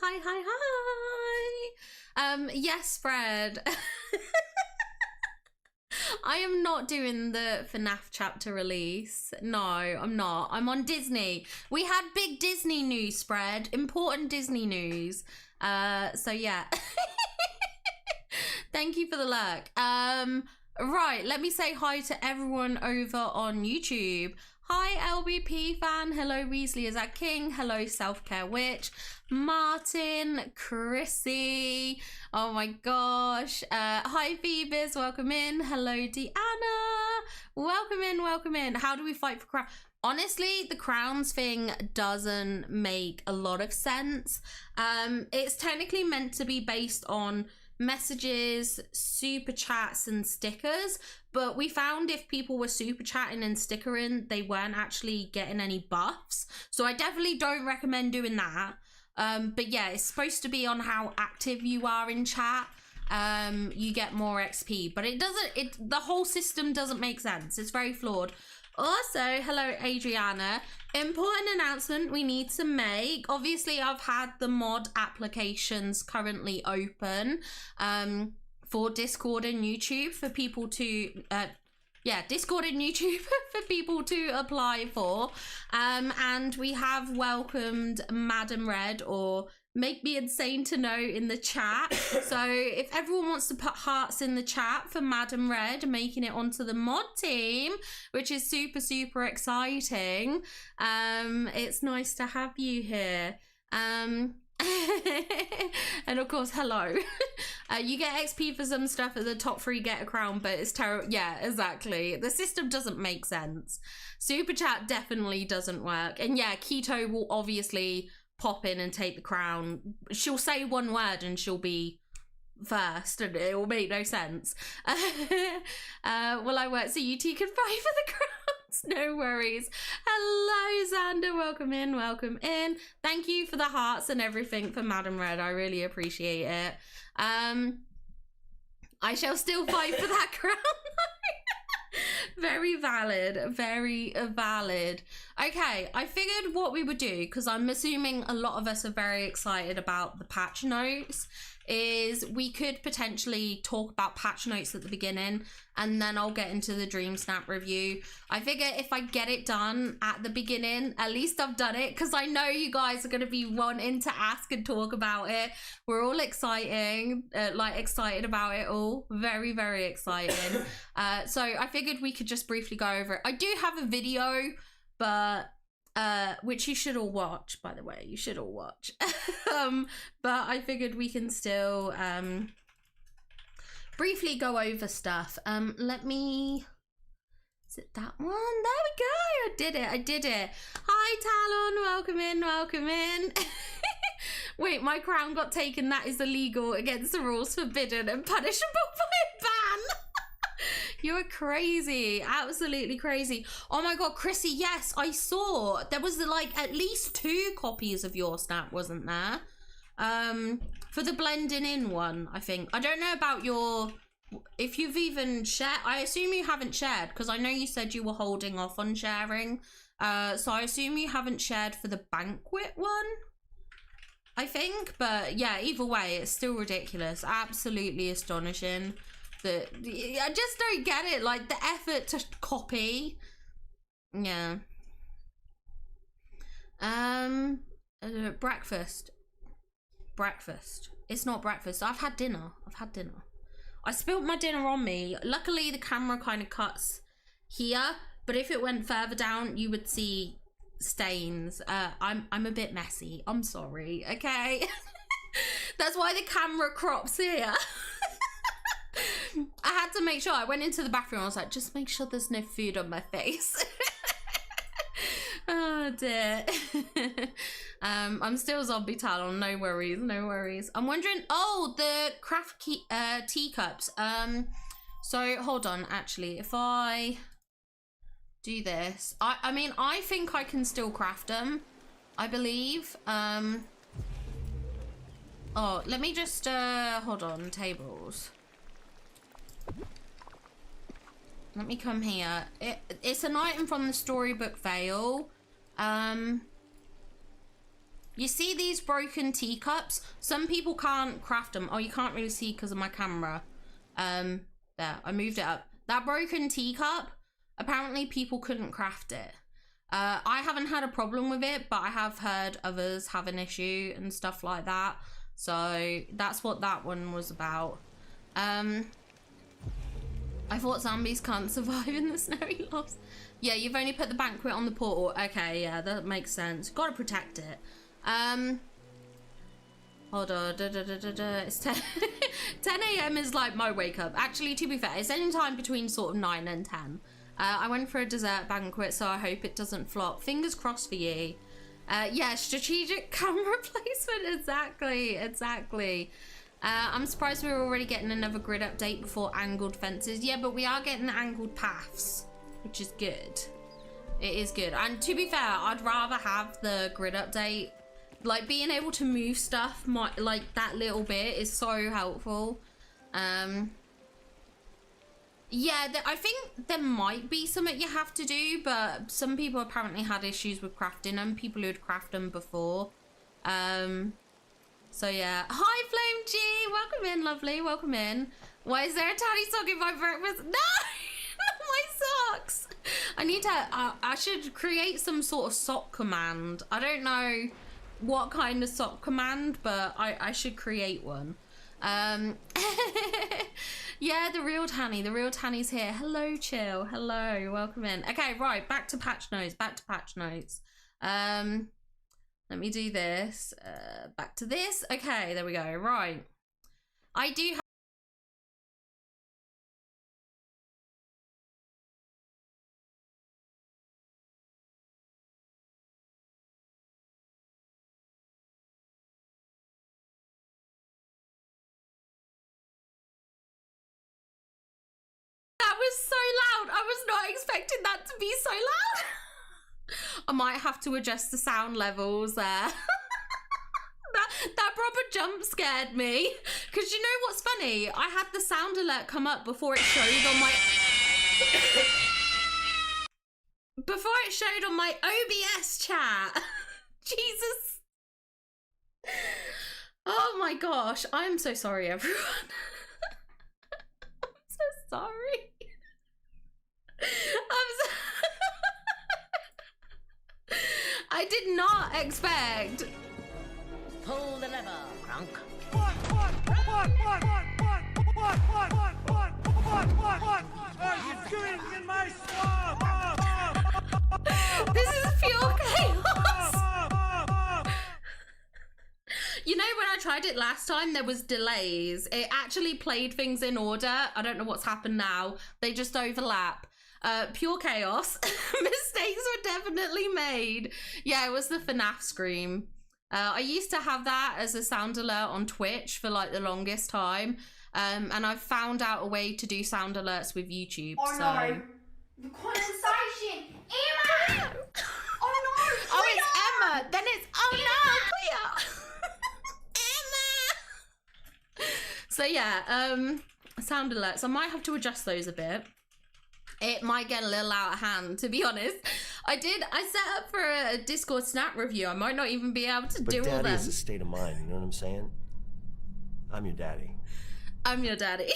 Hi. Yes, Fred. I am not doing the FNAF chapter release. No, I'm not. I'm on Disney. We had big Disney news spread. Important Disney news. So yeah. Thank you for the lurk. Right, let me say hi to everyone over on YouTube. Hi, LBP fan. Hello, Weasley is that king. Hello, Self-Care Witch. Martin, Chrissy. Oh my gosh. Hi, Phoebus. Welcome in. Hello, Deanna. Welcome in, welcome in. How do we fight for crown? Honestly, the crowns thing doesn't make a lot of sense. It's technically meant to be based on messages, super chats and stickers, but we found if people were super chatting and stickering, they weren't actually getting any buffs, so I definitely don't recommend doing that. But yeah, it's supposed to be on how active you are in chat. You get more XP, but the whole system doesn't make sense. It's very flawed. Also, hello Adriana. Important announcement we need to make. Obviously, I've had the mod applications currently open for Discord and YouTube for people to Discord and YouTube for people to apply for. And we have welcomed Madam Red, or Make Me Insane to Know, in the chat. So if everyone wants to put hearts in the chat for Madam Red making it onto the mod team, which is super, super exciting. It's nice to have you here. And of course, hello. You get XP for some stuff at the top 3 get a crown, but it's terrible. Yeah, exactly. The system doesn't make sense. Super chat definitely doesn't work. And yeah, Keto will obviously pop in and take the crown. She'll say one word and she'll be first, and it will make no sense. Will I work so UT can fight for the crowns? No worries. Hello Xander, welcome in, welcome in. Thank you for the hearts and everything for Madam Red, I really appreciate it. I shall still fight for that crown. Very valid, very valid. Okay, I figured what we would do, because I'm assuming a lot of us are very excited about the patch notes, is we could potentially talk about patch notes at the beginning, and then I'll get into the Dreamsnap review. I figure if I get it done at the beginning, at least I've done it, because I know you guys are going to be wanting to ask and talk about it. We're all excited about it all. Very, very exciting. So I figured we could just briefly go over it. I do have a video, but which you should all watch, by the way. You should all watch. But I figured we can still briefly go over stuff. Let me... Is it that one? There we go. I did it. Hi, Talon. Welcome in, welcome in. Wait, my crown got taken. That is illegal, against the rules, forbidden and punishable by a ban. You're crazy, absolutely crazy. Oh my god, Chrissy, yes, I saw there was like at least 2 copies of your snap, wasn't there? For the blending in one, I think. I don't know about your, if you've even shared. I assume you haven't shared, because I know you said you were holding off on sharing. So I assume you haven't shared for the banquet one, I think. But yeah, either way, it's still ridiculous, absolutely astonishing. I just don't get it, like the effort to copy. Yeah. Breakfast. It's not breakfast. I've had dinner. I spilled my dinner on me. Luckily the camera kind of cuts here, but if it went further down you would see stains. I'm a bit messy, I'm sorry, okay? That's why the camera crops here. I had to make sure. I went into the bathroom, I was like, just make sure there's no food on my face. Oh dear. I'm still zombie Talon, no worries, no worries. I'm wondering, oh, the craft teacups. So hold on, actually, if I do this, I mean, I think I can still craft them, I believe. Oh, let me just hold on, tables. Let me come here. It's an item from the storybook veil. Yeah, You see these broken teacups? Some people can't craft them. Oh, you can't really see because of my camera. There, I moved it up. That broken teacup, apparently people couldn't craft it. I haven't had a problem with it, but I have heard others have an issue and stuff like that. So that's what that one was about. I thought zombies can't survive in the snowy lofts. Yeah, you've only put the banquet on the portal. Okay, yeah, that makes sense. Gotta protect it. Hold on. It's 10 a.m. is like my wake up. Actually, to be fair, it's any time between sort of 9 and 10. I went for a dessert banquet, so I hope it doesn't flop. Fingers crossed for you. Yeah, strategic camera placement. Exactly. I'm surprised we're already getting another grid update before angled fences. Yeah, but we are getting angled paths, which is good. It is good. And to be fair, I'd rather have the grid update. Like, being able to move stuff, like that little bit is so helpful. Yeah, I think there might be something you have to do, but some people apparently had issues with crafting them, people who had crafted them before. So yeah. Hi, Flame G! Welcome in, lovely, welcome in. Why is there a tiny sock in my breakfast? No! My socks! I need to, I should create some sort of sock command. I don't know what kind of sock command, but I should create one. Yeah, the real Tanny's here. Hello, chill. Hello, welcome in. Okay, right, back to patch notes. Let me do this. Back to this. Okay, there we go. Right. I do have so loud. I was not expecting that to be so loud. I might have to adjust the sound levels there. that proper jump scared me. Because you know what's funny? I had the sound alert come up before it showed on my... before it showed on my OBS chat. Jesus. Oh my gosh. I'm so sorry, everyone. I'm so sorry. I did not expect. Pull the lever, kronk. What are you doing in my swamp? This is pure chaos. You know, when I tried it last time, there was delays. It actually played things in order. I don't know what's happened now. They just overlap. Pure chaos. Mistakes were definitely made. Yeah, it was the FNAF scream. I used to have that as a sound alert on Twitch for like the longest time. And I've found out a way to do sound alerts with YouTube. Oh so. no. The condensation. Emma! Oh no! Oh, it's Emma! Then it's, oh no, Cleo! Emma! So yeah, sound alerts. I might have to adjust those a bit. It might get a little out of hand, to be honest. I set up for a Discord snap review. I might not even be able to do all them. But daddy is a state of mind, you know what I'm saying? I'm your daddy. I'm your daddy.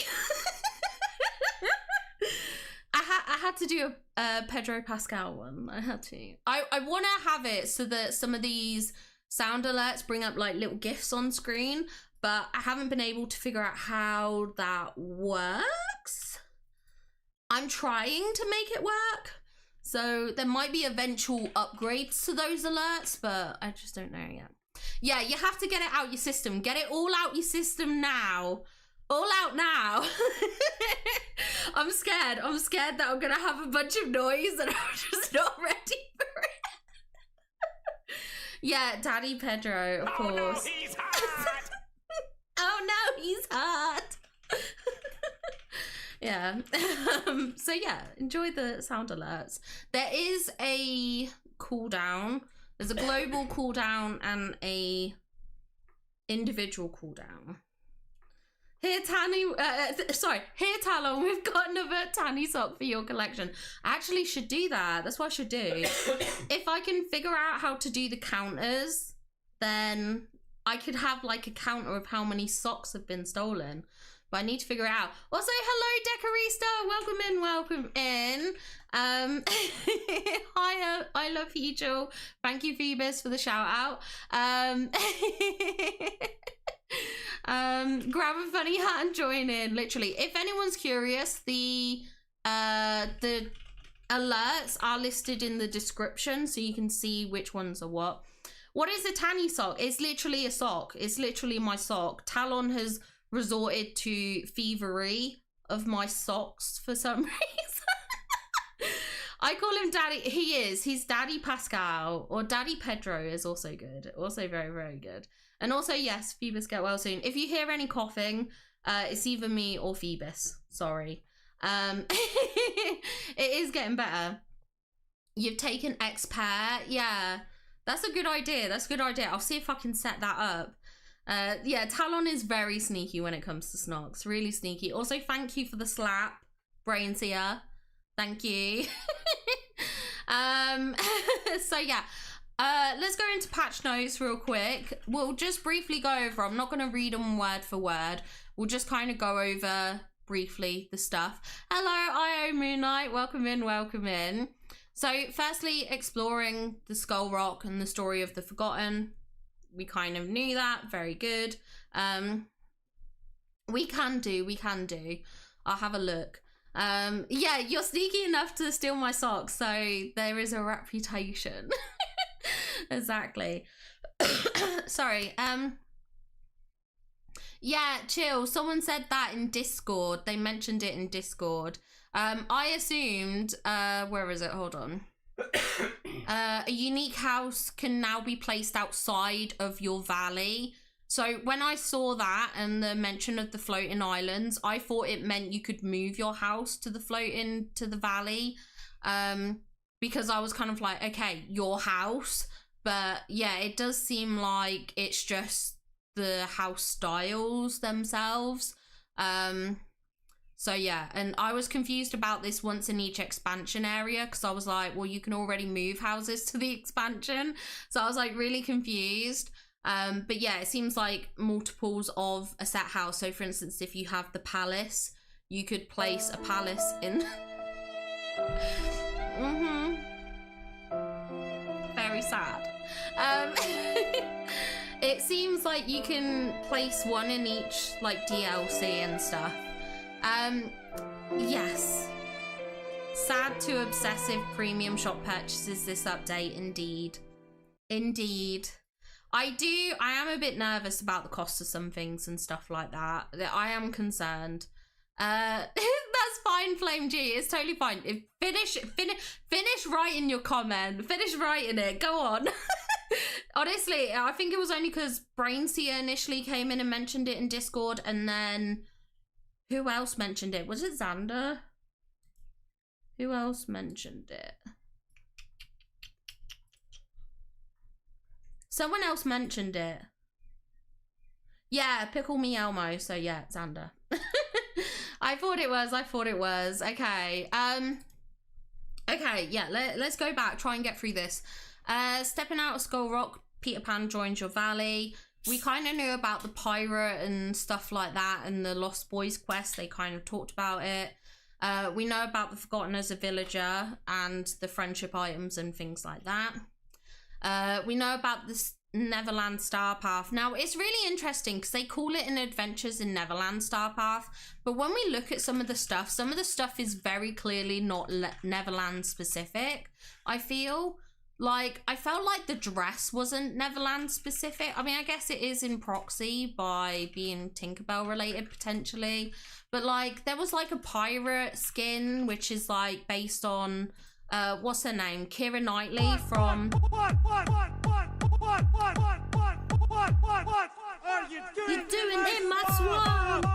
I had to do a Pedro Pascal one. I had to. I want to have it so that some of these sound alerts bring up like little GIFs on screen, but I haven't been able to figure out how that works. I'm trying to make it work. So there might be eventual upgrades to those alerts, but I just don't know yet. Yeah, you have to get it out your system. Get it all out your system now. All out now. I'm scared that I'm gonna have a bunch of noise and I'm just not ready for it. Yeah, Daddy Pedro, of course. No, he's hot. Oh no, he's hot. Yeah. So yeah, enjoy the sound alerts. There is a cooldown. There's a global cooldown and a individual cooldown. Here, Tanny, here, Talon, we've got another Tanny sock for your collection. I actually should do that. That's what I should do. If I can figure out how to do the counters, then I could have like a counter of how many socks have been stolen. But I need to figure it out. Also, hello, Decorista. Welcome in. Hi, I love you, Jill. Thank you, Phoebus, for the shout out. Grab a funny hat and join in. Literally, if anyone's curious, the alerts are listed in the description, so you can see which ones are what. What is a tanny sock? It's literally a sock. It's literally my sock. Talon has resorted to thievery of my socks for some reason. I call him Daddy. He is. He's Daddy Pascal, or Daddy Pedro is also good. Also very, very good. And also, yes, Phoebus, get well soon. If you hear any coughing, it's either me or Phoebus. Sorry. It is getting better. You've taken X pair. Yeah, that's a good idea. That's a good idea. I'll see if I can set that up. Yeah, Talon is very sneaky when it comes to snocks. Really sneaky. Also, thank you for the slap, Brainseer. Thank you. So yeah, let's go into patch notes real quick. We'll just briefly go over. I'm not going to read them word for word. We'll just kind of go over briefly the stuff. Hello, IO Moonlight. Welcome in, welcome in. So firstly, exploring the Skull Rock and the story of the Forgotten. We kind of knew that. Very good. We can do. I'll have a look. Yeah, you're sneaky enough to steal my socks, so there is a reputation. Exactly. Sorry. Yeah, chill. Someone said that in Discord. They mentioned it in Discord. I assumed, where is it? Hold on. A unique house can now be placed outside of your valley. So when I saw that and the mention of the floating islands, I thought it meant you could move your house to the valley. Because I was kind of like, okay, your house. But yeah, it does seem like it's just the house styles themselves. So yeah, and I was confused about this once in each expansion area, because I was like, well, you can already move houses to the expansion. So I was like really confused. But yeah, it seems like multiples of a set house. So for instance, if you have the palace, you could place a palace in. Very sad. It seems like you can place one in each like DLC and stuff. Yes. Sad to obsessive premium shop purchases this update, indeed. Indeed. I am a bit nervous about the cost of some things and stuff like that. I am concerned. That's fine, Flame G. It's totally fine. Finish writing your comment. Finish writing it. Go on. Honestly, I think it was only because Brainseer initially came in and mentioned it in Discord, and then who else mentioned it? Was it Xander? Who else mentioned it? Someone else mentioned it. Yeah, Pickle Me Elmo. So yeah, Xander. I thought it was. Okay. Okay, yeah, let's go back. Try and get through this. Stepping out of Skull Rock, Peter Pan joins your valley. We kind of knew about the pirate and stuff like that, and the Lost Boys quest. They kind of talked about it. We know about the Forgotten as a villager and the friendship items and things like that. We know about this Neverland Star Path. Now, it's really interesting because they call it an Adventures in Neverland Star Path, but when we look at some of the stuff is very clearly not Neverland specific. I feel like, I felt like the dress wasn't Neverland specific. I mean, I guess it is in proxy by being Tinkerbell related potentially, but like there was like a pirate skin which is like based on what's her name, Keira Knightley from What are you doing? You're doing in my swamp.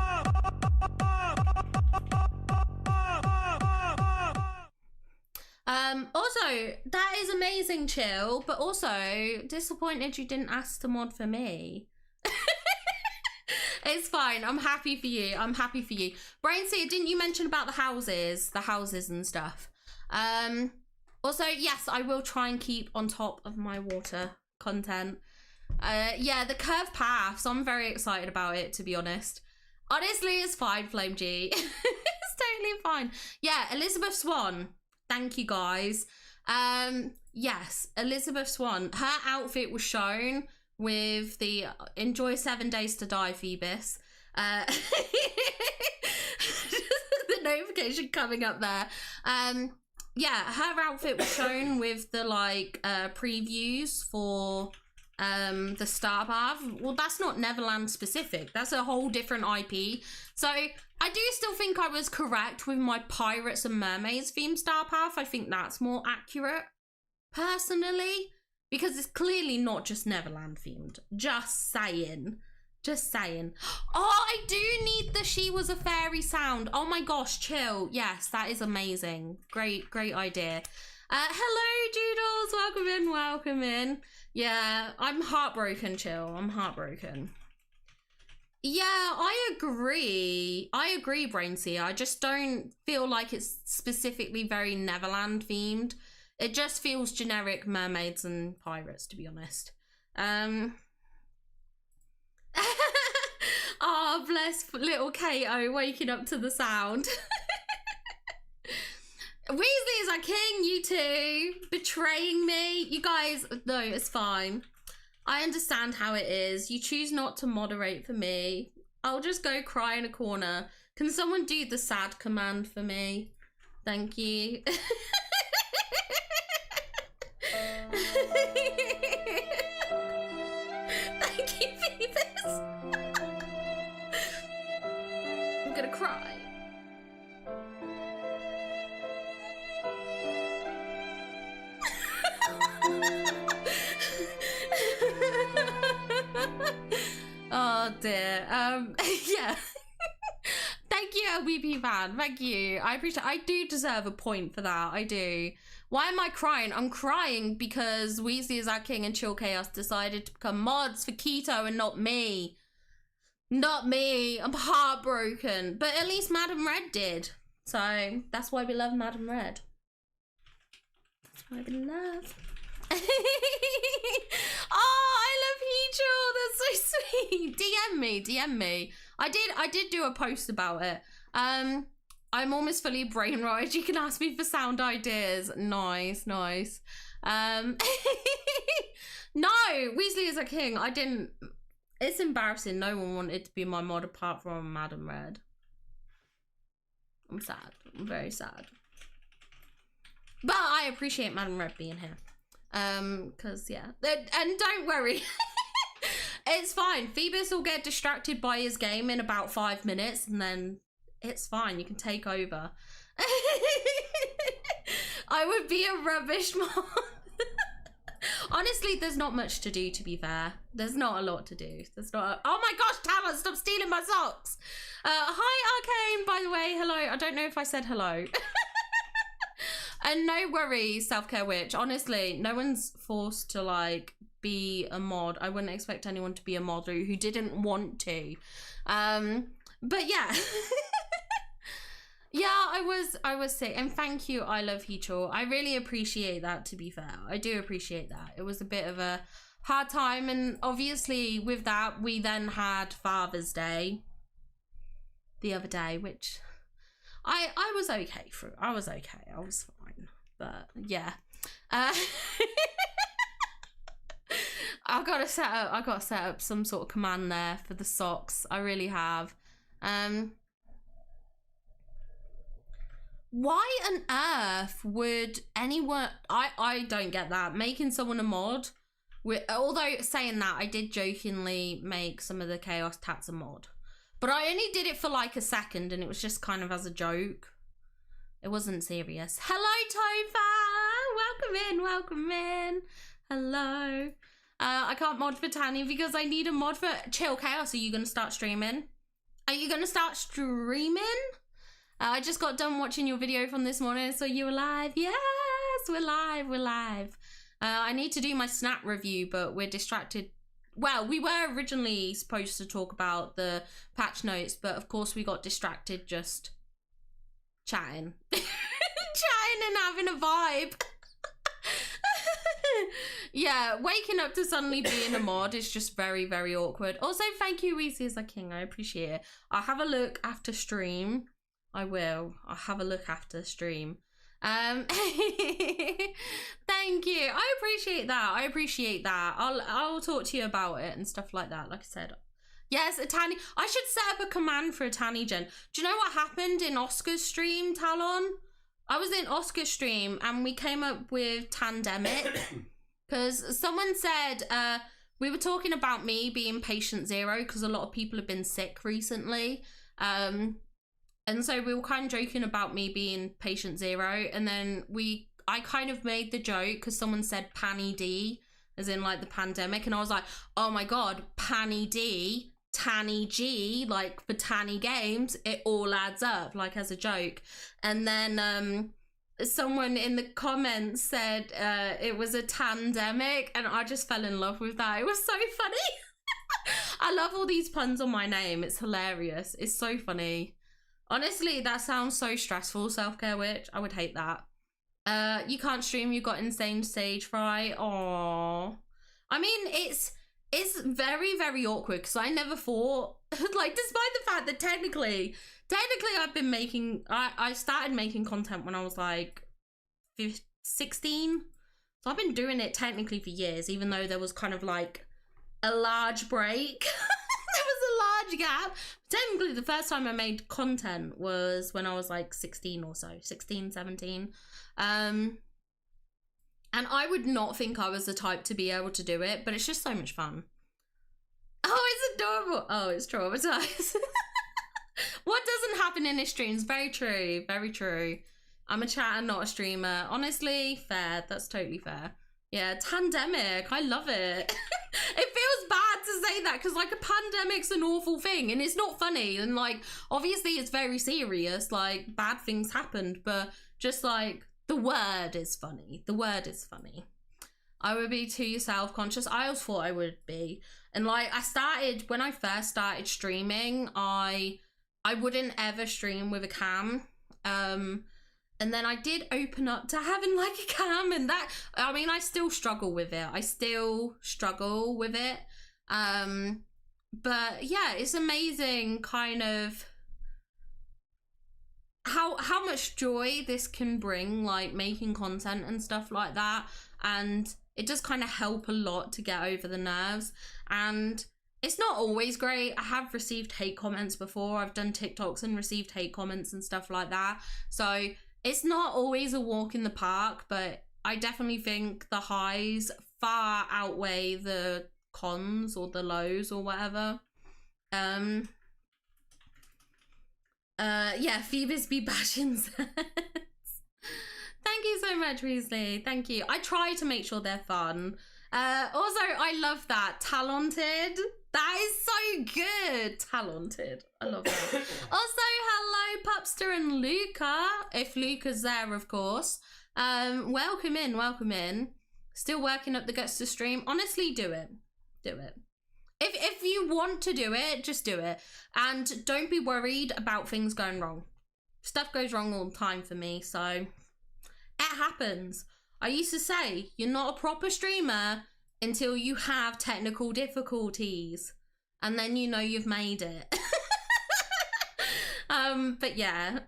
Also, that is amazing, Chill, but also disappointed you didn't ask to mod for me. It's fine. I'm happy for you. I'm happy for you. Brainseer, didn't you mention about the houses and stuff? Also, yes, I will try and keep on top of my water content. Yeah, the curved paths. I'm very excited about it, to be honest. Honestly, it's fine, Flame G. It's totally fine. Yeah, Elizabeth Swan. Thank you, guys. Yes, Elizabeth Swan. Her outfit was shown with the Enjoy 7 Days to Die, Phoebus. The notification coming up there. Yeah, her outfit was shown with the like previews for the Star Path. Well, that's not Neverland specific. That's a whole different IP. So I do still think I was correct with my Pirates and Mermaids themed Star Path. I think that's more accurate, personally, because it's clearly not just Neverland themed. Just saying. Just saying. Oh, I do need the She Was a Fairy sound. Oh my gosh, chill. Yes, that is amazing. Great idea. Hello, Doodles. Welcome in, welcome in. Yeah, I'm heartbroken, chill. I'm heartbroken. Yeah, I agree. I agree, Brainseer. I just don't feel like it's specifically very Neverland themed. It just feels generic mermaids and pirates, to be honest. Oh, bless little Kato waking up to the sound. Weasley is our king, you two. Betraying me. You guys, no, it's fine. I understand how it is. You choose not to moderate for me. I'll just go cry in a corner. Can someone do the sad command for me? Thank you. Thank you, Phoebus. I'm gonna cry. Oh dear. Yeah. Thank you, LBP fan. Thank you. I appreciate. I do deserve a point for that. I do. Why am I crying? I'm crying because Weasley is our king and Chill Chaos decided to become mods for Keto and not me. Not me. I'm heartbroken. But at least Madam Red did. So that's why we love Madam Red. That's why we love. Oh, I love Heechul. That's so sweet. DM me. I did do a post about it. I'm almost fully brainwashed. You can ask me for sound ideas. Nice. No, Weasley is a king. I didn't. It's embarrassing. No one wanted to be my mod apart from Madam Red. I'm sad. I'm very sad. But I appreciate Madam Red being here. Cause yeah, and don't worry. It's fine. Phoebus will get distracted by his game in about 5 minutes and then it's fine. You can take over. I would be a rubbish mom. Honestly, there's not much to do, to be fair. There's not a lot to do. There's not. Oh my gosh, Talon, stop stealing my socks. Hi, Arcane, by the way. Hello. I don't know if I said hello. And no worries, Self-Care Witch. Honestly, no one's forced to like be a mod. I wouldn't expect anyone to be a mod who didn't want to. But yeah. Yeah, I was sick. And thank you, I love Heechul. I really appreciate that, to be fair. I do appreciate that. It was a bit of a hard time. And obviously with that, we then had Father's Day the other day, which I was okay for. I was okay. I was fine. But yeah. I gotta set up some sort of command there for the socks. I really have. Why on earth would anyone... I don't get that. Making someone a mod... although saying that, I did jokingly make some of the Chaos Tats a mod. But I only did it for like a second and it was just kind of as a joke. It wasn't serious. Hello, Tofa! Welcome in. Hello. I can't mod for Tanya because I need a mod for Chill Chaos. Are you going to start streaming? Are you going to start streaming? I just got done watching your video from this morning. So you were live? Yes, we're live. I need to do my Snap review, but we're distracted. Well, we were originally supposed to talk about the patch notes, but of course we got distracted just chatting. Chatting and having a vibe. Yeah, waking up to suddenly being a mod is just very, very awkward. Also, thank you, Weezy as a king. I appreciate it. I'll have a look after stream. I will. I'll have a look after stream. Thank you. I appreciate that. I appreciate that. I'll talk to you about it and stuff like that. Like I said. Yes, a Tanny. I should set up a command for a Tanny gen. Do you know what happened in Oscar's stream, Talon? I was in Oscar's stream and we came up with Tandemic because someone said we were talking about me being patient zero because a lot of people have been sick recently. And so we were kind of joking about me being patient zero, and then I kind of made the joke because someone said Panny D, as in like the pandemic, and I was like, oh my god, Panny D, Tanny G, like for Tanny Games, it all adds up, like as a joke. And then someone in the comments said it was a tandemic, and I just fell in love with that. It was so funny. I love all these puns on my name. It's hilarious. It's so funny. Honestly, that sounds so stressful, Self-Care Witch. I would hate that. You can't stream, you got insane stage fright. Aww. I mean, it's very, very awkward because I never thought, like, despite the fact that technically I've been making, I started making content when I was like 16. So I've been doing it technically for years, even though there was kind of like a large break. There was a large gap. Technically, the first time I made content was when I was like 16 or so, 16, 17. And I would not think I was the type to be able to do it, but it's just so much fun. Oh, it's adorable. Oh, it's traumatized. What doesn't happen in this stream is very true, very true. I'm a chatter, not a streamer. Honestly, fair. That's totally fair. Yeah, tandemic. I love it. It feels bad to say that because like a pandemic's an awful thing and it's not funny, and like obviously it's very serious, like bad things happened, but just like the word is funny. The word is funny. I would be too self-conscious. I always thought I would be. And like when I first started streaming, I wouldn't ever stream with a cam. And then I did open up to having like a cam, and that, I mean, I still struggle with it. But yeah, it's amazing kind of how much joy this can bring, like making content and stuff like that. And it does kind of help a lot to get over the nerves. And it's not always great. I have received hate comments before. I've done TikToks and received hate comments and stuff like that. So it's not always a walk in the park, but I definitely think the highs far outweigh the cons or the lows or whatever. Yeah, Phoebus be bashing sets. Thank you so much, Weasley. Thank you. I try to make sure they're fun. Also, I love that. Talented. That is so good. Talented. I love that. Also, hello, Pupster and Luca. If Luca's there, of course. Welcome in, welcome in. Still working up the guts to stream. Honestly, do it. Do it. If you want to do it, just do it. And don't be worried about things going wrong. Stuff goes wrong all the time for me, so it happens. I used to say, you're not a proper streamer until you have technical difficulties. And then you know you've made it. But yeah.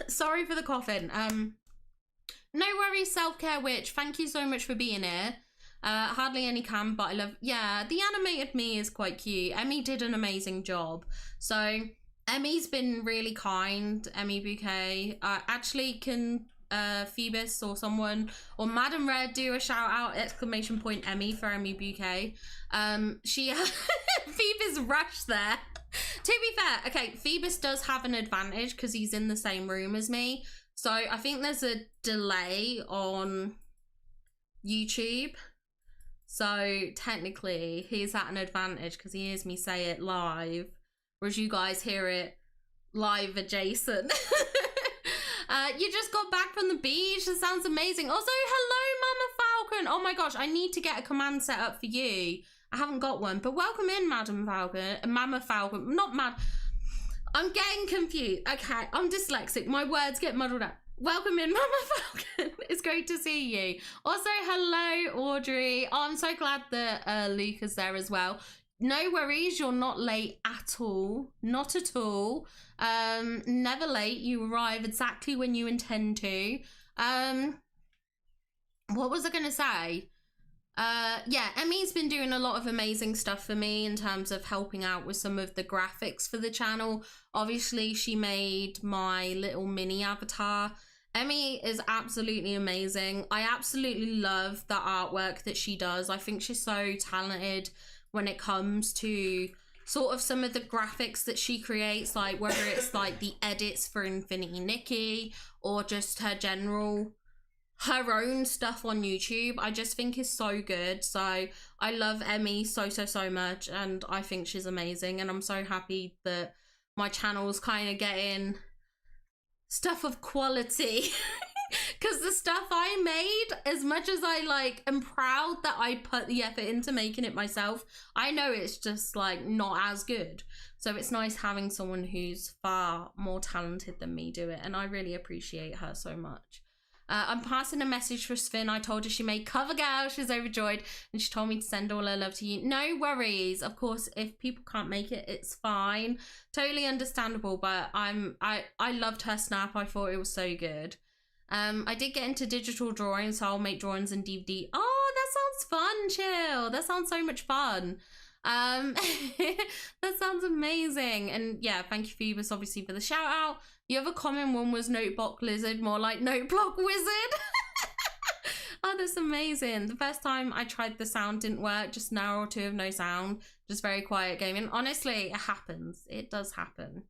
Sorry for the coughing. No worries, Self-Care Witch. Thank you so much for being here. Hardly any cam, but I love, yeah, the animated me is quite cute. Emmy did an amazing job. So Emmy's been really kind. EmmiBouquet. Actually, can Phoebus or someone or Madam Red do a shout out ! Emmy for EmmiBouquet. She Phoebus rushed there. To be fair, okay, Phoebus does have an advantage because he's in the same room as me. So I think there's a delay on YouTube. So technically he's at an advantage because he hears me say it live, whereas you guys hear it live adjacent. You just got back from the beach. That sounds amazing. Also, hello, Mama Falcon. Oh my gosh, I need to get a command set up for you. I haven't got one, but welcome in, Madam Falcon. Mama Falcon. Not Mad. I'm getting confused. Okay, I'm dyslexic. My words get muddled up. Welcome in, Mama Falcon. It's great to see you. Also, hello, Audrey. Oh, I'm so glad that Luke is there as well. No worries, you're not late at all. Not at all. Never late. You arrive exactly when you intend to. What was I gonna say? Yeah, Emmy's been doing a lot of amazing stuff for me in terms of helping out with some of the graphics for the channel. Obviously, she made my little mini avatar. Emmy is absolutely amazing. I absolutely love the artwork that she does. I think she's so talented when it comes to sort of some of the graphics that she creates, like whether it's like the edits for Infinity Nikki or just her own stuff on YouTube. I just think is so good. So I love Emmy so much, and I think she's amazing, and I'm so happy that my channel's kind of getting stuff of quality. Because the stuff I made, as much as I like am proud that I put the effort into making it myself, I know it's just like not as good. So it's nice having someone who's far more talented than me do it, and I really appreciate her so much. I'm passing a message for Sven. I told her she made cover girl. She's overjoyed, and she told me to send all her love to you. No worries. Of course, if people can't make it, it's fine. Totally understandable. But I loved her snap. I thought it was so good. I did get into digital drawing, so I'll make drawings in DVD. Oh, that sounds fun, Chill. That sounds so much fun. That sounds amazing. And yeah, thank you, Phoebus, obviously, for the shout out. The other common one was Noteblock Lizard, more like Noteblock Wizard. Oh, that's amazing. The first time I tried the sound didn't work, just an hour or two of no sound, just very quiet gaming. Honestly, it happens. It does happen.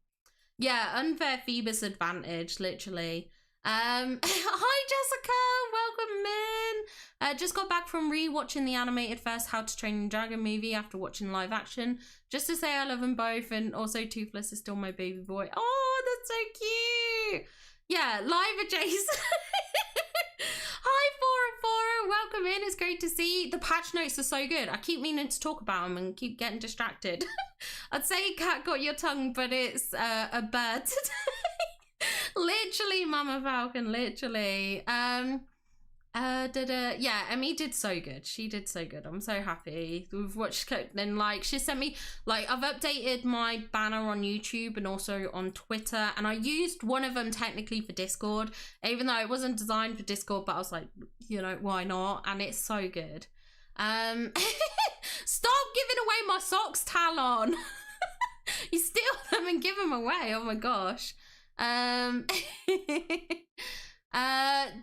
Yeah, unfair Phoebus advantage, literally. Hi Jessica, welcome in. Just got back from re-watching the animated first How to Train Your Dragon movie after watching live action. Just to say I love them both, and also Toothless is still my baby boy. Oh, that's so cute. Yeah, live adjacent. Hi Fora, welcome in. It's great to see you. The patch notes are so good. I keep meaning to talk about them and keep getting distracted. I'd say Cat got your tongue, but it's a bird today. Literally, Mama Falcon, literally. Yeah, Emmy did so good. She did so good. I'm so happy. We've watched, and like she sent me, like, I've updated my banner on YouTube and also on Twitter, and I used one of them technically for Discord, even though it wasn't designed for Discord, but I was like, you know, why not? And it's so good. Stop giving away my socks, Talon. You steal them and give them away. Oh my gosh.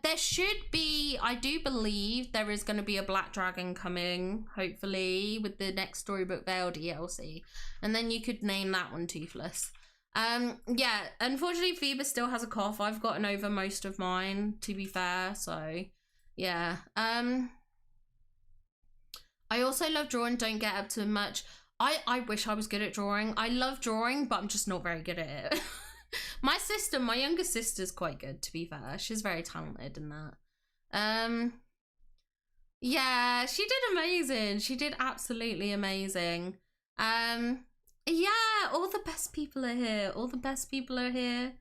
There should be, I do believe there is going to be a Black Dragon coming, hopefully, with the next Storybook Veil DLC, and then you could name that one Toothless. Yeah, unfortunately Phoebus still has a cough. I've gotten over most of mine, to be fair, so yeah. I also love drawing, don't get up to much. I wish I was good at drawing. I love drawing, but I'm just not very good at it. My sister, my younger sister's quite good, to be fair. She's very talented in that. Yeah, she did amazing. She did absolutely amazing. Yeah, all the best people are here. All the best people are here,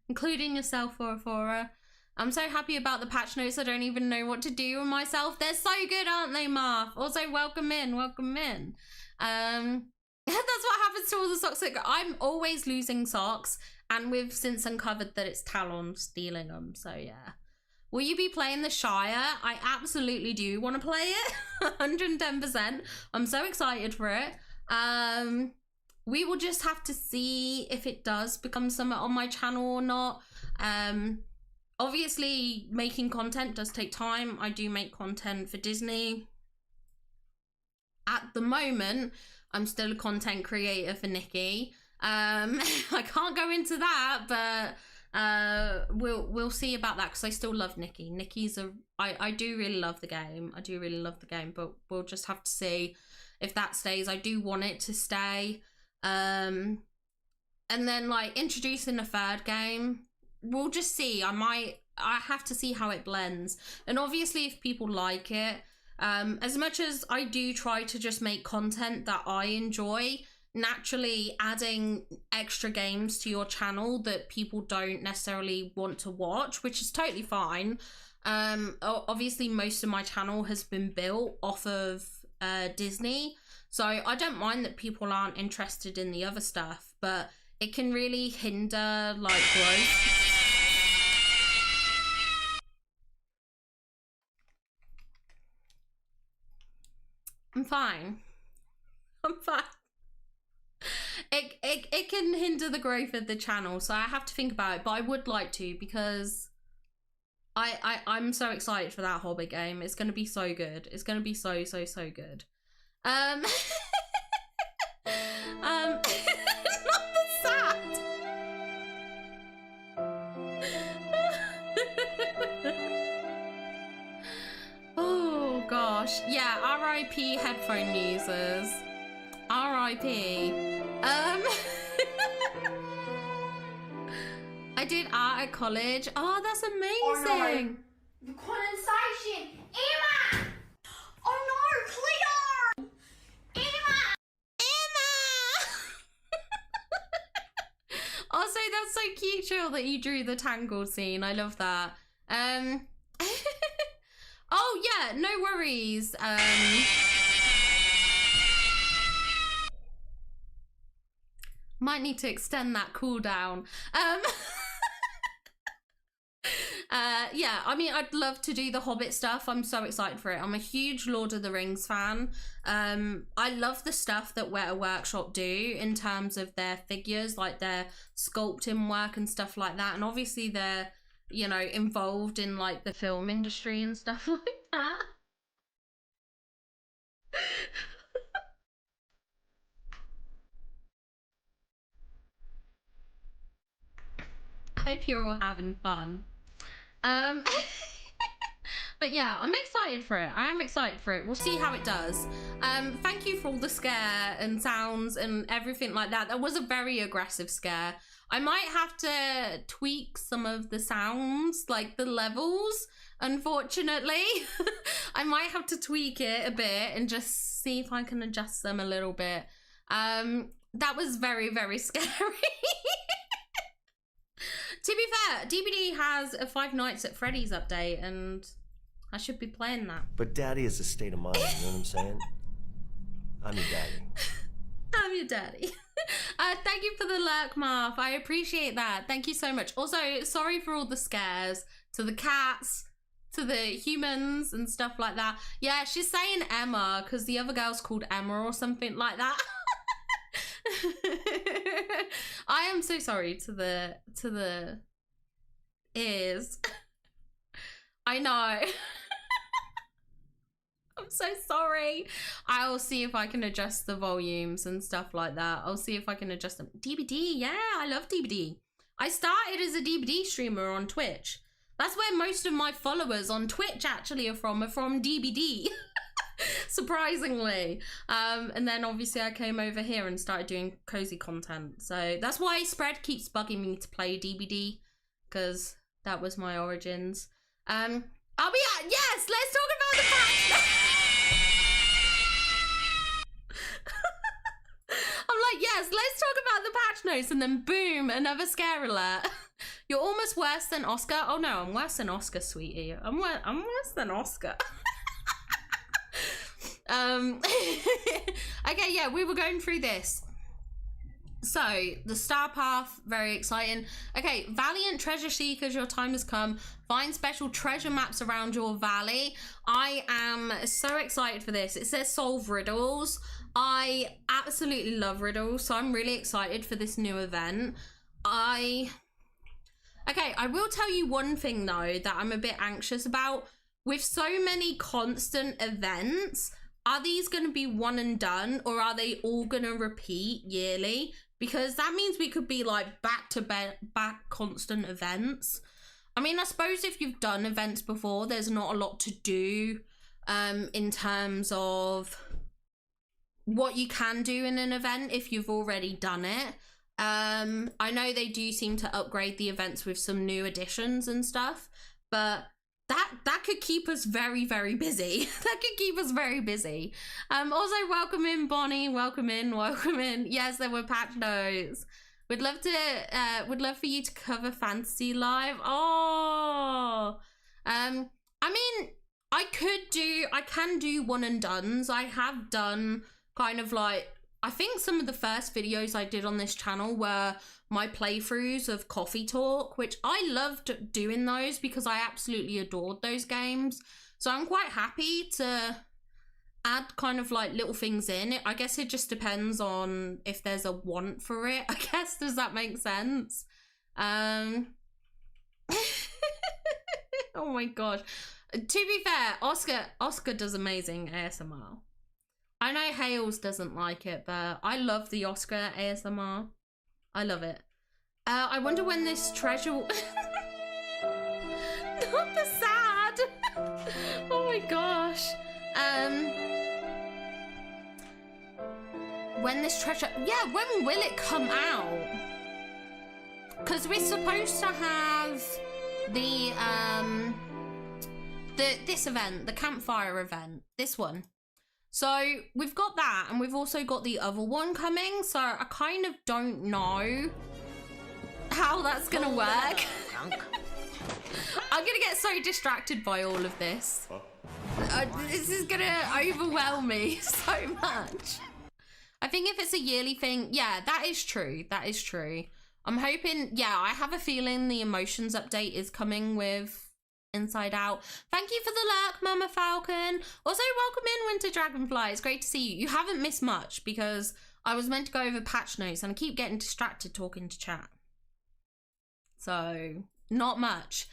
including yourself, Fora. I'm so happy about the patch notes. I don't even know what to do with myself. They're so good, aren't they, Marth? Also, welcome in, welcome in. That's what happens to all the socks. I'm always losing socks, and we've since uncovered that it's Talon stealing them, so yeah. Will you be playing the Shire? I absolutely do want to play it. 110%. I'm so excited for it. We will just have to see if it does become something on my channel or not. Obviously, making content does take time. I do make content for Disney. At the moment, I'm still a content creator for Nikki. I can't go into that, but we'll see about that, because I still love Nikki. Nikki's I do really love the game. I do really love the game, but we'll just have to see if that stays. I do want it to stay. And then, like, introducing a third game, we'll just see. I have to see how it blends. And obviously, if people like it, as much as I do try to just make content that I enjoy, naturally adding extra games to your channel that people don't necessarily want to watch, which is totally fine. Obviously most of my channel has been built off of Disney, so I don't mind that people aren't interested in the other stuff, but it can really hinder like growth. I'm fine. I'm fine. It can hinder the growth of the channel, so I have to think about it, but I would like to, because I'm so excited for that Hobbit game. It's gonna be so good. It's gonna be so good. Not the sad. Oh gosh, yeah. R.I.P. headphone users. R.I.P. I did art at college. Oh, that's amazing. Oh, no. The condensation. Emma! Oh no, Cleo! Emma! Also, that's so cute, Chill, that you drew the Tangled scene. I love that. Oh yeah, no worries. Might need to extend that cooldown. Yeah, I mean, I'd love to do the Hobbit stuff. I'm so excited for it. I'm a huge Lord of the Rings fan. I love the stuff that Weta Workshop do in terms of their figures, like their sculpting work and stuff like that. And obviously they're, you know, involved in like the film industry and stuff like that. Hope you're all having fun. But yeah, I'm excited for it. I am excited for it. We'll see how it does. Thank you for all the scare and sounds and everything like that. That was a very aggressive scare. I might have to tweak some of the sounds, like the levels, unfortunately. I might have to tweak it a bit and just see if I can adjust them a little bit. That was very scary. To be fair, DBD has a Five Nights at Freddy's update, and I should be playing that. But daddy is a state of mind, you know what I'm saying? I'm your daddy. I'm your daddy. Thank you for the lurk, Marv. I appreciate that. Thank you so much. Also, sorry for all the scares to the cats, to the humans and stuff like that. Yeah, she's saying Emma because the other girl's called Emma or something like that. I am so sorry to the ears. I know. I'm so sorry. I'll see if I can adjust the volumes and stuff like that. I'll see if I can adjust them. DBD, yeah, I love DBD. I started as a DBD streamer on Twitch. That's where most of my followers on Twitch actually are from DBD. Surprisingly. And then obviously I came over here and started doing cozy content. So that's why Spread keeps bugging me to play DBD, because that was my origins. Yes, let's talk about the patch. I'm like, yes, let's talk about the patch notes, and then boom, another scare alert. You're almost worse than Oscar. Oh no, I'm worse than Oscar, sweetie. I'm worse than Oscar. Okay, yeah, we were going through this. So, the Star Path, very exciting. Okay, Valiant Treasure Seekers, your time has come. Find special treasure maps around your valley. I am so excited for this. It says solve riddles. I absolutely love riddles, so I'm really excited for this new event. Okay, I will tell you one thing though that I'm a bit anxious about. With so many constant events, are these going to be one and done, or are they all going to repeat yearly? Because that means we could be like back to back constant events. I mean, I suppose if you've done events before, there's not a lot to do in terms of what you can do in an event if you've already done it. I know they do seem to upgrade the events with some new additions and stuff, but that could keep us very, very busy. That could keep us very busy. Also, welcome in, Bonnie. Welcome in. Welcome in. Yes, there were patch notes. Would love for you to cover Fantasy Live. Oh, I mean, I can do one and dones. I have done kind of like, I think some of the first videos I did on this channel were my playthroughs of Coffee Talk, which I loved doing those because I absolutely adored those games. So I'm quite happy to add kind of like little things in. I guess it just depends on if there's a want for it, I guess. Does that make sense? Oh my gosh. To be fair, Oscar does amazing ASMR. I know Hales doesn't like it, but I love the Oscar ASMR. I love it. I wonder when this treasure... Not the sad! Oh my gosh. When this treasure... Yeah, when will it come out? Because we're supposed to have this event, the campfire event, this one. So we've got that, and we've also got the other one coming, so I kind of don't know how that's gonna work. I'm gonna get so distracted by all of this. This is gonna overwhelm me so much. I think if it's a yearly thing, yeah, that is true. That is true. I'm hoping, yeah, I have a feeling the emotions update is coming with Inside Out. Thank you for the lurk, Mama Falcon. Also, welcome in, Winter Dragonfly. It's great to see you. You haven't missed much because I was meant to go over patch notes and I keep getting distracted talking to chat. So, not much.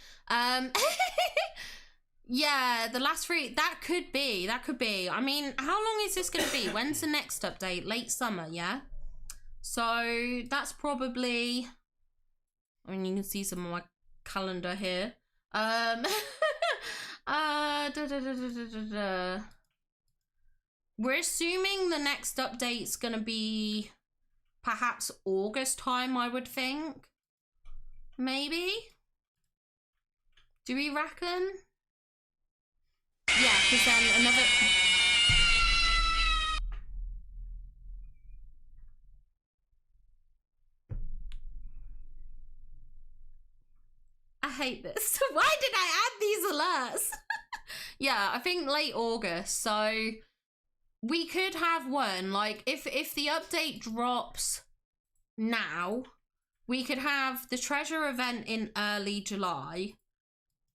Yeah, the last three, that could be. I mean, how long is this going to be? When's the next update? Late summer, yeah? So, that's probably, I mean, you can see some of my calendar here. We're assuming the next update's gonna be perhaps August time, I would think. Maybe? Do we reckon? Yeah, because then another... I hate this. Why did I add these alerts? Yeah, I think late August. So we could have one, like if the update drops now, we could have the treasure event in early July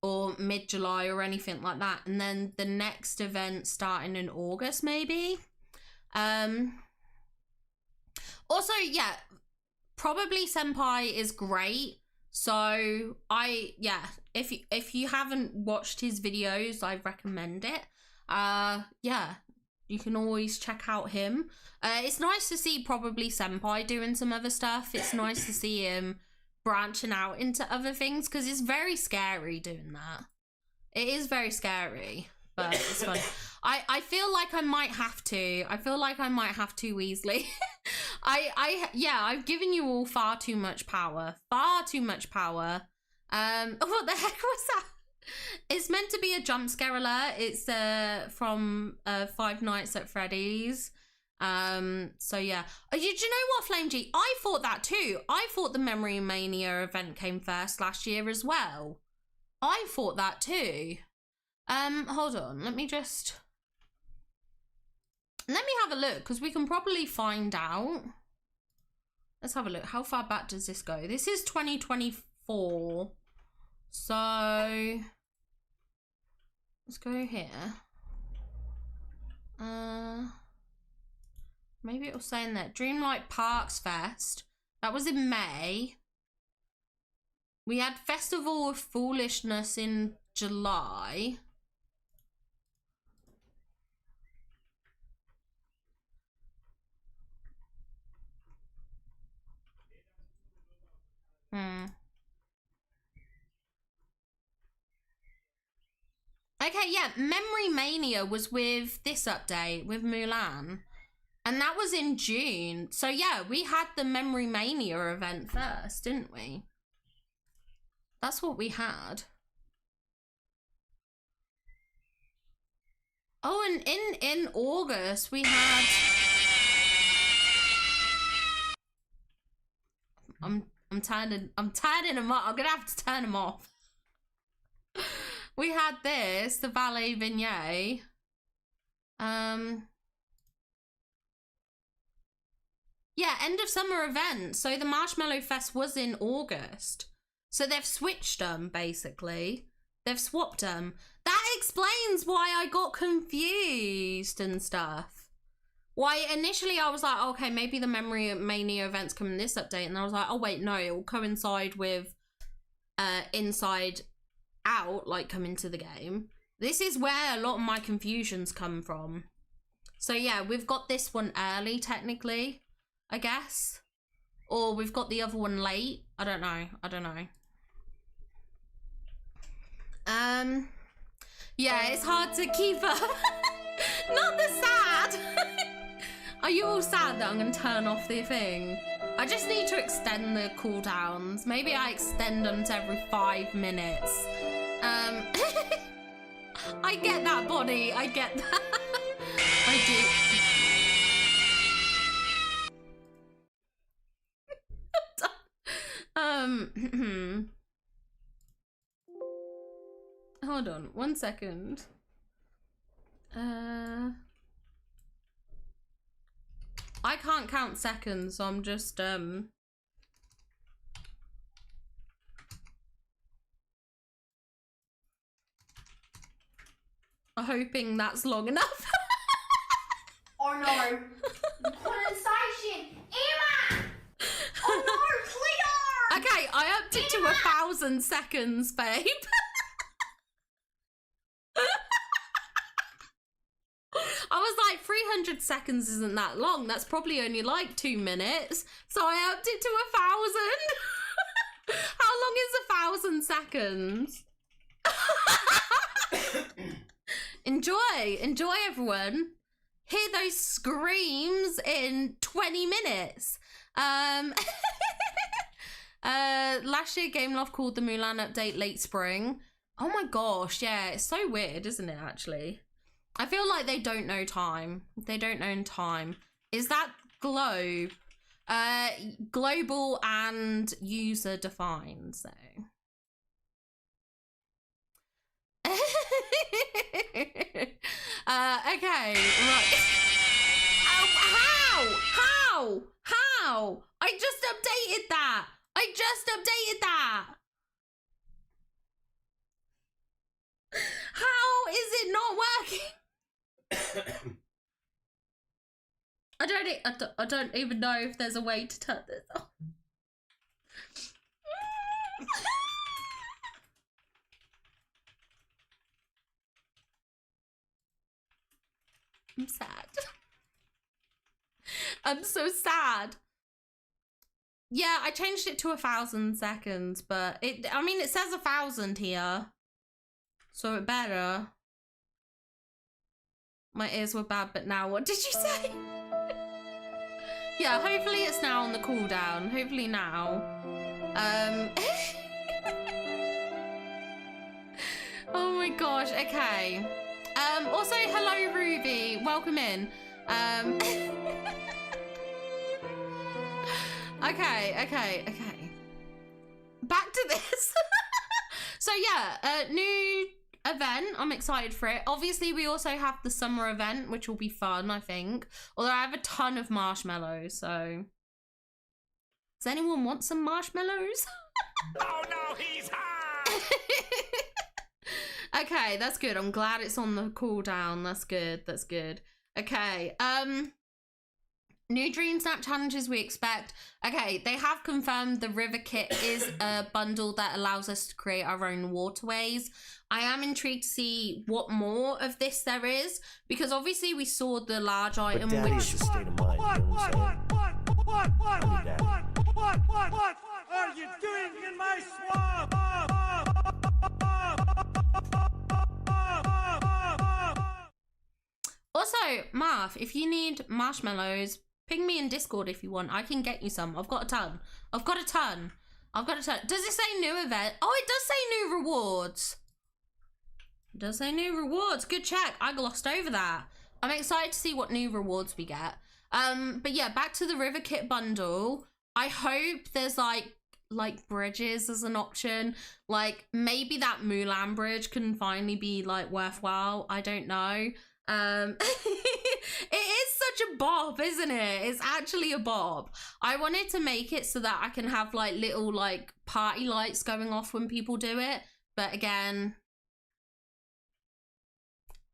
or mid-July or anything like that. And then the next event starting in August, maybe. Also, yeah, probably Senpai is great. So if you haven't watched his videos, I recommend it. Yeah, you can always check out him. It's nice to see probably Senpai doing some other stuff. It's nice to see him branching out into other things because it's very scary doing that. It is very scary, but it's fun. I feel like I might have to. I feel like I might have to, Weasley. Yeah, I've given you all far too much power. Far too much power. What the heck was that? It's meant to be a jump scare alert. It's from Five Nights at Freddy's. So yeah. Do you know what, Flame G? I thought that too. I thought the Memory Mania event came first last year as well. I thought that too. Hold on. Let me have a look, because we can probably find out. Let's have a look. How far back does this go? This is 2024. So let's go here. Maybe it'll say in there. Dreamlight Parks Fest. That was in May. We had Festival of Foolishness in July. Okay, yeah, Memory Mania was with this update, with Mulan. And that was in June. So yeah, we had the Memory Mania event first, didn't we? That's what we had. Oh, and in August we had. I'm turning them off. I'm gonna have to turn them off. We had this, the Valet Vignette. Yeah, end of summer event. So the Marshmallow Fest was in August. So they've switched them, basically. They've swapped them. That explains why I got confused and stuff. Why initially I was like, okay, maybe the Memory Mania events come in this update. And I was like, oh wait, no, it will coincide with Inside Out, like, come into the game. This is where a lot of my confusions come from. So yeah, we've got this one early, technically, I guess. Or we've got the other one late. I don't know. Yeah, it's hard to keep up. Not the sad. Are you all sad that I'm gonna turn off the thing? I just need to extend the cooldowns. Maybe I extend them to every 5 minutes. I get that, Bonnie. I get that. I do. Hold on, 1 second. I can't count seconds, so I'm just hoping that's long enough. Oh no. Condensation. Emma! Oh no, clear! Okay, I upped it to 1,000 seconds, babe. I was like, 300 seconds isn't that long. That's probably only like 2 minutes. So I upped it to 1,000. How long is 1,000 seconds? Enjoy everyone. Hear those screams in 20 minutes. Last year Gameloft called the Mulan update late spring. Oh my gosh, yeah, it's so weird, isn't it, actually? I feel like they don't know time. They don't know time. Is that globe? Global and user defined, so. Okay, right. How? I just updated that. How is it not working? I don't even know if there's a way to turn this off. I'm sad. I'm so sad. Yeah, I changed it to 1,000 seconds, but it says 1,000 here. So it better. My ears were bad, but now what did you say? Yeah, hopefully it's now on the cooldown. Hopefully now. Oh my gosh, okay. Also, hello Ruby, welcome in. Okay. Back to this. So yeah, new event. I'm excited for it. Obviously, we also have the summer event, which will be fun, I think. Although I have a ton of marshmallows, so. Does anyone want some marshmallows? Oh no, he's hot! Okay, that's good. I'm glad it's on the cooldown. That's good. Okay, new Dreamsnap challenges we expect. Okay, they have confirmed the River Kit is a bundle that allows us to create our own waterways. I am intrigued to see what more of this there is, because obviously we saw the large item, But daddy which... is a state of mind, you know what I'm saying? What are you doing in my swamp? Also, Marv, if you need marshmallows, ping me in Discord if you want. I can get you some. I've got a ton. Does it say new event? Oh, it does say new rewards. Does say new rewards. Good check. I glossed over that. I'm excited to see what new rewards we get. But yeah, back to the River Kit bundle. I hope there's like bridges as an option. Like maybe that Mulan bridge can finally be like worthwhile. I don't know. It is such a bob, isn't it? It's actually a bob. I wanted to make it so that I can have like little like party lights going off when people do it, but again,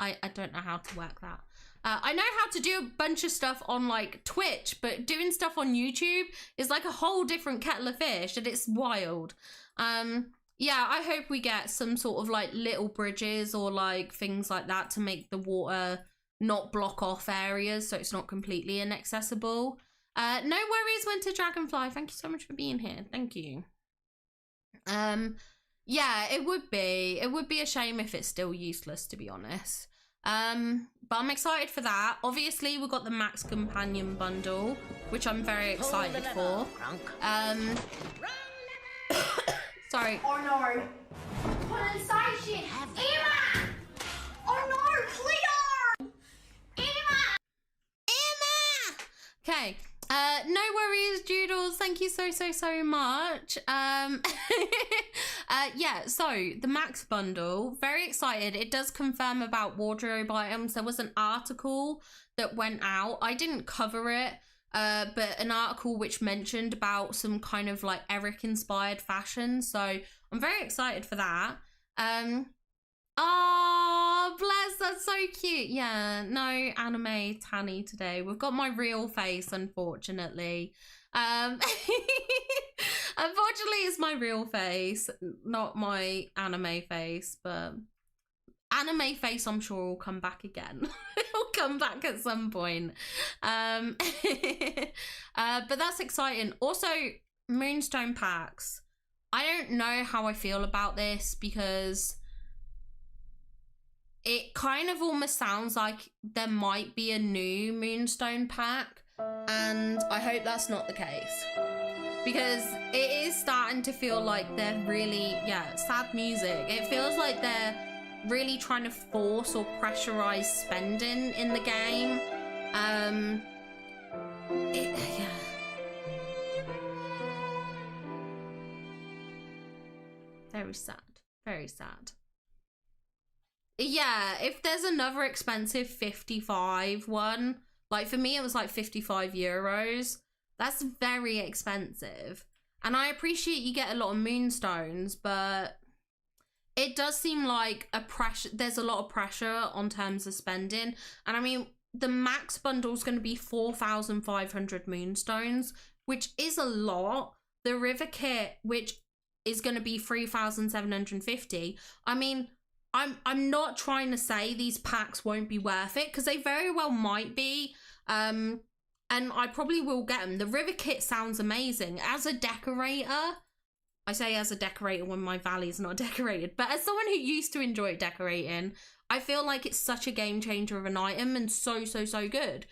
I don't know how to work that. I know how to do a bunch of stuff on like Twitch, but doing stuff on YouTube is like a whole different kettle of fish, and it's wild. Yeah, I hope we get some sort of like little bridges or like things like that to make the water not block off areas so it's not completely inaccessible. No worries, Winter Dragonfly. Thank you so much for being here. Thank you. Yeah, it would be a shame if it's still useless, to be honest. But I'm excited for that. Obviously, we've got the Max Companion bundle, which I'm very excited for. Sorry. Oh no. Condensation. Emma! Oh no, Clear! Emma! Emma! Okay. No worries, Doodles. Thank you so much. Yeah, so the Max bundle, very excited. It does confirm about wardrobe items. There was an article that went out. I didn't cover it, but an article which mentioned about some kind of like Eric inspired fashion. So I'm very excited for that. Oh, bless, that's so cute. Yeah, no anime Tanny today. We've got my real face, unfortunately. Unfortunately, it's my real face, not my anime face, but anime face I'm sure will come back again. It'll come back at some point. But that's exciting. Also, Moonstone packs. I don't know how I feel about this because it kind of almost sounds like there might be a new Moonstone pack, and I hope that's not the case because it is starting to feel like they're really, yeah, sad music. It feels like they're really trying to force or pressurize spending in the game. Yeah. Very sad, very sad. Yeah, if there's another expensive 55 one, like for me it was like 55 euros. That's very expensive. And I appreciate you get a lot of moonstones, but it does seem like there's a lot of pressure on terms of spending. And I mean, the max bundle is going to be 4,500 moonstones, which is a lot. The river kit, which is going to be 3,750. I mean, I'm not trying to say these packs won't be worth it, because they very well might be. And I probably will get them. The river kit sounds amazing. As a decorator, I say as a decorator when my valley is not decorated, but as someone who used to enjoy decorating, I feel like it's such a game changer of an item and so good.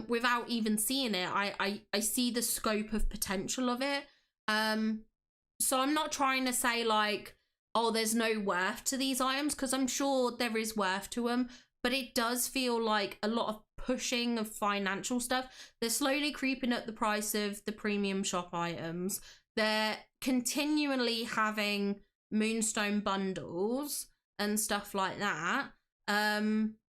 Without even seeing it, I see the scope of potential of it. So I'm not trying to say like, oh, there's no worth to these items, because I'm sure there is worth to them, but it does feel like a lot of pushing of financial stuff. They're slowly creeping up the price of the premium shop items. They're continually having moonstone bundles and stuff like that,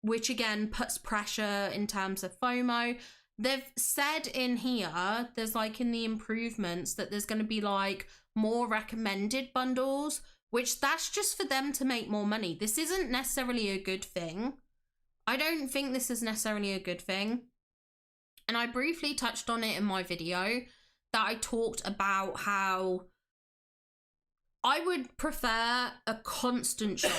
which again puts pressure in terms of FOMO. They've said in here, there's like in the improvements that there's going to be like more recommended bundles, which that's just for them to make more money. This isn't necessarily a good thing. I don't think this is necessarily a good thing. And I briefly touched on it in my video that I talked about how I would prefer a constant shop.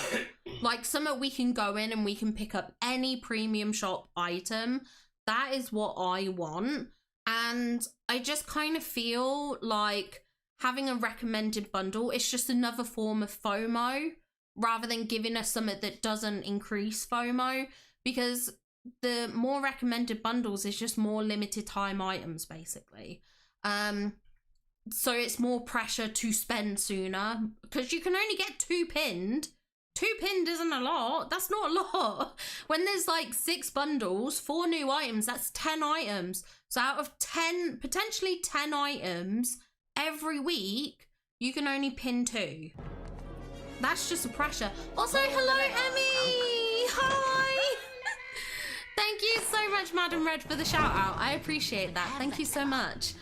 Like somewhere we can go in and we can pick up any premium shop item. That is what I want. And I just kind of feel like having a recommended bundle, it's just another form of FOMO rather than giving us something that doesn't increase FOMO, because the more recommended bundles is just more limited time items basically. So it's more pressure to spend sooner because you can only get 2 pinned 2 pinned isn't a lot. That's not a lot. When there's like 6 bundles, 4 new items, that's 10 items. So out of 10, potentially 10 items every week, you can only pin 2. That's just a pressure. Also, hello, Emmy. Hi. Thank you so much, Madam Red, for the shout out. I appreciate that. Thank you so much.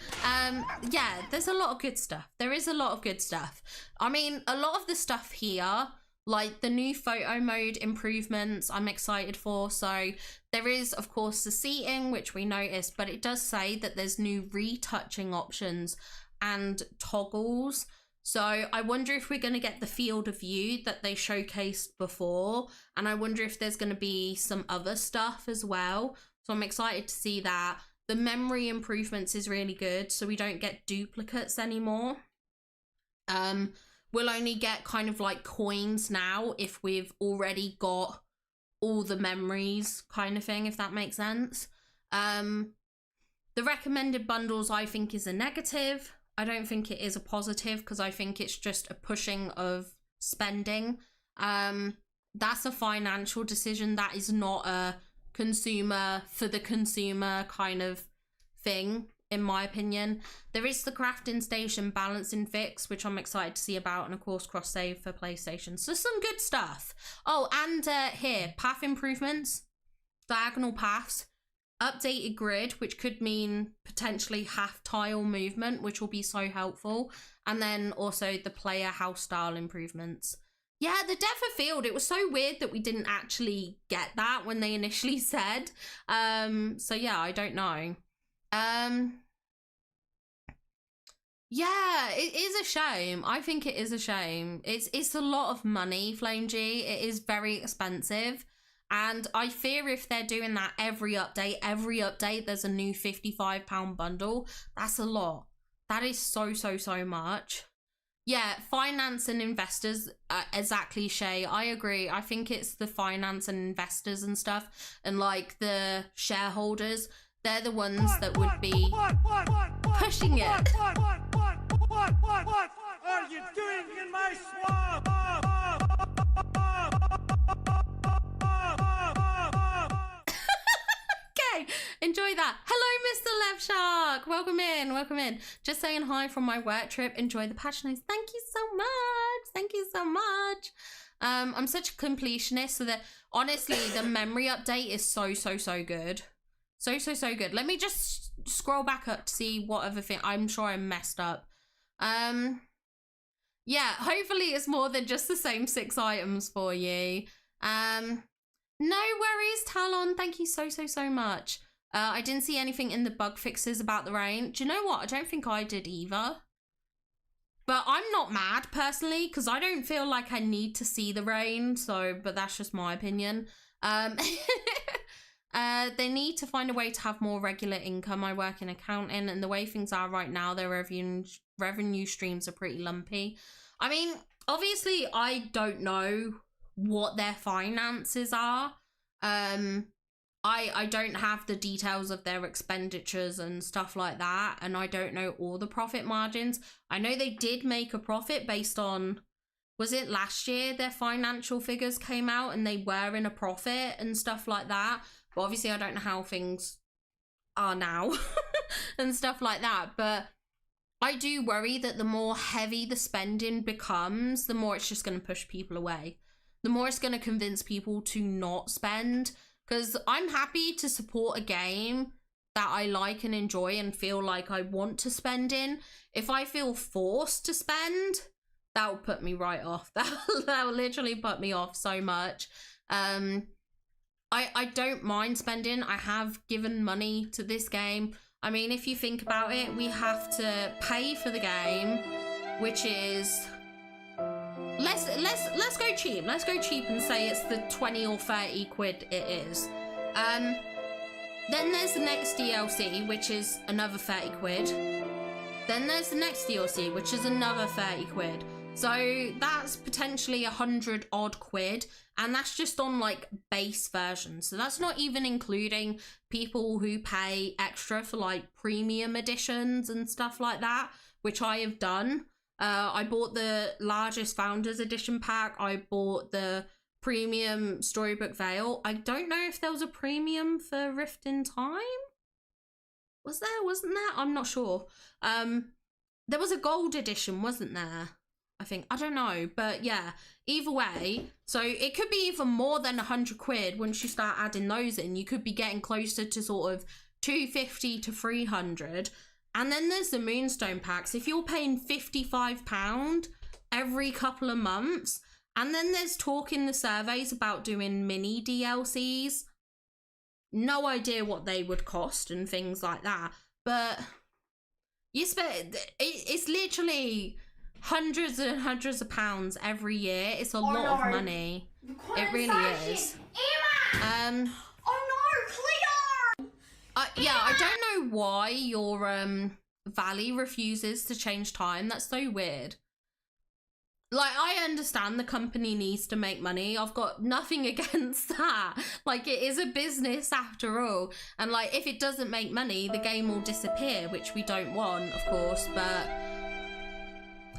Yeah, there's a lot of good stuff. There is a lot of good stuff. I mean, a lot of the stuff here, like the new photo mode improvements, I'm excited for. So there is, of course, the seating, which we noticed, but it does say that there's new retouching options and toggles. So I wonder if we're going to get the field of view that they showcased before. And I wonder if there's going to be some other stuff as well. So I'm excited to see that. The memory improvements is really good. So we don't get duplicates anymore. We'll only get kind of like coins now if we've already got all the memories kind of thing, if that makes sense. The recommended bundles, I think, is a negative. I don't think it is a positive because I think it's just a pushing of spending. That's a financial decision. That is not a consumer for the consumer kind of thing, in my opinion. There is the crafting station balancing fix, which I'm excited to see about, and of course cross save for PlayStation. So some good stuff. Oh, and here, path improvements, diagonal paths. Updated grid, which could mean potentially half tile movement, which will be so helpful. And then also the player house style improvements. Yeah, the depth of field, it was so weird that we didn't actually get that when they initially said. So yeah, I don't know. Yeah, it is a shame. I think it is a shame. It's a lot of money, Flame G. It is very expensive. And I fear if they're doing that every update, there's a new £55 bundle. That's a lot. That is so much. Yeah, finance and investors, exactly, Shay. I agree. I think it's the finance and investors and stuff, and like the shareholders, they're the ones that would be pushing it. What are you doing in my swamp? Enjoy that. Hello, Mr. Left Shark. Welcome in. Welcome in. Just saying hi from my work trip. Enjoy the patch notes. Thank you so much. Thank you so much. I'm such a completionist, so that honestly, the memory update is so good. So good. Let me just scroll back up to see what other thing. I'm sure I messed up. Yeah, hopefully it's more than just the same 6 items for you. No worries, Talon. Thank you so much. I didn't see anything in the bug fixes about the rain. Do you know what? I don't think I did either. But I'm not mad, personally, because I don't feel like I need to see the rain. So, but that's just my opinion. They need to find a way to have more regular income. I work in accounting, and the way things are right now, their revenue streams are pretty lumpy. I mean, obviously, I don't know what their finances are. I don't have the details of their expenditures and stuff like that, and I don't know all the profit margins. I know they did make a profit based on, was it last year their financial figures came out and they were in a profit and stuff like that, but obviously I don't know how things are now and stuff like that. But I do worry that the more heavy the spending becomes, the more it's just going to push people away. The more it's going to convince people to not spend, because I'm happy to support a game that I like and enjoy and feel like I want to spend in. If I feel forced to spend, that will put me right off. That will literally put me off so much. I don't mind spending. I have given money to this game. I mean, if you think about it, we have to pay for the game, which is... Let's go cheap. Let's go cheap and say it's the 20 or 30 quid it is. Then there's the next DLC, which is another 30 quid. Then there's the next DLC, which is another 30 quid. So that's potentially 100 odd quid, and that's just on like base version. So that's not even including people who pay extra for like premium editions and stuff like that, which I have done. I bought the largest Founders Edition pack. I bought the premium Storybook Veil. I don't know if there was a premium for Rift in Time. Was there? Wasn't there? I'm not sure. There was a gold edition, wasn't there? I think. I don't know. But yeah, either way. So it could be even more than 100 quid once you start adding those in. You could be getting closer to sort of 250 to 300. And then there's the Moonstone packs. If you're paying £55 every couple of months, and then there's talk in the surveys about doing mini DLCs. No idea what they would cost and things like that. But you spend, it's literally hundreds and hundreds of pounds every year. It's a lot of money. It really is. Yeah, I don't know why your Valley refuses to change time. That's so weird. Like, I understand the company needs to make money. I've got nothing against that. Like, it is a business after all. And like, if it doesn't make money, the game will disappear, which we don't want, of course. But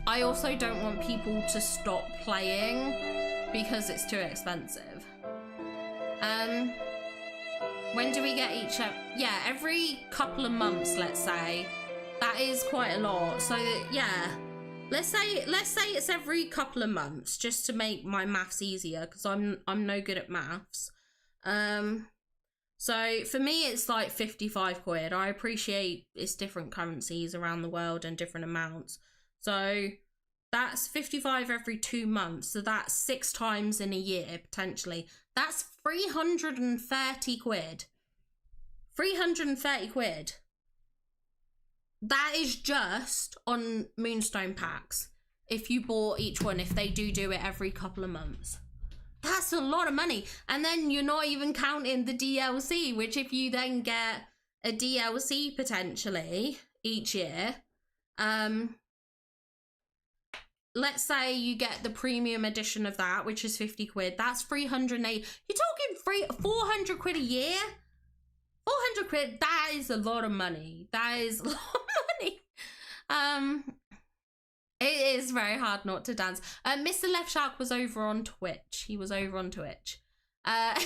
I also don't want people to stop playing because it's too expensive. When do we get each? Yeah, every couple of months, let's say. That is quite a lot. So yeah, let's say it's every couple of months, just to make my maths easier, because I'm no good at maths. So for me, it's like 55 quid. I appreciate it's different currencies around the world and different amounts. So that's 55 every 2 months. So that's 6 times in a year, potentially. That's 330 quid. 330 quid. That is just on Moonstone packs. If you bought each one, if they do it every couple of months. That's a lot of money. And then you're not even counting the DLC, which if you then get a DLC potentially each year, let's say you get the premium edition of that, which is 50 quid. That's 380. You're talking 400 quid a year? 400 quid, that is a lot of money. That is a lot of money. It is very hard not to dance. Mr. Left Shark was over on Twitch. He was over on Twitch. I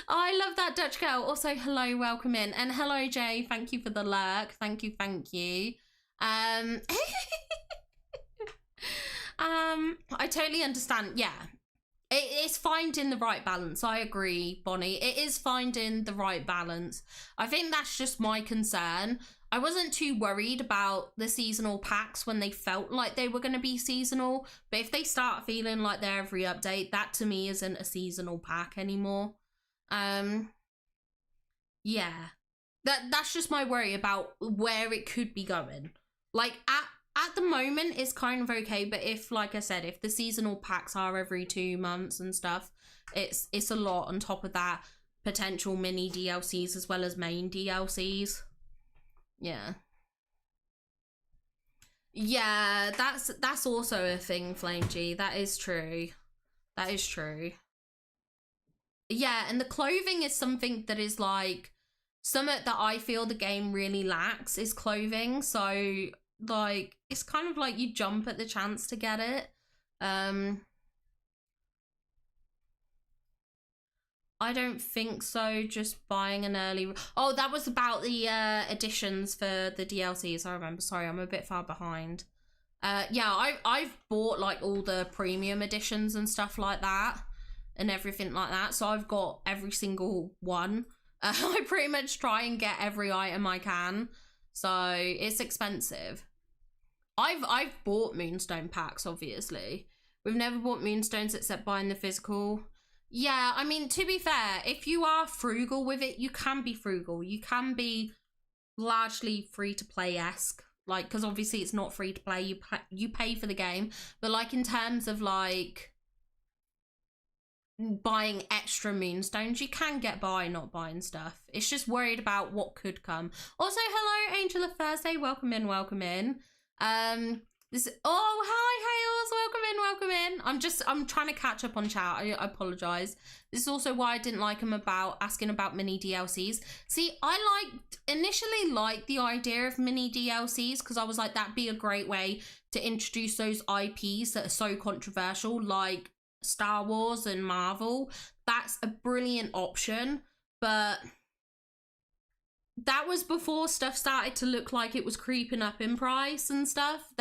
love that Dutch girl. Also, hello, welcome in. And hello, Jay. Thank you for the lurk. Thank you, thank you. I totally understand. Yeah, it's finding the right balance. I agree, Bonnie. It is finding the right balance. I think that's just my concern. I wasn't too worried about the seasonal packs when they felt like they were going to be seasonal, but if they start feeling like they're every update, that to me isn't a seasonal pack anymore. Yeah, that's just my worry about where it could be going. Like at the moment it's kind of okay, but if, like I said, if the seasonal packs are every 2 months and stuff, it's a lot on top of that, potential mini DLCs as well as main DLCs. Yeah, that's also a thing, Flame G. That is true. That is true. Yeah, and the clothing is something that is like something that I feel the game really lacks is clothing. So like it's kind of like you jump at the chance to get it. I don't think so, just buying an early... Oh, that was about the editions for the DLCs, I remember. Sorry, I'm a bit far behind. Yeah, I've bought like all the premium editions and stuff like that and everything like that. So I've got every single one. I pretty much try and get every item I can. So it's expensive. I've bought Moonstone packs, obviously. We've never bought Moonstones except buying the physical. Yeah, I mean, to be fair, if you are frugal with it, you can be frugal. You can be largely free-to-play-esque. Like, because obviously it's not free-to-play. You pay for the game. But, like, in terms of, like, buying extra Moonstones, you can get by not buying stuff. It's just worried about what could come. Also, hello, Angel of Thursday. Welcome in, welcome in. Oh, hi, Hales, welcome in. I'm trying to catch up on chat. I apologize. This is also why I didn't like him about asking about mini DLCs. See, I initially liked the idea of mini DLCs because I was like, that'd be a great way to introduce those IPs that are so controversial, like Star Wars and Marvel. That's a brilliant option, but that was before stuff started to look like it was creeping up in price and stuff.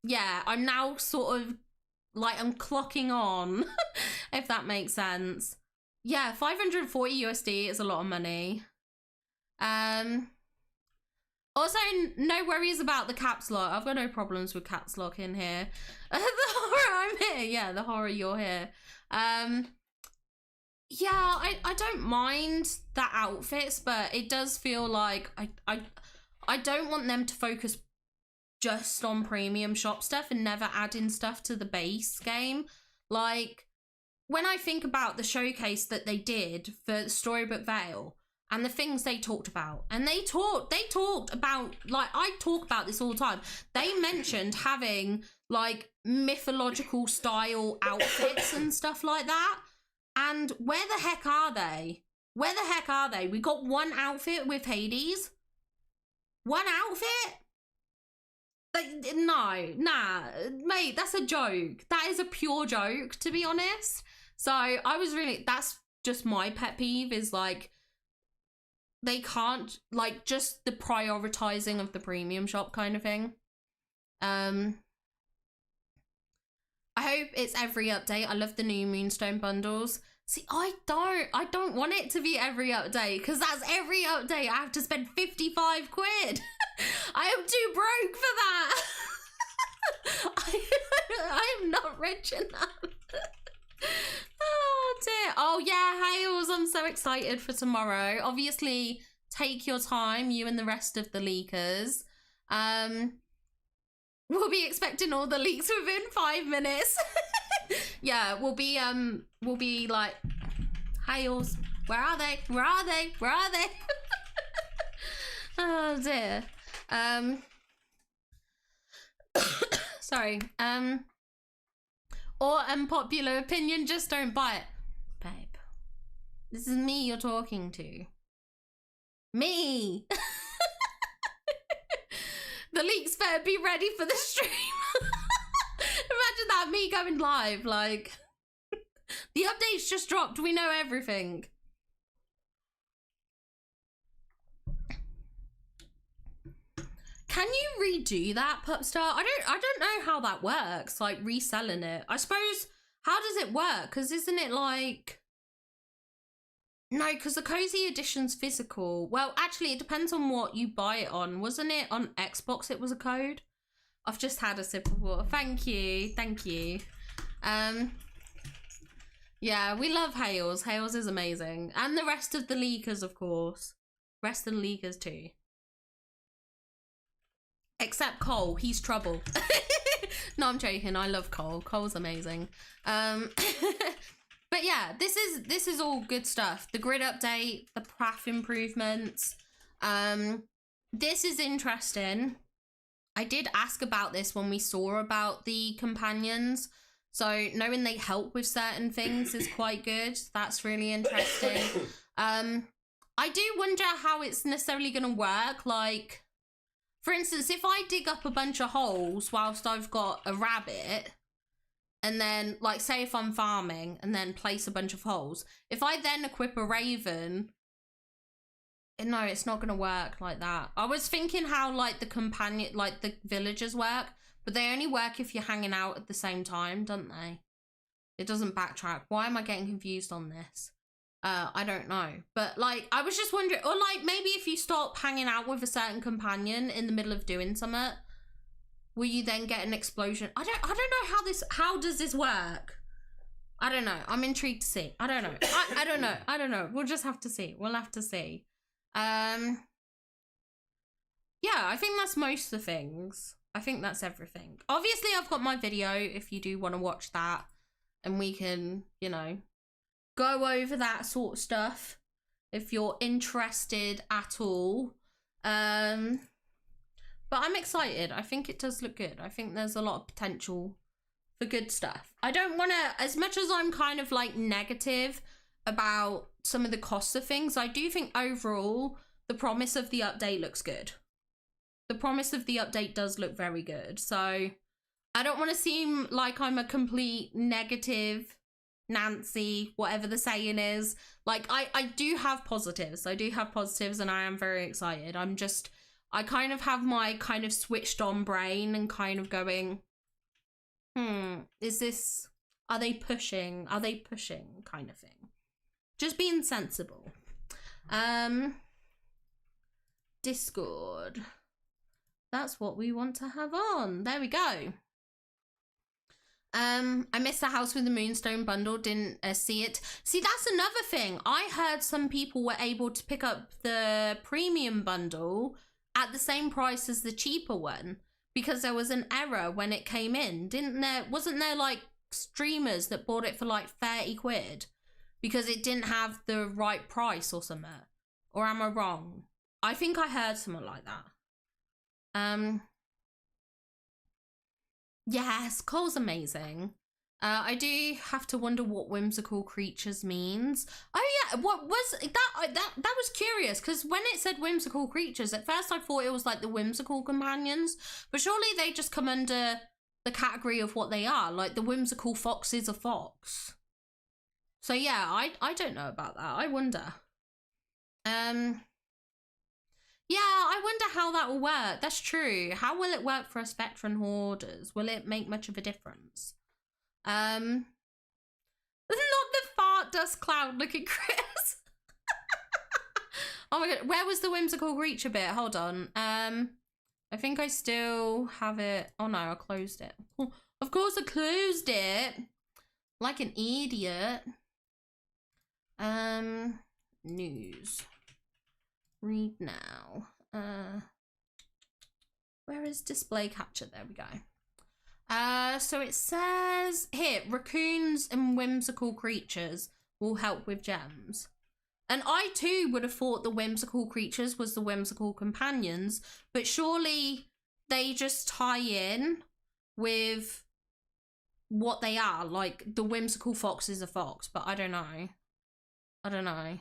Yeah, I'm now sort of like, I'm clocking on, if that makes sense. Yeah, 540 USD is a lot of money. Also, no worries about the caps lock. I've got no problems with caps lock in here. The horror, I'm here. Yeah, the horror, you're here. Yeah, I don't mind the outfits, but it does feel like I don't want them to focus just on premium shop stuff and never add in stuff to the base game. Like, when I think about the showcase that they did for Storybook Vale and the things they talked about, and they talked about, like, I talk about this all the time, they mentioned having like mythological style outfits and stuff like that. And where the heck are they? Where the heck are they? We got one outfit with Hades. One outfit? No, nah, mate, that's a joke. That is a pure joke, to be honest. So I was really, that's just my pet peeve, is like, they can't, like, just the prioritizing of the premium shop kind of thing. I hope it's every update. I love the new Moonstone bundles. See, I don't want it to be every update, because that's every update. I have to spend 55 quid. I am too broke for that. I am not rich enough. Oh dear. Oh yeah, Hales, I'm so excited for tomorrow. Obviously, take your time, you and the rest of the leakers. We'll be expecting all the leaks within 5 minutes. Yeah, we'll be like, Hales, where are they? Where are they? Where are they? Oh dear. Sorry. Or unpopular opinion, just don't buy it. Babe, this is me you're talking to. Me. The leaks better be ready for the stream. Imagine that, me going live, like, the updates just dropped, we know everything. Can you redo that, Pupstar? I don't know how that works, like reselling it. I suppose, how does it work? Because isn't it like, no, because the Cozy Edition's physical. Well, actually, it depends on what you buy it on. Wasn't it on Xbox it was a code? I've just had a sip of water. Thank you. Thank you. Yeah, we love Hales. Hales is amazing. And the rest of the leakers, of course. Rest of the leakers too. Except Cole. He's trouble. No, I'm joking. I love Cole. Cole's amazing. But yeah, this is all good stuff. The grid update, the path improvements. This is interesting. I did ask about this when we saw about the companions. So knowing they help with certain things is quite good. That's really interesting. I do wonder how it's necessarily going to work. Like, for instance, if I dig up a bunch of holes whilst I've got a rabbit, and then, like, say if I'm farming and then place a bunch of holes, if I then equip a raven, no, it's not going to work like that. I was thinking how, like, the companion, like, the villagers work, but they only work if you're hanging out at the same time, don't they? It doesn't backtrack. Why am I getting confused on this? I don't know. But, like, I was just wondering, or, like, maybe if you stop hanging out with a certain companion in the middle of doing something, will you then get an explosion? I don't know how does this work? I don't know. I'm intrigued to see. I don't know. I don't know. We'll just have to see. We'll have to see. Yeah, I think that's most of the things. I think that's everything. Obviously, I've got my video if you do want to watch that, and we can, you know, go over that sort of stuff if you're interested at all. But I'm excited. I think it does look good. I think there's a lot of potential for good stuff. I don't want to, as much as I'm kind of like negative about some of the costs of things, I do think overall the promise of the update looks good. The promise of the update does look very good. So I don't want to seem like I'm a complete negative Nancy, whatever the saying is. Like, I do have positives. I do have positives and I am very excited. I kind of have my kind of switched on brain and kind of going, is this, are they pushing kind of thing. Just being sensible. Discord. That's what we want to have on. There we go. I missed the House with the Moonstone bundle, didn't see it. See, that's another thing. I heard some people were able to pick up the premium bundle at the same price as the cheaper one because there was an error when it came in. Wasn't there like streamers that bought it for like 30 quid because it didn't have the right price or something? Or am I wrong? I think I heard something like that. Yes, Cole's amazing. I do have to wonder what whimsical creatures means. Oh yeah, what was that? That was curious because when it said whimsical creatures, at first I thought it was like the whimsical companions, but surely they just come under the category of what they are. Like the whimsical fox is a fox. So yeah, I don't know about that. I wonder. Yeah, I wonder how that will work. That's true. How will it work for us veteran hoarders? Will it make much of a difference? Not the fart dust cloud looking Chris. Oh my god, where was the whimsical creature bit? Hold on. I think I still have it. Oh no, I closed it. Oh, of course I closed it. Like an idiot. News. Read now. Where is display capture? There we go. So it says here, raccoons and whimsical creatures will help with gems. And I too would have thought the whimsical creatures was the whimsical companions, but surely they just tie in with what they are. Like the whimsical fox is a fox, but I don't know. I don't know.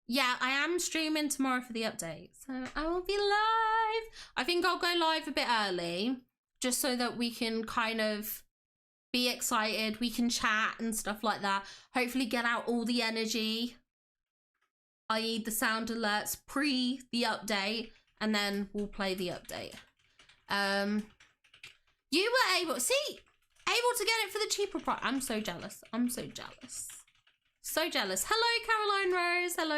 Yeah, I am streaming tomorrow for the update, so I will be live. I think I'll go live a bit early just so that we can kind of be excited, we can chat and stuff like that, hopefully get out all the energy, i.e. the sound alerts pre the update, and then we'll play the update. You were able to get it for the cheaper price. I'm so jealous. I'm so jealous. So jealous. Hello, Caroline Rose. Hello.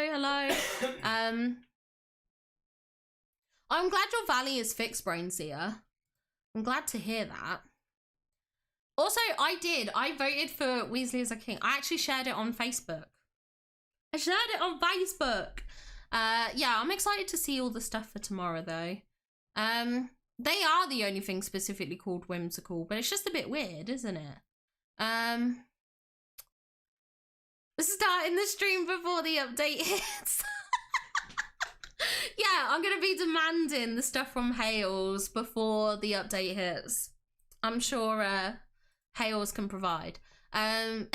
I'm glad your valley is fixed, Brainseer. I'm glad to hear that. Also, I voted for Weasley as a king. I actually shared it on Facebook. Yeah, I'm excited to see all the stuff for tomorrow, though. They are the only thing specifically called whimsical, but it's just a bit weird, isn't it? Starting the stream before the update hits. Yeah, I'm going to be demanding the stuff from Hales before the update hits. I'm sure Hales can provide. No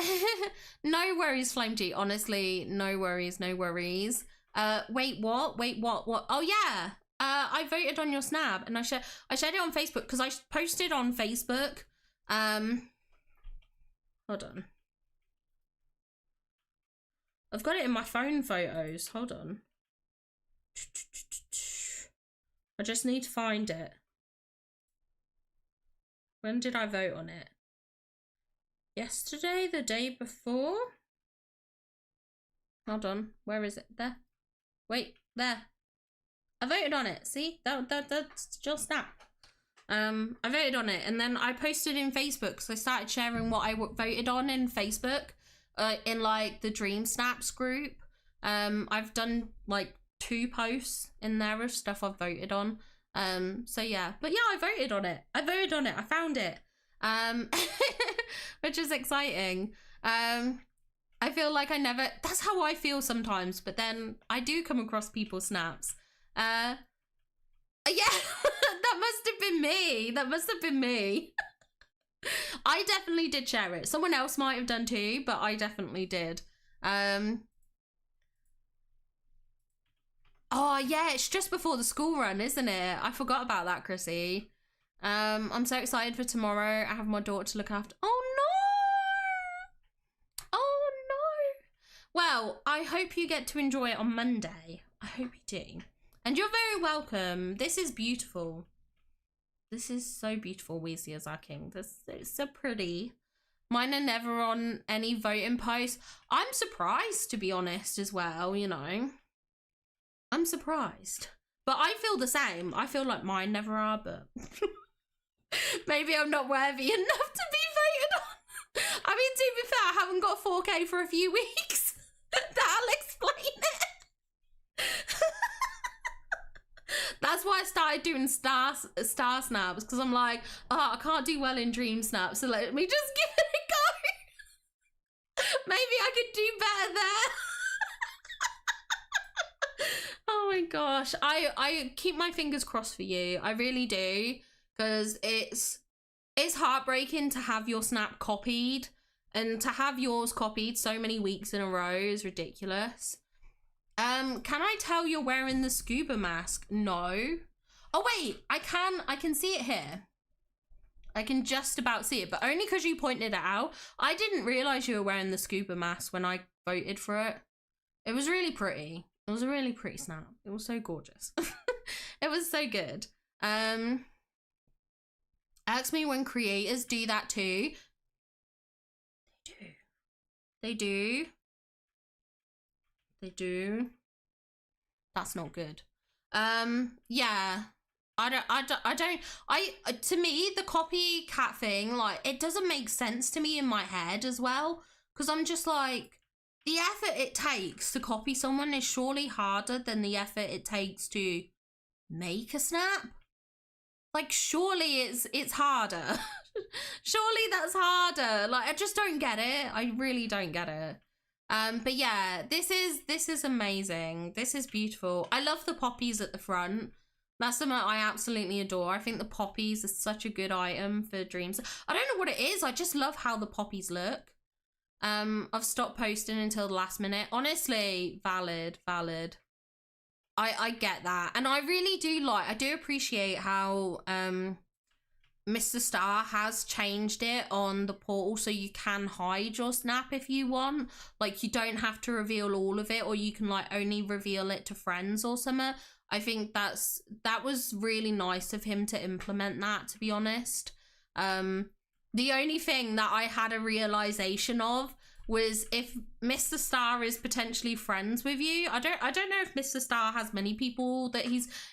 worries, Flame G. Honestly, no worries, no worries. Wait, what? Oh, yeah. I voted on your snap and I shared it on Facebook because I posted on Facebook. Hold on. I've got it in my phone photos. Hold on. I just need to find it. When did I vote on it? Yesterday? The day before? Hold on. Where is it? There. Wait, there. I voted on it. See? That's just snap. I voted on it and then I posted in Facebook. So I started sharing what I voted on in Facebook. In like the Dreamsnaps group. I've done like 2 posts in there of stuff I've voted on. So yeah, but yeah, I voted on it. I found it. Which is exciting. I feel like I never, that's how I feel sometimes, but then I do come across people's snaps. Yeah, that must have been me. That must have been me. I definitely did share it. Someone else might have done too, but I definitely did. Oh yeah, it's just before the school run, isn't it? I forgot about that, Chrissy. I'm so excited for tomorrow. I have my daughter to look after. Oh no! Oh no! Well, I hope you get to enjoy it on Monday. I hope you do. And you're very welcome. This is beautiful. This is so beautiful, Weasley as our king. This is so pretty. Mine are never on any voting posts. I'm surprised, to be honest, as well, you know. I'm surprised. But I feel the same. I feel like mine never are, but maybe I'm not worthy enough to be voted on. I mean, to be fair, I haven't got 4K for a few weeks. That'll explain it. That's why I started doing star snaps, because I'm like, oh, I can't do well in Dreamsnap, so let me just give it a go. Maybe I could do better there. Oh my gosh, I keep my fingers crossed for you. I really do, because it's heartbreaking to have your snap copied, and to have yours copied so many weeks in a row is ridiculous. Can I tell you're wearing the scuba mask? No. Oh wait, I can see it here. I can just about see it, but only because you pointed it out. I didn't realize you were wearing the scuba mask when I voted for it. It was really pretty. It was a really pretty snap. It was so gorgeous. It was so good. Ask me when creators do that too. They do. They do. That's not good. Yeah. To me, the copycat thing, like, it doesn't make sense to me in my head as well. Because I'm just like, the effort it takes to copy someone is surely harder than the effort it takes to make a snap. Like, surely it's harder. Surely that's harder. Like, I just don't get it. I really don't get it. But yeah, this is amazing. This is beautiful. I love the poppies at the front. That's something I absolutely adore. I think the poppies are such a good item for dreams. I don't know what it is. I just love how the poppies look. I've stopped posting until the last minute. Honestly, valid. I get that. And I really do I do appreciate how Mr. Star has changed it on the portal so you can hide your snap if you want. Like, you don't have to reveal all of it, or you can like only reveal it to friends or something. I think that was really nice of him to implement that, to be honest. The only thing that I had a realization of was if Mr. Star is potentially friends with you. I don't know if Mr. Star has many people that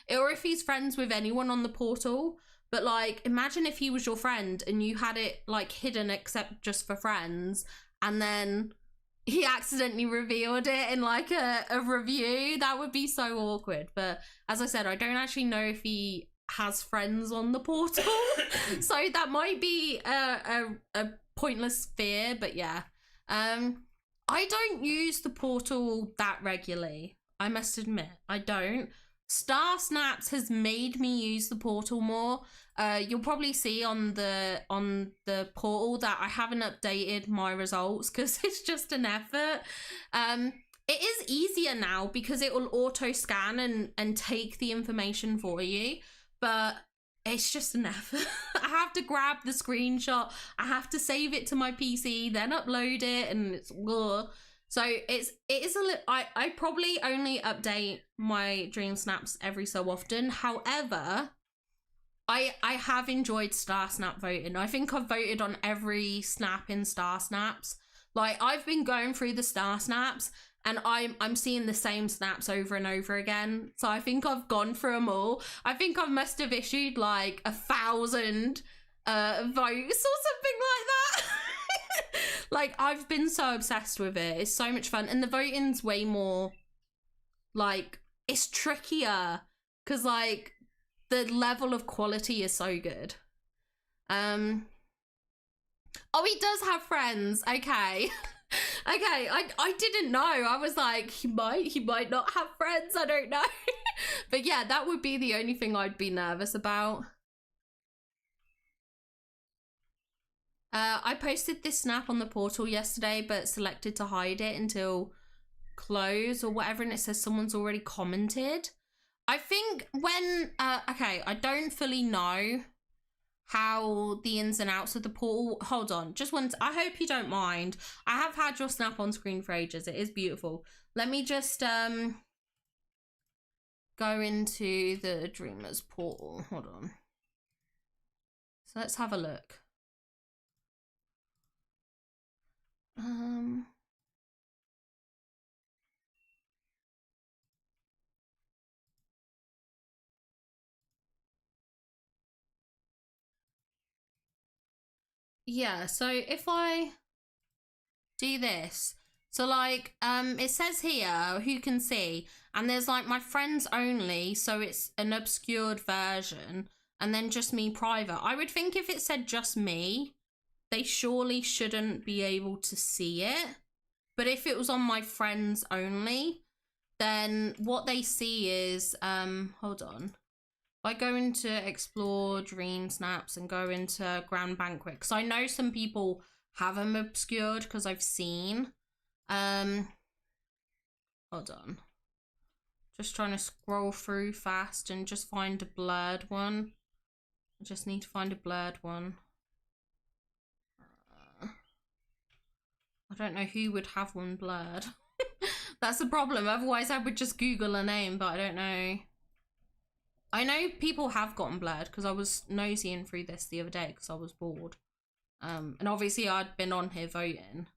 or if he's friends with anyone on the portal. But like, imagine if he was your friend and you had it like hidden except just for friends, and then he accidentally revealed it in like a review. That would be so awkward. But as I said, I don't actually know if he has friends on the portal. So that might be a pointless fear, but yeah. I don't use the portal that regularly. I must admit, I don't. Star Snaps has made me use the portal more. You'll probably see on the portal that I haven't updated my results because it's just an effort. It is easier now because it will auto scan and take the information for you, but it's just an effort. I have to grab the screenshot, I have to save it to my PC, then upload it, and it's ugh. So it is a little, I probably only update my Dream Snaps every so often. However, I have enjoyed Star Snap voting. I think I've voted on every snap in Star Snaps. Like, I've been going through the Star Snaps and I'm seeing the same snaps over and over again. So I think I've gone through them all. I think I must have issued like 1,000 votes or something like that. Like, I've been so obsessed with it. It's so much fun. And the voting's way more, like, it's trickier because, like, the level of quality is so good. Oh, he does have friends. Okay. Okay, I didn't know. I was like, he might not have friends. I don't know. But yeah, that would be the only thing I'd be nervous about. I posted this snap on the portal yesterday, but selected to hide it until close or whatever, and it says someone's already commented. I think when, okay, I don't fully know how the ins and outs of the portal. Hold on, just one. I hope you don't mind. I have had your snap on screen for ages. It is beautiful. Let me just go into the Dreamers portal. Hold on. So let's have a look. Yeah, so if I do this, so like it says here who can see, and there's like my friends only, so it's an obscured version, and then just me private. I would think if it said just me, they surely shouldn't be able to see it. But if it was on my friends only, then what they see is hold on. I go into explore Dreamsnaps and go into Grand Banquet, because I know some people have them obscured because I've seen. Hold on. Just trying to scroll through fast and just find a blurred one. I just need to find a blurred one. I don't know who would have one blurred. That's the problem. Otherwise I would just Google a name, but I don't know. I know people have gotten blurred because I was nosying through this the other day because I was bored. And obviously I'd been on here voting.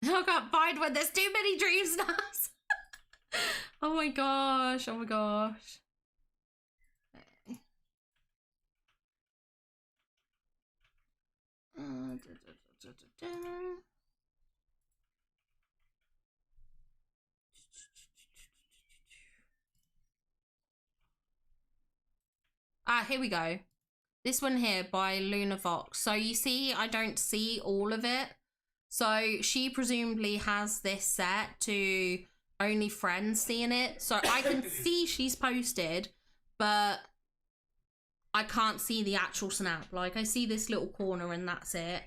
I can't find one. There's too many Dreamsnaps. Oh my gosh. Oh my gosh. Ah, here we go. This one here by Luna Vox. So you see, I don't see all of it. So she presumably has this set to only friends seeing it. So I can see she's posted, but I can't see the actual snap. Like I see this little corner and that's it.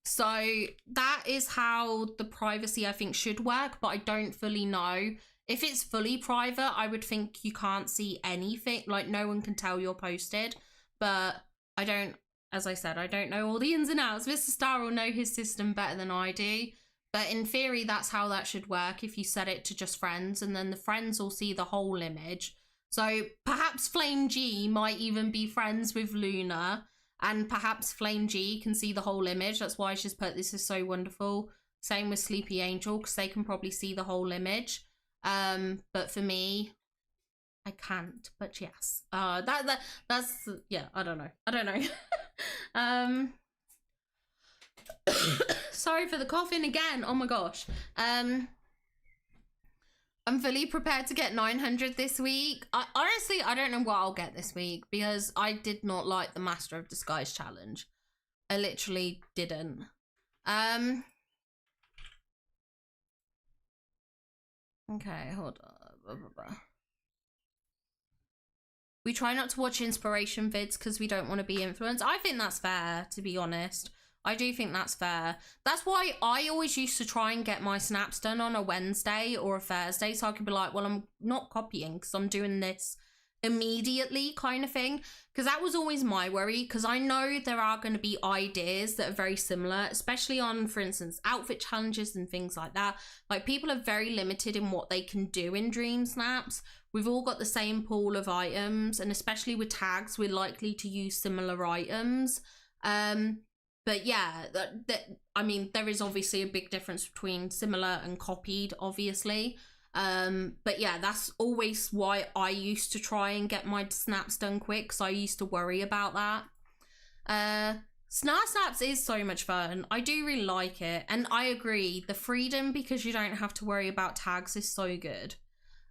So that is how the privacy I think should work, but I don't fully know. If it's fully private, I would think you can't see anything. Like no one can tell you're posted, but I don't, as I said, I don't know all the ins and outs. Mr. Star will know his system better than I do. But in theory, that's how that should work if you set it to just friends, and then the friends will see the whole image. So perhaps Flame G might even be friends with Luna, and perhaps Flame G can see the whole image. That's why she's put this is so wonderful. Same with Sleepy Angel, because they can probably see the whole image. But for me, I can't. But yes, that's yeah. I don't know. Sorry for the coughing again. Oh my gosh. I'm fully prepared to get 900 this week. Honestly, I don't know what I'll get this week because I did not like the Master of Disguise challenge. I literally didn't. Okay, hold on. Blah, blah, blah. We try not to watch inspiration vids because we don't want to be influenced. I think that's fair, to be honest. I do think that's fair. That's why I always used to try and get my snaps done on a Wednesday or a Thursday, so I could be like, well, I'm not copying because I'm doing this immediately kind of thing. Because that was always my worry, because I know there are going to be ideas that are very similar, especially on, for instance, outfit challenges and things like that. Like, people are very limited in what they can do in Dreamsnaps. We've all got the same pool of items, and especially with tags, we're likely to use similar items. But yeah, I mean, there is obviously a big difference between similar and copied, obviously. But yeah, that's always why I used to try and get my snaps done quick, because I used to worry about that. Snaps is so much fun. I do really like it, and I agree, the freedom, because you don't have to worry about tags, is so good.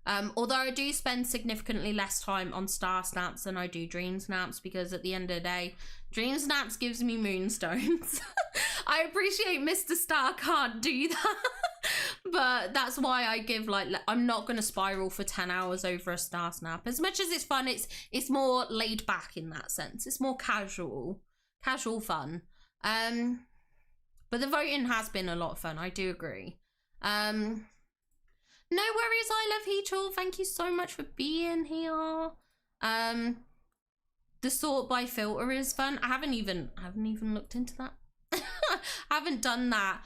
Although I do spend significantly less time on star snaps than I do dream snaps, because at the end of the day, dream snaps gives me moonstones. I appreciate Mr. Star can't do that, but that's why I give, like, I'm not going to spiral for 10 hours over a star snap. As much as it's fun, it's more laid back in that sense. It's more casual fun. But the voting has been a lot of fun, I do agree. No worries, I love Heachel. Thank you so much for being here. The sort by filter is fun. I haven't even looked into that. I haven't done that.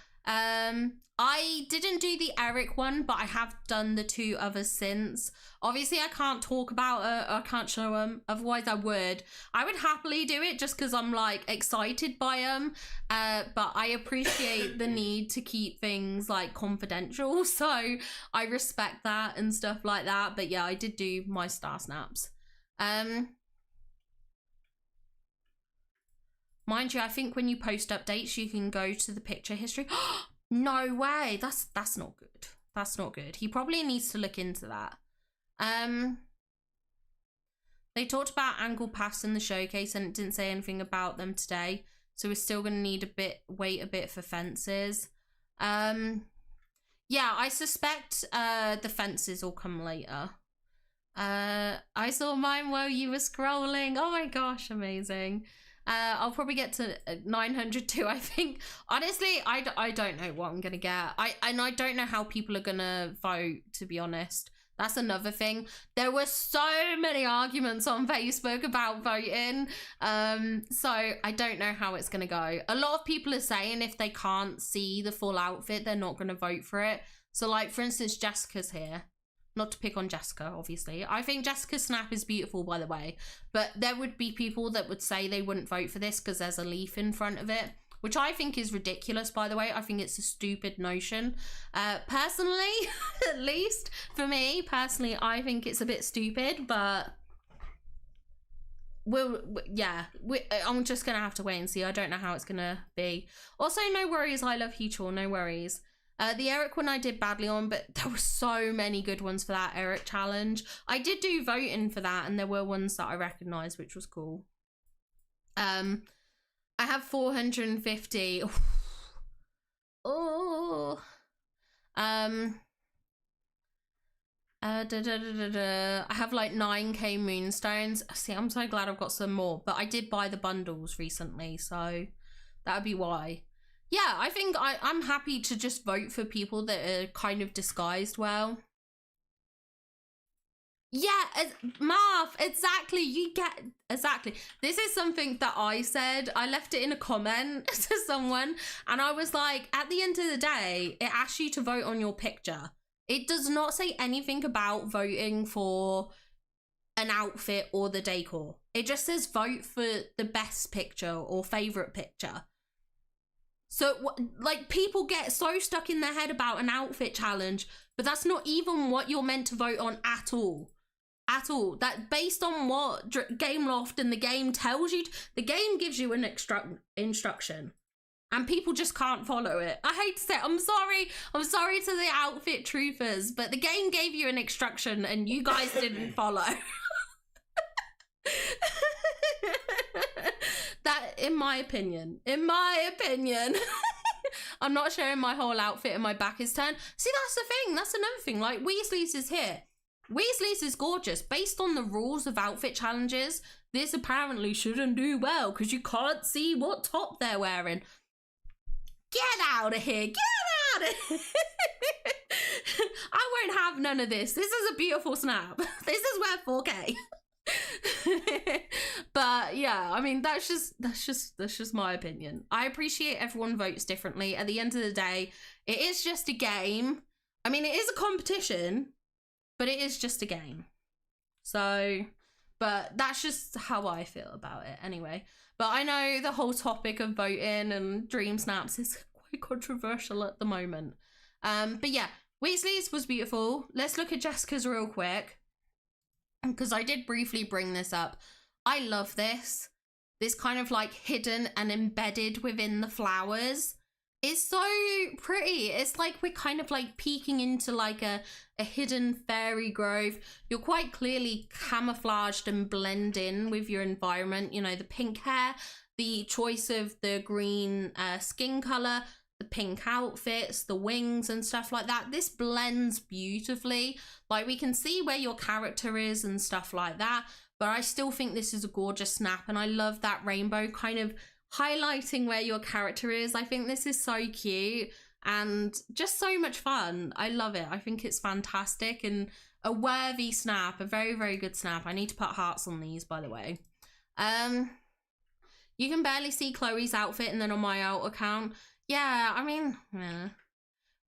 I didn't do the Eric one, but I have done the 2 others since. Obviously, I can't talk about it, I can't show them, otherwise I would happily do it just because I'm like excited by them, but I appreciate the need to keep things like confidential, so I respect that and stuff like that. But yeah, I did do my star snaps. Mind you, I think when you post updates, you can go to the picture history. No way, that's not good. That's not good. He probably needs to look into that. They talked about angle pass in the showcase and it didn't say anything about them today, so we're still gonna need wait a bit for fences. Yeah, I suspect the fences will come later. I saw mine while you were scrolling. Oh my gosh, amazing. I'll probably get to 900 too, I think. Honestly, I don't know what I'm gonna get. I don't know how people are gonna vote, to be honest. That's another thing. There were so many arguments on Facebook about voting, so I don't know how it's gonna go. A lot of people are saying if they can't see the full outfit, they're not gonna vote for it. So like, for instance, Jessica's here. Not to pick on Jessica, obviously. I think Jessica's snap is beautiful, by the way. But there would be people that would say they wouldn't vote for this because there's a leaf in front of it, which I think is ridiculous, by the way. I think it's a stupid notion. Personally, at least for me, personally, I think it's a bit stupid, but I'm just gonna have to wait and see. I don't know how it's gonna be. Also, no worries, I love Heachel, no worries. The Eric one I did badly on, but there were so many good ones for that Eric challenge. I did do voting for that, and there were ones that I recognised, which was cool. I have 450. Oh. I have like 9k moonstones. See, I'm so glad I've got some more, but I did buy the bundles recently, so that would be why. Yeah, I think I'm happy to just vote for people that are kind of disguised well. Yeah, Marv, exactly. Exactly. This is something that I said. I left it in a comment to someone, and I was like, at the end of the day, it asks you to vote on your picture. It does not say anything about voting for an outfit or the decor. It just says vote for the best picture or favorite picture. So, like, people get so stuck in their head about an outfit challenge, but that's not even what you're meant to vote on at all. At all. That based on what Gameloft and the game tells you, the game gives you an instruction, and people just can't follow it. I hate to say it. I'm sorry to the outfit truthers, but the game gave you an instruction and you guys didn't follow. That, in my opinion, I'm not showing my whole outfit and my back is turned. See, that's the thing. That's another thing. Like, Weasley's is here. Weasley's is gorgeous. Based on the rules of outfit challenges, this apparently shouldn't do well because you can't see what top they're wearing. Get out of here. Get out of here. I won't have none of this. This is a beautiful snap. This is worth 4K. But yeah, I mean, that's just my opinion. I appreciate everyone votes differently. At the end of the day, it is just a game. I mean, it is a competition, but it is just a game. So, but that's just how I feel about it anyway. But I know the whole topic of voting and dream snaps is quite controversial at the moment. But yeah, Weasley's was beautiful. Let's look at Jessica's real quick, because I did briefly bring this up. I love this. This kind of like hidden and embedded within the flowers. It's so pretty. It's like we're kind of like peeking into like a hidden fairy grove. You're quite clearly camouflaged and blend in with your environment. You know, the pink hair, the choice of the green skin color, the pink outfits, the wings and stuff like that. This blends beautifully. Like we can see where your character is and stuff like that, but I still think this is a gorgeous snap, and I love that rainbow kind of highlighting where your character is. I think this is so cute and just so much fun. I love it. I think it's fantastic and a worthy snap, a very, very good snap. I need to put hearts on these, by the way. You can barely see Chloe's outfit, and then on my alt account, yeah, I mean, yeah.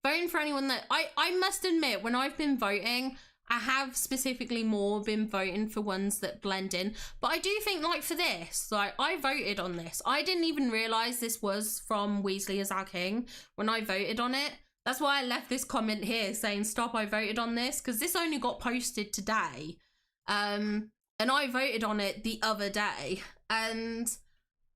Voting for anyone that I must admit, when I've been voting, I have specifically more been voting for ones that blend in. But I do think, like, for this, like, I voted on this. I didn't even realize this was from Weasley as our king when I voted on it. That's why I left this comment here saying, stop, I voted on this, because this only got posted today. And I voted on it the other day. And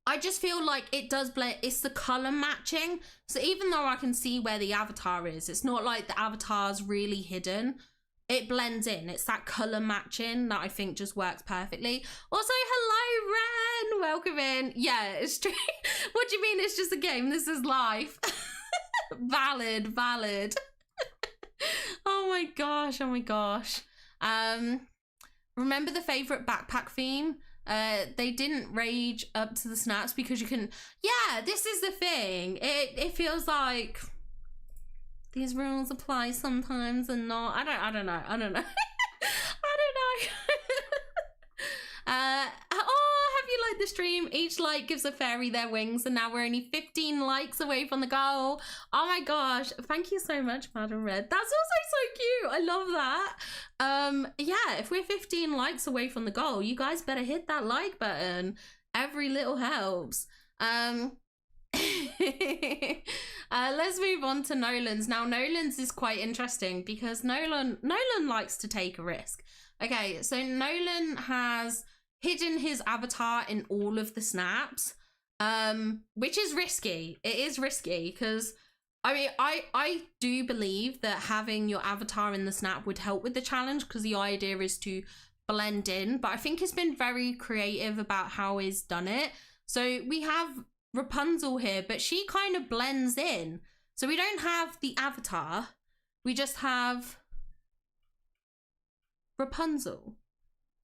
I just feel like it does blend. It's the color matching. So even though I can see where the avatar is, it's not like the avatar's really hidden. It blends in. It's that color matching that I think just works perfectly. Also, hello, Ren. Welcome in. Yeah, it's true. What do you mean it's just a game? This is life. Valid. Oh my gosh. Remember the favorite backpack theme? They didn't rage up to the snaps because you can. Yeah, this is the thing. It feels like these rules apply sometimes and not. I don't know. I don't know. Oh, have you liked the stream? Each like gives a fairy their wings, and now we're only 15 likes away from the goal. Oh my gosh. Thank you so much, Madam Red. That's also so cute. I love that. Yeah, if we're 15 likes away from the goal, you guys better hit that like button. Every little helps. Let's move on to Nolan's. Now, Nolan's is quite interesting because Nolan likes to take a risk. Okay, so Nolan has hidden his avatar in all of the snaps, which is risky. It is risky because I mean, I do believe that having your avatar in the snap would help with the challenge because the idea is to blend in, but I think it's been very creative about how he's done it. So we have Rapunzel here, but she kind of blends in. So we don't have the avatar, we just have Rapunzel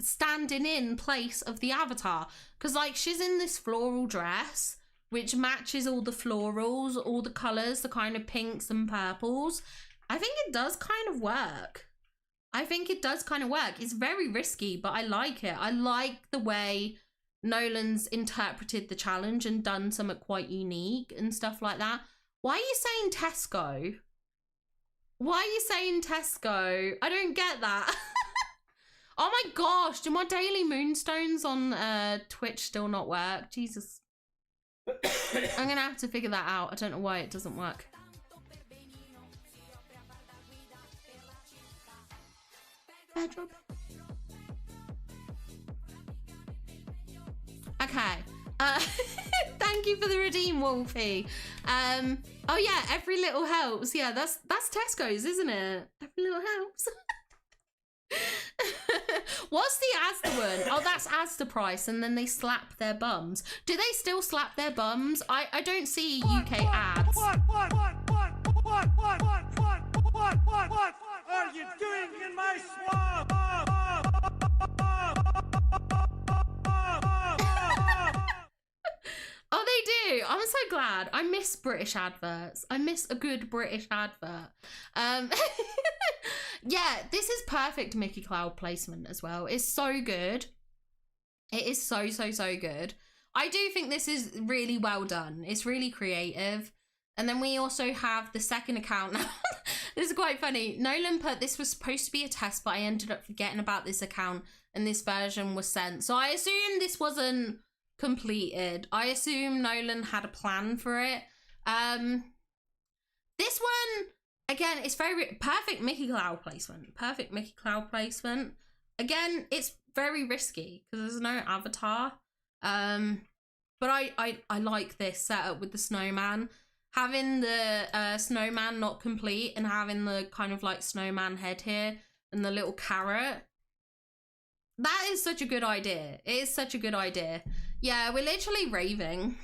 standing in place of the avatar, because like she's in this floral dress which matches all the florals, all the colors, the kind of pinks and purples. I think it does kind of work. It's very risky, but I like it. I like the way Nolan's interpreted the challenge and done something quite unique and stuff like that. Why are you saying Tesco? I don't get that. Oh my gosh, do my daily moonstones on Twitch still not work? Jesus. I'm gonna have to figure that out. I don't know why it doesn't work. Okay. Thank you for the redeem, Wolfie. Oh yeah, every little helps. Yeah, that's Tesco's, isn't it? Every little helps. What's the Asda one? Oh, that's Asda price, and then they slap their bums. Do they still slap their bums? I don't see UK ads. What are you doing in my swamp? Oh, they do. I'm so glad. I miss British adverts. I miss a good British advert. Yeah, this is perfect Mickey Cloud placement as well. It's so good. It is so good. I do think this is really well done. It's really creative. And then we also have the second account now. This is quite funny. Nolan put this was supposed to be a test, but I ended up forgetting about this account and this version was sent. So I assume this wasn't completed. I assume Nolan had a plan for it. This one, again, it's very perfect Mickey Cloud placement. Perfect Mickey Cloud placement. Again, it's very risky because there's no avatar. But I like this setup with the snowman. Having the snowman not complete and having the kind of like snowman head here and the little carrot. That is such a good idea. It is such a good idea. Yeah, we're literally raving.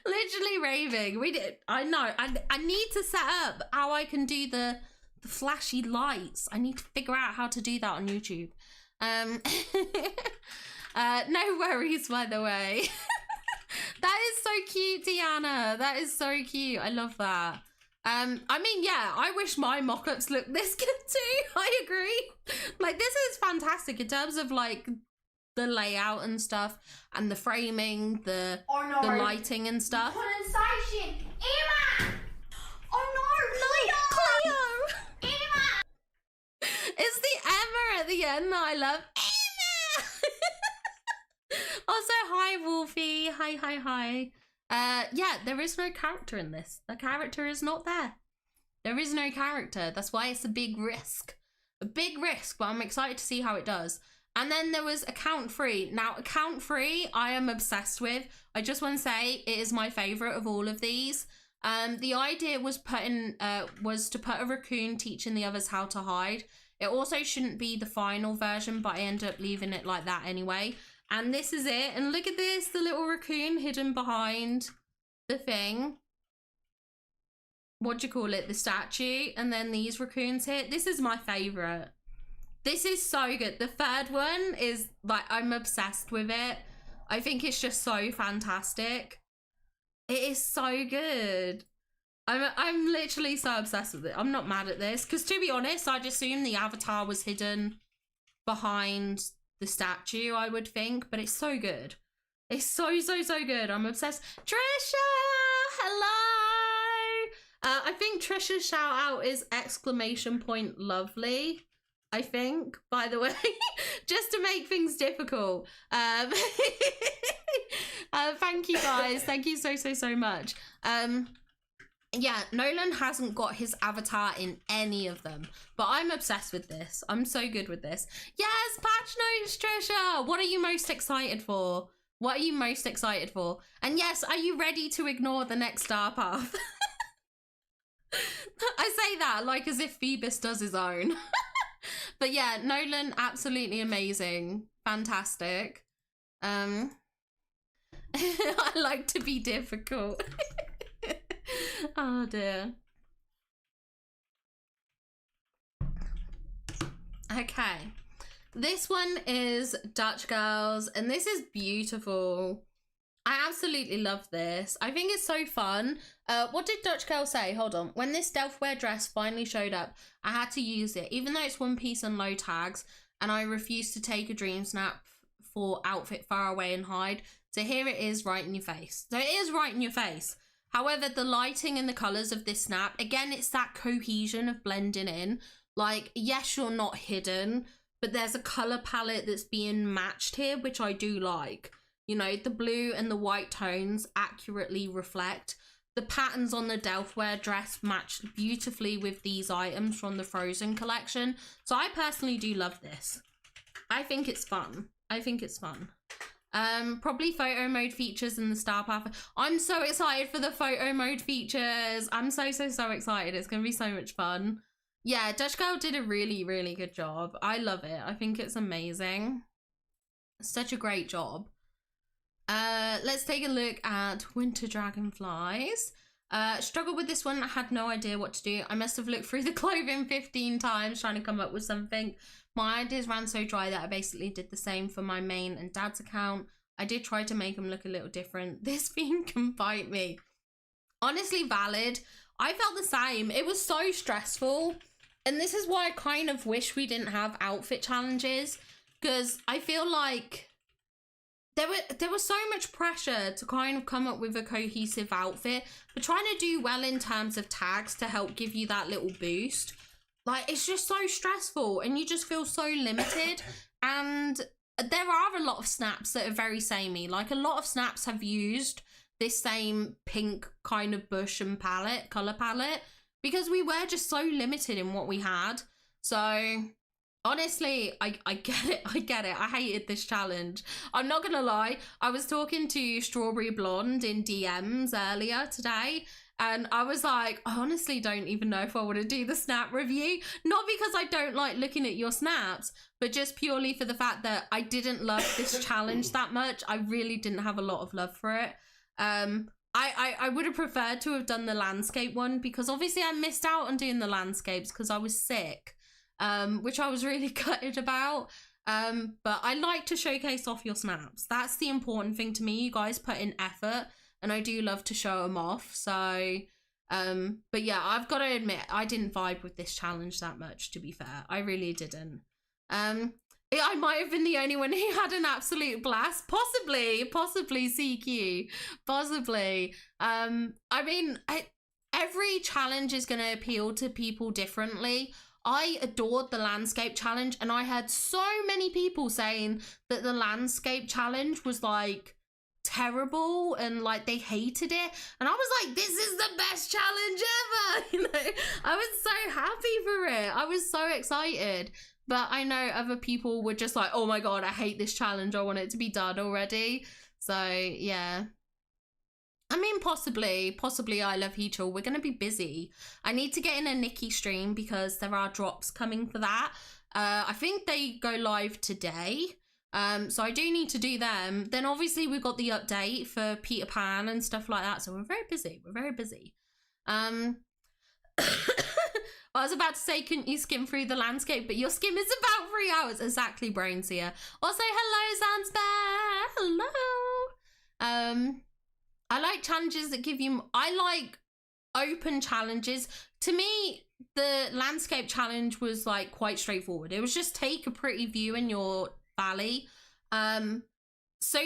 Literally raving. We did. I know. I need to set up how I can do the flashy lights. I need to figure out how to do that on YouTube. No worries, by the way. That is so cute, Deanna. That is so cute. I love that. I mean, yeah, I wish my mock-ups looked this good too. I agree. Like, this is fantastic in terms of like the layout and stuff and the framing, the lighting and stuff. Condensation. Emma! Oh no, Cleo! Emma! It's the Emma at the end that I love. Emma! Also, hi, Wolfie. Hi. Yeah, there is no character in this. The character is not there. There is no character. That's why it's a big risk. A big risk, but I'm excited to see how it does. And then there was Account Free. Now, Account Free, I am obsessed with. I just want to say it is my favorite of all of these. The idea was to put a raccoon teaching the others how to hide. It also shouldn't be the final version, but I ended up leaving it like that anyway. And this is it. And look at this, the little raccoon hidden behind the thing. What do you call it? The statue. And then these raccoons here. This is my favorite. This is so good. The third one is like, I'm obsessed with it. I think it's just so fantastic. It is so good. I'm literally so obsessed with it. I'm not mad at this. Because to be honest, I'd assume the avatar was hidden behind the statue, I would think, but it's so good. It's so good. I'm obsessed. Trisha, hello. I think Trisha's shout out is ! lovely. I think, by the way, just to make things difficult. Thank you guys. Thank you so much. Yeah, Nolan hasn't got his avatar in any of them, but I'm obsessed with this. I'm so good with this. Yes, patch notes, Trisha. What are you most excited for? What are you most excited for? And yes, are you ready to ignore the next star path? I say that like as if Phoebus does his own. But yeah, Nolan, absolutely amazing. Fantastic. I like to be difficult. Oh dear. Okay, this one is Dutch Girls, and this is beautiful. I absolutely love this. I think it's so fun. What did Dutch Girl say? Hold on. When this Delftwear dress finally showed up, I had to use it, even though it's one piece and low tags, and I refused to take a Dreamsnap for outfit far away and hide. So here it is right in your face. So it is right in your face. However, the lighting and the colours of this snap, again, it's that cohesion of blending in. Like, yes, you're not hidden, but there's a colour palette that's being matched here, which I do like. You know, the blue and the white tones accurately reflect. The patterns on the Delftwear dress match beautifully with these items from the Frozen collection. So I personally do love this. I think it's fun. I think it's fun. Probably photo mode features in the star path. I'm so excited for the photo mode features. I'm so excited. It's gonna be so much fun. Yeah, Dutch Girl did a really good job. I love it. I think it's amazing. Such a great job. Let's take a look at Winter Dragonflies. Struggled with this one. I had no idea what to do. I must have looked through the clothing 15 times trying to come up with something. My ideas ran so dry that I basically did the same for my main and dad's account. I did try to make them look a little different. This theme can bite me. Honestly, valid. I felt the same. It was so stressful. And this is why I kind of wish we didn't have outfit challenges. Because I feel like there was so much pressure to kind of come up with a cohesive outfit. But trying to do well in terms of tags to help give you that little boost. Like, it's just so stressful and you just feel so limited. And there are a lot of snaps that are very samey. Like, a lot of snaps have used this same pink kind of bush and color palette, because we were just so limited in what we had. So honestly, I get it. I hated this challenge. I'm not gonna lie. I was talking to Strawberry Blonde in DMs earlier today, and I was like, I honestly don't even know if I want to do the snap review. Not because I don't like looking at your snaps, but just purely for the fact that I didn't love this challenge that much. I really didn't have a lot of love for it. I would have preferred to have done the landscape one, because obviously I missed out on doing the landscapes because I was sick. Which I was really gutted about. But I like to showcase off your snaps. That's the important thing to me. You guys put in effort, and I do love to show them off. So, but yeah, I've got to admit, I didn't vibe with this challenge that much, to be fair. I really didn't. I might have been the only one who had an absolute blast. Possibly CQ. Possibly. I mean, every challenge is going to appeal to people differently. I adored the landscape challenge, and I had so many people saying that the landscape challenge was like terrible and like they hated it, and I was like, this is the best challenge ever. You know, I was so happy for it. I was so excited. But I know other people were just like, oh my god, I hate this challenge, I want it to be done already. So yeah, I mean, possibly I Love Heechul. We're gonna be busy. I need to get in a Nikki stream because there are drops coming for that. I think they go live today. So I do need to do them. Then obviously we've got the update for Peter Pan and stuff like that. So we're very busy. I was about to say, couldn't you skim through the landscape? But your skim is about 3 hours. Exactly, Brains here. Also, hello, Zanzbar. Hello. I like challenges that give you... I like open challenges. To me, the landscape challenge was like quite straightforward. It was just take a pretty view in your valley. So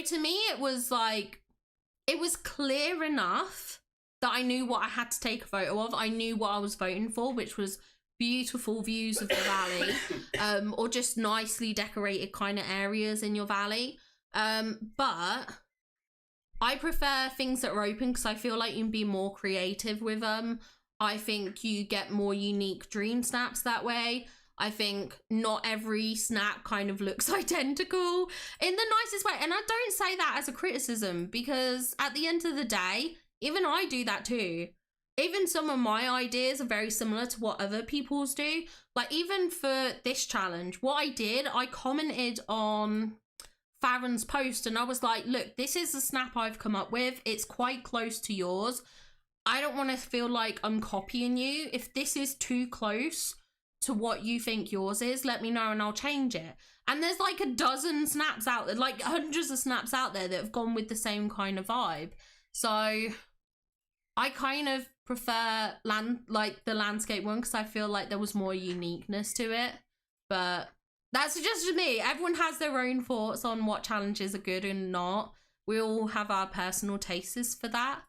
to me, it was like... It was clear enough that I knew what I had to take a photo of. I knew what I was voting for, which was beautiful views of the valley, or just nicely decorated kind of areas in your valley. But I prefer things that are open because I feel like you can be more creative with them. I think you get more unique dream snaps that way. I think not every snap kind of looks identical in the nicest way. And I don't say that as a criticism, because at the end of the day, even I do that too. Even some of my ideas are very similar to what other people's do. Like even for this challenge, what I did, I commented on Farron's post and I was like, look, this is the snap I've come up with. It's quite close to yours. I don't want to feel like I'm copying you. If this is too close to what you think yours is, let me know and I'll change it. And there's like a dozen snaps out there, like hundreds of snaps out there that have gone with the same kind of vibe. So I kind of prefer the landscape one because I feel like there was more uniqueness to it. But that's just me. Everyone has their own thoughts on what challenges are good and not. We all have our personal tastes for that.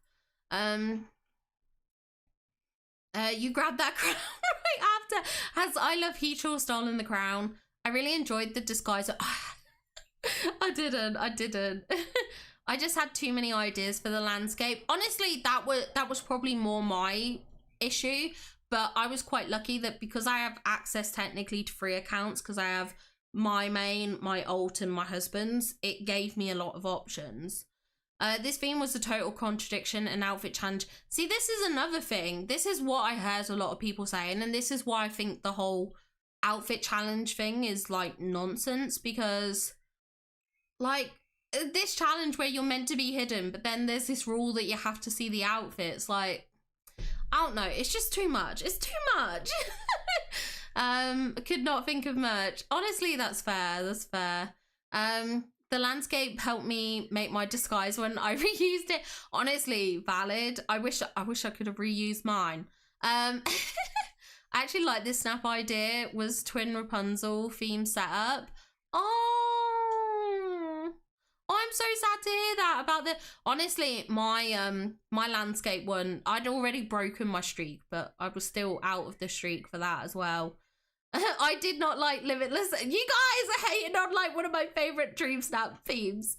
You grabbed that crown right after. Has I Love Heechul stolen the crown? I really enjoyed the disguise. I didn't. I just had too many ideas for the landscape. Honestly, that was probably more my issue, but I was quite lucky that because I have access technically to 3 accounts, because I have my main, my alt, and my husband's, it gave me a lot of options. This theme was a total contradiction, an outfit challenge. See, this is another thing. This is what I heard a lot of people saying, and this is why I think the whole outfit challenge thing is like nonsense, because like this challenge where you're meant to be hidden, but then there's this rule that you have to see the outfits. Like, I don't know, it's just too much. It's too much. I could not think of much. Honestly, that's fair. That's fair. The landscape helped me make my disguise when I reused it. Honestly, valid. I wish I could have reused mine. I actually like this snap idea. Was twin Rapunzel theme setup. Oh, I'm so sad to hear that about the. Honestly, my my landscape one, I'd already broken my streak, but I was still out of the streak for that as well. I did not like Limitless. You guys are hating on like one of my favorite Dreamsnap themes.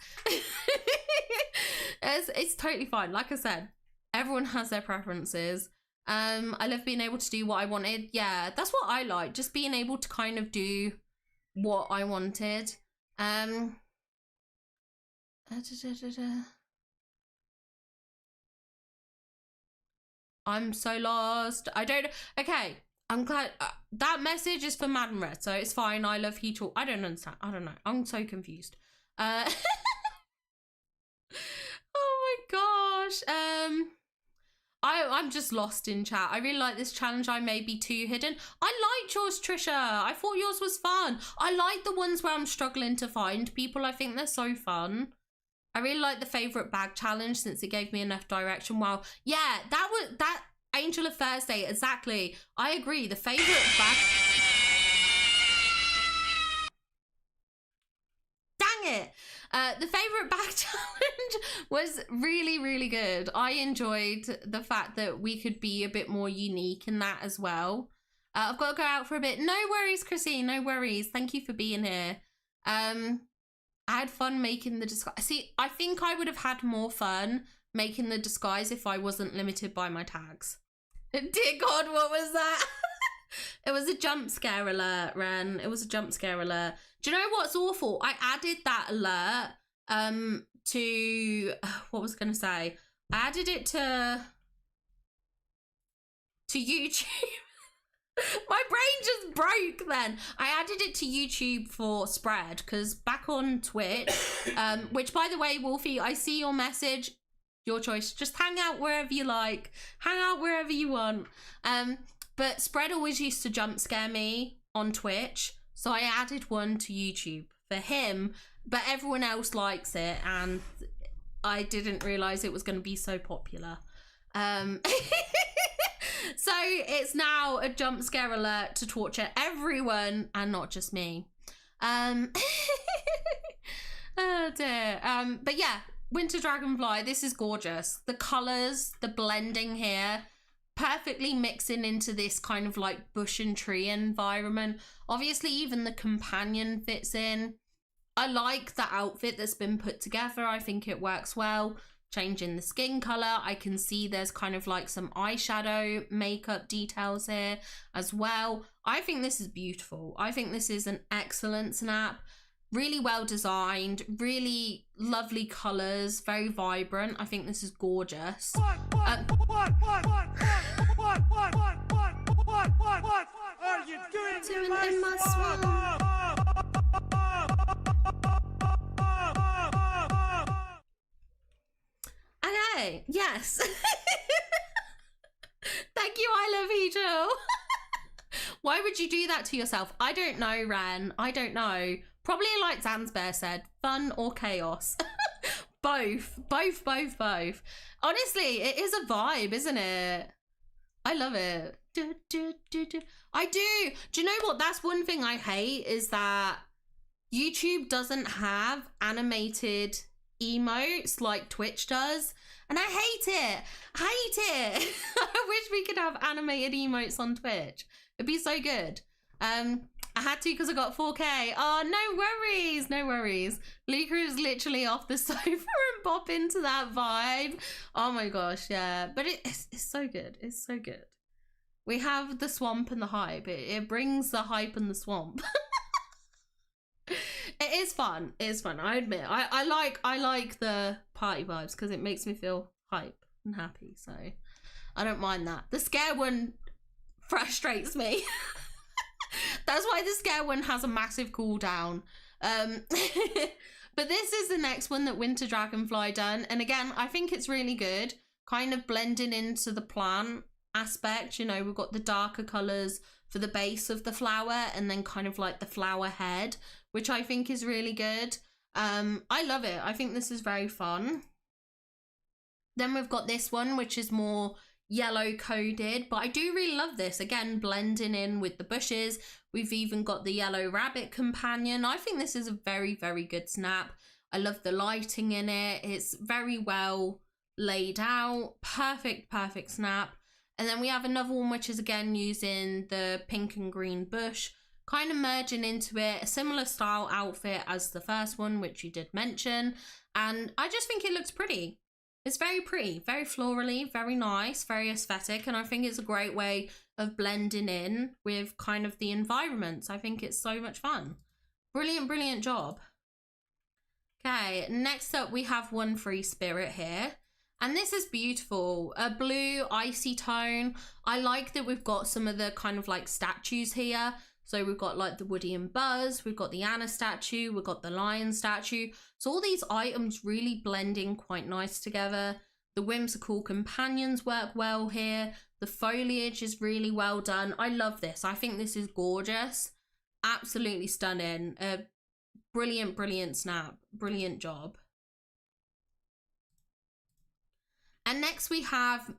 It's totally fine. Like I said, everyone has their preferences. I love being able to do what I wanted. Yeah, that's what I like. Just being able to kind of do what I wanted. I'm so lost. I don't. Okay, I'm glad that message is for Madam Red, so it's fine. I love he talk. I don't understand. I don't know. I'm so confused. Oh my gosh. I'm just lost in chat. I really like this challenge. I may be too hidden. I liked yours, Trisha. I thought yours was fun. I like the ones where I'm struggling to find people. I think they're so fun. I really like the favorite bag challenge since it gave me enough direction. Wow. Yeah, that Angel of Thursday, exactly. I agree. The favorite bag. Dang it. The favorite bag challenge was really, really good. I enjoyed the fact that we could be a bit more unique in that as well. I've got to go out for a bit. No worries, Chrissy. No worries. Thank you for being here. I had fun making the disguise. See, I think I would have had more fun making the disguise if I wasn't limited by my tags. Dear God, what was that? It was a jump scare alert, Ren. It was a jump scare alert. Do you know what's awful? I added that alert to what was I gonna say? I added it to YouTube. My brain just broke then. I added it to YouTube for spread because back on Twitch, which by the way, Wolfie, I see your message. Your choice. Just hang out wherever you like. Hang out wherever you want. But spread always used to jump scare me on Twitch. So I added one to YouTube for him, but everyone else likes it and I didn't realize it was going to be so popular. So it's now a jump scare alert to torture everyone and not just me. Oh dear. But yeah, Winter Dragonfly, this is gorgeous. The colors, the blending here, perfectly mixing into this kind of like bush and tree environment. Obviously, even the companion fits in. I like the outfit that's been put together. I think it works well. Changing the skin color, I can see there's kind of like some eyeshadow makeup details here as well. I think this is beautiful. I think this is an excellent snap. Really well designed, really lovely colors, very vibrant. I think this is gorgeous. What are you doing in my swamp? Okay, yes. Thank you, I love you too. Why would you do that to yourself? I don't know, Ren. I don't know. Probably like Zanzbear said, fun or chaos. Both. Honestly, it is a vibe, isn't it? I love it. I do. Do you know what? That's one thing I hate is that YouTube doesn't have animated emotes like Twitch does. And I hate it. I wish we could have animated emotes on Twitch. It'd be so good. I had to because I got 4K. Oh, no worries. Luca is literally off the sofa and pop into that vibe. Oh my gosh, yeah. But it's so good. It's so good. We have the swamp and the hype. It brings the hype and the swamp. It is fun. It is fun. I admit. I like the party vibes because it makes me feel hype and happy. So I don't mind that. The scare one frustrates me. That's why the scare one has a massive cooldown. But this is the next one that Winter Dragonfly done. And again, I think it's really good. Kind of blending into the plant aspect. You know, we've got the darker colours for the base of the flower and then kind of like the flower head, which I think is really good. I love it. I think this is very fun. Then we've got this one, which is more yellow coded, but I do really love this. Again, blending in with the bushes. We've even got the yellow rabbit companion. I think this is a very, very good snap. I love the lighting in it. It's very well laid out. Perfect snap. And then we have another one, which is again using the pink and green bush kind of merging into it, a similar style outfit as the first one, which you did mention, and I just think it looks pretty. It's very pretty, very florally, very nice, very aesthetic, and I think it's a great way of blending in with kind of the environments. I think it's so much fun. Brilliant, brilliant job. Okay, next up we have One Free Spirit here. And this is beautiful, a blue icy tone. I like that we've got some of the kind of like statues here. So we've got like the Woody and Buzz, we've got the Anna statue, we've got the lion statue. So all these items really blend in quite nice together. The whimsical companions work well here. The foliage is really well done. I love this. I think this is gorgeous. Absolutely stunning. Brilliant, brilliant snap. Brilliant job. And next we have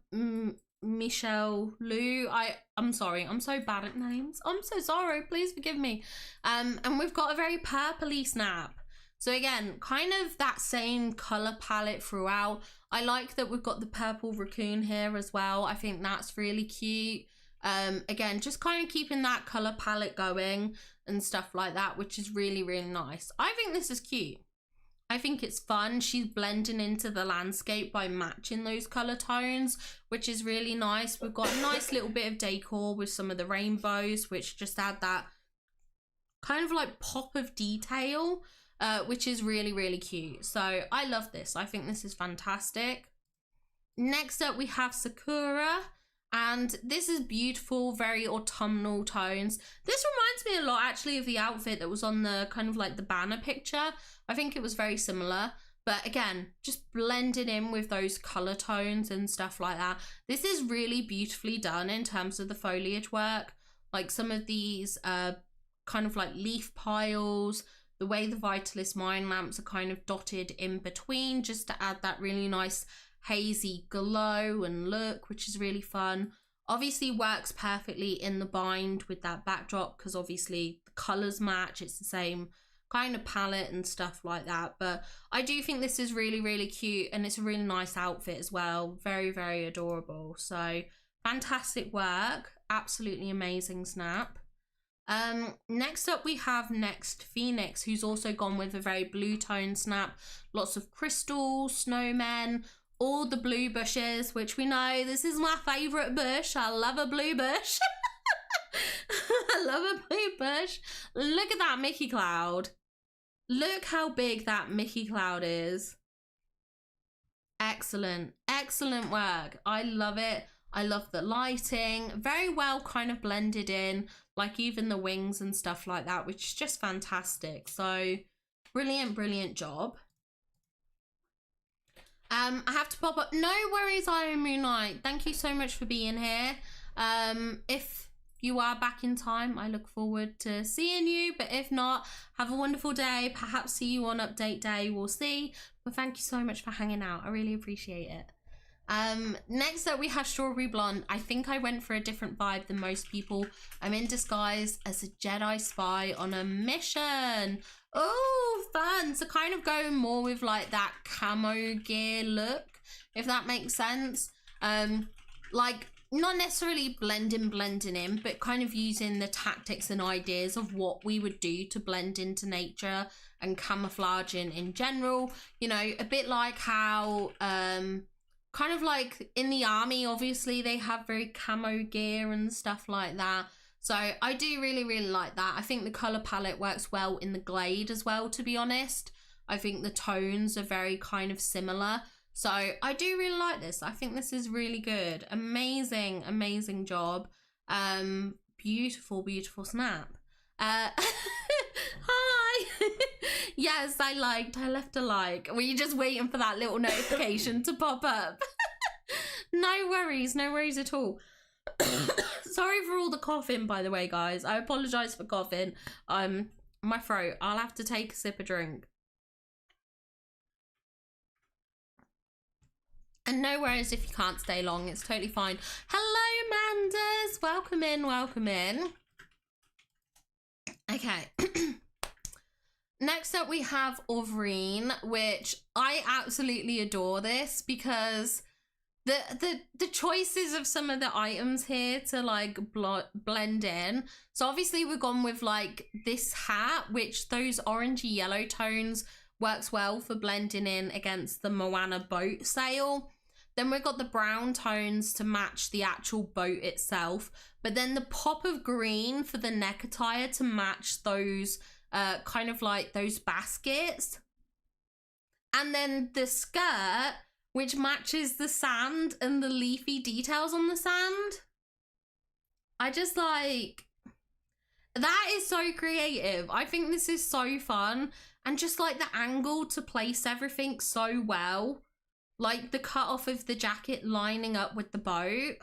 Michelle Lou. I'm sorry, I'm so bad at names. I'm so sorry, please forgive me. And we've got a very purpley snap. So again, kind of that same color palette throughout. I like that we've got the purple raccoon here as well. I think that's really cute. Again, just kind of keeping that color palette going and stuff like that, which is really, really nice. I think this is cute. I think it's fun. She's blending into the landscape by matching those color tones, which is really nice. We've got a nice little bit of decor with some of the rainbows, which just add that kind of like pop of detail, which is really, really cute. So I love this. I think this is fantastic. Next up, we have Sakura. And this is beautiful, very autumnal tones. This reminds me a lot actually of the outfit that was on the kind of like the banner picture. I think it was very similar, but again, just blended in with those color tones and stuff like that. This is really beautifully done in terms of the foliage work. Like some of these kind of like leaf piles, the way the Vitalist mind lamps are kind of dotted in between just to add that really nice hazy glow and look, which is really fun. Obviously works perfectly in the bind with that backdrop because obviously the colors match. It's the same kind of palette and stuff like that, but I do think this is really, really cute, and it's a really nice outfit as well. Very, very adorable. So fantastic work, absolutely amazing snap. Next up we have Next Phoenix, who's also gone with a very blue tone snap. Lots of crystals, snowmen, all the blue bushes, which we know this is my favorite bush. I love a blue bush. I love a blue bush. Look at that Mickey cloud. Look how big that Mickey cloud is. Excellent, excellent work. I love it. I love the lighting, very well kind of blended in, like even the wings and stuff like that, which is just fantastic. So brilliant, brilliant job. I have to pop up. No worries, Iron Moonlight. Thank you so much for being here. If you are back in time, I look forward to seeing you. But if not, have a wonderful day. Perhaps see you on update day. We'll see. But thank you so much for hanging out. I really appreciate it. Next up we have Strawberry Blonde. I think I went for a different vibe than most people. I'm in disguise as a Jedi spy on a mission. Oh, fun. So kind of going more with like that camo gear look, if that makes sense. Like not necessarily blending in, but kind of using the tactics and ideas of what we would do to blend into nature and camouflaging in general. You know, a bit like how kind of like in the army, obviously they have very camo gear and stuff like that. So I do really, really like that. I think the color palette works well in the Glade as well, to be honest. I think the tones are very kind of similar. So I do really like this. I think this is really good. Amazing, amazing job. Beautiful, beautiful snap. Hi. Yes, I left a like. Were you just waiting for that little notification to pop up? No worries at all. Sorry for all the coughing, by the way, guys. I apologize for coughing. My throat. I'll have to take a sip of drink. And no worries if you can't stay long. It's totally fine. Hello, Manders. Welcome in, welcome in. Okay. Next up we have Ovreen, which I absolutely adore this because the choices of some of the items here to like blend in. So obviously we've gone with like this hat, which those orangey yellow tones works well for blending in against the Moana boat sail. Then we've got the brown tones to match the actual boat itself, but then the pop of green for the neck attire to match those kind of like those baskets. And then the skirt, which matches the sand and the leafy details on the sand. I just like, that is so creative. I think this is so fun. And just like the angle to place everything so well. Like the cut off of the jacket lining up with the boat.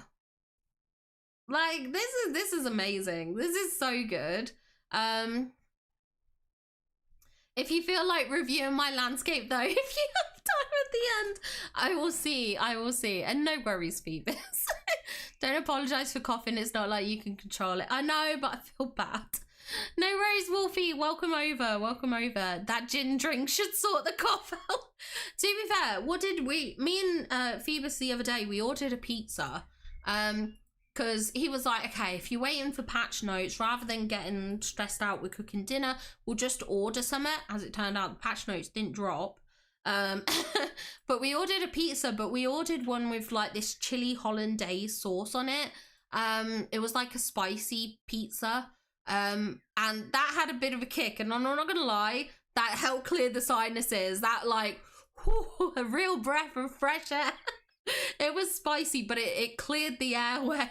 Like this is amazing. This is so good. If you feel like reviewing my landscape though, if you have time at the end, I will see. And no worries, Phoebus. Don't apologize for coughing. It's not like you can control it. I know, but I feel bad. No worries, Wolfie. Welcome over. That gin drink should sort the cough out. To be fair, what did me and Phoebus the other day, we ordered a pizza. Because he was like, okay, if you're waiting for patch notes, rather than getting stressed out with cooking dinner, we'll just order something. As it turned out, the patch notes didn't drop. But we ordered a pizza, but we ordered one with like this chili hollandaise sauce on it. It was like a spicy pizza. And that had a bit of a kick, and I'm not gonna lie, that helped clear the sinuses. That like, whew, a real breath of fresh air. It was spicy, but it cleared the airwaves.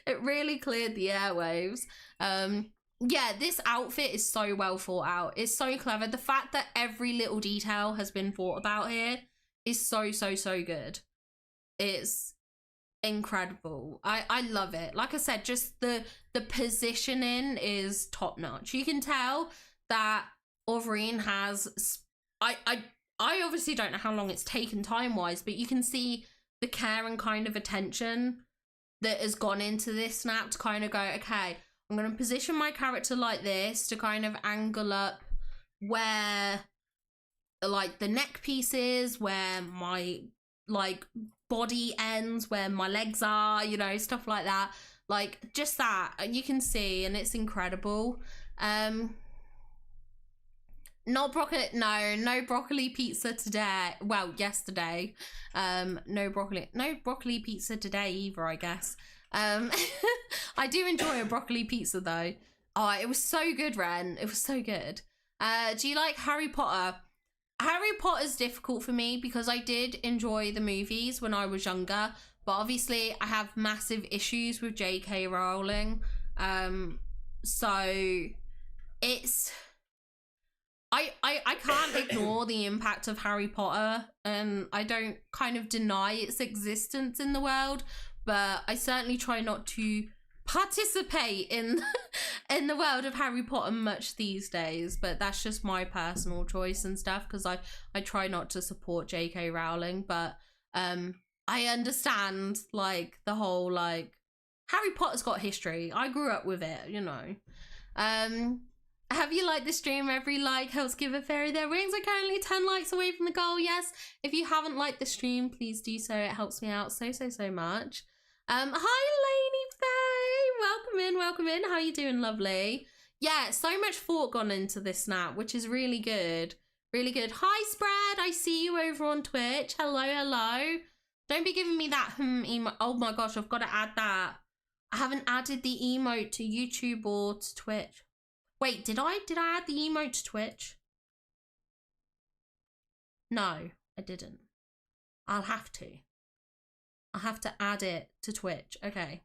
It really cleared the airwaves. Yeah, this outfit is so well thought out. It's so clever. The fact that every little detail has been thought about here is so good. It's incredible. I love it. Like I said, just the positioning is top notch. You can tell that Orvine has I obviously don't know how long it's taken time wise, but you can see the care and kind of attention that has gone into this snap to kind of go, okay, I'm going to position my character like this to kind of angle up where like the neck piece is, where my like body ends, where my legs are, you know, stuff like that. Like just that you can see, and it's incredible. No broccoli pizza today. Well, yesterday. No broccoli pizza today either, I guess. I do enjoy a broccoli pizza though. Oh, it was so good, Ren. It was so good. Do you like Harry Potter? Harry Potter's difficult for me because I did enjoy the movies when I was younger, but obviously I have massive issues with J.K. Rowling. So it's I can't ignore the impact of Harry Potter, and I don't kind of deny its existence in the world, but I certainly try not to participate in the world of Harry Potter much these days. But that's just my personal choice and stuff, because I try not to support J.K. Rowling, but I understand like the whole like Harry Potter's got history. I grew up with it, you know. Have you liked the stream? Every like helps give a fairy their wings. Are currently 10 likes away from the goal. Yes. If you haven't liked the stream, please do so. It helps me out so much. Hi, Lainey Faye. Welcome in. How you doing, lovely? Yeah, so much thought gone into this snap, which is really good. Really good. Hi, Spread. I see you over on Twitch. Hello. Don't be giving me that emote. Oh my gosh, I've got to add that. I haven't added the emote to YouTube or to Twitch. Wait, did I add the emote to Twitch? No, I didn't. I'll have to. I'll have to add it to Twitch. Okay.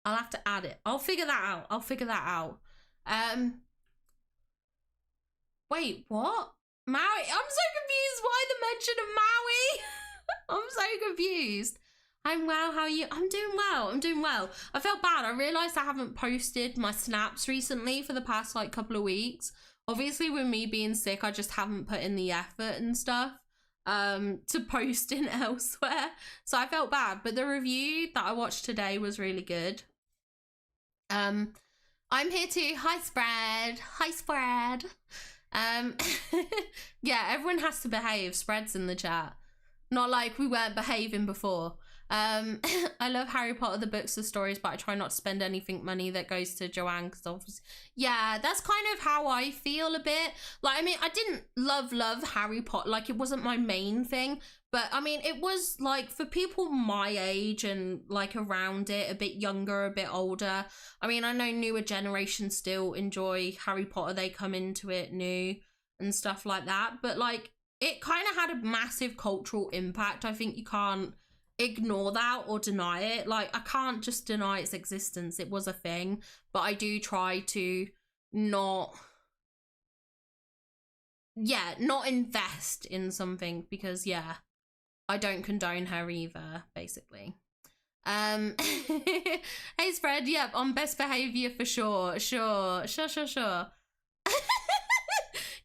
I'll have to add it. I'll figure that out. Wait, what? Maui? I'm so confused. Why the mention of Maui? I'm so confused. I'm well, how are you? I'm doing well. I felt bad. I realised I haven't posted my snaps recently for the past like couple of weeks. Obviously with me being sick, I just haven't put in the effort and stuff to post in elsewhere. So I felt bad, but the review that I watched today was really good. I'm here too. Hi, Spread. Yeah, everyone has to behave. Spread's in the chat. Not like we weren't behaving before. I love Harry Potter, the books, the stories, but I try not to spend anything money that goes to Joanne, because obviously, yeah, that's kind of how I feel a bit. Like, I mean, I didn't love Harry Potter, like, it wasn't my main thing, but I mean, it was like for people my age and like around it, a bit younger, a bit older. I mean, I know newer generations still enjoy Harry Potter, they come into it new and stuff like that, but like, it kind of had a massive cultural impact. I think you can't ignore that or deny it. Like, I can't just deny its existence. It was a thing, but I do try to not invest in something, because yeah, I don't condone her either, basically. Hey Spread, yep, on best behavior for sure. Sure.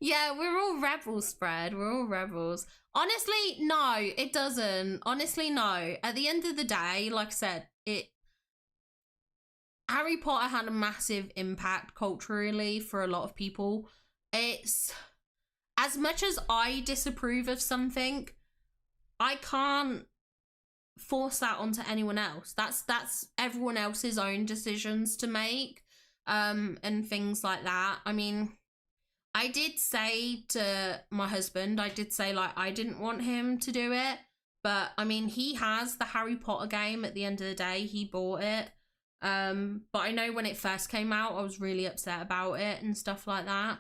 Yeah, we're all rebels, Spread. We're all rebels. Honestly, no, it doesn't. Honestly, no. At the end of the day, like I said, Harry Potter had a massive impact culturally for a lot of people. It's, as much as I disapprove of something, I can't force that onto anyone else. That's everyone else's own decisions to make, and things like that. I mean, I did say to my husband, I did say, like, I didn't want him to do it, but I mean, he has the Harry Potter game. At the end of the day, he bought it. But I know when it first came out, I was really upset about it and stuff like that.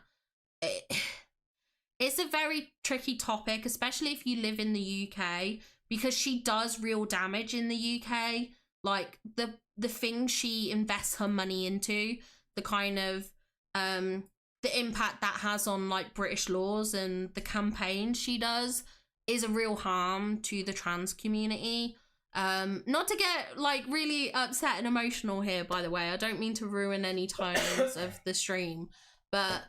It's a very tricky topic, especially if you live in the UK, because she does real damage in the UK. Like, the things she invests her money into, the kind of, the impact that has on like British laws and the campaign she does is a real harm to the trans community. Not to get like really upset and emotional here, by the way, I don't mean to ruin any tones of the stream, but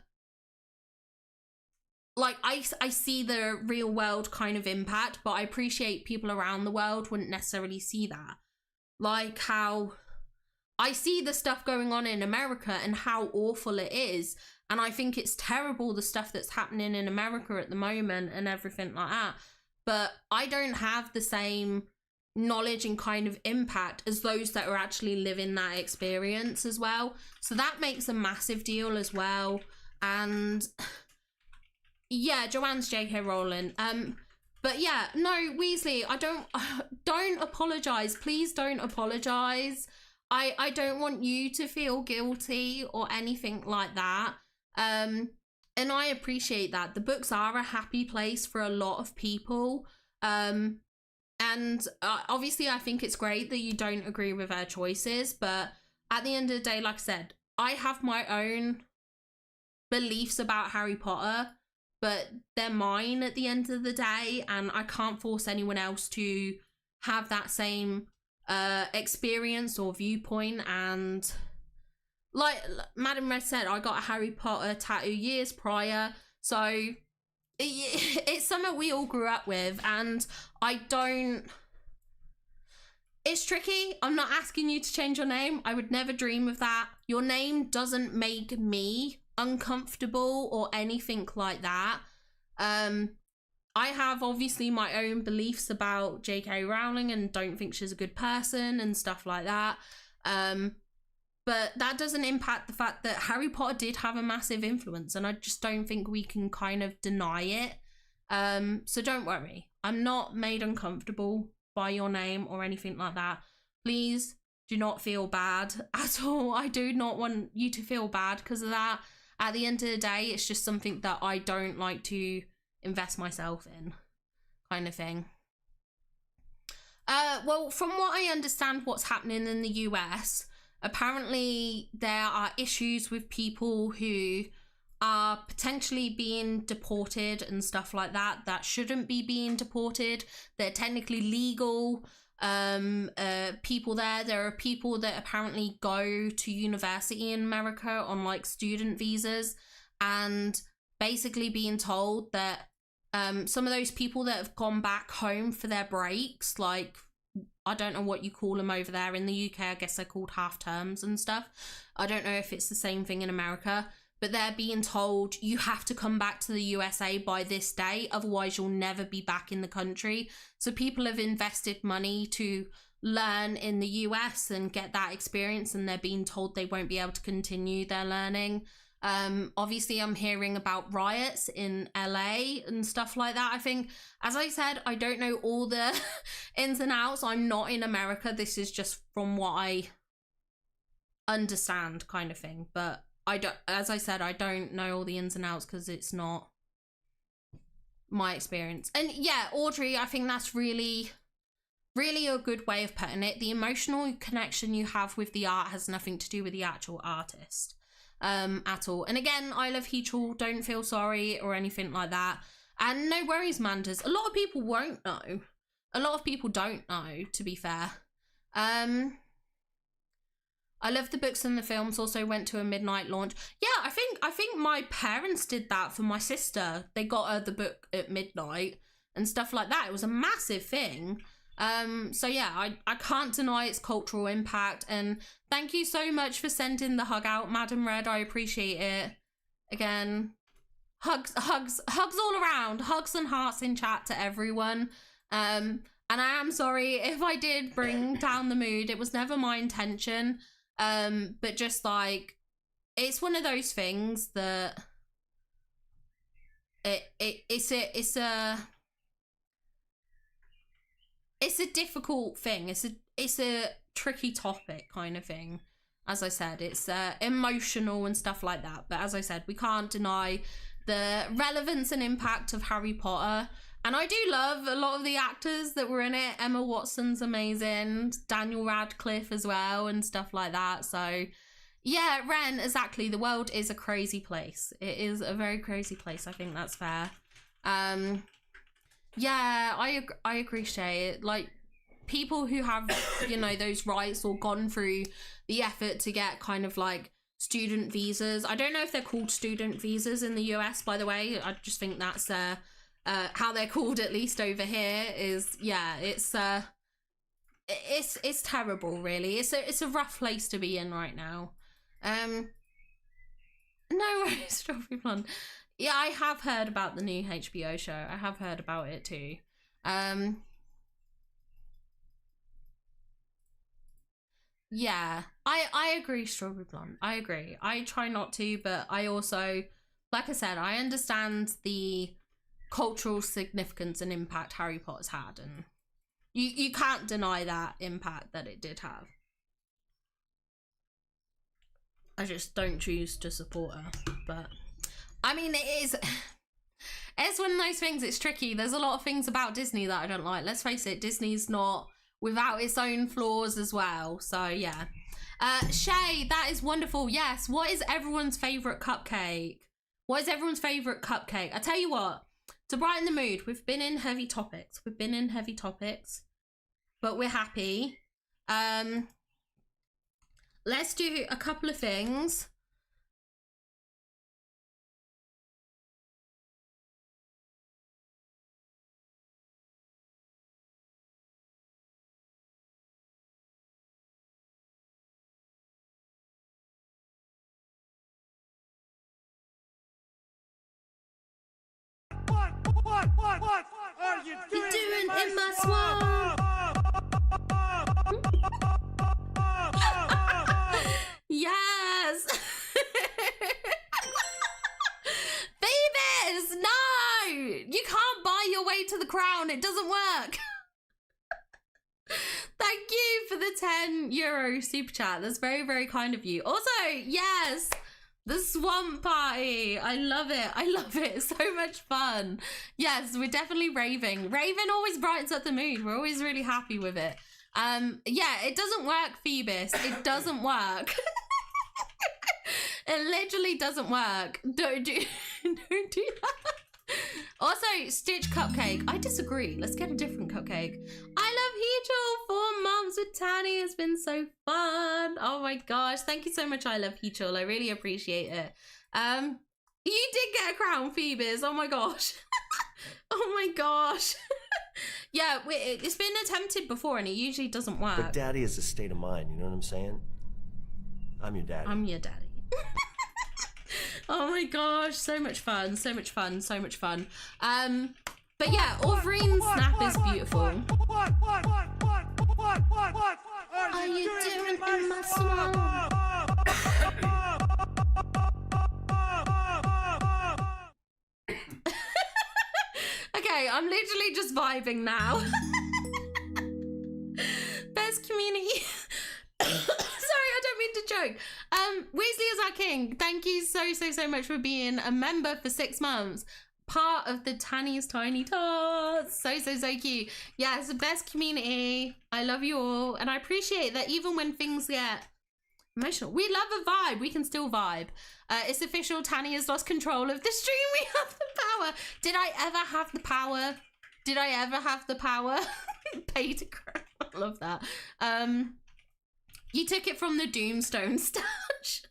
like I see the real world kind of impact, but I appreciate people around the world wouldn't necessarily see that. Like how I see the stuff going on in America and how awful it is. And I think it's terrible, the stuff that's happening in America at the moment and everything like that. But I don't have the same knowledge and kind of impact as those that are actually living that experience as well. So that makes a massive deal as well. And yeah, Joanne's JK Rowling. But yeah, no, Weasley, I don't apologize. Please don't apologize. I don't want you to feel guilty or anything like that. And I appreciate that. The books are a happy place for a lot of people. And obviously I think it's great that you don't agree with her choices, but at the end of the day, like I said, I have my own beliefs about Harry Potter, but they're mine at the end of the day, and I can't force anyone else to have that same experience or viewpoint. And like Madam Red said, I got a Harry Potter tattoo years prior, so it's something we all grew up with, and it's tricky. I'm not asking you to change your name. I would never dream of that. Your name doesn't make me uncomfortable or anything like that. I have obviously my own beliefs about JK Rowling and don't think she's a good person and stuff like that. But that doesn't impact the fact that Harry Potter did have a massive influence, and I just don't think we can kind of deny it. So don't worry. I'm not made uncomfortable by your name or anything like that. Please do not feel bad at all. I do not want you to feel bad because of that. At the end of the day, it's just something that I don't like to invest myself in, kind of thing. Well, from what I understand what's happening in the US, apparently there are issues with people who are potentially being deported and stuff like that shouldn't be being deported. They're technically legal people there. There are people that apparently go to university in America on like student visas, and basically being told that some of those people that have gone back home for their breaks, like I don't know what you call them over there in the UK, I guess they're called half terms and stuff. I don't know if it's the same thing in America, but they're being told you have to come back to the USA by this day, otherwise you'll never be back in the country. So people have invested money to learn in the US and get that experience, and they're being told they won't be able to continue their learning. Obviously I'm hearing about riots in LA and stuff like that. I think, as I said, I don't know all the ins and outs. I'm not in America. This is just from what I understand, kind of thing. But I don't, as I said, I don't know all the ins and outs because it's not my experience. And yeah, Audrey, I think that's really a good way of putting it. The emotional connection you have with the art has nothing to do with the actual artist at all. And again, I love Heechul, don't feel sorry or anything like that. And no worries, Manders. A lot of people won't know. A lot of people don't know, to be fair. I love the books and the films. Also went to a midnight launch. Yeah, I think my parents did that for my sister. They got her the book at midnight and stuff like that. It was a massive thing. So yeah, I can't deny its cultural impact, and thank you so much for sending the hug out, Madam Red. I appreciate it. Again, hugs all around, hugs and hearts in chat to everyone. And I am sorry if I did bring down the mood. It was never my intention. But just like, it's one of those things that it's a difficult thing. It's a tricky topic kind of thing. As I said, it's emotional and stuff like that. But as I said, we can't deny the relevance and impact of Harry Potter. And I do love a lot of the actors that were in it. Emma Watson's amazing. Daniel Radcliffe as well and stuff like that. So yeah, Ren, exactly. The world is a crazy place. It is a very crazy place. I think that's fair. Yeah, I agree, Shay. Like, people who have, you know, those rights or gone through the effort to get kind of like student visas. I don't know if they're called student visas in the US, by the way. I just think that's how they're called, at least over here. Is, yeah, it's terrible, really. It's a rough place to be in right now. No worries, Strawberry Blonde. Yeah, I have heard about the new HBO show. I have heard about it too. Yeah, I agree, Strawberry Blonde. I agree. I try not to, but I also, like I said, I understand the cultural significance and impact Harry Potter's had, and you can't deny that impact that it did have. I just don't choose to support her, but I mean, it's one of those things. It's tricky. There's a lot of things about Disney that I don't like. Let's face it, Disney's not without its own flaws as well. So yeah. Shay, that is wonderful. Yes. What is everyone's favorite cupcake? What is everyone's favorite cupcake? I tell you what, to brighten the mood, we've been in heavy topics. But we're happy. Let's do a couple of things. What are you doing in my swamp? Yes. Phoebus, no, you can't buy your way to the crown. It doesn't work. Thank you for the €10 super chat. That's very, very kind of you. Also, yes, the swamp party. I love it. I love it. It's so much fun. Yes, we're definitely raving. Raven always brightens up the mood. We're always really happy with it. Yeah, it doesn't work, Phoebus. It doesn't work. It literally doesn't work. Don't do that. Also, Stitch cupcake. I disagree. Let's get a different cupcake. I love Heechul. 4 months with Tanny has been so fun. Oh my gosh. Thank you so much. I love Heechul. I really appreciate it. You did get a crown, Phoebus. Oh my gosh. Oh my gosh. Yeah, it's been attempted before and it usually doesn't work. But daddy is a state of mind, you know what I'm saying? I'm your daddy. I'm your daddy. Oh my gosh, so much fun, so much fun, so much fun. But yeah, all Dreamsnap is beautiful. What Are you doing in my swamp? Okay, I'm literally just vibing now. Best community. Sorry, I don't mean to joke. Weasley is our king. Thank you so much for being a member for 6 months. Part of the Tanny's Tiny Tots. So cute. Yeah, it's the best community. I love you all. And I appreciate that even when things get emotional, we love a vibe. We can still vibe. It's official. Tanny has lost control of the stream. We have the power. Did I ever have the power? Did I ever have the power? Pay to crap. I love that. You took it from the Doomstone stash.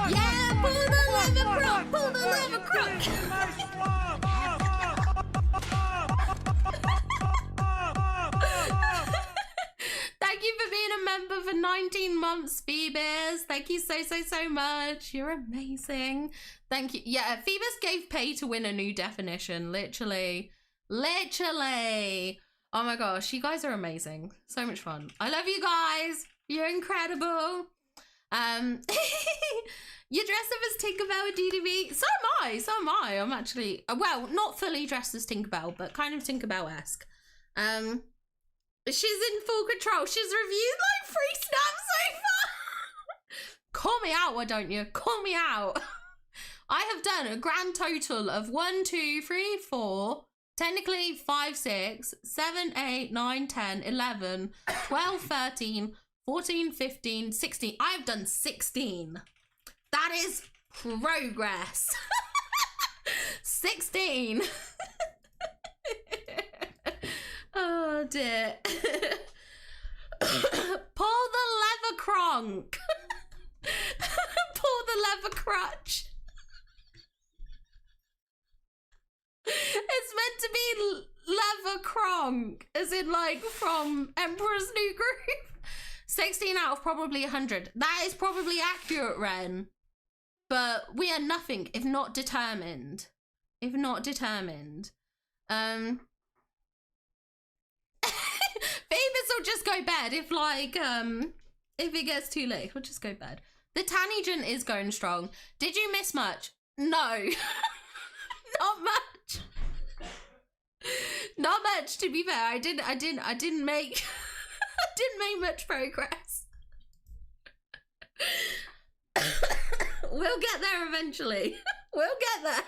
Yeah, pull the lever, Kronk! Pull the lever, Kronk! Thank you for being a member for 19 months, Phoebus. Thank you so much. You're amazing. Thank you. Yeah, Phoebus gave pay to win a new definition. Literally. Oh my gosh, you guys are amazing. So much fun. I love you guys. You're incredible. You dress up as Tinkerbell with DDB. So am I. I'm actually, well, not fully dressed as Tinkerbell, but kind of Tinkerbell-esque. She's in full control. She's reviewed like 3 snaps so far. Call me out, why don't you? Call me out. I have done a grand total of 1, 2, 3, 4, technically 5, 6, 7, 8, 9, 10, 11, 12, 13, 14, 15, 16. I have done 16. That is progress. 16. Oh dear. Pull the lever, Kronk. Pull the lever, crutch. It's meant to be lever Kronk, as in like from Emperor's New Groove. 16 out of probably 100. That is probably accurate, Ren. But we are nothing if not determined. If not determined. Phoebus will just go bed if like if it gets too late. We'll just go bed. The Tanigent is going strong. Did you miss much? No. Not much. Not much, to be fair. I didn't make I didn't make much progress. We'll get there eventually. We'll get there.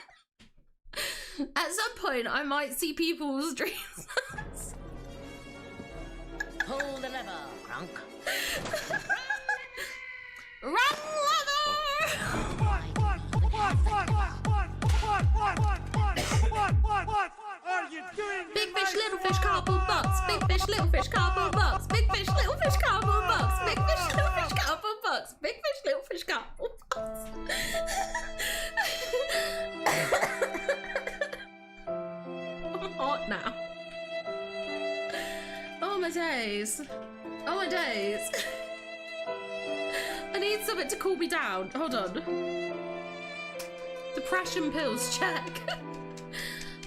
At some point I might see people's dreams. Pull the lever, Kronk. Run, lever! What are you doing? Big fish, little fish, cardboard box. Big fish, little fish, cardboard box. Big fish, little fish, cardboard box. Big fish, little fish, cardboard box. Big fish, little fish, cardboard box. I'm hot now. Oh my days. Oh my days. I need something to cool me down. Hold on. Depression pills, check.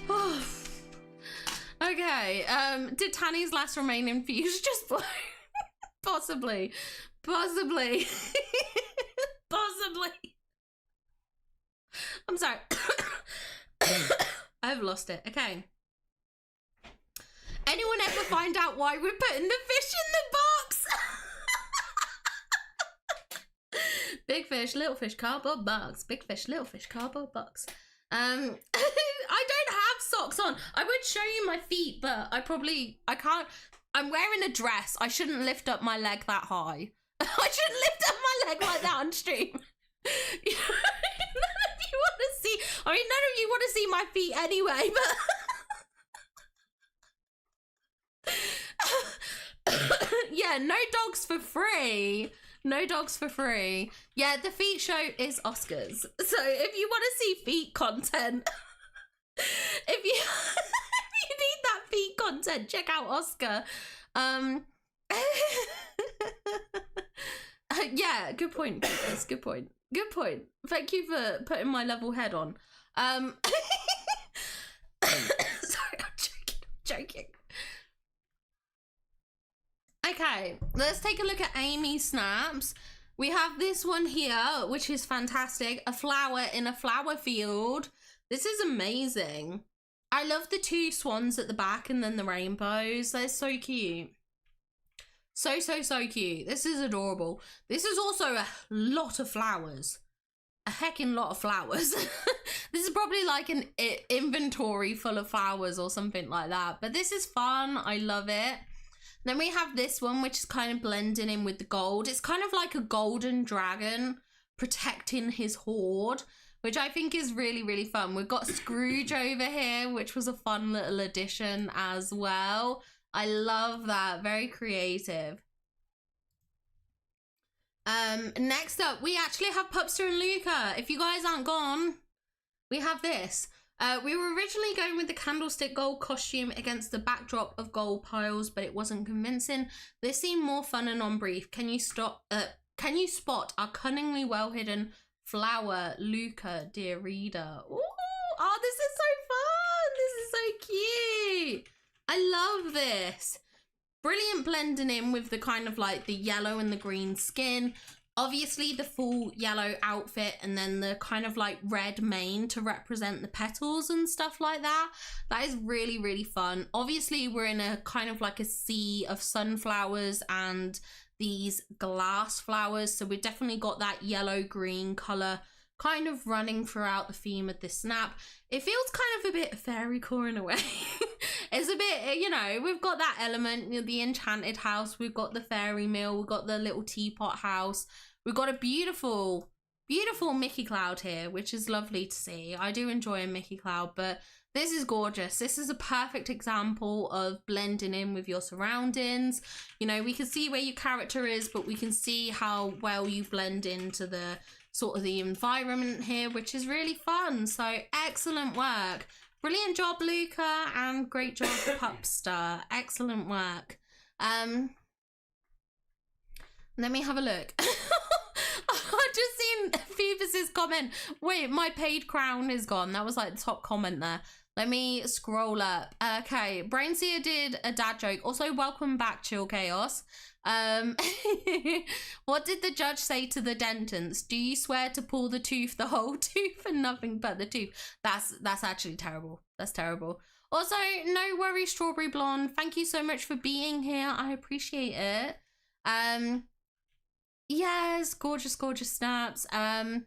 Oh. Okay, did Tanny's last remaining fuse just blow? Possibly. Possibly. Possibly. I'm sorry. I've lost it. Okay. Anyone ever find out why we're putting the fish in the box? Big fish, little fish, cardboard box. Big fish, little fish, cardboard box. I don't have socks on. I would show you my feet, but I can't. I'm wearing a dress. I shouldn't lift up my leg that high. I shouldn't lift up my leg like that on stream. None of you want to see, I mean, none of you want to see my feet anyway, but yeah, no dogs for free. No dogs for free. Yeah, the feet show is Oscars. So if you want to see feet content, if you need that feet content, check out Oscar. Yeah, good point. That's good point. Good point. Thank you for putting my level head on. Sorry, I'm joking. Okay, let's take a look at Amy's snaps. We have this one here, which is fantastic. A flower in a flower field. This is amazing. I love the two swans at the back and then the rainbows. They're so cute. So cute. This is adorable. This is also a lot of flowers. A heckin' lot of flowers. This is probably like an inventory full of flowers or something like that. But this is fun. I love it. Then we have this one, which is kind of blending in with the gold. It's kind of like a golden dragon protecting his hoard, which I think is really, really fun. We've got Scrooge over here, which was a fun little addition as well. I love that. Very creative. Next up, we actually have Pupster and Luca. If you guys aren't gone, we have this. We were originally going with the candlestick gold costume against the backdrop of gold piles, but it wasn't convincing. This seemed more fun and on brief. Can you spot our cunningly well hidden flower, Luca, dear reader? Ooh, oh, this is so fun. This is so cute. I love this. Brilliant blending in with the kind of like the yellow and the green skin. Obviously the full yellow outfit and then the kind of like red mane to represent the petals and stuff like that. That is really, really fun. Obviously we're in a kind of like a sea of sunflowers and these glass flowers. So we definitely got that yellow green color kind of running throughout the theme of this snap. It feels kind of a bit fairycore in a way. It's a bit, you know, we've got that element, you know, the enchanted house, we've got the fairy mill, we've got the little teapot house, we've got a beautiful, beautiful Mickey Cloud here, which is lovely to see. I do enjoy a Mickey Cloud, but this is gorgeous. This is a perfect example of blending in with your surroundings. You know, we can see where your character is, but we can see how well you blend into the sort of the environment here, which is really fun. So excellent work. Brilliant job, Luca, and great job, Pupster. Excellent work. Let me have a look. I've just seen Phoebus's comment. Wait, my paid crown is gone. That was like the top comment there. Let me scroll up. Okay, Brainseer did a dad joke. Also, welcome back, Chill Chaos. What did the judge say to the dentist? Do you swear to pull the tooth, the whole tooth, and nothing but the tooth? That's actually terrible. That's terrible. Also, no worries, Strawberry Blonde. Thank you so much for being here. I appreciate it. Yes, gorgeous, gorgeous snaps. No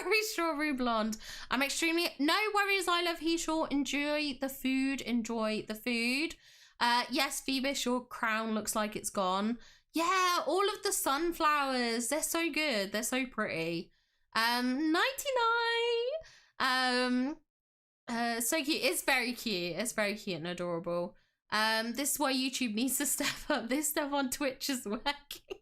worries, Strawberry Blonde. I'm extremely... No worries, I love He-Shaw. Enjoy the food. Enjoy the food. Yes, Phoebus, your crown looks like it's gone. Yeah, all of the sunflowers. They're so good. They're so pretty. 99. So cute. It's very cute. It's very cute and adorable. This is why YouTube needs to step up. This stuff on Twitch is working.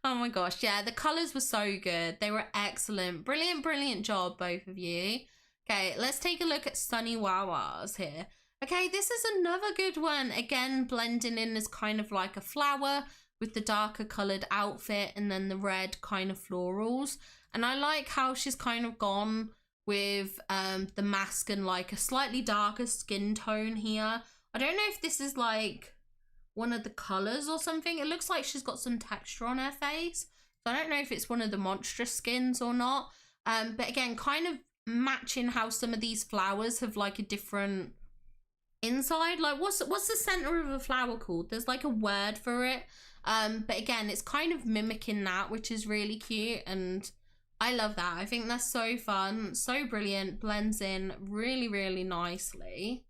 Oh my gosh, yeah, the colors were so good. They were excellent. Brilliant, brilliant job, both of you. Okay, let's take a look at Sunny Wawas here. Okay, this is another good one. Again, blending in as kind of like a flower with the darker colored outfit and then the red kind of florals. And I like how she's kind of gone with the mask and like a slightly darker skin tone here. I don't know if this is like one of the colors or something. It looks like she's got some texture on her face. So I don't know if it's one of the monstrous skins or not. But again, kind of matching how some of these flowers have like a different inside. Like what's the center of a flower called? There's like a word for it. But again, it's kind of mimicking that, which is really cute. And I love that. I think that's so fun. So brilliant. Blends in really, really nicely.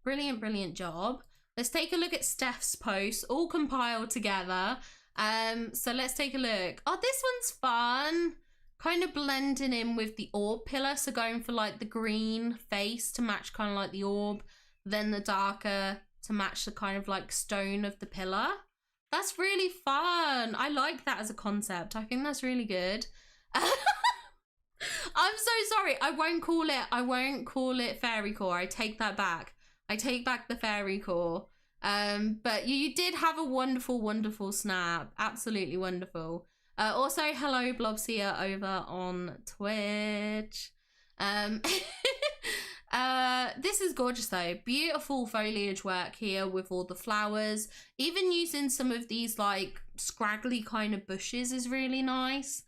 Brilliant, brilliant job. Let's take a look at Steph's posts, all compiled together. So let's take a look. Oh, this one's fun. Kind of blending in with the orb pillar. So going for like the green face to match kind of like the orb. Then the darker to match the kind of like stone of the pillar. That's really fun. I like that as a concept. I think that's really good. I'm so sorry. I won't call it fairy core. I take that back. I take back the fairy core. But you did have a wonderful snap. Absolutely wonderful. Also, hello Blobsia over on Twitch. This is gorgeous though. Beautiful foliage work here with all the flowers. Even using some of these like scraggly kind of bushes is really nice.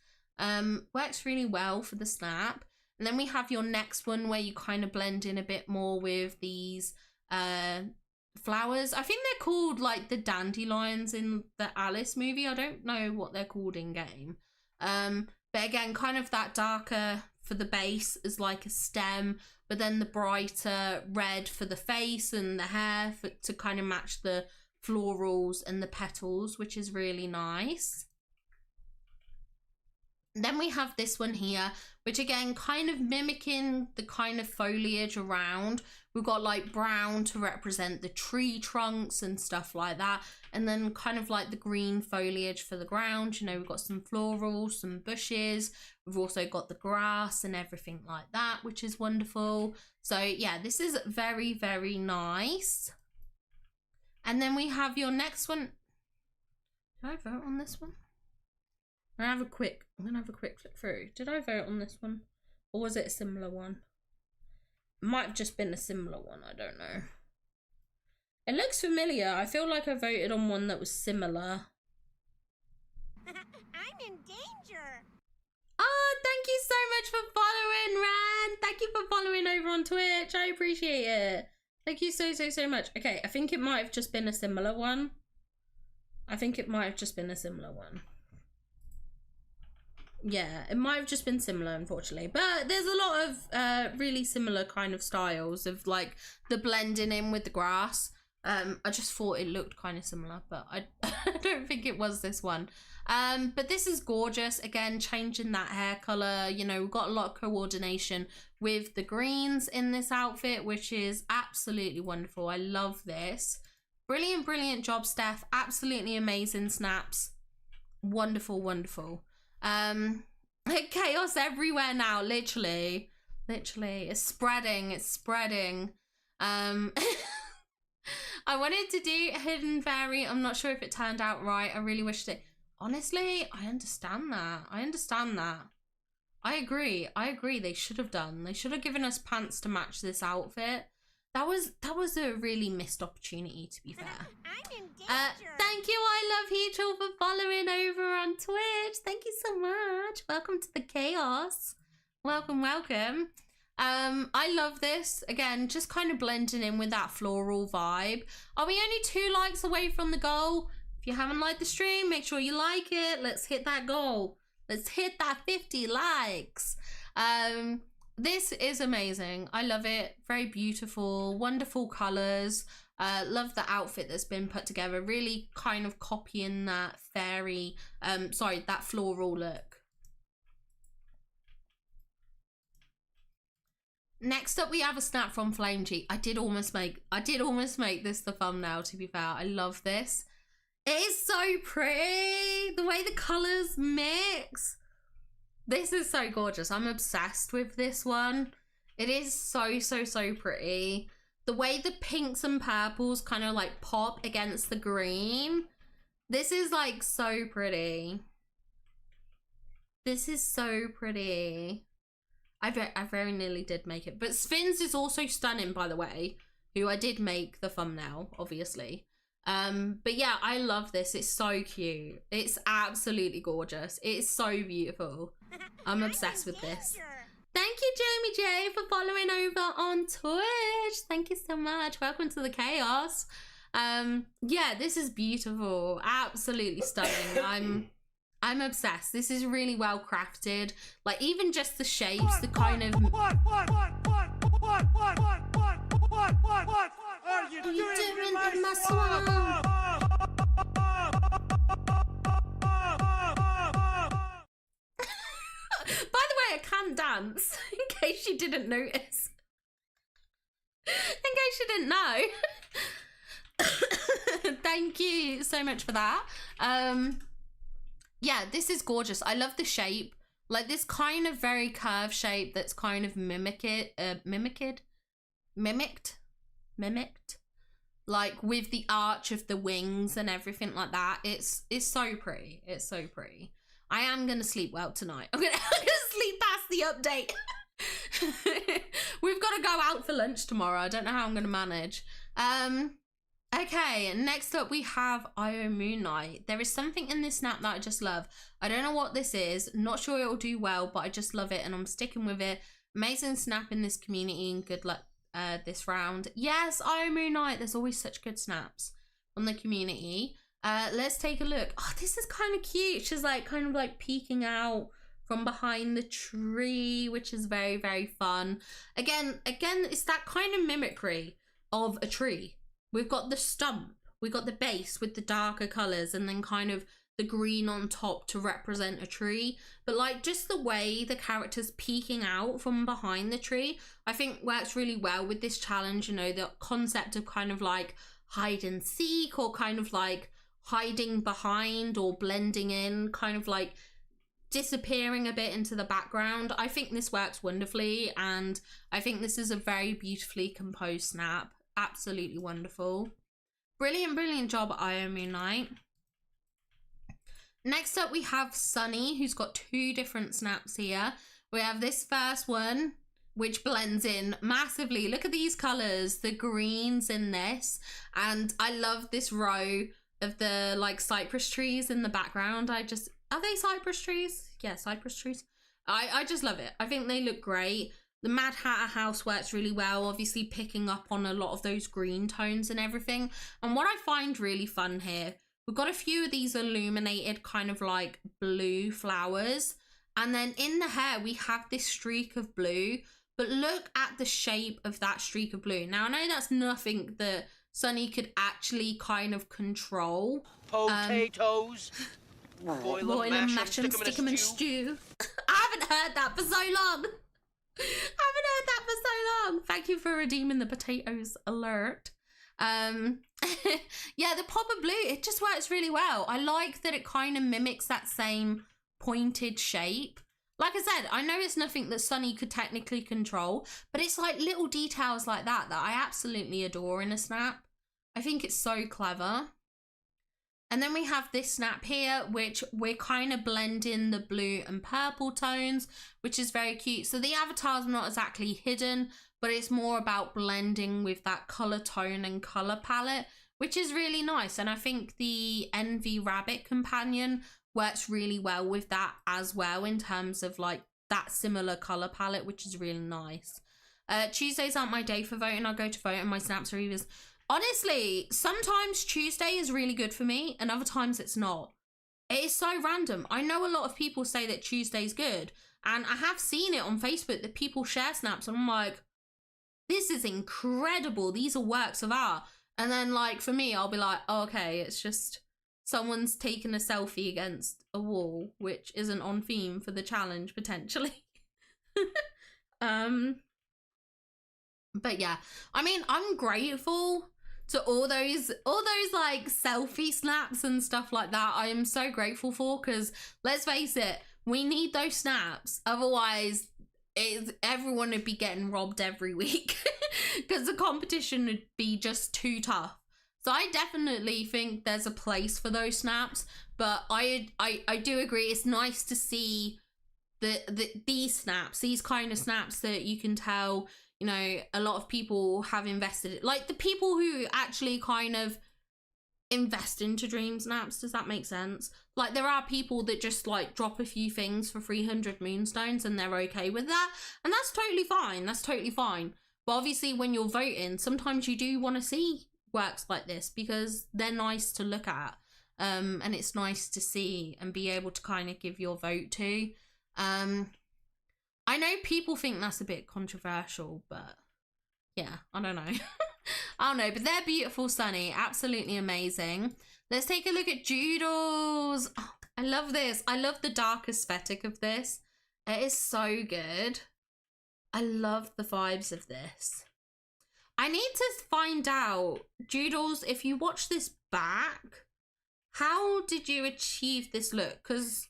Works really well for the snap. And then we have your next one where you kind of blend in a bit more with these flowers. I think they're called like the dandelions in the Alice movie. I don't know what they're called in game. But again, kind of that darker for the base as like a stem, but then the brighter red for the face and the hair to kind of match the florals and the petals, which is really nice. Then we have this one here, which again, kind of mimicking the kind of foliage around. We've got like brown to represent the tree trunks and stuff like that. And then kind of like the green foliage for the ground. You know, we've got some florals, some bushes. We've also got the grass and everything like that, which is wonderful. So yeah, this is very, very nice. And then we have your next one. Did I vote on this one? I'm gonna have a quick flip through. Did I vote on this one? Or was it a similar one? It might have just been a similar one, I don't know. It looks familiar. I feel like I voted on one that was similar. I'm in danger. Oh, thank you so much for following, Ran. Thank you for following over on Twitch. I appreciate it. Thank you so much. Okay, I think it might have just been a similar one. Yeah, it might have just been similar, unfortunately. But there's a lot of really similar kind of styles of like the blending in with the grass. I just thought it looked kind of similar, but I don't think it was this one. But this is gorgeous. Again, changing that hair color. You know, we've got a lot of coordination with the greens in this outfit, which is absolutely wonderful. I love this. Brilliant job, Steph. Absolutely amazing snaps. Wonderful. Chaos everywhere now, literally it's spreading. I wanted to do hidden fairy. I'm not sure if it turned out right. I really wished it. Honestly, I understand that. I agree. They should have given us pants to match this outfit. That was a really missed opportunity, to be fair. I'm in danger. Thank you, I love Heachel, for following over on Twitch. Thank you so much. Welcome to the chaos. Welcome. I love this. Again, just kind of blending in with that floral vibe. Are we only 2 likes away from the goal? If you haven't liked the stream, make sure you like it. Let's hit that goal. Let's hit that 50 likes. This is amazing. I love it. Very beautiful, wonderful colors. Love the outfit that's been put together. Really kind of copying that fairy, that floral look. Next up, we have a snap from Flame Cheek. I did almost make this the thumbnail, to be fair. I love this. It is so pretty. The way the colors mix. This is so gorgeous. I'm obsessed with this one. It is so pretty. The way the pinks and purples kind of like pop against the green. This is like so pretty. This is so pretty. I very nearly did make it. But Sphinx is also stunning, by the way, who I did make the thumbnail, obviously. But yeah, I love this. It's so cute. It's absolutely gorgeous. It's so beautiful. I'm obsessed with this. Thank you, Jamie J, for following over on Twitch. Thank you so much. Welcome to the chaos. Yeah, this is beautiful. Absolutely stunning. I'm obsessed. This is really well crafted. Like even just the shapes, the kind of What are you doing in my swamp? By the way, I can dance, in case you didn't notice. In case you didn't know. Thank you so much for that. Yeah, this is gorgeous. I love the shape. Like this kind of very curved shape that's kind of mimicked. like with the arch of the wings and everything like that. It's so pretty. It's so pretty. I am gonna sleep well tonight. I'm gonna sleep past the update. We've got to go out for lunch tomorrow. I don't know how I'm gonna manage. Okay, next up we have IO Moon Knight. There is something in this snap that I just love. I don't know what this is. Not sure it will do well, but I just love it and I'm sticking with it. Amazing snap in this community and good luck this round. Yes, IO Moon Knight. There's always such good snaps on the community. Let's take a look. Oh, this is kind of cute. She's like kind of like peeking out from behind the tree, which is very, very fun. Again, it's that kind of mimicry of a tree. We've got the stump, we got the base with the darker colors and then kind of the green on top to represent a tree. But like just the way the character's peeking out from behind the tree, I think works really well with this challenge. You know, the concept of kind of like hide and seek, or kind of like hiding behind or blending in, kind of like disappearing a bit into the background. I think this works wonderfully, and I think this is a very beautifully composed snap. Absolutely wonderful. Brilliant job, IO Moon Knight. Next up we have Sunny, who's got two different snaps here. We have this first one, which blends in massively. Look at these colors, the greens in this, and I love this row of the like cypress trees in the background. Are they cypress trees? Yeah, cypress trees. I just love it. I think they look great. The Mad Hatter house works really well, obviously picking up on a lot of those green tones and everything. And what I find really fun here, we've got a few of these illuminated kind of like blue flowers. And then in the hair, we have this streak of blue. But look at the shape of that streak of blue. Now, I know that's nothing that Sunny could actually kind of control. Potatoes. Boil them, mash them, stick them in a stew. I haven't heard that for so long. Thank you for redeeming the potatoes alert. Yeah, the pop of blue, it just works really well. I like that it kind of mimics that same pointed shape. Like I said, I know it's nothing that Sunny could technically control, but it's like little details like that that I absolutely adore in a snap. I think it's so clever. And then we have this snap here, which we're kind of blending the blue and purple tones, which is very cute. So the avatar's not exactly hidden, but it's more about blending with that color tone and color palette, which is really nice. And I think the Envy Rabbit companion works really well with that as well, in terms of like that similar color palette, which is really nice. Tuesdays aren't my day for voting. I go to vote and my snaps are either... Honestly, sometimes Tuesday is really good for me and other times it's not. It is so random. I know a lot of people say that Tuesday's good, and I have seen it on Facebook that people share snaps and I'm like, this is incredible. These are works of art. And then like for me, I'll be like, oh, okay, it's just someone's taken a selfie against a wall, which isn't on theme for the challenge potentially. But yeah, I mean, I'm grateful to all those like selfie snaps and stuff like that. I am so grateful for, because let's face it, we need those snaps. Otherwise, everyone would be getting robbed every week because the competition would be just too tough. So I definitely think there's a place for those snaps, but I do agree it's nice to see these snaps, these kind of snaps that you can tell, you know, a lot of people have invested, like the people who actually kind of invest into Dreamsnaps. Does that make sense? Like there are people that just like drop a few things for 300 moonstones and they're okay with that, and that's totally fine. That's totally fine. But obviously when you're voting, sometimes you do want to see works like this because they're nice to look at, and it's nice to see and be able to kind of give your vote to. I know people think that's a bit controversial, but yeah, I don't know. I don't know, but they're beautiful, Sunny. Absolutely amazing. Let's take a look at Doodles. Oh, I love this. I love the dark aesthetic of this. It is so good. I love the vibes of this. I need to find out, Doodles, if you watch this back, how did you achieve this look? Because...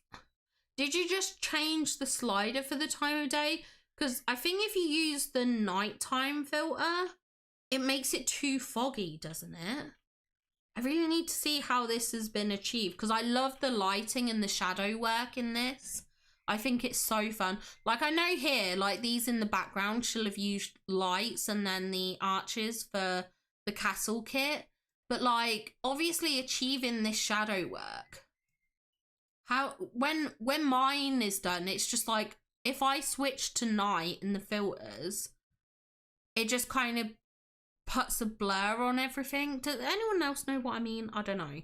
did you just change the slider for the time of day? Because I think if you use the nighttime filter, it makes it too foggy, doesn't it? I really need to see how this has been achieved because I love the lighting and the shadow work in this. I think it's so fun. Like, I know here, like, these in the background she'll have used lights and then the arches for the castle kit. But, like, obviously achieving this shadow work. How, when mine is done, it's just like, if I switch to night in the filters, it just kind of puts a blur on everything. Does anyone else know what I mean? I don't know.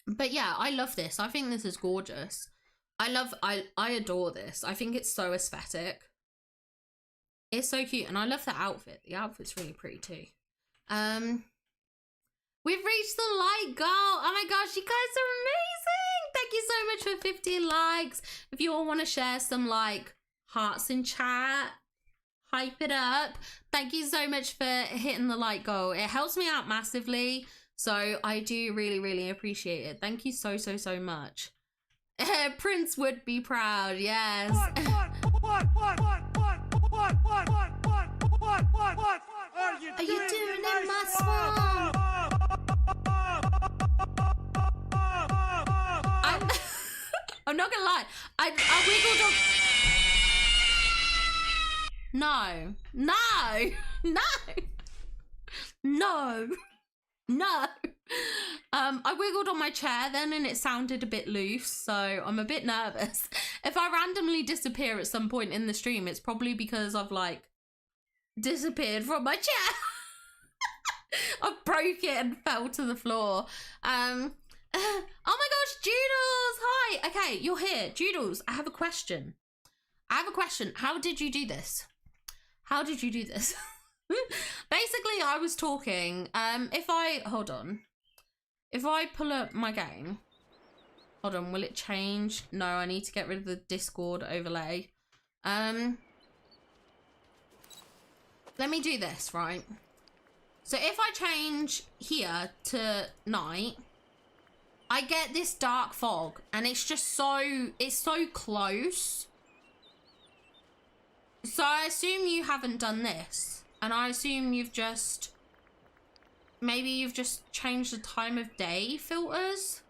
But yeah, I love this. I think this is gorgeous. I adore this. I think it's so aesthetic. It's so cute, and I love the outfit. The outfit's really pretty too. We've reached the like goal. Oh my gosh, you guys are amazing. Thank you so much for 15 likes. If you all want to share some like hearts in chat, hype it up. Thank you so much for hitting the like goal. It helps me out massively. So I do really, really appreciate it. Thank you so, so, so much. Prince would be proud, yes. What are you doing in my swamp? I'm not gonna lie. I wiggled on. No. I wiggled on my chair then and it sounded a bit loose, so I'm a bit nervous. If I randomly disappear at some point in the stream, it's probably because I've like disappeared from my chair. I broke it and fell to the floor. Oh my gosh, Doodles, hi. Okay, you're here. Doodles, I have a question. How did you do this? Basically, I was talking. Hold on. If I pull up my game, hold on, will it change? No, I need to get rid of the Discord overlay. Let me do this, right? So if I change here to night, I get this dark fog, and it's just it's so close. So I assume you haven't done this, and I assume maybe you've just changed the time of day filters.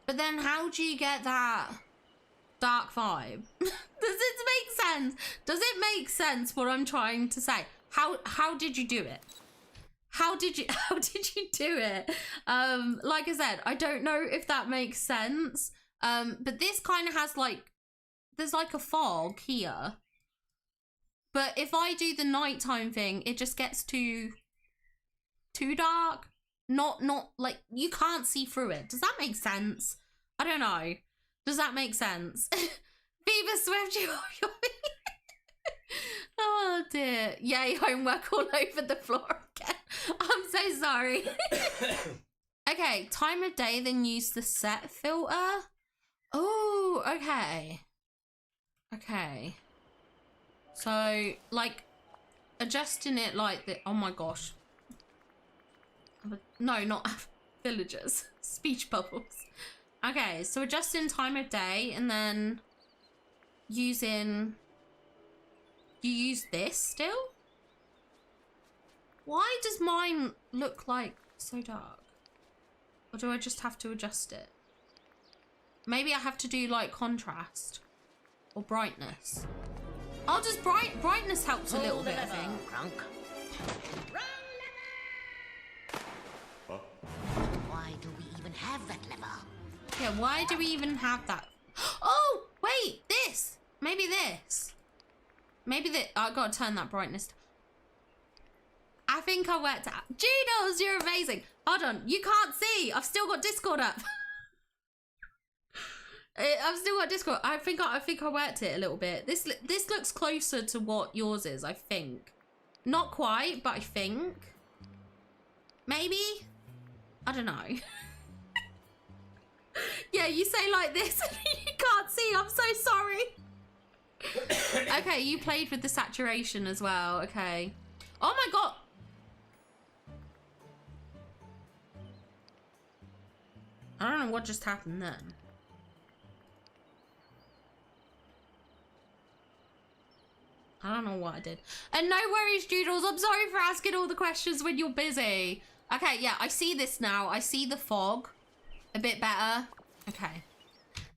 But then how do you get that dark vibe? Does it make sense? Does it make sense what I'm trying to say? How did you do it? How did you do it? Like I said, I don't know if that makes sense. But this kind of has like, there's like a fog here. But if I do the nighttime thing, it just gets too dark. Not like, you can't see through it. Does that make sense? I don't know. Does that make sense? Fever Swift, you're oh dear. Yay, homework all over the floor again. I'm so sorry. Okay, time of day, then use the set filter. Oh, okay. Okay. So, like, adjusting it like the, oh my gosh. No, not villagers. Speech bubbles. Okay, so adjusting time of day and then using... You use this still? Why does mine look like so dark? Or do I just have to adjust it? Maybe I have to do like contrast or brightness. Oh, does brightness helps a little bit, I think. Kronk. Huh? Why do we even have that lever? Yeah, why do we even have that? Oh, wait, this. Maybe this. Maybe that. I gotta turn that brightness. I think I worked out. Judos, you're amazing. Hold on, you can't see. I've still got Discord up. I've still got Discord. I think I worked it a little bit. This looks closer to what yours is, I think. Not quite, but I think. Maybe? I don't know. Yeah, you say like this and you can't see. I'm so sorry. Okay, you played with the saturation as well. Okay. Oh my god. I don't know what just happened then. I don't know what I did. And no worries, Doodles. I'm sorry for asking all the questions when you're busy. Okay, yeah, I see this now. I see the fog a bit better. Okay.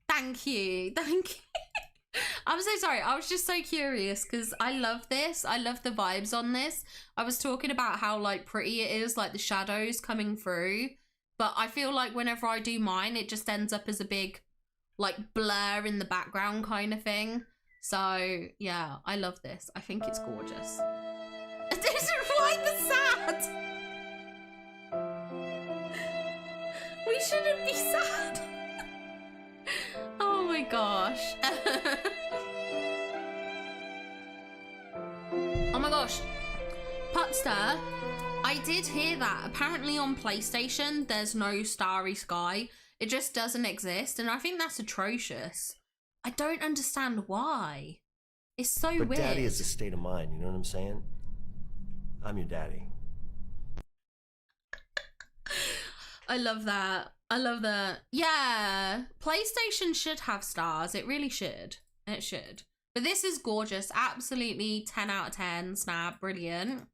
Thank you. Thank you. I'm so sorry. I was just so curious because I love this. I love the vibes on this. I was talking about how like pretty it is, like the shadows coming through. But I feel like whenever I do mine, it just ends up as a big like blur in the background kind of thing. So yeah, I love this. I think it's gorgeous. This is like the sad. We shouldn't be sad. Oh my gosh. Oh my gosh. Pupster, I did hear that. Apparently on PlayStation, there's no starry sky. It just doesn't exist. And I think that's atrocious. I don't understand why. It's so weird. But daddy is a state of mind, you know what I'm saying? I'm your daddy. I love that. I love that. Yeah, PlayStation should have stars. It really should. It should. But this is gorgeous. Absolutely 10 out of 10. Snap. Brilliant.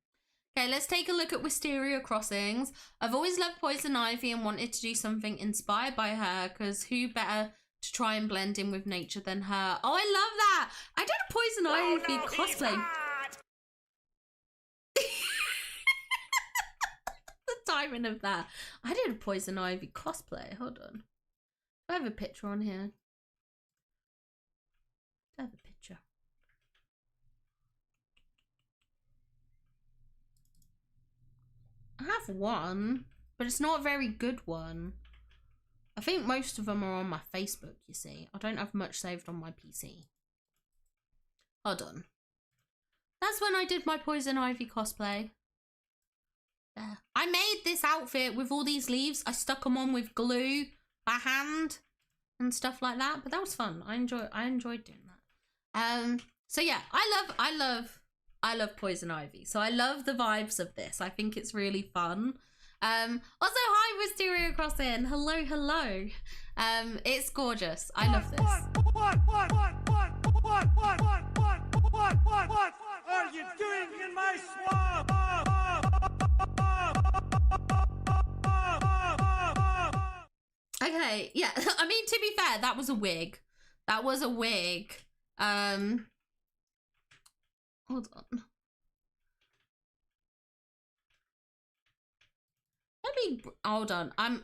Okay, let's take a look at Wisteria Crossings. I've always loved Poison Ivy and wanted to do something inspired by her because who better to try and blend in with nature than her? Oh, I love that. I did a Poison Ivy cosplay. The timing of that. I did a Poison Ivy cosplay. Hold on. I have a picture on here. I have a picture. I have one, but it's not a very good one. I think most of them are on my Facebook, you see. I don't have much saved on my PC. Hold on. That's when I did my Poison Ivy cosplay. There. I made this outfit with all these leaves. I stuck them on with glue by hand and stuff like that. But that was fun. I enjoyed doing that. So yeah, I love Poison Ivy. So I love the vibes of this. I think it's really fun. Also, hi Wisteria Crossing. Hello, hello. It's gorgeous. I love this. What are you doing in my swamp? Okay, yeah. I mean, to be fair, that was a wig. That was a wig. Hold on. Let me hold on. I'm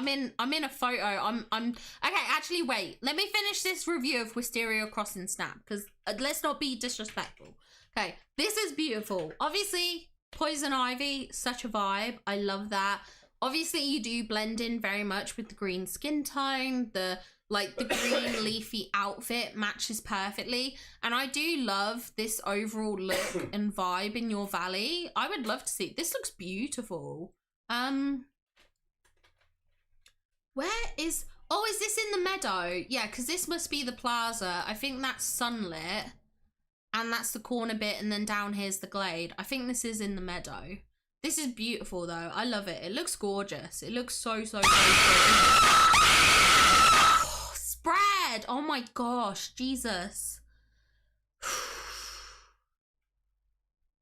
in a photo. I'm okay, actually wait. Let me finish this review of Wisteria Crossing Snap because let's not be disrespectful. Okay, this is beautiful. Obviously, Poison Ivy, such a vibe. I love that. Obviously, you do blend in very much with the green skin tone. The green leafy outfit matches perfectly. And I do love this overall look and vibe in your valley. I would love to see. This looks beautiful. Where is... Oh, is this in the meadow? Yeah, because this must be the plaza. I think that's sunlit. And that's the corner bit. And then down here's the glade. I think this is in the meadow. This is beautiful though. I love it. It looks gorgeous. It looks so good. Spread. Oh my gosh. Jesus.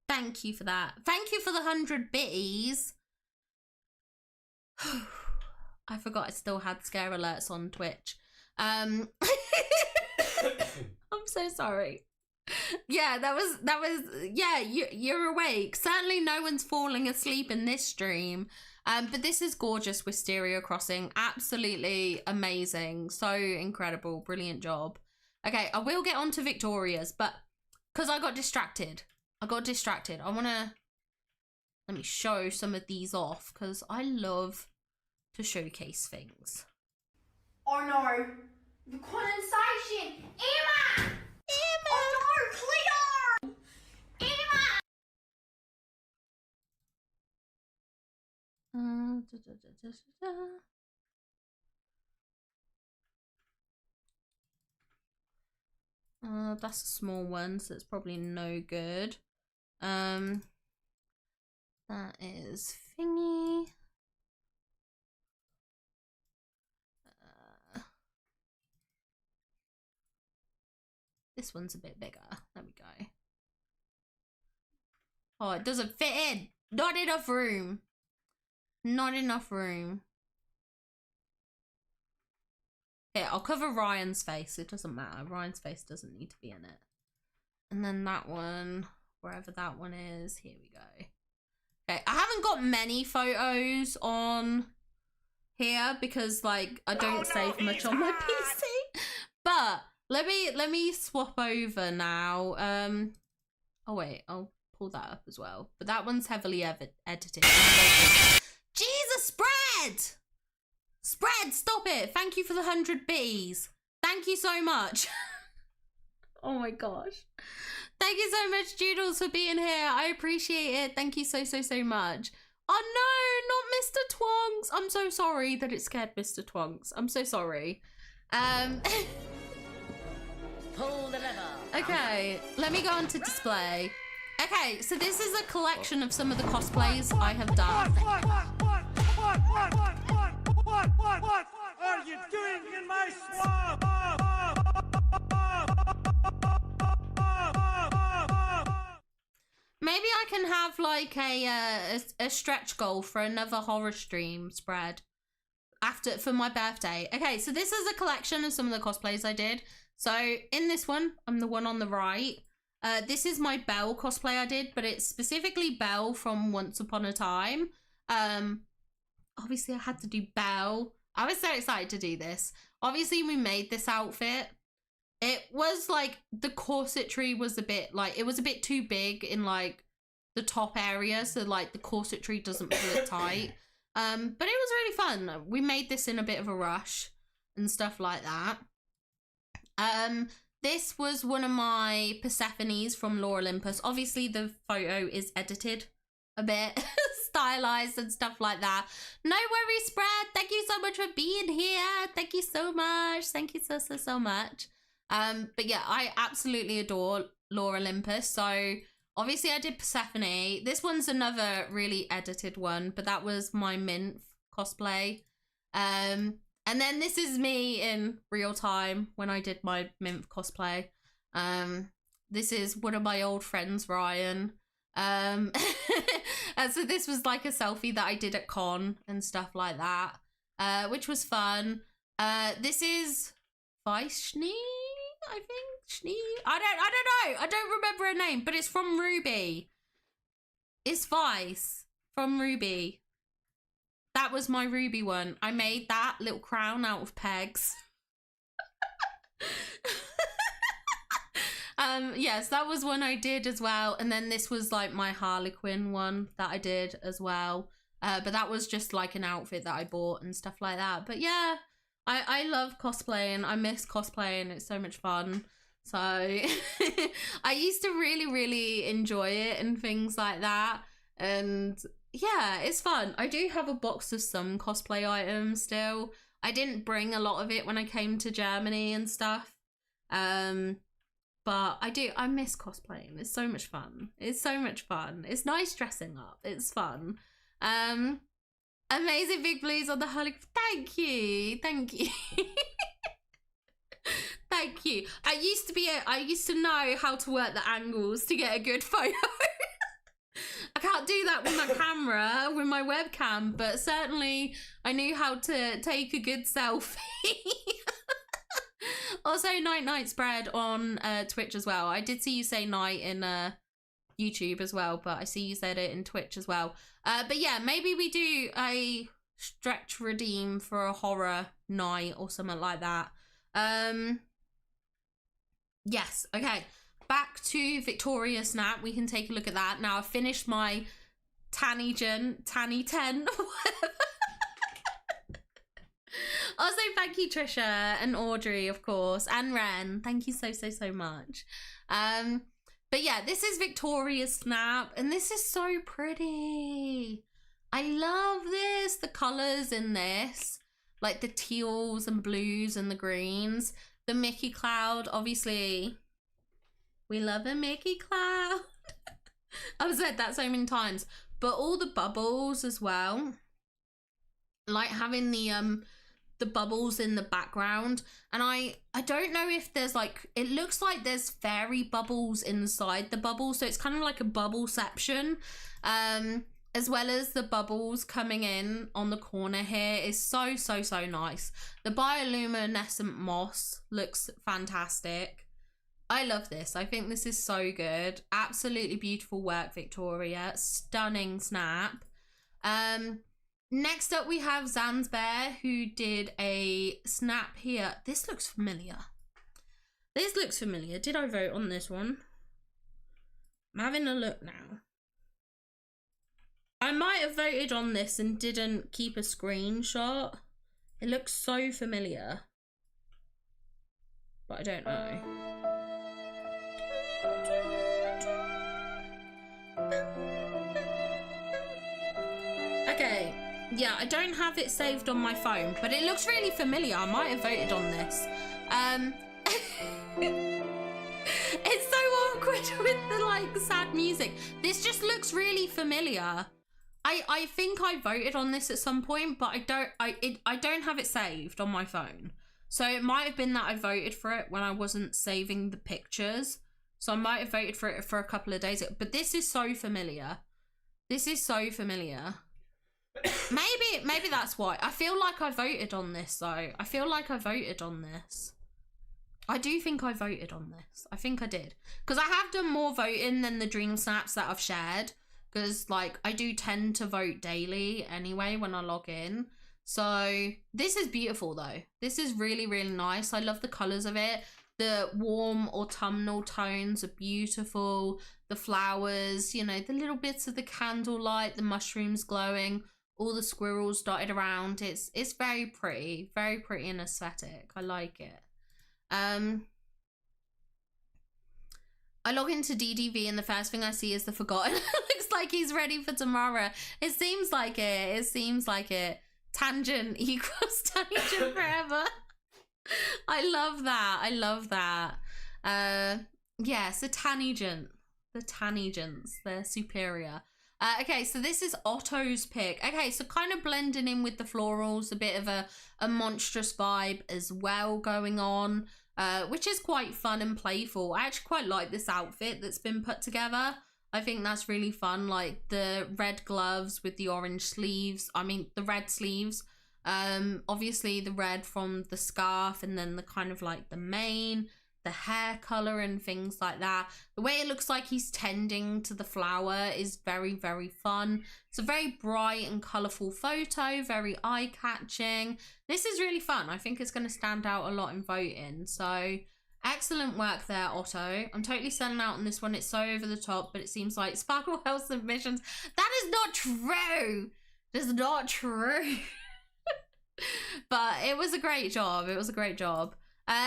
Thank you for that. Thank you for the 100 bitties. I forgot I still had scare alerts on Twitch. I'm so sorry. Yeah, that was yeah, you're awake. Certainly no one's falling asleep in this stream. But this is gorgeous, Wisteria Crossing. Absolutely amazing. So incredible. Brilliant job. Okay, I will get on to Victoria's, but because I got distracted. I want to... Let me show some of these off because I love to showcase things. Oh no! The condensation! Emma! Emma! Oh no! Clear! Emma! That's a small one, so it's probably no good. That is thingy. This one's a bit bigger. There we go. Oh, it doesn't fit in. Not enough room. Not enough room. Here, I'll cover Ryan's face. It doesn't matter. Ryan's face doesn't need to be in it. And then that one, wherever that one is. Here we go. Okay, I haven't got many photos on here because like I don't save much on my PC. But let me swap over now. Oh wait, I'll pull that up as well. But that one's heavily edited. Jesus, Spread! Spread, stop it! Thank you for the 100 Bs. Thank you so much. Oh my gosh. Thank you so much, Doodles, for being here. I appreciate it. Thank you so much. Oh no, not Mr. Twonks. I'm so sorry that it scared Mr. Twonks. I'm so sorry. Pull the lever. Okay, let me go on to display. Okay, so this is a collection of some of the cosplays I have done. What are you doing in my swamp? Maybe I can have like a stretch goal for another horror stream Spread for my birthday. Okay, so this is a collection of some of the cosplays I did. So in this one, I'm the one on the right. This is my Belle cosplay I did, but it's specifically Belle from Once Upon a Time. Obviously I had to do Belle. I was so excited to do this. Obviously we made this outfit. It was like the corsetry was a bit like, it was a bit too big in like the top area. So like the corsetry doesn't pull it tight. But it was really fun. We made this in a bit of a rush and stuff like that. This was one of my Persephones from Lore Olympus. Obviously the photo is edited a bit, stylized and stuff like that. No worries, Spread. Thank you so much for being here. Thank you so much. Thank you so much. But yeah, I absolutely adore Lore Olympus. So obviously I did Persephone. This one's another really edited one, but that was my Minth cosplay. And then this is me in real time when I did my Minth cosplay. This is one of my old friends, Ryan. So this was like a selfie that I did at con and stuff like that, which was fun. This is Vaishni, I think. Schnee? I don't know. I don't remember her name, but it's from Ruby. It's Vice from Ruby. That was my Ruby one. I made that little crown out of pegs. Yes, that was one I did as well. And then this was like my Harlequin one that I did as well. But that was just like an outfit that I bought and stuff like that. But yeah, I love cosplaying. I miss cosplaying. It's so much fun. So I used to really enjoy it and things like that. And yeah, it's fun. I do have a box of some cosplay items still. I didn't bring a lot of it when I came to Germany and stuff. But I miss cosplaying. It's so much fun. It's so much fun. It's nice dressing up. It's fun. Amazing big blues on the Harley. Thank you. Thank you. Thank you. I used to know how to work the angles to get a good photo. I can't do that with my camera, with my webcam, but certainly I knew how to take a good selfie. Also, night Spread on Twitch as well. I did see you say night in YouTube as well, but I see you said it in Twitch as well. But yeah, maybe we do a stretch redeem for a horror night or something like that. Yes, okay. Back to Victoria Snap. We can take a look at that. Now, I've finished my Tanny 10. Also, thank you, Trisha and Audrey, of course, and Ren. Thank you so much. But yeah, this is Victoria Snap, and this is so pretty. I love this. The colours in this, like the teals and blues and the greens. The Mickey Cloud, obviously. We love a Mickey Cloud. I've said that so many times. But all the bubbles as well. Like having the the bubbles in the background, and I don't know if there's like, it looks like there's fairy bubbles inside the bubble, so it's kind of like a bubbleception, as well as the bubbles coming in on the corner here is so nice. The bioluminescent moss looks fantastic. I love this. I think this is so good. Absolutely beautiful work, Victoria. Stunning snap. Next up we have Zanzbear, who did a snap here. This looks familiar. This looks familiar. Did I vote on this one? I'm having a look now. I might have voted on this and didn't keep a screenshot. It looks so familiar, but I don't know. Okay, yeah, I don't have it saved on my phone, but it looks really familiar. I might have voted on this. It's so awkward with the like sad music. This just looks really familiar. I think I voted on this at some point, but I don't have it saved on my phone. So it might have been that I voted for it when I wasn't saving the pictures. So I might have voted for it for a couple of days. But this is so familiar. This is so familiar. Maybe that's why. I feel like I voted on this though. I feel like I voted on this. I do think I voted on this. I think I did. Because I have done more voting than the dream snaps that I've shared. Because like I do tend to vote daily anyway when I log in. So this is beautiful though. This is really nice. I love the colours of it. The warm autumnal tones are beautiful. The flowers, you know, the little bits of the candlelight, the mushrooms glowing, all the squirrels dotted around. It's very pretty and aesthetic. I like it. I log into DDV and the first thing I see is the Forgotten. Looks like he's ready for tomorrow. It seems like it. It seems like it. Tangent equals tangent forever. I love that. I love that. Yes, the tangent. The tangents. They're superior. Okay, so this is Otto's pick. Okay, so kind of blending in with the florals, a bit of a monstrous vibe as well going on, which is quite fun and playful. I actually quite like this outfit that's been put together. I think that's really fun, like the red gloves with the orange sleeves. I mean, the red sleeves. Obviously the red from the scarf, and then the kind of like the mane, the hair color and things like that. The way it looks like he's tending to the flower is very fun. It's a very bright and colorful photo, very eye-catching. This is really fun. I think it's going to stand out a lot in voting. So excellent work there, Otto. I'm totally selling out on this one. It's so over the top, but it seems like Sparkle Health submissions. That is not true. That is not true. But it was a great job. It was a great job.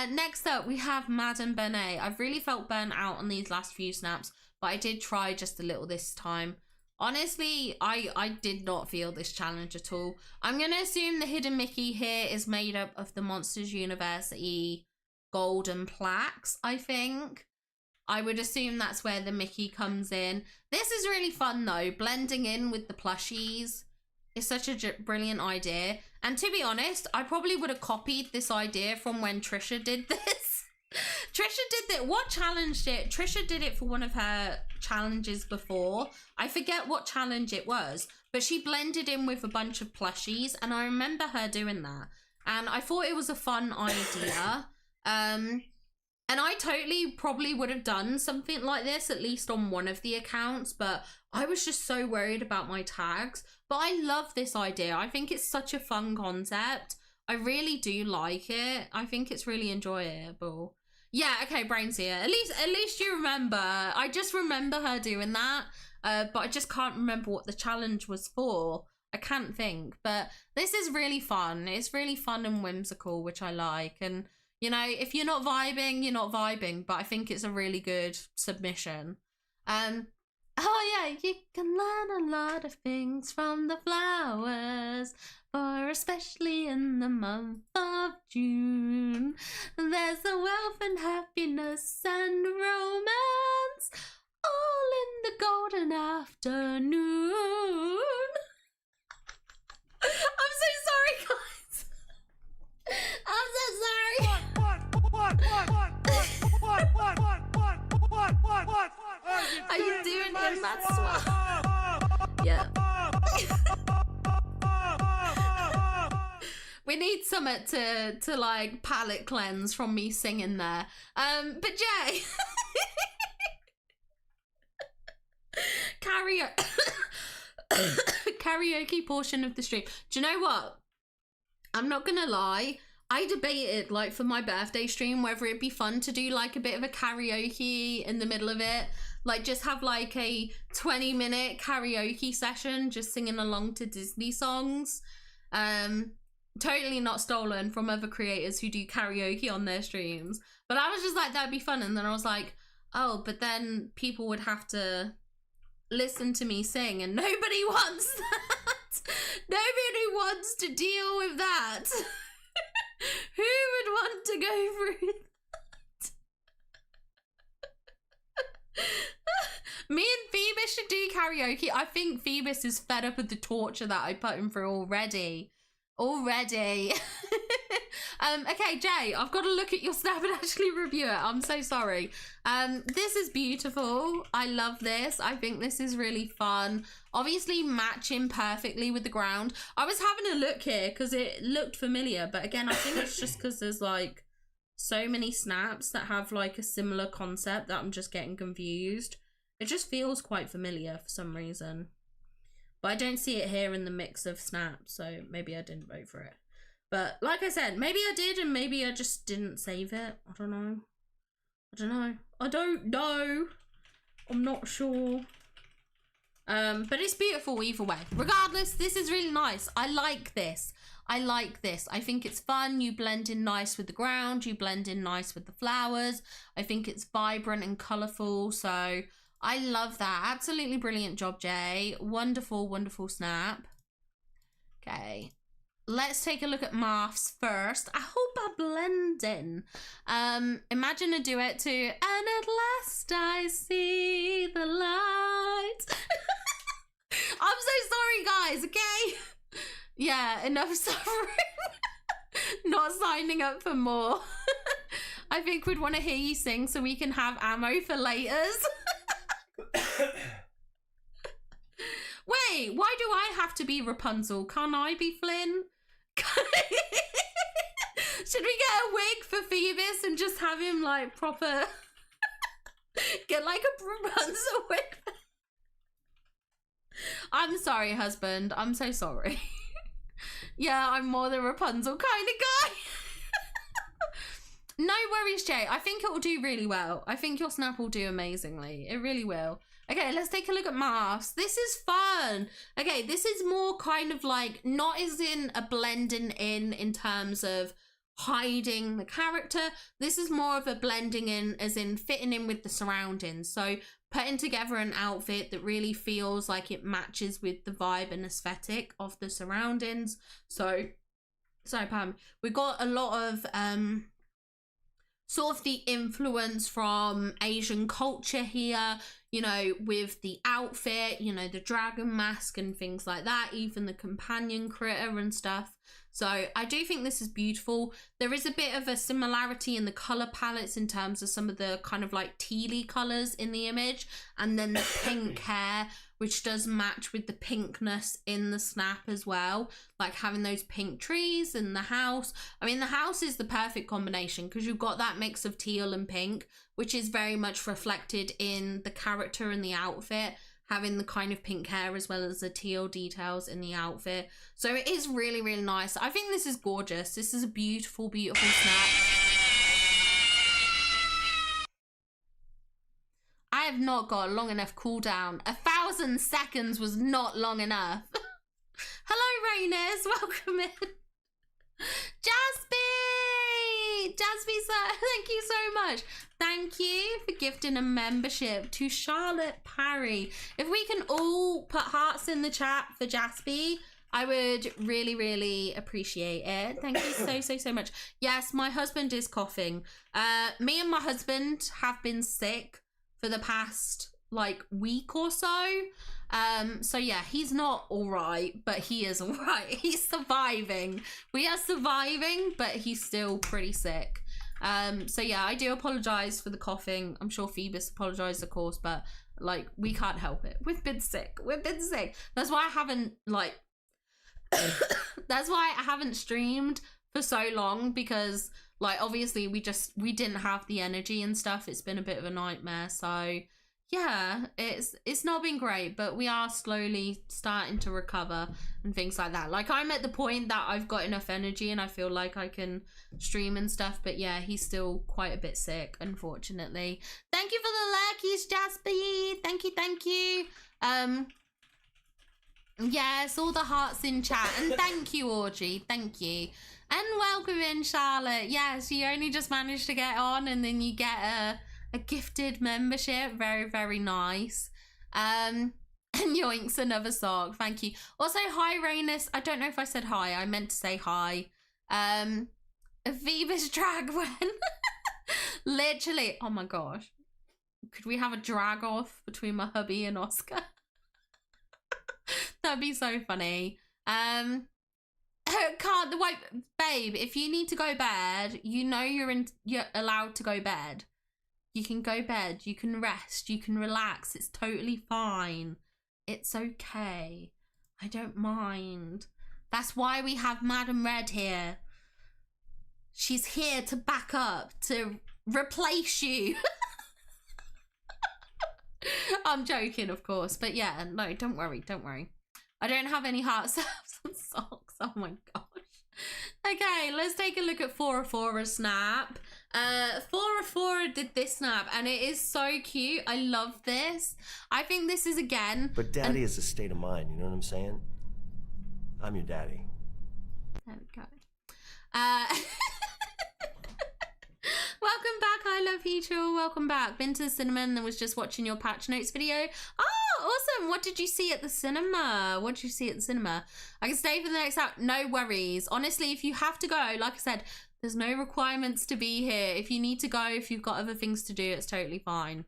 Next up, we have Madame Benet. I've really felt burnt out on these last few snaps, but I did try just a little this time. Honestly, I did not feel this challenge at all. I'm going to assume the hidden Mickey here is made up of the Monsters University golden plaques, I think. I would assume that's where the Mickey comes in. This is really fun though, blending in with the plushies. It's such a brilliant idea. And to be honest, I probably would have copied this idea from when Trisha did this. Trisha did that. What challenged it? Trisha did it for one of her challenges before. I forget what challenge it was, but she blended in with a bunch of plushies, and I remember her doing that. And I thought it was a fun idea. And I totally probably would have done something like this, at least on one of the accounts, but I was just so worried about my tags. But I love this idea. I think it's such a fun concept. I really do like it. I think it's really enjoyable. Yeah, okay, Brain's here. At least you remember. I just remember her doing that, but I just can't remember what the challenge was for. I can't think, but this is really fun. It's really fun and whimsical, which I like. And you know, if you're not vibing, you're not vibing, but I think it's a really good submission. Oh yeah, you can learn a lot of things from the flowers, for especially in the month of June. There's a wealth and happiness and romance, all in the golden afternoon. I'm so sorry, guys. you doing in my swamp? Yeah. We need something to like palate cleanse from me singing there. But Jay, karaoke portion of the stream. Do you know what? I'm not gonna lie. I debated like for my birthday stream whether it'd be fun to do like a bit of a karaoke in the middle of it. Like just have like a 20-minute karaoke session just singing along to Disney songs. Totally not stolen from other creators who do karaoke on their streams. But I was just like, that'd be fun. And then I was like, oh, but then people would have to listen to me sing and nobody wants that. Nobody wants to deal with that. Who would want to go through that? Me and Phoebus should do karaoke. I think Phoebus is fed up with the torture that I put him through already. Okay, Jay, I've got to look at your snap and actually review it. I'm so sorry. This is beautiful. I love this. I think this is really fun. Obviously matching perfectly with the ground. I was having a look here because it looked familiar, but again, I think it's just because there's like so many snaps that have like a similar concept that I'm just getting confused. It just feels quite familiar for some reason. But I don't see it here in the mix of snaps, so maybe I didn't vote for it. But like I said, maybe I did and maybe I just didn't save it. I don't know. I don't know. I'm not sure. But it's beautiful either way. Regardless, this is really nice. I like this. I think it's fun. You blend in nice with the ground. You blend in nice with the flowers. I think it's vibrant and colourful, so I love that. Absolutely brilliant job, Jay. Wonderful, wonderful snap. Okay. Let's take a look at Marth's first. I hope I blend in. Imagine a duet to And at Last I See the Light. I'm so sorry, guys, okay? Yeah, enough suffering. Not signing up for more. I think we'd want to hear you sing so we can have ammo for laters. Wait, why do I have to be Rapunzel? Can't I be Flynn? Should we get a wig for Phoebus and just have him like proper get like a Rapunzel wig? I'm sorry, husband. I'm so sorry. Yeah, I'm more the Rapunzel kind of guy. No worries, Jay. I think it will do really well. I think your snap will do amazingly. It really will. Okay, let's take a look at Marth's. This is fun. Okay, this is more kind of like, not as in a blending in terms of hiding the character. This is more of a blending in as in fitting in with the surroundings. So putting together an outfit that really feels like it matches with the vibe and aesthetic of the surroundings. So, sorry, Pam. We've got a lot of sort of the influence from Asian culture here, you know, with the outfit, you know, the dragon mask and things like that, even the companion critter and stuff. So I do think this is beautiful. There is a bit of a similarity in the color palettes in terms of some of the kind of like tealy colors in the image, and then the pink hair, which does match with the pinkness in the snap as well, like having those pink trees and the house. I mean, the house is the perfect combination because you've got that mix of teal and pink, which is very much reflected in the character and the outfit, having the kind of pink hair as well as the teal details in the outfit. So it is really, really nice. I think this is gorgeous. This is a beautiful, beautiful snap. I have not got a long enough cooldown. 1,000 seconds was not long enough. Hello, Rainers. Welcome in. Jaspy! Jaspy, thank you so much. Thank you for gifting a membership to Charlotte Parry. If we can all put hearts in the chat for Jaspy, I would really, really appreciate it. Thank you so much. Yes, my husband is coughing. Me and my husband have been sick for the past like week or so. So yeah, he's not all right, but he is all right. He's surviving. We are surviving, but he's still pretty sick. So yeah, I do apologize for the coughing. I'm sure Phoebus apologized, of course, but Like, we can't help it. We've been sick. That's why I haven't, like, that's why I haven't streamed for so long, because, like, obviously we didn't have the energy and stuff. It's been a bit of a nightmare. So yeah, it's not been great, but we are slowly starting to recover and things like that. Like, I'm at the point that I've got enough energy and I feel like I can stream and stuff, but yeah, he's still quite a bit sick, unfortunately. Thank you for the lurkies, Jasper. Thank you. Yes, all the hearts in chat, and thank you, Audrey, thank you. And welcome in, Charlotte. Yes, you only just managed to get on and then you get a gifted membership. Very, very nice. And yoinks, another sock. Thank you. Also, hi, Rainus. I don't know if I said hi. I meant to say hi. Aviva's drag when. Literally. Oh my gosh. Could we have a drag off between my hubby and Oscar? That'd be so funny. Can't wait, babe. If you need to go bed, you know you're allowed to go bed. You can go bed. You can rest. You can relax. It's totally fine. It's okay. I don't mind. That's why we have Madam Red here. She's here to back up, to replace you. I'm joking, of course, but yeah, no, don't worry. I don't have any heart subs and socks. Oh my gosh. Okay, let's take a look at Fora Snap. Fora did this snap, and it is so cute. I love this. I think this is, again... But daddy is a state of mind, you know what I'm saying? I'm your daddy. There we go. Welcome back, I love Heachel. Welcome back. Been to the cinema and was just watching your patch notes video. Oh, awesome. What did you see at the cinema? What did you see at the cinema? I can stay for the next hour. No worries. Honestly, if you have to go, like I said, there's no requirements to be here. If you need to go, if you've got other things to do, it's totally fine.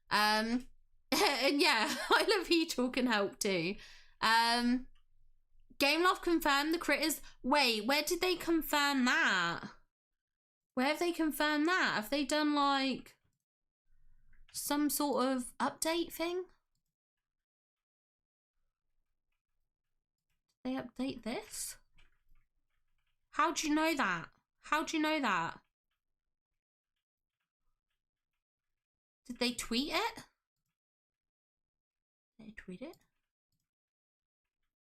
And yeah, I love Heachel can help too. Gameloft confirmed the critters. Wait, where did they confirm that? Where have they confirmed that? Have they done like some sort of update thing? Did they update this? How do you know that? How do you know that? Did they tweet it? Did they tweet it?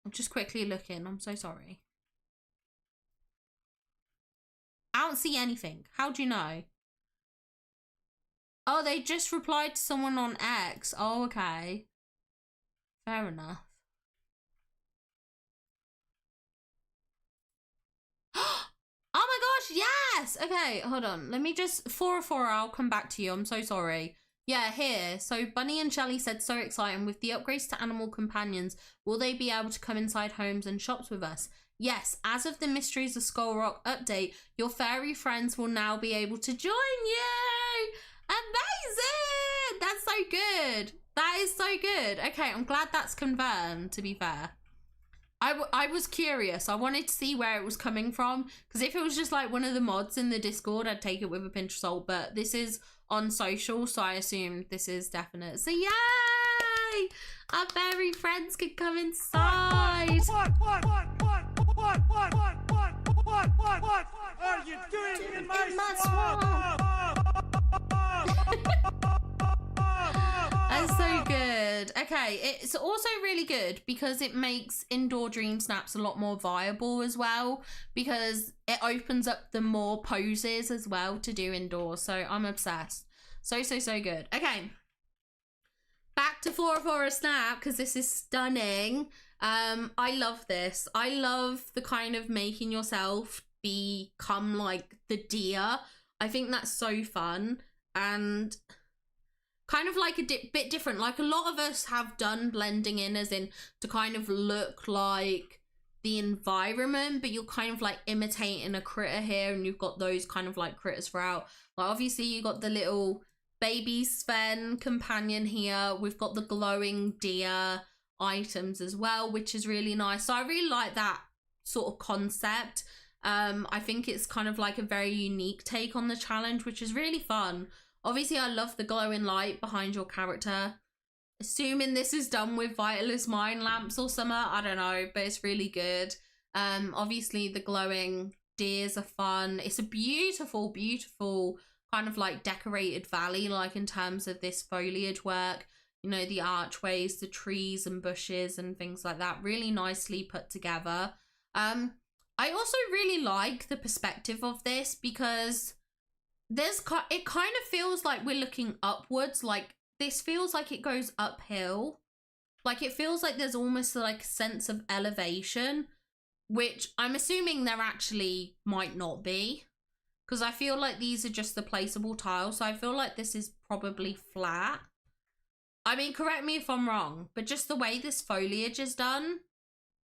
I'm just quickly looking. I'm so sorry. I don't see anything. How do you know? Oh, they just replied to someone on X. Oh, okay. Fair enough. Oh my gosh, yes! Okay, hold on. Let me just... Fora, I'll come back to you. I'm so sorry. Yeah, here. So Bunny and Shelly said, so exciting. With the upgrades to animal companions, will they be able to come inside homes and shops with us? Yes, as of the Mysteries of Skull Rock update, your fairy friends will now be able to join you! Amazing! That's so good. That is so good. Okay, I'm glad that's confirmed, to be fair. I was curious. I wanted to see where it was coming from, because if it was just like one of the mods in the Discord, I'd take it with a pinch of salt, but this is on social, so I assume this is definite. So yay! Our fairy friends can come inside. What are you doing in my swamp? That's so good. Okay, it's also really good because it makes indoor dream snaps a lot more viable as well, because it opens up the more poses as well to do indoors. So I'm obsessed. So good. Okay, back to Fora Snap, because this is stunning. I love this. I love the kind of making yourself become like the deer. I think that's so fun and kind of like a bit different. Like a lot of us have done blending in, as in to kind of look like the environment, but you're kind of like imitating a critter here, and you've got those kind of like critters throughout. Like obviously you got the little baby Sven companion here. We've got the glowing deer items as well, which is really nice. So I really like that sort of concept. I think it's kind of like a very unique take on the challenge, which is really fun. Obviously I love the glowing light behind your character. assuming this is done with Vitalist Mind lamps or something. I don't know, but it's really good. Obviously the glowing deers are fun. It's a beautiful, beautiful kind of like decorated valley, like in terms of this foliage work. You know, the archways, the trees and bushes and things like that, really nicely put together. I also really like the perspective of this because it kind of feels like we're looking upwards. Like this feels like it goes uphill. Like it feels like there's almost like a sense of elevation, which I'm assuming there actually might not be, because I feel like these are just the placeable tiles. So I feel like this is probably flat. I mean, correct me if I'm wrong, but just the way this foliage is done,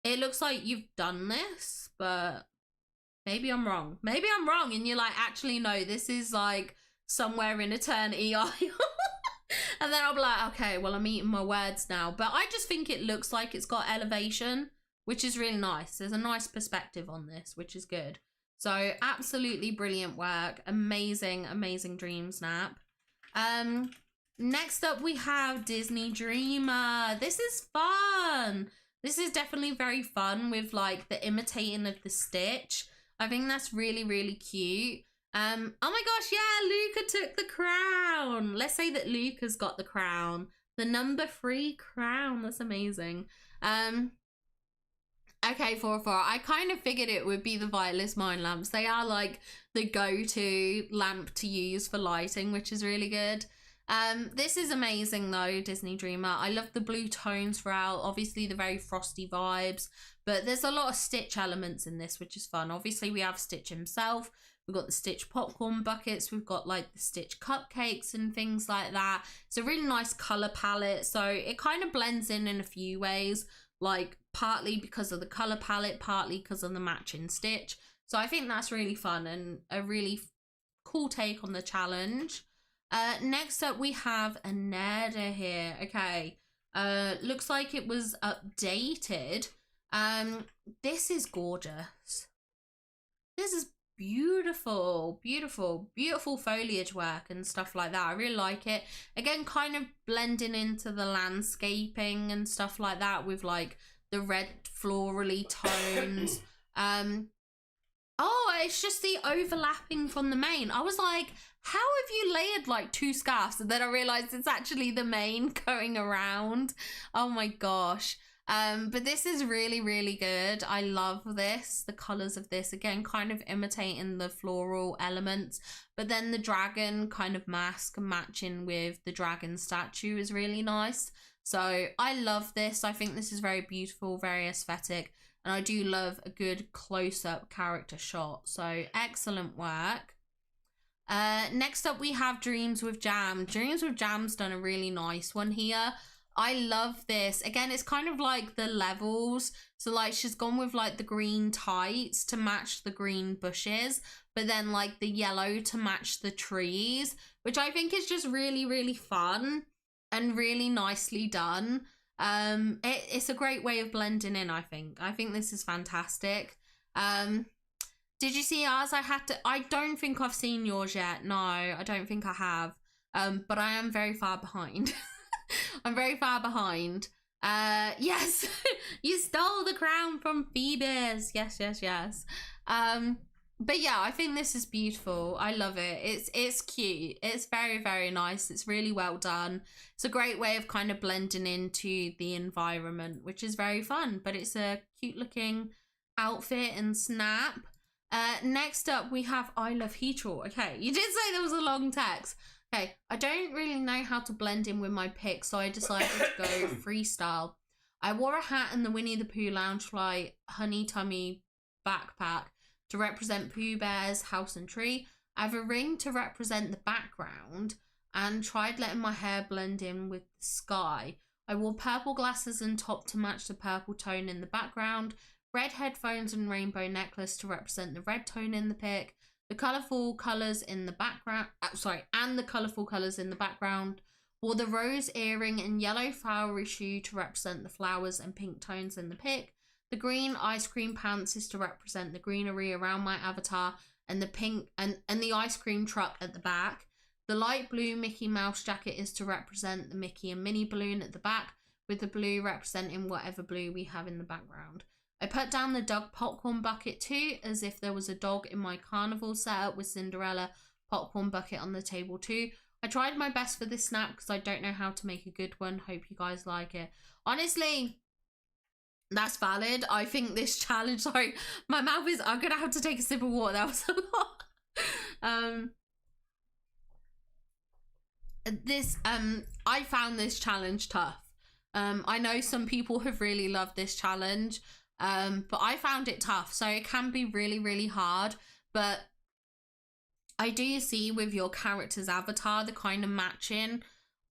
it looks like you've done this, but maybe I'm wrong. Maybe I'm wrong and you're like, actually, no, this is like somewhere in eternity. And then I'll be like, okay, well, I'm eating my words now. But I just think it looks like it's got elevation, which is really nice. There's a nice perspective on this, which is good. So absolutely brilliant work. Amazing, amazing Dreamsnap. Next up, we have Disney Dreamer. This is fun. This is definitely very fun with like the imitating of the stitch. I think that's really, really cute. Oh my gosh, yeah, Luca took the crown. Let's say that Luca's got the crown. The number 3 crown. That's amazing. Okay, 404. I kind of figured it would be the Vitalist Mind lamps. They are like the go-to lamp to use for lighting, which is really good. This is amazing though, Disney Dreamer. I love the blue tones throughout, obviously the very frosty vibes, but there's a lot of Stitch elements in this, which is fun. Obviously we have Stitch himself, we've got the Stitch popcorn buckets, we've got like the Stitch cupcakes and things like that. It's a really nice color palette, so it kind of blends in a few ways, like partly because of the color palette, partly because of the matching Stitch. So I think that's really fun and a really cool take on the challenge. Next up, we have a Nerda here. Okay, looks like it was updated. This is gorgeous. This is beautiful, beautiful, beautiful foliage work and stuff like that. I really like it. Again, kind of blending into the landscaping and stuff like that with like the red florally tones. Oh, it's just the overlapping from the main. I was like, how have you layered like 2 scarves? And then I realized it's actually the main going around. Oh my gosh. But this is really, really good. I love this. The colors of this, again, kind of imitating the floral elements, but then the dragon kind of mask matching with the dragon statue is really nice. So I love this. I think this is very beautiful, very aesthetic. And I do love a good close-up character shot. So excellent work. Next up, we have Dreams with Jam. Dreams with Jam's done a really nice one here. I love this. Again, it's kind of like the levels. So like she's gone with like the green tights to match the green bushes, but then like the yellow to match the trees, which I think is just really, really fun and really nicely done. It's a great way of blending in, I think. I think this is fantastic. Did you see ours? I don't think I've seen yours yet. No, I don't think I have. But I am very far behind. I'm very far behind. Yes, you stole the crown from Phoebus. Yes, yes, yes. But yeah, I think this is beautiful. I love it. It's cute. It's very, very nice. It's really well done. It's a great way of kind of blending into the environment, which is very fun. But it's a cute looking outfit and snap. Next up, we have I Love Heatrol. Okay, you did say there was a long text. Okay, I don't really know how to blend in with my pick, so I decided to go freestyle. I wore a hat and the Winnie the Pooh Loungefly Honey Tummy backpack to represent Pooh Bear's house and tree. I have a ring to represent the background and tried letting my hair blend in with the sky. I wore purple glasses and top to match the purple tone in the background, red headphones and rainbow necklace to represent the red tone in the pic, the colourful colours in the background, and the colourful colours in the background, wore the rose earring and yellow flowery shoe to represent the flowers and pink tones in the pic. The green ice cream pants is to represent the greenery around my avatar and the pink and the ice cream truck at the back. The light blue Mickey Mouse jacket is to represent the Mickey and Minnie balloon at the back, with the blue representing whatever blue we have in the background. I put down the dog popcorn bucket too, as if there was a dog in my carnival setup with Cinderella popcorn bucket on the table too. I tried my best for this snap because I don't know how to make a good one. Hope you guys like it. Honestly, that's valid. I think this challenge, sorry, my mouth is, I'm gonna have to take a sip of water. That was a lot. I found this challenge tough. I know some people have really loved this challenge, but I found it tough. So it can be really, really hard, but I do see with your character's avatar, the kind of matching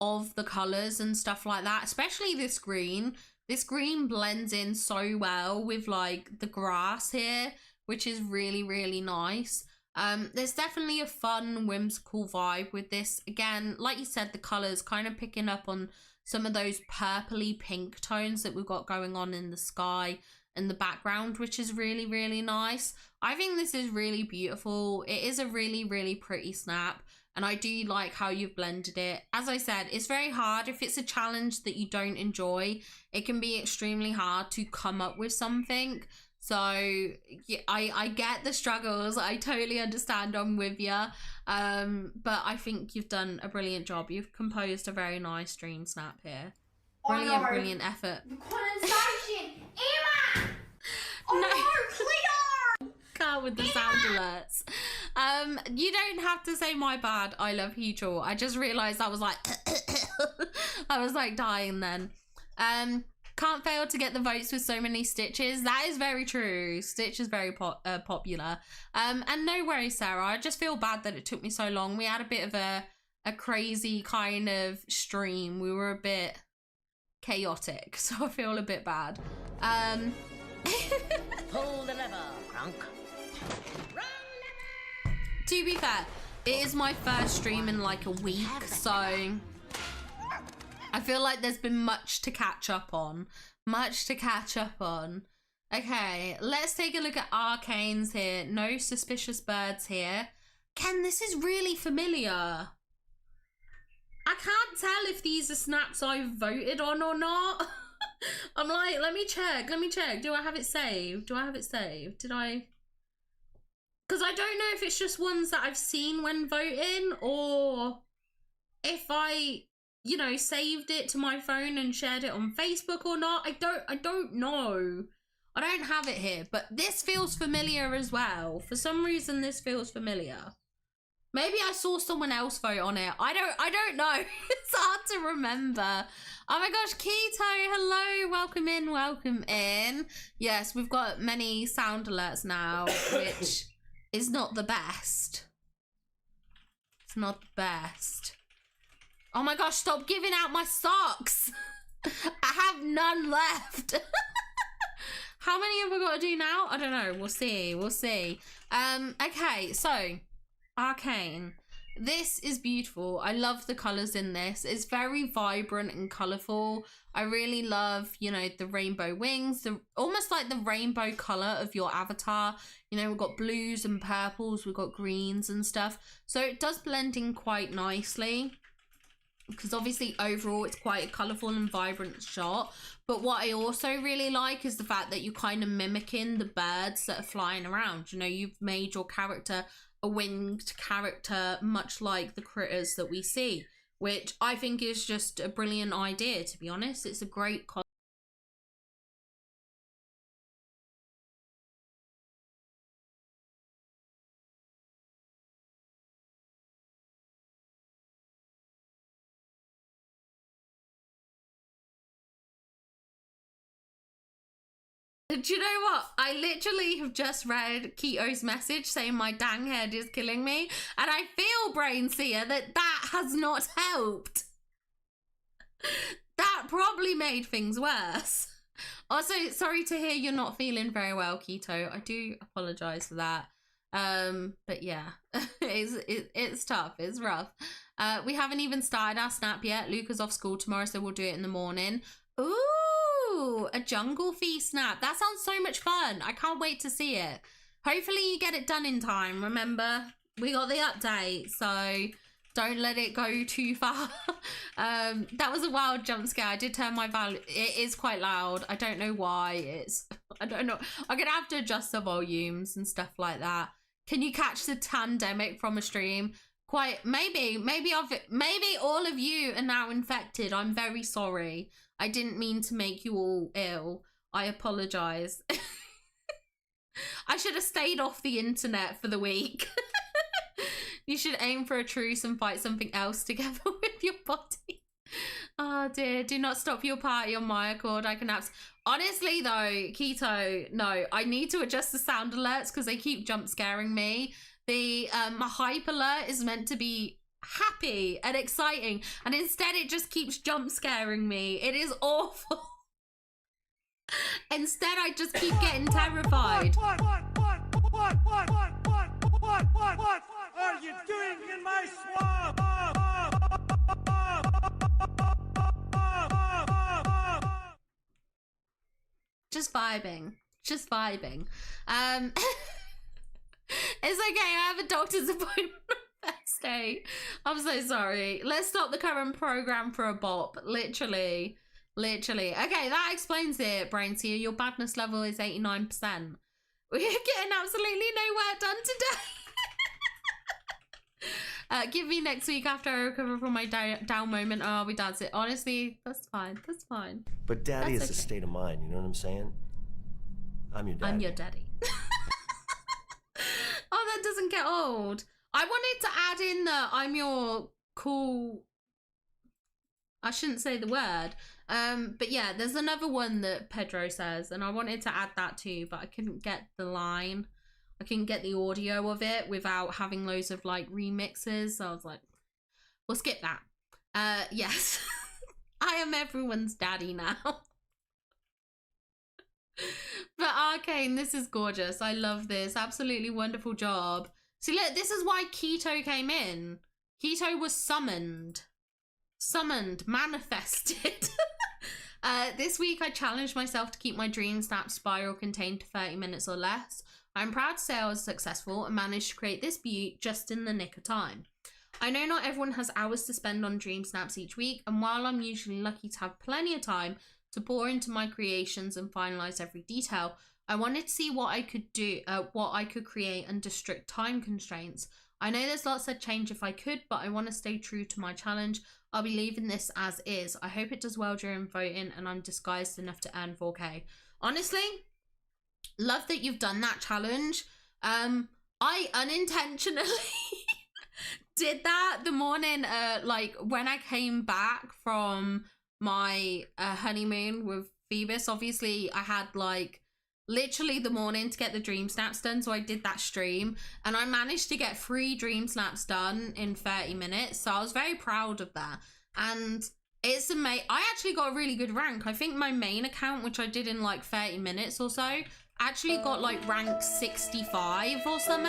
of the colors and stuff like that, especially this green. This green blends in so well with like the grass here, which is really, really nice. There's definitely a fun, whimsical vibe with this. Again, like you said, the colors kind of picking up on some of those purpley pink tones that we've got going on in the sky and the background, which is really, really nice. I think this is really beautiful. It is a really, really pretty snap, and I do like how you've blended it. As I said, it's very hard. If it's a challenge that you don't enjoy, it can be extremely hard to come up with something. So yeah, I get the struggles. I totally understand. I'm with you. But I think you've done a brilliant job. You've composed a very nice dream snap here. Brilliant, brilliant effort. No, with the sound alerts. You don't have to say my bad. I love Hugo. I just realized I was like I was like dying then. Can't fail to get the votes with so many Stitches. That is very true. Stitch is very popular. And no worries, Sarah. I just feel bad that it took me so long. We had a bit of a crazy kind of stream. We were a bit chaotic, so I feel a bit bad. Pull the lever, kronk. To be fair, it is my first stream in like a week, so I feel like there's been much to catch up on. Okay, let's take a look at arcanes here. No suspicious birds here. Ken, this is really familiar. I can't tell if these are snaps I've voted on or not. I'm like, let me check. Do I have it saved? Did I? Because I don't know if it's just ones that I've seen when voting, or if I, you know, saved it to my phone and shared it on Facebook or not. I don't know. I don't have it here, but this feels familiar as well. For some reason, this feels familiar. Maybe I saw someone else vote on it. I don't know. It's hard to remember. Oh my gosh, Keto, hello. Welcome in. Yes, we've got many sound alerts now, which is not the best. It's not the best. Oh my gosh, stop giving out my socks. I have none left. How many have we got to do now? I don't know. We'll see. Okay, so Arcane. This is beautiful. I love the colors in this. It's very vibrant and colorful. I really love, you know, the rainbow wings, almost like the rainbow color of your avatar. You know, we've got blues and purples, we've got greens and stuff. So it does blend in quite nicely, because obviously overall it's quite a colorful and vibrant shot. But what I also really like is the fact that you're kind of mimicking the birds that are flying around. You know, you've made your character a winged character, much like the critters that we see, which I think is just a brilliant idea, to be honest. It's a great Do you know what? I literally have just read Keto's message saying my dang head is killing me, and I feel, Brain Seer, that has not helped. That probably made things worse. Also, sorry to hear you're not feeling very well, Keto. I do apologize for that. But yeah, it's tough. It's rough. We haven't even started our snap yet. Luca's off school tomorrow, so we'll do it in the morning. Ooh, a jungle feast snap. That sounds so much fun. I can't wait to see it. Hopefully you get it done in time. Remember, we got the update, so Don't let it go too far. That was a wild jump scare. I did turn my volume. It is quite loud. I don't know why. I don't know. I'm gonna have to adjust the volumes and stuff like that. Can you catch the pandemic from a stream? Quite maybe all of you are now infected. I'm very sorry. I didn't mean to make you all ill. I apologize. I should have stayed off the internet for the week. You should aim for a truce and fight something else together with your body. Oh dear, do not stop your party on my accord. I can honestly though, Keto, no, I need to adjust the sound alerts because they keep jump scaring me. The hype alert is meant to be happy and exciting, and instead it just keeps jump scaring me. It is awful. Instead I just keep getting terrified. What are you doing in my swamp? Just vibing. Just vibing. It's okay, I have a doctor's appointment on Thursday. I'm so sorry. Let's stop the current program for a bop. Literally. Okay, that explains it, Brainseer. Your badness level is 89%. We're getting absolutely no work done today. Give me next week after I recover from my down moment. Oh, we dance it. Honestly, that's fine. That's fine. But daddy That's is a okay. state of mind, you know what I'm saying? I'm your daddy. I'm your daddy. Oh, that doesn't get old. I wanted to add in the I'm your cool... I shouldn't say the word. But yeah, there's another one that Pedro says, and I wanted to add that too, but I couldn't get the line. I couldn't get the audio of it without having loads of like remixes. So I was like, we'll skip that. Yes. I am everyone's daddy now. But Arcane, this is gorgeous. I love this. Absolutely wonderful job. See, look, this is why Keto came in. Keto was summoned. Manifested. This week I challenged myself to keep my Dreamsnap spiral contained to 30 minutes or less. I'm proud to say I was successful and managed to create this beauty just in the nick of time. I know not everyone has hours to spend on Dreamsnaps each week, and while I'm usually lucky to have plenty of time to pour into my creations and finalize every detail, I wanted to see what I could do, what I could create under strict time constraints. I know there's lots of change if I could, but I want to stay true to my challenge. I'll be leaving this as is. I hope it does well during voting and I'm disguised enough to earn 4K. Honestly, love that you've done that challenge. I unintentionally did that the morning, like when I came back from my honeymoon with Phoebus. Obviously, I had like literally the morning to get the Dreamsnaps done, so I did that stream and I managed to get 3 Dreamsnaps done in 30 minutes, so I was very proud of that. And it's amazing. I actually got a really good rank. I think my main account, which I did in like 30 minutes or so, actually got like rank 65 or something.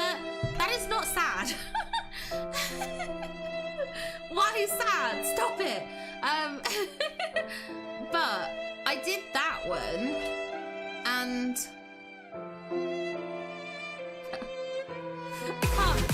That is not sad. Why sad? Stop it. But I did that one and I can't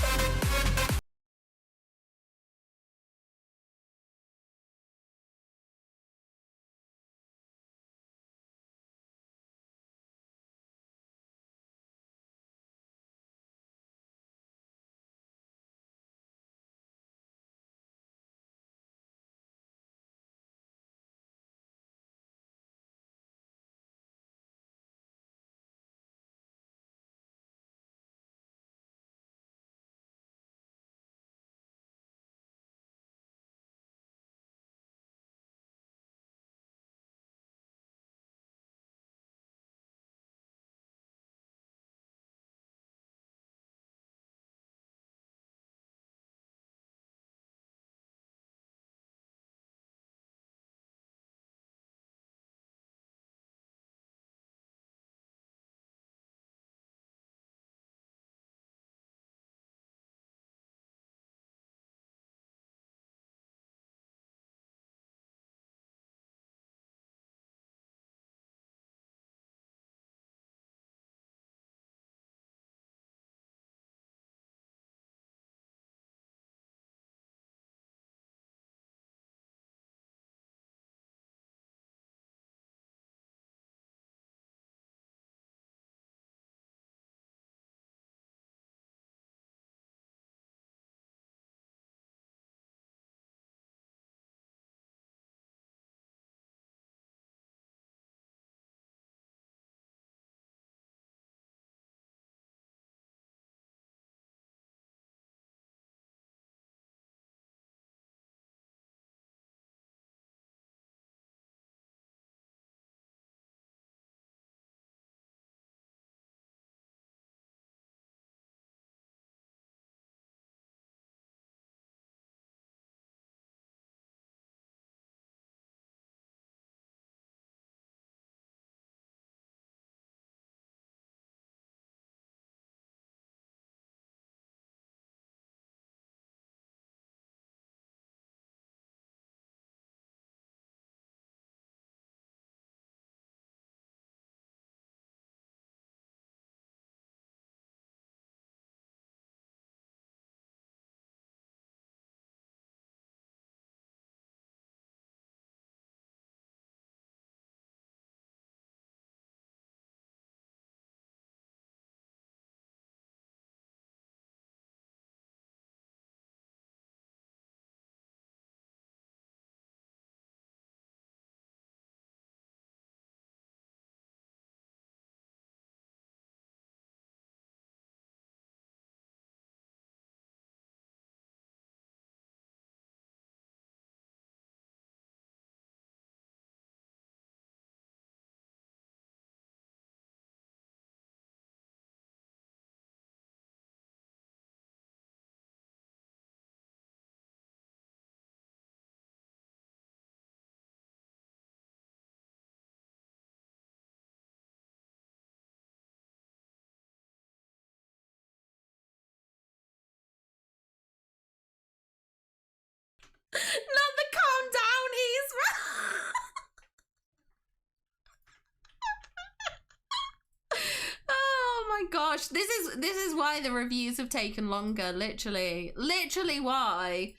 gosh, this is why the reviews have taken longer. Literally why.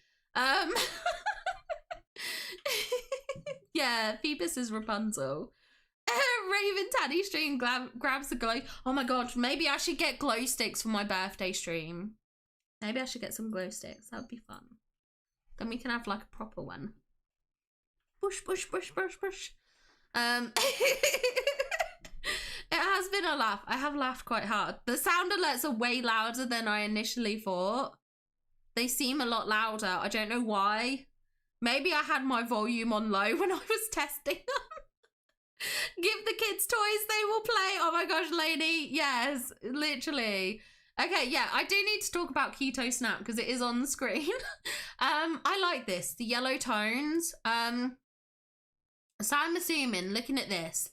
Yeah, Phoebus is Rapunzel. Raven Tanny stream grabs the glow. Oh my god, maybe I should get glow sticks for my birthday stream. Maybe I should get some glow sticks. That would be fun. Then we can have like a proper one. Push, push, push, push, push. It has been a laugh. I have laughed quite hard. The sound alerts are way louder than I initially thought. They seem a lot louder. I don't know why. Maybe I had my volume on low when I was testing them. Give the kids toys, they will play. Oh my gosh, lady. Yes, literally. Okay, yeah, I do need to talk about Keto Snap because it is on the screen. I like this, the yellow tones. So I'm assuming, looking at this,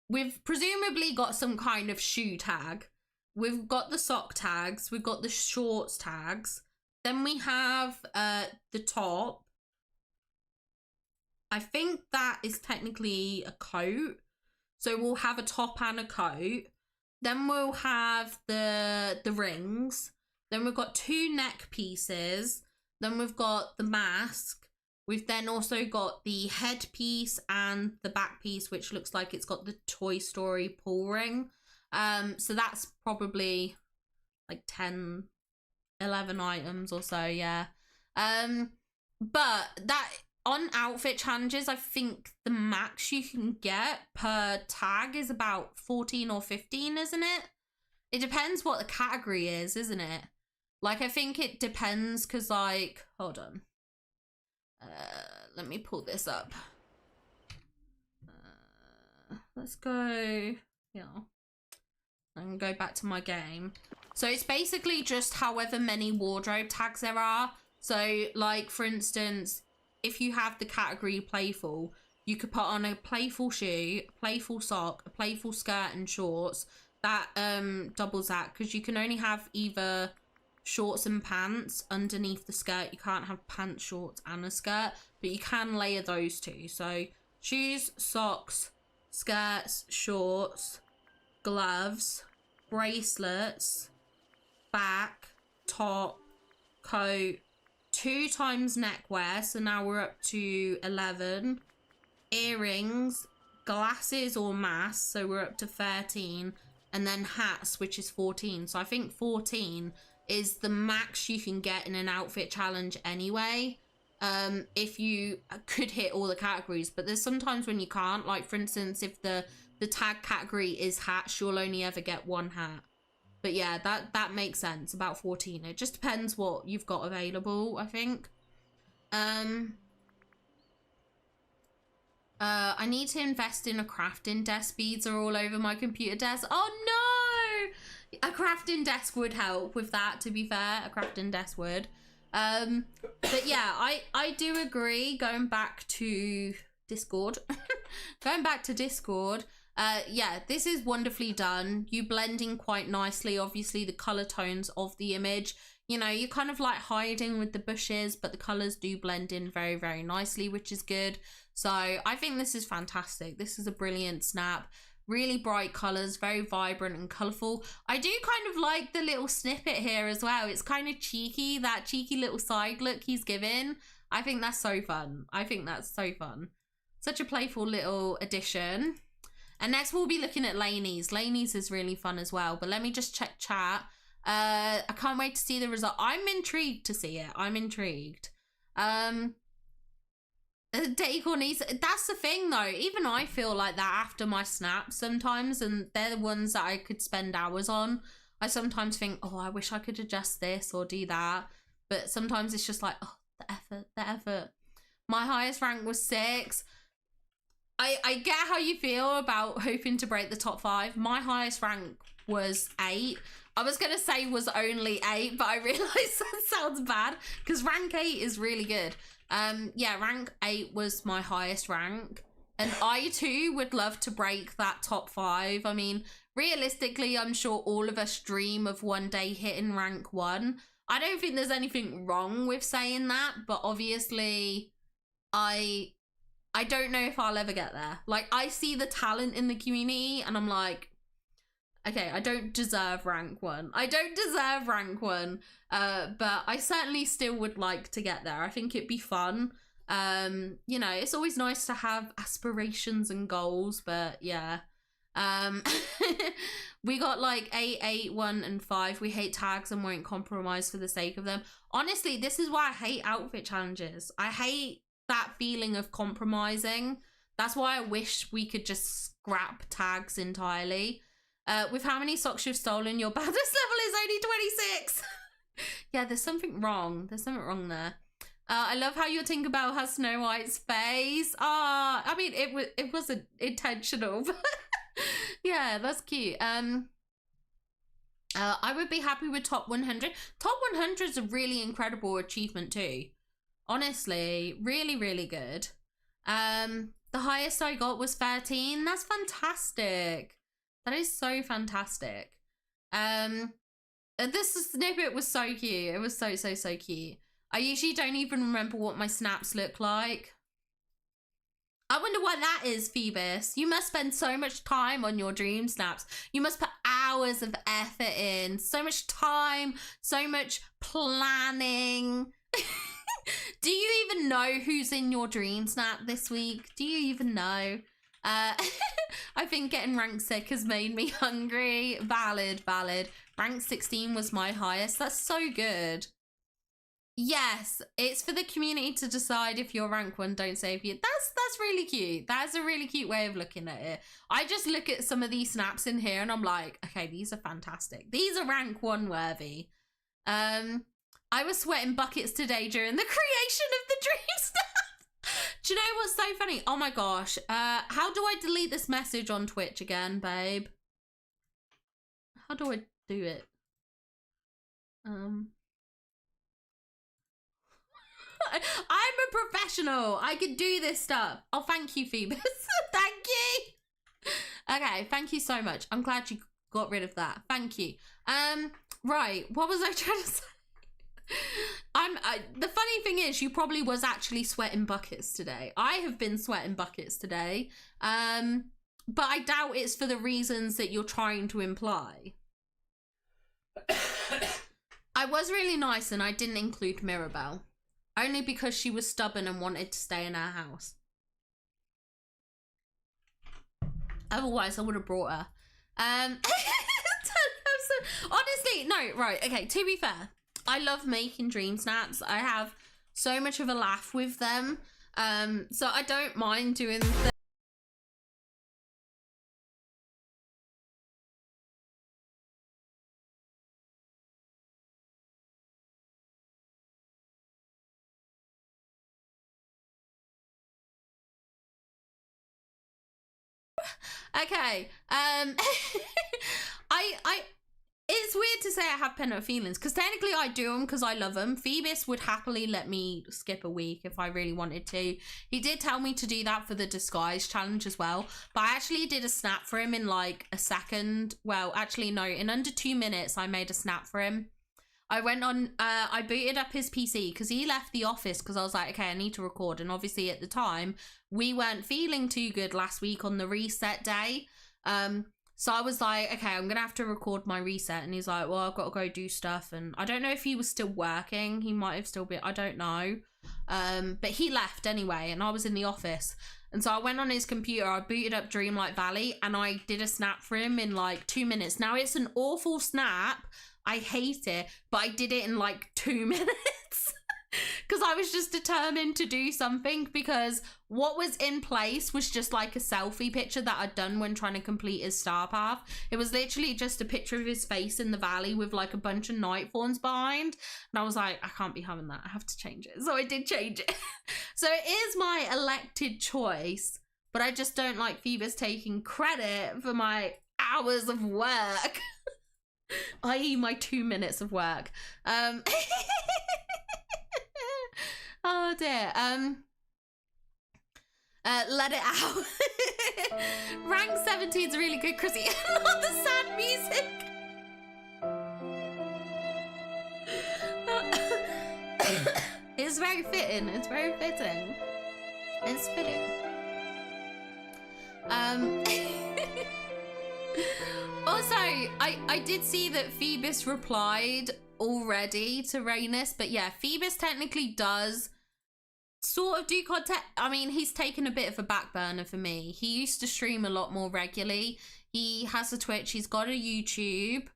we've presumably got some kind of shoe tag. We've got the sock tags. We've got the shorts tags. Then we have the top. I think that is technically a coat. So we'll have a top and a coat. Then we'll have the rings. Then we've got 2 neck pieces. Then we've got the mask. We've then also got the headpiece and the back piece, which looks like it's got the Toy Story pull ring. So that's probably like 10, 11 items or so, yeah. But that on outfit challenges, I think the max you can get per tag is about 14 or 15, isn't it? It depends what the category is, isn't it? Like, I think it depends because, like, hold on. Let me pull this up. Let's go, yeah. I can go back to my game. So it's basically just however many wardrobe tags there are. So, like, for instance, if you have the category playful, you could put on a playful shoe, a playful sock, a playful skirt and shorts. That doubles that because you can only have either shorts and pants underneath the skirt. You can't have pants, shorts and a skirt, but you can layer those two. So shoes, socks, skirts, shorts, gloves, bracelets, back, top, coat, 2 times neckwear, so now we're up to 11, earrings, glasses or masks, so we're up to 13, and then hats, which is 14. So I think 14 is the max you can get in an outfit challenge anyway, if you could hit all the categories. But there's sometimes when you can't, like for instance, if the tag category is hats, you'll only ever get 1 hat. But yeah, that makes sense, about 14. It just depends what you've got available, I think. I need to invest in a crafting desk. Beads are all over my computer desk. Oh no! A crafting desk would help with that, to be fair. A crafting desk would. But yeah, I do agree, going back to Discord. Going back to Discord. Yeah, this is wonderfully done. You blend in quite nicely, obviously, the color tones of the image. You know, you're kind of like hiding with the bushes, but the colors do blend in very, very nicely, which is good. So I think this is fantastic. This is a brilliant snap. Really bright colors, very vibrant and colorful. I do kind of like the little snippet here as well. It's kind of cheeky, that cheeky little side look he's given. I think that's so fun. I think that's so fun. Such a playful little addition. And next we'll be looking at Laney's. Laney's is really fun as well. But let me just check chat. I can't wait to see the result. I'm intrigued to see it. I'm intrigued. Day Cornice, that's the thing though. Even I feel like that after my snaps sometimes, and they're the ones that I could spend hours on. I sometimes think, oh, I wish I could adjust this or do that. But sometimes it's just like, oh, the effort. My highest rank was 6. I get how you feel about hoping to break the top 5. My highest rank was 8. I was going to say was only 8, but I realised that sounds bad because rank 8 is really good. Yeah, rank 8 was my highest rank. And I too would love to break that top 5. I mean, realistically, I'm sure all of us dream of one day hitting rank 1. I don't think there's anything wrong with saying that, but obviously I don't know if I'll ever get there. Like, I see the talent in the community and I'm like, Okay, I don't deserve rank 1. I don't deserve rank 1. But I certainly still would like to get there. I think it'd be fun. You know, it's always nice to have aspirations and goals, but yeah. We got like 8, 8, 1, and 5. We hate tags and won't compromise for the sake of them. Honestly, this is why I hate outfit challenges. I hate that feeling of compromising. That's why I wish we could just scrap tags entirely. With how many socks you've stolen, your badness level is only 26. Yeah, there's something wrong. There's something wrong there. I love how your Tinkerbell has Snow White's face. I mean, it wasn't intentional, but yeah, that's cute. I would be happy with top 100. Top 100 is a really incredible achievement too. Honestly, really, really good. The highest I got was 13. That's fantastic. That is so fantastic. This snippet was so cute. It was so cute. I usually don't even remember what my snaps look like. I wonder why that is, Phoebus. You must spend so much time on your dream snaps. You must put hours of effort in. So much time, so much planning. Do you even know who's in your dream snap this week? Do you even know? I think getting rank 6 has made me hungry. Valid. Rank 16 was my highest. That's so good. Yes, it's for the community to decide if you're rank 1, don't save you. That's really cute. That's a really cute way of looking at it. I just look at some of these snaps in here and I'm like, okay, these are fantastic. These are rank 1 worthy. I was sweating buckets today during the creation of the Dreamsnap. Do you know what's so funny? Oh my gosh. How do I delete this message on Twitch again, babe? How do I do it? I'm a professional. I can do this stuff. Oh, thank you, Phoebus. Thank you. Okay, thank you so much. I'm glad you got rid of that. Thank you. Right, what was I trying to say? The funny thing is, you probably was actually sweating buckets today. I have been sweating buckets today. But I doubt it's for the reasons that you're trying to imply. I was really nice and I didn't include Mirabelle. Only because she was stubborn and wanted to stay in our house. Otherwise, I would have brought her. Honestly, no, right, okay, to be fair, I love making dream snaps. I have so much of a laugh with them. So I don't mind doing the okay, it's weird to say I have pent up feelings because technically I do them because I love them. Phoebus would happily let me skip a week if I really wanted to. He did tell me to do that for the disguise challenge as well, but I actually did a snap for him in like a second. Well, actually no, in under 2 minutes I made a snap for him. I went on, I booted up his PC because he left the office because I was like, okay, I need to record. And obviously at the time, we weren't feeling too good last week on the reset day. So I was like, okay, I'm going to have to record my reset. And he's like, well, I've got to go do stuff. And I don't know if he was still working. He might have still been, I don't know. But he left anyway and I was in the office. And so I went on his computer, I booted up Dreamlight Valley and I did a snap for him in like 2 minutes. Now it's an awful snap. I hate it, but I did it in like 2 minutes because I was just determined to do something because what was in place was just like a selfie picture that I'd done when trying to complete his star path. It was literally just a picture of his face in the valley with like a bunch of night fawns behind. And I was like, I can't be having that. I have to change it. So I did change it. So it is my elected choice, but I just don't like Phoebus taking credit for my hours of work. I.e. my 2 minutes of work. Oh dear. Let it out. Rank 17 is really good, Chrissy. Not the sad music. It's very fitting. It's very fitting. It's fitting. Also, I did see that Phoebus replied already to Rainus, but yeah, Phoebus technically does sort of do content. I mean, he's taken a bit of a back burner for me. He used to stream a lot more regularly. He has a Twitch, he's got a YouTube.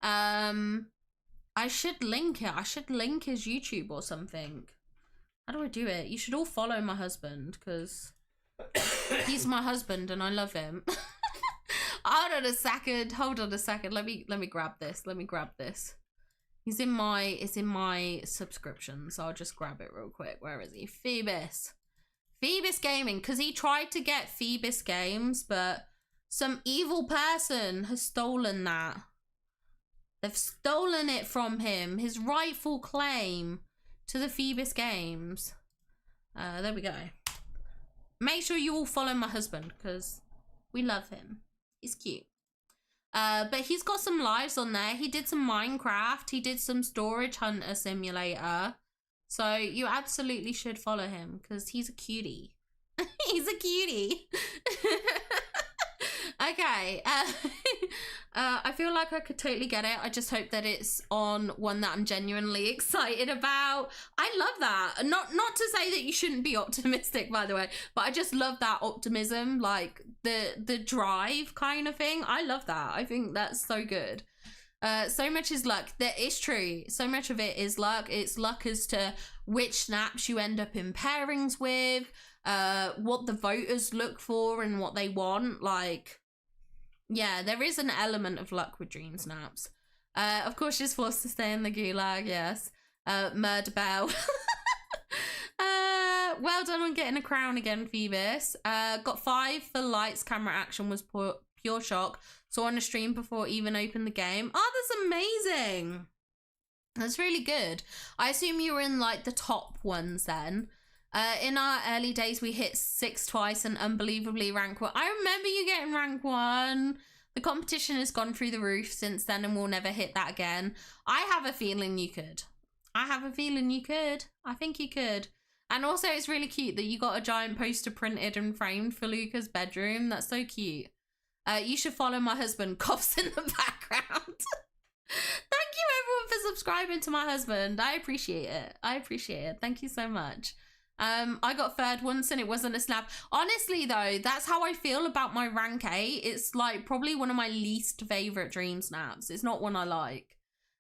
I should link it. I should link his YouTube or something. How do I do it? You should all follow my husband, because he's my husband and I love him. Hold on a second. Let me grab this. It's in my subscription, so I'll just grab it real quick. Where is he? Phoebus Gaming, because he tried to get Phoebus Games, but some evil person has stolen that. They've stolen it from him, his rightful claim to the Phoebus Games. There we go. Make sure you all follow my husband, because we love him. He's cute. But he's got some lives on there. He did some Minecraft. He did some Storage Hunter Simulator. So you absolutely should follow him, because he's a cutie. He's a cutie. Okay. I feel like I could totally get it. I just hope that it's on one that I'm genuinely excited about. I love that. Not to say that you shouldn't be optimistic, by the way, but I just love that optimism, like the drive kind of thing. I love that. I think that's so good. So much is luck. That is true. So much of it is luck. It's luck as to which snaps you end up in pairings with, what the voters look for and what they want. Like, yeah, there is an element of luck with Dreamsnaps. Of course, she's forced to stay in the gulag, yes. Murder Bell. Well done on getting a crown again, Phoebus. Got 5 for lights, camera, action was pure shock. Saw on a stream before even opened the game. Oh, that's amazing. That's really good. I assume you were in like the top ones then. In our early days, we hit 6 twice and unbelievably rank 1. I remember you getting rank 1. The competition has gone through the roof since then and we'll never hit that again. I have a feeling you could. I think you could. And also it's really cute that you got a giant poster printed and framed for Luca's bedroom. That's so cute. You should follow my husband. Coughs in the background. Thank you everyone for subscribing to my husband. I appreciate it. Thank you so much. I got 3rd once and it wasn't a snap. Honestly though, that's how I feel about my rank 8. It's like probably one of my least favorite dream snaps. It's not one I like.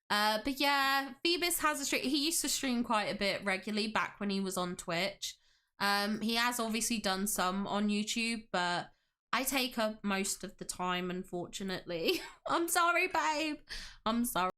But yeah, Phoebus has a stream. He used to stream quite a bit regularly back when he was on Twitch. He has obviously done some on YouTube, but I take up most of the time, unfortunately. I'm sorry, babe. I'm sorry.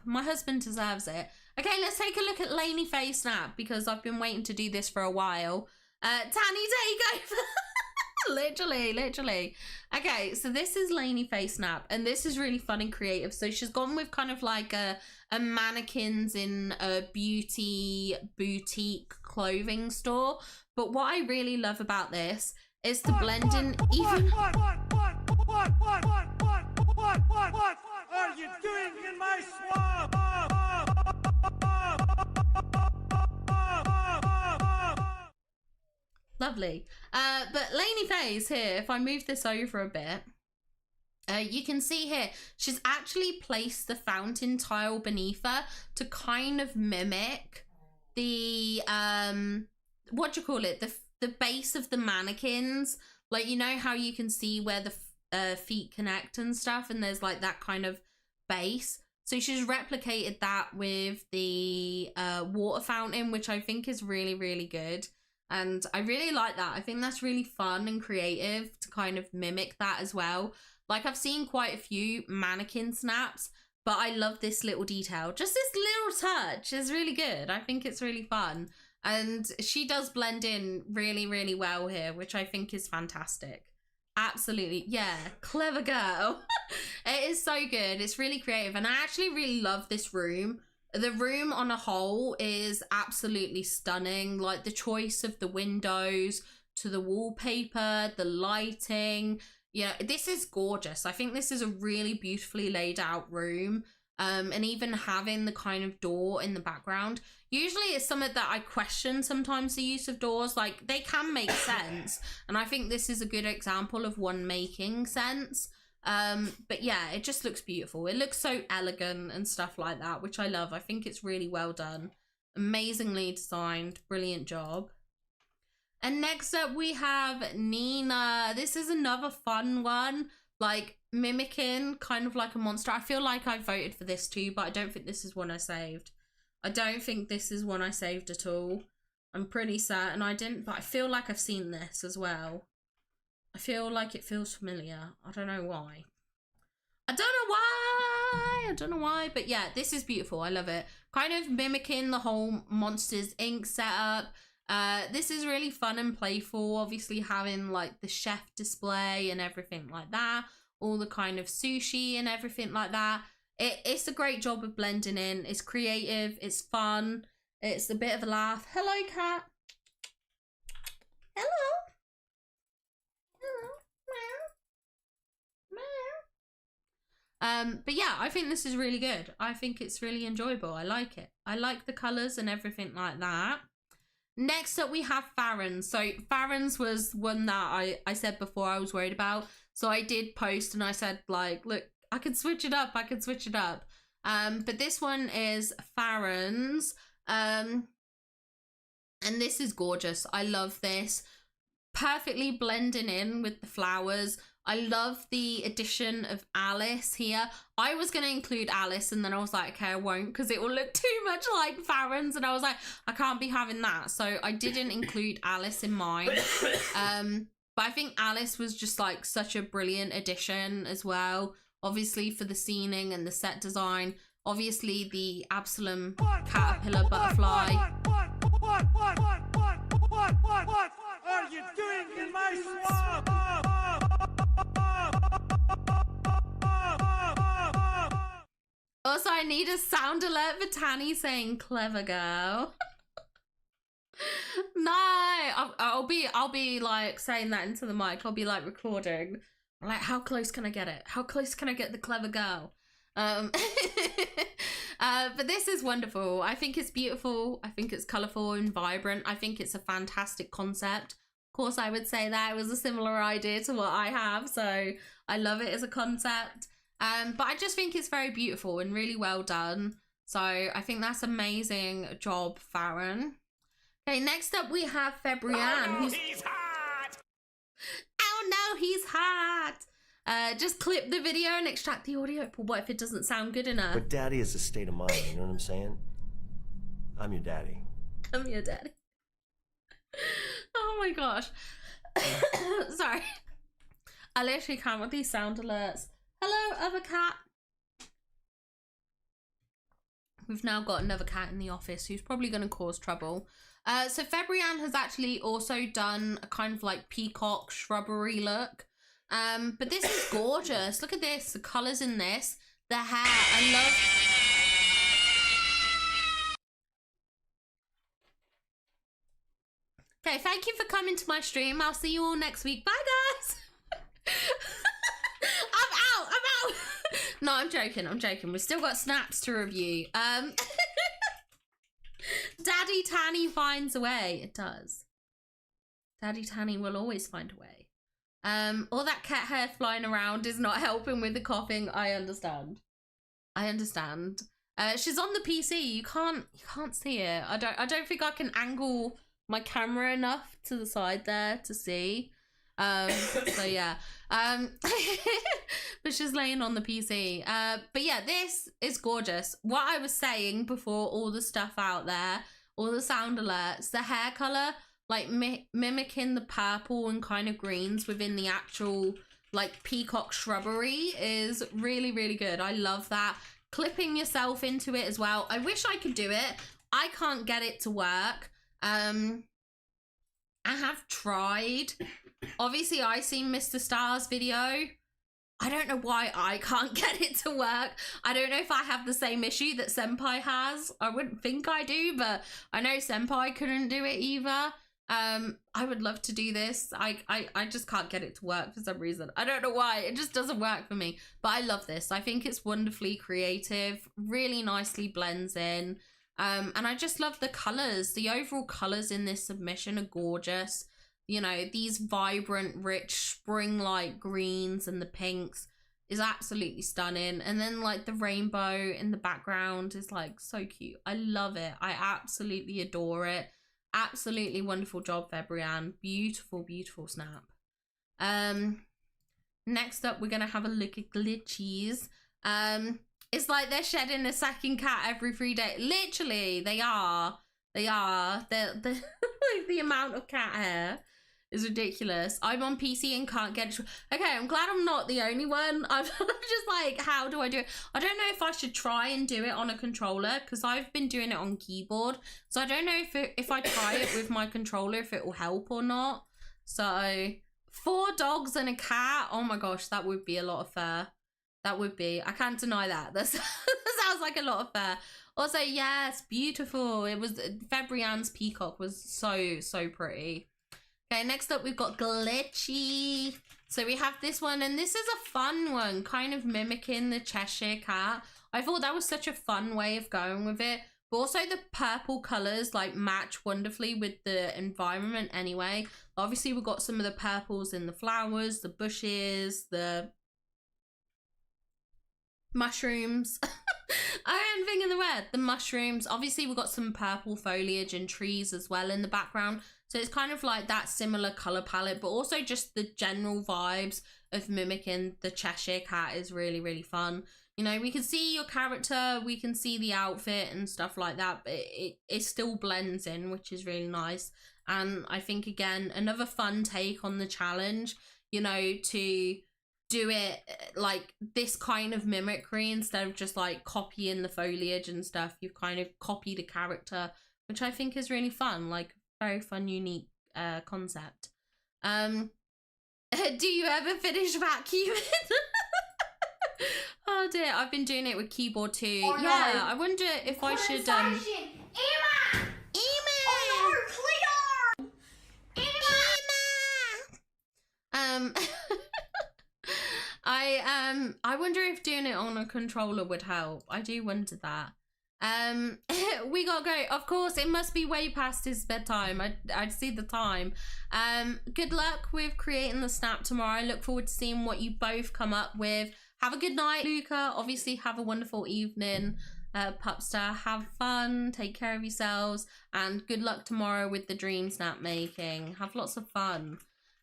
My husband deserves it. Okay, let's take a look at Laney Face Snap, because I've been waiting to do this for a while. Tanny takeover. literally. Okay, so this is Laney Face Snap, and this is really fun and creative. So she's gone with kind of like a mannequins in a beauty boutique clothing store. But what I really love about this is to blend in even. What are you doing in my swamp? Lovely. But Laney Face here, if I move this over a bit, you can see here, she's actually placed the fountain tile beneath her to kind of mimic the, what do you call it? The base of the mannequins. Like, you know how you can see where the feet connect and stuff, and there's like that kind of base. So she's replicated that with the water fountain, which I think is really, really good. And I really like that. I think that's really fun and creative to kind of mimic that as well. Like, I've seen quite a few mannequin snaps, but I love this little detail. Just this little touch is really good. I think it's really fun. And she does blend in really, really well here, which I think is fantastic. Absolutely. Yeah. Clever girl. It is so good. It's really creative. And I actually really love this room. The room on a whole is absolutely stunning. Like the choice of the windows to the wallpaper, the lighting. You know, this is gorgeous. I think this is a really beautifully laid out room. And even having the kind of door in the background, usually it's something that I question sometimes, the use of doors. Like, they can make sense, and I think this is a good example of one making sense. But yeah, it just looks beautiful. It looks so elegant and stuff like that, which I love. I think it's really well done, amazingly designed, brilliant job. And next up we have Nina. This is another fun one, like mimicking kind of like a monster. I feel like I voted for this too, but I don't think this is one I saved. I don't think this is one I saved at all. I'm pretty certain I didn't, but I feel like I've seen this as well. I feel like it feels familiar. I don't know why. I don't know why, but yeah, this is beautiful. I love it. Kind of mimicking the whole Monsters Inc. setup. This is really fun and playful, obviously having like the chef display and everything like that, all the kind of sushi and everything like that. It's a great job of blending in. It's creative, it's fun, it's a bit of a laugh. Hello, cat. Hello. But yeah, I think this is really good. I think it's really enjoyable. I like it. I like the colours and everything like that. Next up, we have Farron's. So Farron's was one that I said before I was worried about. So I did post and I said, like, look, I could switch it up. I could switch it up. But this one is Farron's. And this is gorgeous. I love this. Perfectly blending in with the flowers. I love the addition of Alice here. I was going to include Alice and then I was like, okay, I won't because it will look too much like Farron's. And I was like, I can't be having that. So I didn't include Alice in mine. But I think Alice was just like such a brilliant addition as well. Obviously for the scening and the set design. Obviously the Absalom caterpillar butterfly. What are you doing in my swamp? Also, I need a sound alert for Tanny saying "clever girl." No, I'll be like saying that into the mic. I'll be like recording. Like, how close can I get it? How close can I get the clever girl? But this is wonderful. I think it's beautiful. I think it's colourful and vibrant. I think it's a fantastic concept. Of course, I would say that it was a similar idea to what I have, so I love it as a concept. But I just think it's very beautiful and really well done. So I think that's amazing job, Farron. Okay, next up we have Febrian. Oh, he's hot! Oh no, he's hot! Just clip the video and extract the audio. But what if it doesn't sound good enough? But daddy is a state of mind, you know what I'm saying? I'm your daddy. I'm your daddy. Oh my gosh. Sorry. I literally can't with these sound alerts. Hello, other cat. We've now got another cat in the office who's probably going to cause trouble. So Febrian has actually also done a kind of like peacock shrubbery look. But this is gorgeous. Look at this. The colours in this. The hair. I love... Okay, thank you for coming to my stream. I'll see you all next week. Bye, guys. I'm out. No, I'm joking. We've still got snaps to review. Daddy Tanny finds a way. It does. Daddy Tanny will always find a way. All that cat hair flying around is not helping with the coughing. I understand. She's on the PC. You can't see it. I don't think I can angle my camera enough to the side there to see. So yeah. But she's laying on the PC. But yeah, this is gorgeous. What I was saying before, all the stuff out there, all the sound alerts, the hair color, like mimicking the purple and kind of greens within the actual like peacock shrubbery is really, really good. I love that. Clipping yourself into it as well. I wish I could do it. I can't get it to work. I have tried. Obviously, I seen Mr. Star's video. I don't know why I can't get it to work. I don't know if I have the same issue that Senpai has. I wouldn't think I do, but I know Senpai couldn't do it either. I would love to do this. I just can't get it to work for some reason. I don't know why. It just doesn't work for me. But I love this. I think it's wonderfully creative, really nicely blends in. And I just love the colors. The overall colors in this submission are gorgeous. You know, these vibrant, rich, spring-like greens and the pinks is absolutely stunning. And then like the rainbow in the background is like so cute. I love it. I absolutely adore it. Absolutely wonderful job, Fabrienne. Beautiful, beautiful snap. Next up, we're gonna have a look at glitchies. It's like they're shedding a second cat every 3 days. Literally, they are. The the amount of cat hair is ridiculous. I'm on PC and can't get it. Okay, I'm glad I'm not the only one. I'm just like, how do I do it? I don't know if I should try and do it on a controller because I've been doing it on keyboard. So I don't know if I try it with my controller, if it will help or not. So 4 dogs and a cat. Oh my gosh, that would be a lot of fur. That would be. I can't deny that. That sounds like a lot of fur. Also, yes, beautiful. It was Fabrienne's peacock was so pretty. Okay, next up we've got glitchy. So we have this one, and this is a fun one, kind of mimicking the Cheshire Cat. I thought that was such a fun way of going with it. But also the purple colors like match wonderfully with the environment anyway. Obviously we've got some of the purples in the flowers, the bushes, the mushrooms. I am thinking the word. The mushrooms. Obviously we've got some purple foliage and trees as well in the background. So it's kind of like that similar color palette, but also just the general vibes of mimicking the Cheshire Cat is really, really fun. You know, we can see your character, we can see the outfit and stuff like that, but it still blends in, which is really nice. And I think, again, another fun take on the challenge, you know, to do it like this kind of mimicry instead of just like copying the foliage and stuff. You've kind of copied a character, which I think is really fun, like very fun, unique concept. Do you ever finish vacuuming? Oh dear, I've been doing it with keyboard too. Oh, no. Yeah, I wonder if I should Emma! I wonder if doing it on a controller would help. I do wonder that. We gotta go. Of course, it must be way past his bedtime. I'd see the time. Good luck with creating the snap tomorrow. I look forward to seeing what you both come up with. Have a good night, Luca. Obviously, have a wonderful evening. Pupstar, have fun. Take care of yourselves. And good luck tomorrow with the Dreamsnap making. Have lots of fun.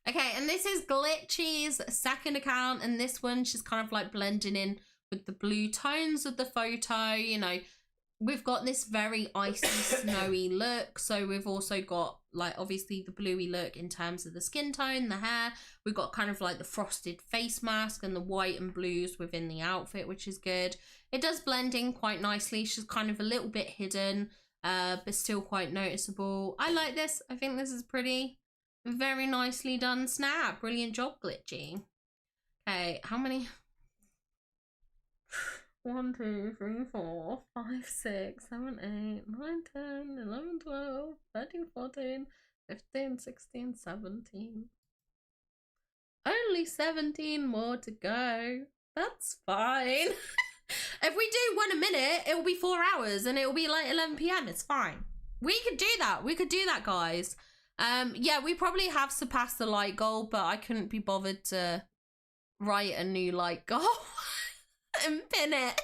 Okay, and this is Glitchy's second account. And this one, she's kind of like blending in with the blue tones of the photo. You know, we've got this very icy, snowy look. So we've also got like obviously the bluey look in terms of the skin tone, the hair. We've got kind of like the frosted face mask and the white and blues within the outfit, which is good. It does blend in quite nicely. She's kind of a little bit hidden, but still quite noticeable. I like this. I think this is pretty. Very nicely done snap. Brilliant job, Glitchy. Okay, how many? 1, 2, 3, 4, 5, 6, 7, 8, 9, 10, 11, 12, 13, 14, 15, 16, 17. Only 17 more to go. That's fine. If we do one a minute, it will be 4 hours and it will be like 11 PM. It's fine. We could do that. We could do that, guys. Yeah, we probably have surpassed the like goal, but I couldn't be bothered to write a new like goal and pin it.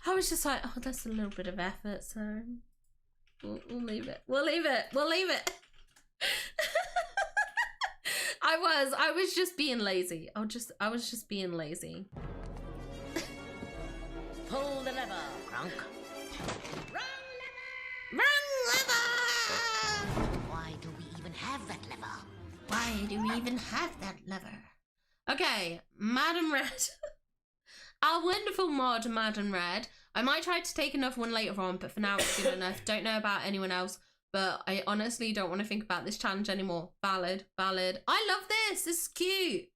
I was just like, oh, that's a little bit of effort, so we'll leave it. We'll leave it. We'll leave it. I was just being lazy. I was just being lazy. Pull the lever, kronk. Wrong lever! Why do we even have that lever? Why do we even have that lever? Okay, Madam Red. Our wonderful mod, Madam Red. I might try to take another one later on, but for now it's good enough. Don't know about anyone else, but I honestly don't want to think about this challenge anymore. Valid, valid. I love this. This is cute.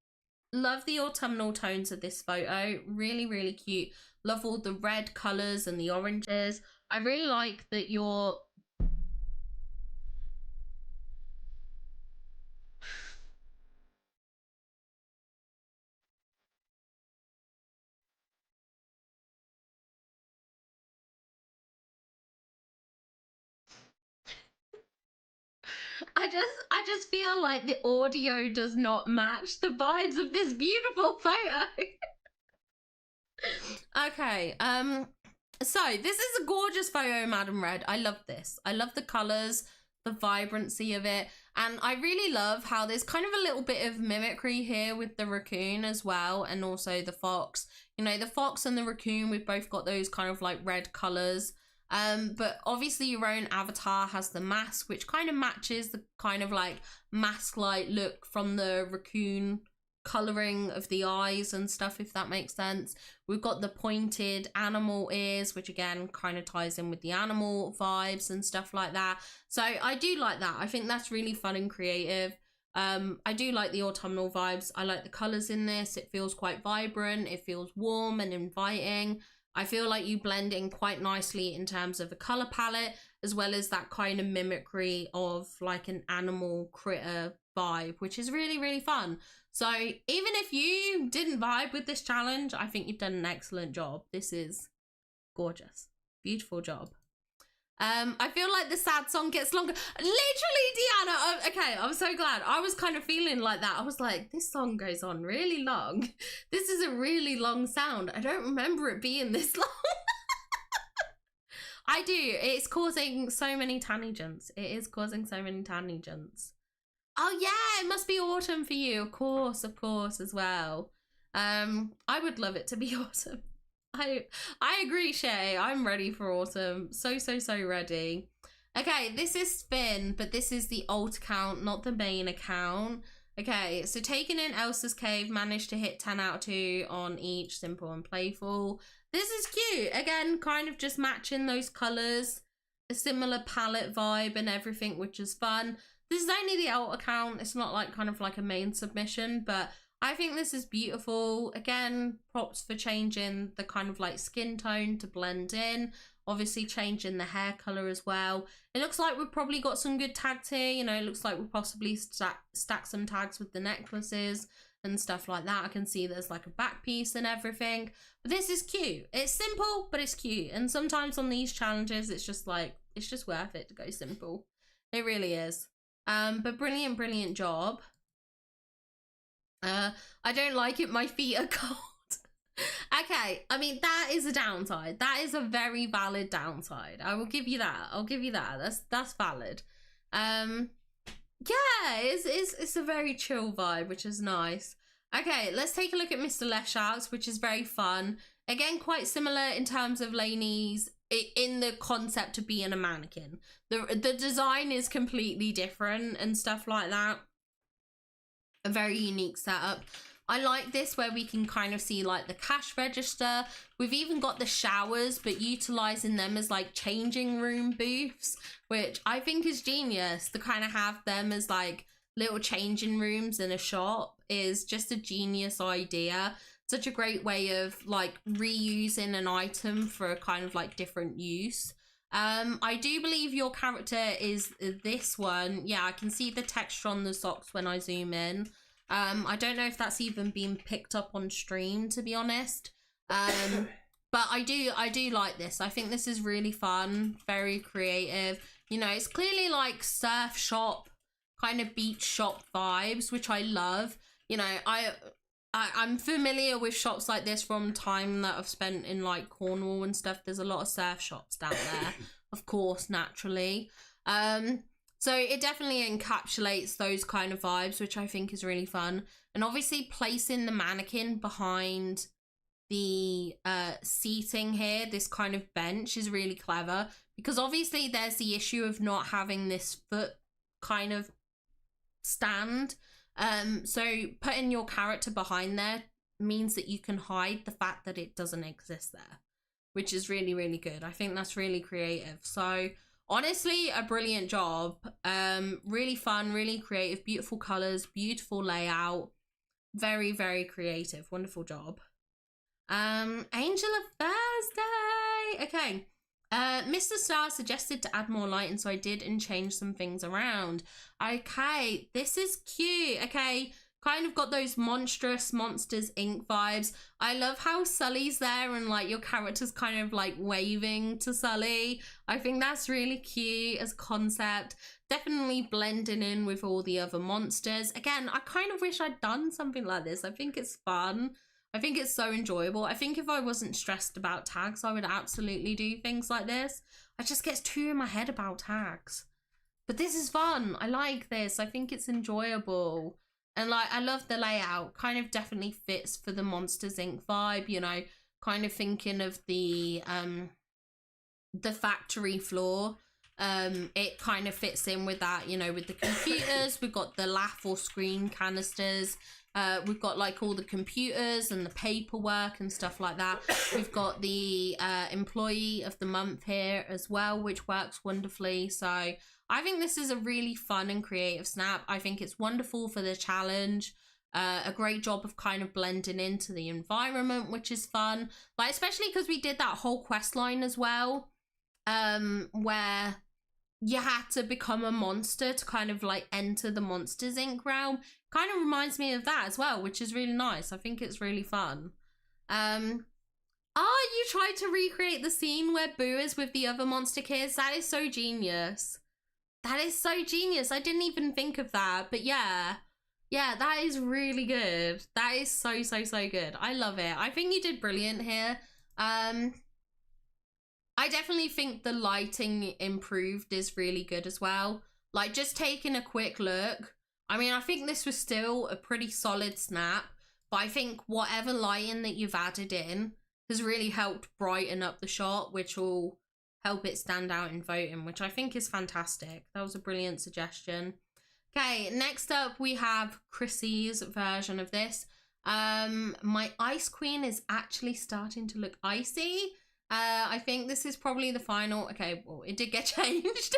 Love the autumnal tones of this photo. Really, really cute. Love all the red colours and the oranges. I really like that you're I just feel like the audio does not match the vibes of this beautiful photo. Okay, so this is a gorgeous photo, Madam Red. I love this. I love the colors, the vibrancy of it, and I really love how there's kind of a little bit of mimicry here with the raccoon as well, and also the fox. You know, the fox and the raccoon, we've both got those kind of like red colors. But obviously your own avatar has the mask, which kind of matches the kind of like mask-like look from the raccoon coloring of the eyes and stuff, if that makes sense. We've got the pointed animal ears, which again kind of ties in with the animal vibes and stuff like that. So I do like that. I think that's really fun and creative. I do like the autumnal vibes. I like the colors in this. It feels quite vibrant. It feels warm and inviting. I feel like you blend in quite nicely in terms of the color palette, as well as that kind of mimicry of like an animal critter vibe, which is really, really fun. So even if you didn't vibe with this challenge, I think you've done an excellent job. This is gorgeous. Beautiful job. I feel like the sad song gets longer. Literally, Deanna, okay, I'm so glad. I was kind of feeling like that. I was like, this song goes on really long. This is a really long sound. I don't remember it being this long. I do. It's causing so many tangents. It is causing so many tangents. Oh yeah, it must be autumn for you. Of course, as well. I would love it to be autumn. I agree, Shay. I'm ready for autumn. So ready. Okay, this is Finn, but this is the alt account, not the main account. Okay, so taking in Elsa's cave, managed to hit 10 out of 2 on each, simple and playful. This is cute. Again, kind of just matching those colors, a similar palette vibe and everything, which is fun. This is only the alt account. It's not like kind of like a main submission, but I think this is beautiful. Again, props for changing the kind of like skin tone to blend in. Obviously changing the hair color as well. It looks like we've probably got some good tags here. You know, it looks like we'll possibly stack some tags with the necklaces and stuff like that. I can see there's like a back piece and everything. But this is cute. It's simple, but it's cute. And sometimes on these challenges, it's just like, it's just worth it to go simple. It really is. But brilliant job. I don't like it, my feet are cold. Okay, I mean, that is a downside. That is a very valid downside. I will give you that. I'll give you that. That's valid. Yeah, it's a very chill vibe, which is nice. Okay, let's take a look at Mr. Lesharks, which is very fun. Again, quite similar in terms of Lainey's, in the concept of being a mannequin. The design is completely different and stuff like that. A very unique setup. I like this where we can kind of see like the cash register. We've even got the showers, but utilizing them as like changing room booths, which I think is genius. To kind of have them as like little changing rooms in a shop is just a genius idea. Such a great way of like reusing an item for a kind of like different use. I do believe your character is this one. Yeah, I can see the texture on the socks when I zoom in. I don't know if that's even been picked up on stream, to be honest. But I do like this. I think this is really fun, very creative. You know, it's clearly like surf shop, kind of beach shop vibes, which I love. You know, I'm familiar with shops like this from time that I've spent in like Cornwall and stuff. There's a lot of surf shops down there, of course, naturally. So it definitely encapsulates those kind of vibes, which I think is really fun. And obviously placing the mannequin behind the seating here, this kind of bench, is really clever, because obviously there's the issue of not having this foot kind of stand. So putting your character behind there means that you can hide the fact that it doesn't exist there, which is really, really good. I think that's really creative. So honestly, a brilliant job. Really fun, really creative, beautiful colors, beautiful layout, very, very creative. Wonderful job. Angel of Thursday. Okay. Mr. Star suggested to add more lighting, so I did and changed some things around. Okay, this is cute. Okay, kind of got those monstrous Monsters Inc. vibes. I love how Sully's there and like your character's kind of like waving to Sully. I think that's really cute as a concept. Definitely blending in with all the other monsters. Again, I kind of wish I'd done something like this. I think it's fun. I think it's so enjoyable. I think if I wasn't stressed about tags, I would absolutely do things like this. I just get too in my head about tags. But this is fun. I like this. I think it's enjoyable. And like, I love the layout. Kind of definitely fits for the Monsters Inc. vibe, you know, kind of thinking of the factory floor. It kind of fits in with that, you know, with the computers. We've got the laugh or scream canisters. We've got like all the computers and the paperwork and stuff like that. We've got the employee of the month here as well, which works wonderfully. So I think this is a really fun and creative snap. I think it's wonderful for the challenge. A great job of kind of blending into the environment, which is fun. Like, especially because we did that whole quest line as well, where you had to become a monster to kind of like enter the Monsters Inc. realm. Kind of reminds me of that as well, which is really nice. I think it's really fun. You tried to recreate the scene where Boo is with the other monster kids. That is so genius. That is so genius. I didn't even think of that, but yeah. Yeah, that is really good. That is so, so, so good. I love it. I think you did brilliant here. I definitely think the lighting improved is really good as well. Like, just taking a quick look. I mean, I think this was still a pretty solid snap, but I think whatever lighting that you've added in has really helped brighten up the shot, which will help it stand out in voting, which I think is fantastic. That was a brilliant suggestion. Okay, next up we have Chrissy's version of this. My Ice Queen is actually starting to look icy. I think this is probably the final. Okay, well, it did get changed,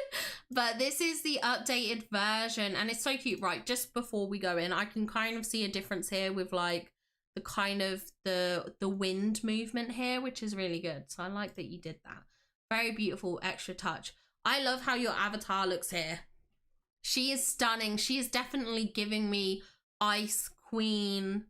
but this is the updated version and it's so cute. Right, just before we go in, I can kind of see a difference here with like the kind of the wind movement here, which is really good. So I like that you did that. Very beautiful extra touch. I love how your avatar looks here. She is stunning. She is definitely giving me Ice Queen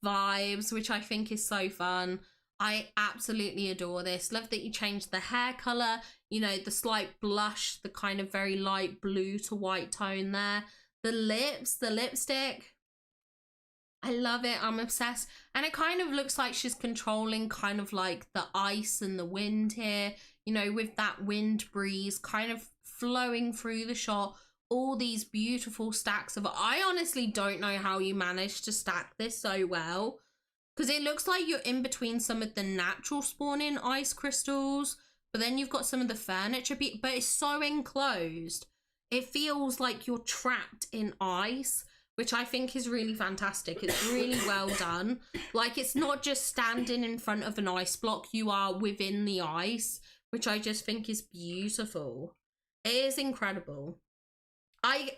vibes, which I think is so fun. I absolutely adore this. Love that you changed the hair color, you know, the slight blush, the kind of very light blue to white tone there. The lips, the lipstick. I love it. I'm obsessed. And it kind of looks like she's controlling kind of like the ice and the wind here, you know, with that wind breeze kind of flowing through the shot. All these beautiful stacks of, I honestly don't know how you managed to stack this so well, because it looks like you're in between some of the natural spawning ice crystals, but then you've got some of the furniture, but it's so enclosed. It feels like you're trapped in ice, which I think is really fantastic. It's really well done. Like, it's not just standing in front of an ice block, you are within the ice, which I just think is beautiful. It is incredible.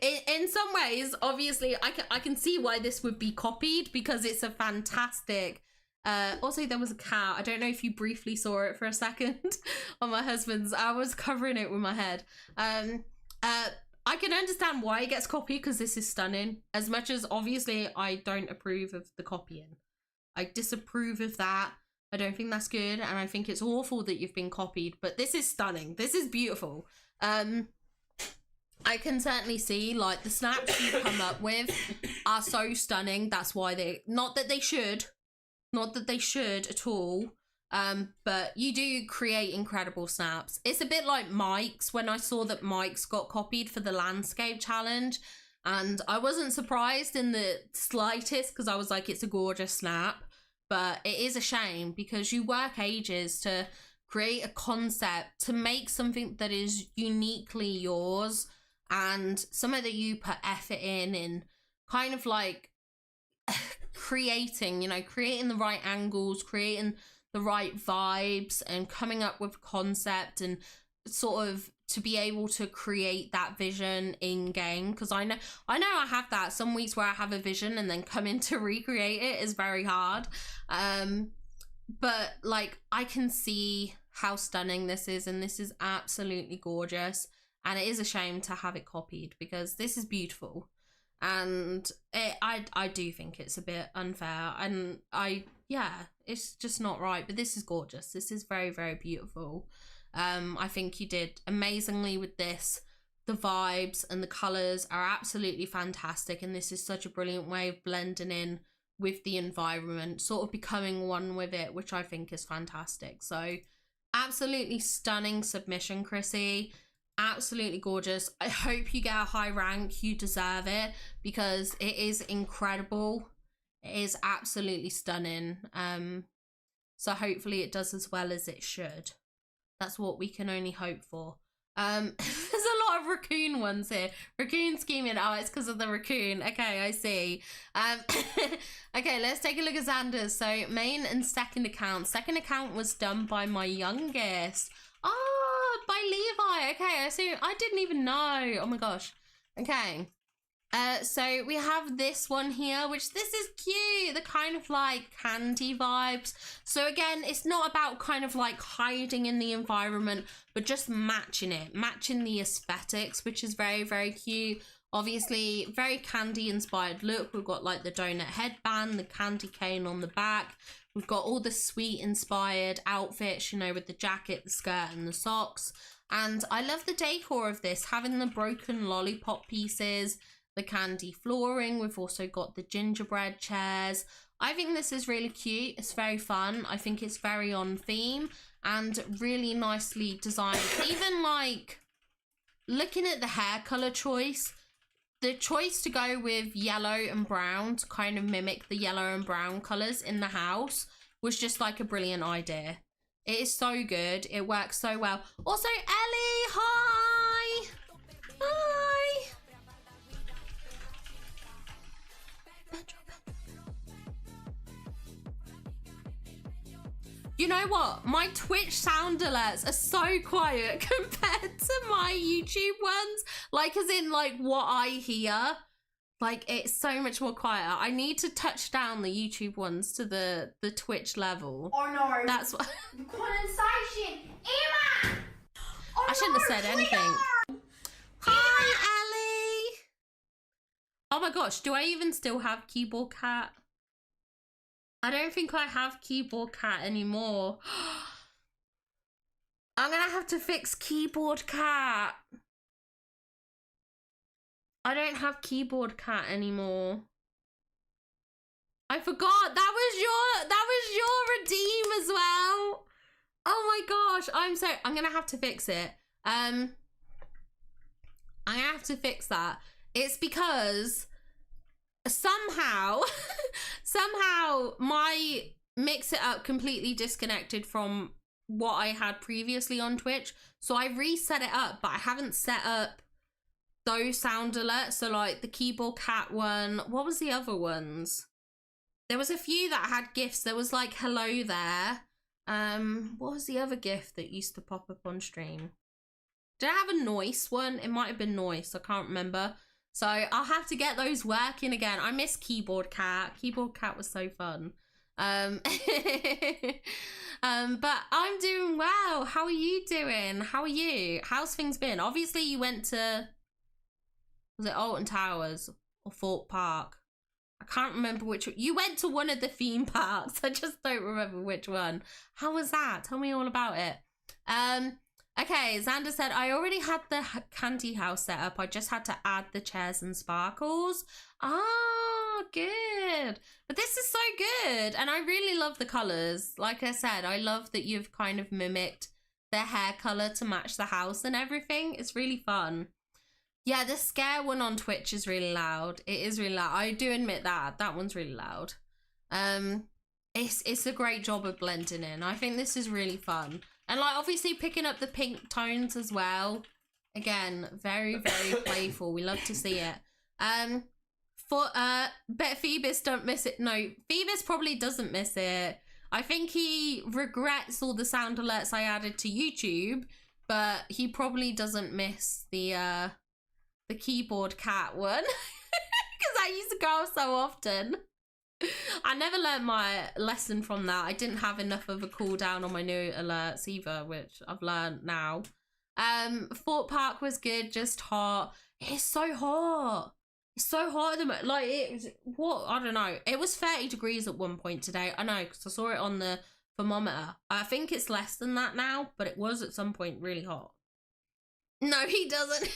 In some ways, obviously, I can see why this would be copied, because it's a fantastic. Also, there was a cat. I don't know if you briefly saw it for a second on my husband's. I was covering it with my head. I can understand why it gets copied, because this is stunning. As much as obviously I don't approve of the copying. I disapprove of that. I don't think that's good, and I think it's awful that you've been copied. But this is stunning. This is beautiful. I can certainly see, like, the snaps you come up with are so stunning. That's why they, not that they should at all, but you do create incredible snaps. It's a bit like Mike's, when I saw that Mike's got copied for the landscape challenge, and I wasn't surprised in the slightest, because I was like, it's a gorgeous snap, but it is a shame, because you work ages to create a concept, to make something that is uniquely yours, and some of that you put effort in kind of like creating, you know, creating the right angles, creating the right vibes, and coming up with concept, and sort of to be able to create that vision in game. Because I know I have that some weeks where I have a vision and then coming to recreate it is very hard. But like, I can see how stunning this is, and this is absolutely gorgeous. And it is a shame to have it copied, because this is beautiful. and I do think it's a bit unfair, and yeah, it's just not right. But this is gorgeous. This is very, very beautiful. I think you did amazingly with this. The vibes and the colors are absolutely fantastic, and this is such a brilliant way of blending in with the environment, sort of becoming one with it, which I think is fantastic. So absolutely stunning submission, Chrissy. Absolutely gorgeous. I hope you get a high rank. You deserve it, because it is incredible. It is absolutely stunning. So hopefully it does as well as it should. That's what we can only hope for. There's a lot of raccoon ones here. Raccoon scheming. Oh, it's because of the raccoon. Okay, I see. Okay, let's take a look at Xander's. So main and second account. Second account was done by my youngest. Oh, by Levi. Okay, I see. I didn't even know. Oh my gosh. Okay. So we have this one here, which this is cute, the kind of like candy vibes. So again, it's not about kind of like hiding in the environment, but just matching it, matching the aesthetics, which is very, very cute. Obviously very candy inspired look. We've got like the donut headband, the candy cane on the back. We've got all the sweet inspired outfits, you know, with the jacket, the skirt and the socks. And I love the decor of this, having the broken lollipop pieces, the candy flooring. We've also got the gingerbread chairs. I think this is really cute. It's very fun. I think it's very on theme and really nicely designed. Even like looking at the hair color choice, the choice to go with yellow and brown to kind of mimic the yellow and brown colors in the house was just like a brilliant idea. It is so good. It works so well. Also, Ellie, hi. Hi. You know what? My Twitch sound alerts are so quiet compared to my YouTube ones. Like, as in, like, what I hear. Like, it's so much more quieter. I need to touch down the YouTube ones to the Twitch level. Oh no. That's what... Condensation. Emma! Oh, I shouldn't have said anything. Hi, Ellie! Oh my gosh, do I even still have Keyboard Cat? I don't think I have Keyboard Cat anymore. I'm gonna have to fix Keyboard Cat. I don't have Keyboard Cat anymore. I forgot. That was your redeem as well. Oh my gosh. I'm gonna have to fix it. I'm gonna have to fix that. It's because somehow my Mix It Up completely disconnected from what I had previously on Twitch. So I reset it up, but I haven't set up those sound alerts. So like the Keyboard Cat one. What was the other ones? There was a few that had gifts. There was like hello there. What was the other gift that used to pop up on stream? Did I have a noise one? It might have been noise. I can't remember. So I'll have to get those working again. I miss Keyboard Cat. Keyboard Cat was so fun. But I'm doing well. How are you doing? How are you? How's things been? Obviously you went to, was it Alton Towers or Thorpe Park? I can't remember which. You went to one of the theme parks. I just don't remember which one. How was that? Tell me all about it. Okay, Xander said, I already had the candy house set up. I just had to add the chairs and sparkles. Ah, good. But this is so good. And I really love the colours. Like I said, I love that you've kind of mimicked their hair colour to match the house and everything. It's really fun. Yeah, the scare one on Twitch is really loud. It is really loud. I do admit that. That one's really loud. It's a great job of blending in. I think this is really fun. And like obviously picking up the pink tones as well. Again, very, very playful. We love to see it. Bet Phoebus don't miss it. No, Phoebus probably doesn't miss it. I think he regrets all the sound alerts I added to YouTube, but he probably doesn't miss the Keyboard Cat one. Because I used to go so often. I never learned my lesson from that. I didn't have enough of a cooldown on my new alerts either, which I've learned now. Thorpe Park was good, just hot. It's so hot. It's so hot at the moment. Like, it was, what? I don't know. It was 30 degrees at one point today. I know, because I saw it on the thermometer. I think it's less than that now, but it was at some point really hot. No, he doesn't.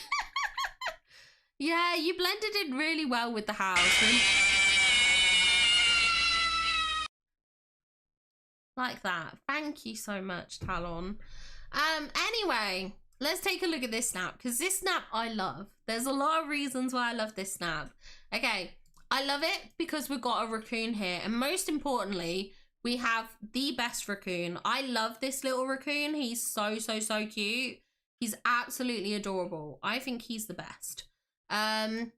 Yeah, you blended in really well with the house. And... like that. Thank you so much, Talon. Anyway, let's take a look at this snap, because this snap I love. There's a lot of reasons why I love this snap. Okay, I love it because we've got a raccoon here, and most importantly, we have the best raccoon. I love this little raccoon. He's so cute. He's absolutely adorable. I think he's the best. And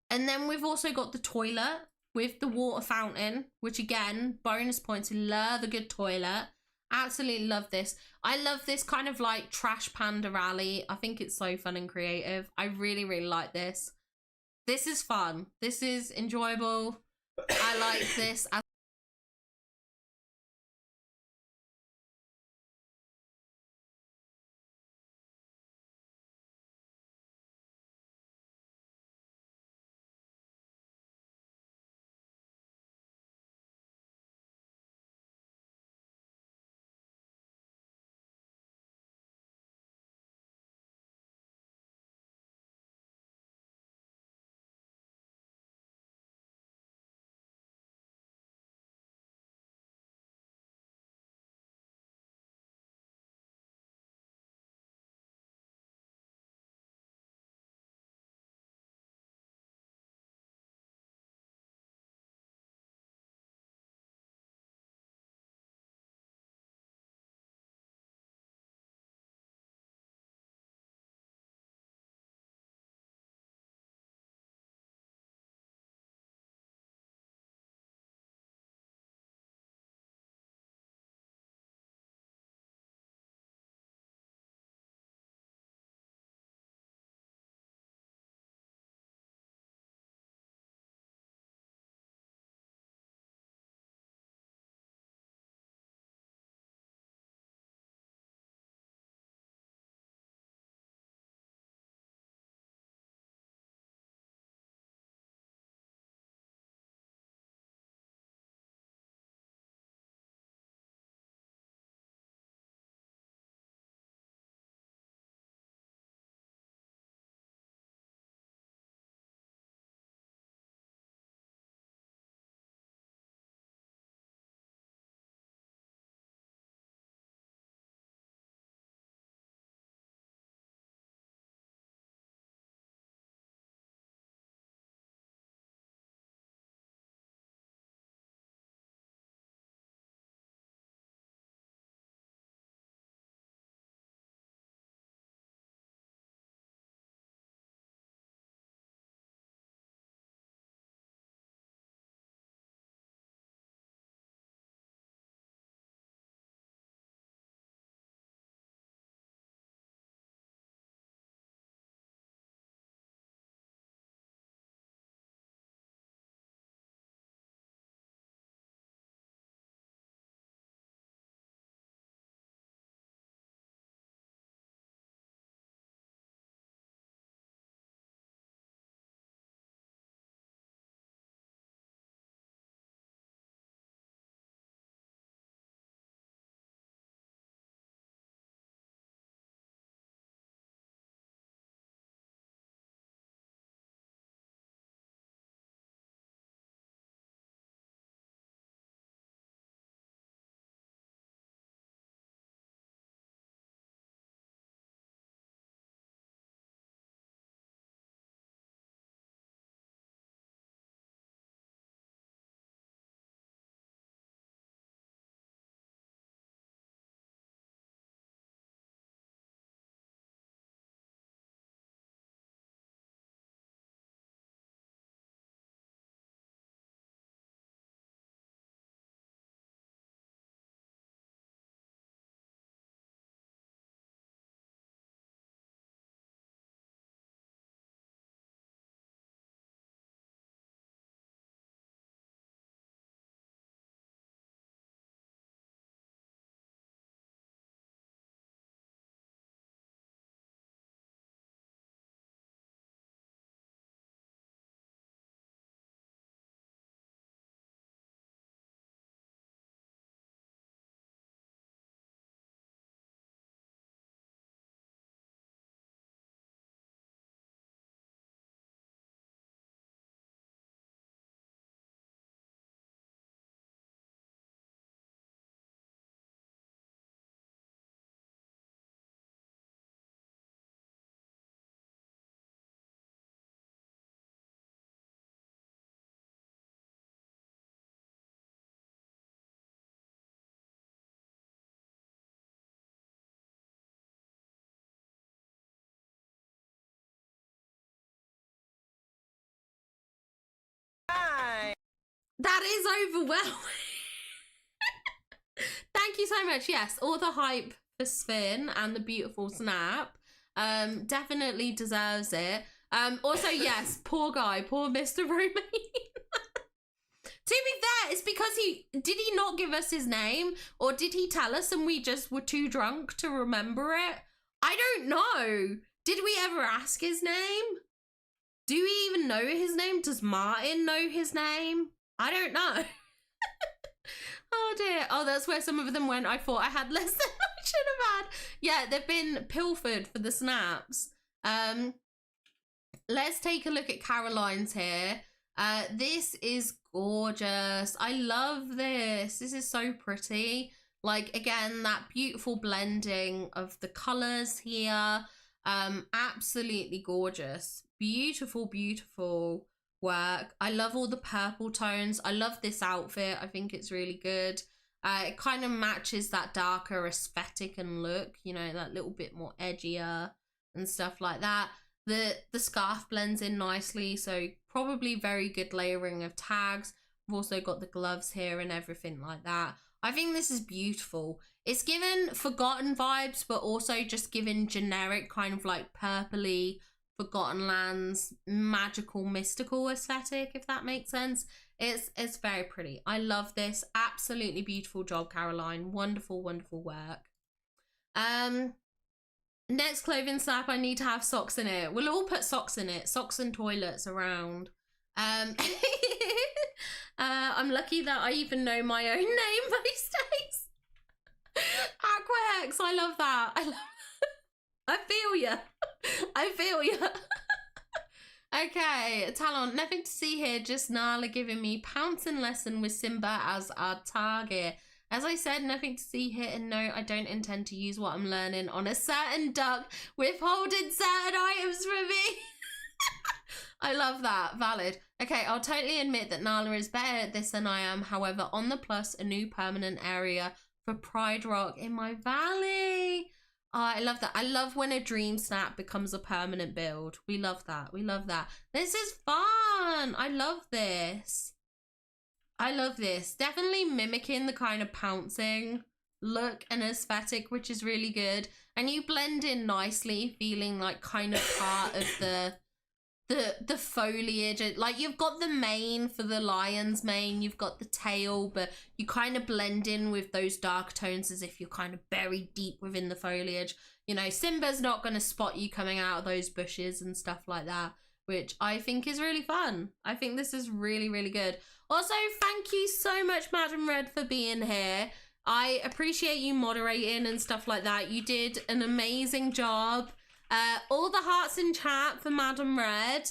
then we've also got the toilet with the water fountain, which again, bonus points. Love a good toilet. Absolutely love this. I love this kind of like trash panda rally. I think it's so fun and creative. I really like this. This is fun. This is enjoyable. I like this. That is overwhelming. Thank you so much. Yes, all the hype for Sven and the beautiful snap. Definitely deserves it. Also, yes, poor guy, poor Mr. Romaine. To be fair, it's because did he not give us his name, or did he tell us and we just were too drunk to remember it? I don't know. Did we ever ask his name? Do we even know his name? Does Martin know his name? I don't know. Oh dear. Oh, that's where some of them went. I thought I had less than I should have had. Yeah, they've been pilfered for the snaps. Let's take a look at Caroline's here. This is gorgeous. I love this. This is so pretty. Like, again, that beautiful blending of the colors here. Absolutely gorgeous. Beautiful, beautiful work. I love all the purple tones. I love this outfit. I think it's really good. It kind of matches that darker aesthetic and look, you know, that little bit more edgier and stuff like that. The scarf blends in nicely, so probably very good layering of tags. We've also got the gloves here and everything like that. I think this is beautiful. It's given Forgotten vibes, but also just given generic kind of like purpley Forgotten Lands, magical, mystical aesthetic, if that makes sense. It's very pretty. I love this. Absolutely beautiful job, Caroline. Wonderful, wonderful work. Next clothing snap, I need to have socks in it. We'll all put socks in it. Socks and toilets around. I'm lucky that I even know my own name most days. Aquahex, I love that. I feel ya. I feel ya. Okay, Talon, nothing to see here, just Nala giving me pouncing lesson with Simba as our target. As I said, nothing to see here, and no, I don't intend to use what I'm learning on a certain duck, withholding certain items from me. I love that. Valid. Okay, I'll totally admit that Nala is better at this than I am. However, on the plus, a new permanent area for Pride Rock in my valley. Oh, I love that. I love when a Dreamsnap becomes a permanent build. We love that. We love that. This is fun. I love this. I love this. Definitely mimicking the kind of pouncing look and aesthetic, which is really good. And you blend in nicely, feeling like kind of part of the foliage. Like, you've got the mane for the lion's mane, you've got the tail, but you kind of blend in with those dark tones as if you're kind of buried deep within the foliage. You know, Simba's not going to spot you coming out of those bushes and stuff like that, which I think is really fun. I think this is really, really good. Also, thank you so much, Madam Red, for being here. I appreciate you moderating and stuff like that. You did an amazing job. All the hearts in chat for Madam Red.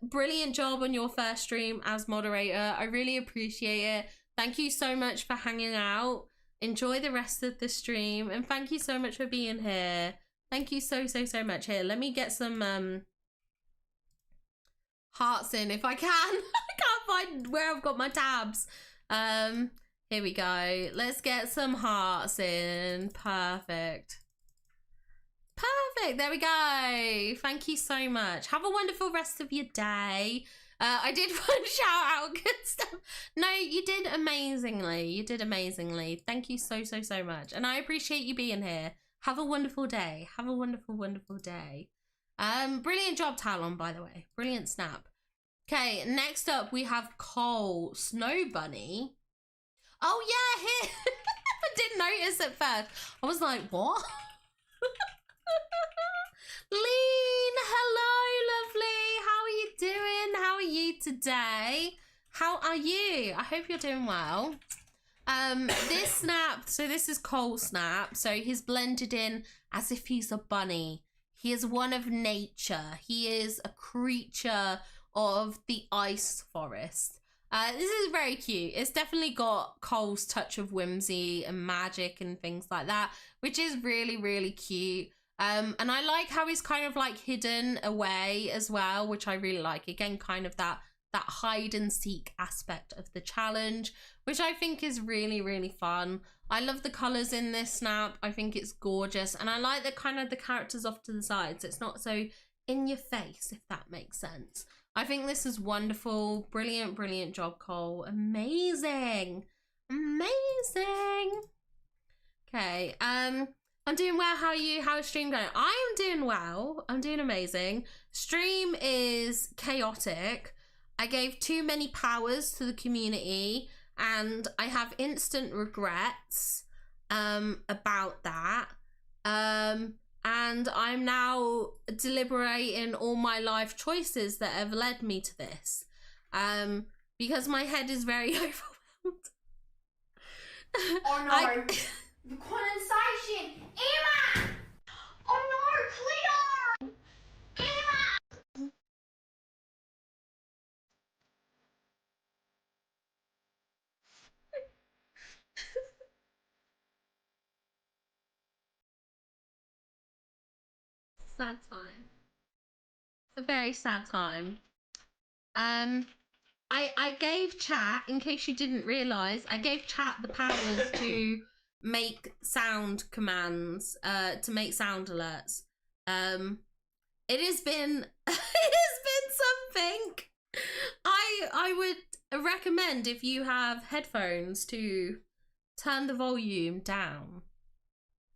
Brilliant job on your first stream as moderator. I really appreciate it. Thank you so much for hanging out. Enjoy the rest of the stream. And thank you so much for being here. Thank you so, so, so much. Here, let me get some hearts in if I can. I can't find where I've got my tabs. Here we go. Let's get some hearts in. Perfect. Perfect. There we go. Thank you so much. Have a wonderful rest of your day. I did want to shout out good stuff. No, you did amazingly. You did amazingly. Thank you so, so, so much. And I appreciate you being here. Have a wonderful day. Have a wonderful, wonderful day. Brilliant job, Talon, by the way. Brilliant snap. Okay, next up we have Cole, Snow Bunny. Oh yeah, here. I didn't notice at first. I was like, what? Lean, hello, lovely. How are you doing? How are you today? How are you? I hope you're doing well. This snap, so this is Cole snap. So he's blended in as if he's a bunny. He is one of nature. He is a creature of the ice forest. This is very cute. It's definitely got Cole's touch of whimsy and magic and things like that, which is really, really cute. And I like how he's kind of like hidden away as well, which I really like. Again, kind of that hide and seek aspect of the challenge, which I think is really, really fun. I love the colors in this snap. I think it's gorgeous. And I like the kind of the characters off to the sides. It's not so in your face, if that makes sense. I think this is wonderful. Brilliant, brilliant job, Cole. Amazing. Amazing. Okay, I'm doing well. How are you? How is stream going? I am doing well. I'm doing amazing. Stream is chaotic. I gave too many powers to the community and I have instant regrets about that. And I'm now deliberating all my life choices that have led me to this. Because my head is very overwhelmed. Oh no, the condensation! Emma! Oh no, Clear! Emma! Sad time. A very sad time. I gave chat, in case you didn't realise, I gave chat the powers to make sound commands, to make sound alerts. It has been something. I would recommend, if you have headphones, to turn the volume down.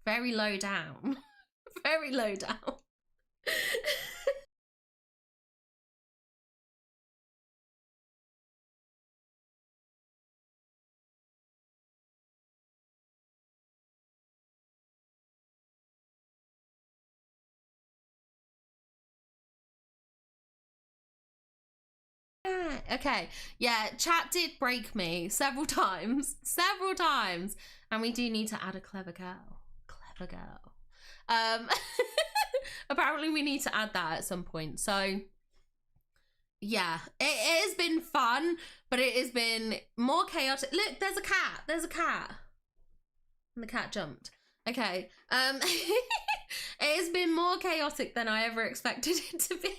Very low down. Very low down. Okay, yeah, chat did break me several times, and we do need to add a clever girl. Apparently we need to add that at some point. So yeah, it has been fun, but it has been more chaotic. Look, there's a cat, and the cat jumped. Okay, it has been more chaotic than I ever expected it to be.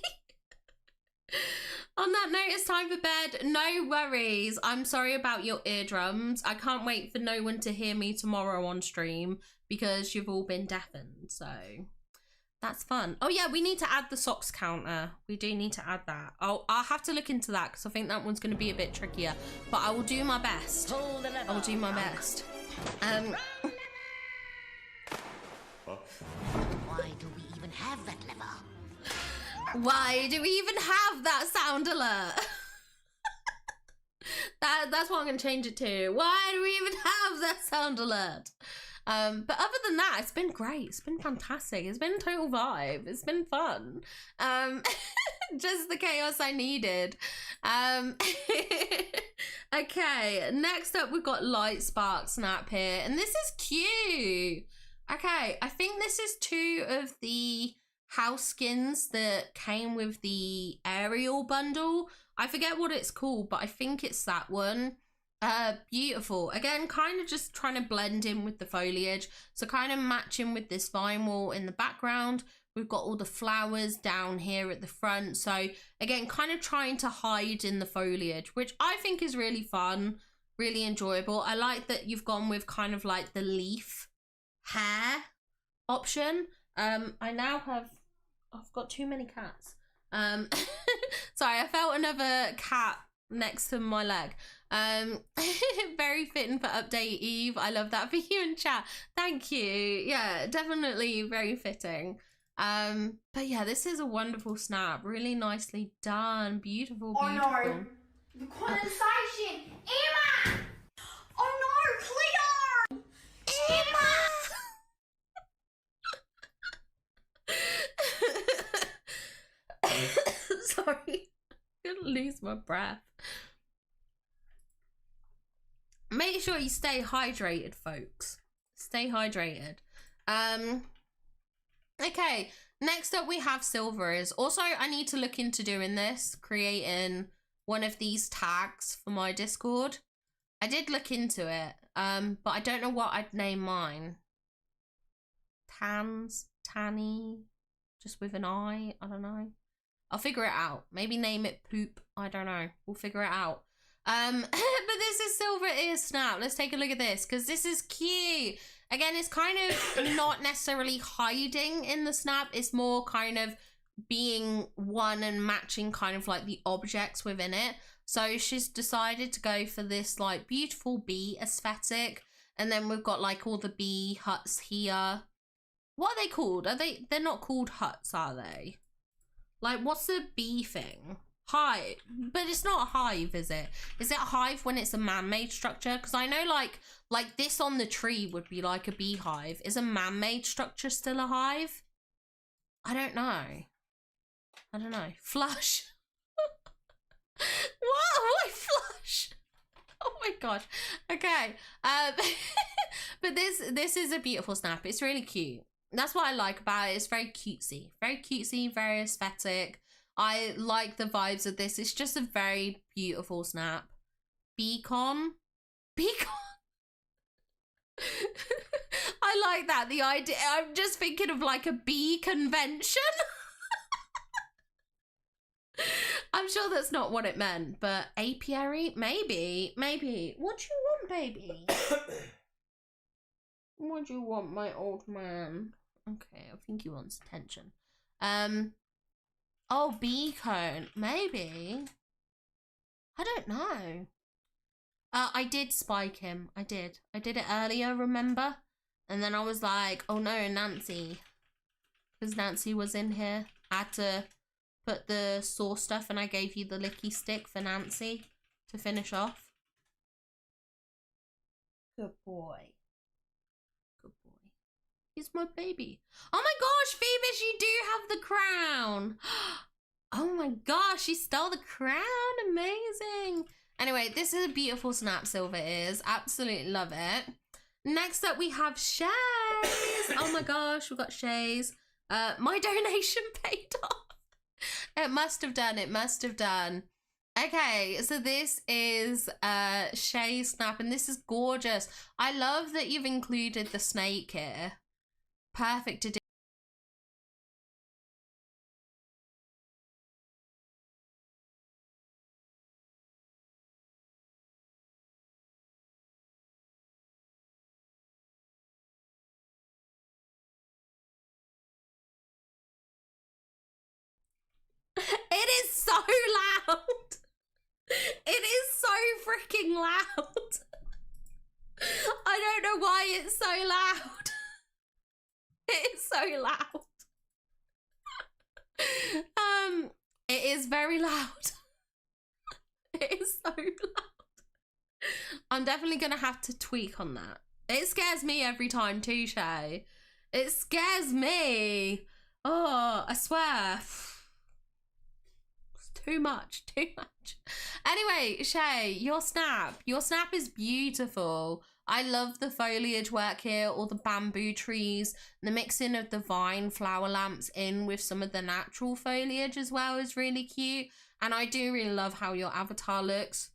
On that note, it's time for bed. No worries. I'm sorry about your eardrums. I can't wait for no one to hear me tomorrow on stream because you've all been deafened. So that's fun. Oh yeah, we need to add the socks counter. We do need to add that. I'll have to look into that because I think that one's going to be a bit trickier. But I will do my best. I will do my best. Why do we even have that lever? Why do we even have that sound alert? That's what I'm going to change it to. Why do we even have that sound alert? But other than that, it's been great. It's been fantastic. It's been a total vibe. It's been fun. Just the chaos I needed. Okay, next up we've got Light Spark Snap here. And this is cute. Okay, I think this is 2 of the house skins that came with the aerial bundle. I forget what it's called, but I think it's that one. Beautiful. Again, kind of just trying to blend in with the foliage, so kind of matching with this vinyl in the background. We've got all the flowers down here at the front, so again, kind of trying to hide in the foliage, which I think is really fun, really enjoyable. I like that you've gone with kind of like the leaf hair option. I've got too many cats. Sorry, I felt another cat next to my leg. Very fitting for update, Eve. I love that for you in chat. Thank you. Yeah, definitely very fitting. But yeah, this is a wonderful snap. Really nicely done. Beautiful, beautiful. Oh no, the condensation! Emma! Oh no, Clear! Emma! Sorry, I'm gonna lose my breath. Make sure you stay hydrated, folks. Stay hydrated. Okay, next up we have silvers. Also, I need to look into doing this, creating one of these tags for my Discord. I did look into it, but I don't know what I'd name mine. Tanny, just with an I don't know. I'll figure it out. Maybe name it Poop. I don't know. We'll figure it out. But this is Silver Ear Snap. Let's take a look at this, because this is cute. Again, it's kind of not necessarily hiding in the snap. It's more kind of being one and matching kind of like the objects within it. So she's decided to go for this like beautiful bee aesthetic. And then we've got like all the bee huts here. What are they called? They're not called huts, are they? Like, what's the bee thing? Hive. But it's not a hive, is it? Is it a hive when it's a man-made structure? Because I know like this on the tree would be like a beehive. Is a man-made structure still a hive? I don't know. I don't know. Flush. What? Why flush? Oh my gosh. Okay. But this is a beautiful snap. It's really cute. That's what I like about it. It's very cutesy. Very cutesy, very aesthetic. I like the vibes of this. It's just a very beautiful snap. Beacon? Beacon? I like that. The idea. I'm just thinking of like a bee convention. I'm sure that's not what it meant, but apiary? Maybe. Maybe. What do you want, baby? What do you want, my old man? Okay, I think he wants attention. Oh, bee cone. Maybe. I don't know. I did spike him. I did it earlier, remember? And then I was like, oh no, Nancy. Because Nancy was in here. I had to put the sauce stuff and I gave you the licky stick for Nancy to finish off. Good boy. Good boy. He's my baby. Oh my gosh, Phoebus, you do have the crown. Oh my gosh, you stole the crown. Amazing. Anyway, this is a beautiful snap, Silver is. Absolutely love it. Next up, we have Shays. Oh my gosh, we've got Shays. My donation paid off. It must have done. It must have done. Okay, so this is Shay Snap, and this is gorgeous. I love that you've included the snake here. Perfect to do. It is so loud. It is so freaking loud. I don't know why it's so loud. It is so loud. It is very loud. It is so loud. I'm definitely gonna have to tweak on that. It scares me every time too, Shay. It scares me. Oh, I swear. Too much. Anyway, Shay, your snap is beautiful. I love the foliage work here, all the bamboo trees, the mixing of the vine flower lamps in with some of the natural foliage as well is really cute. And I do really love how your avatar looks.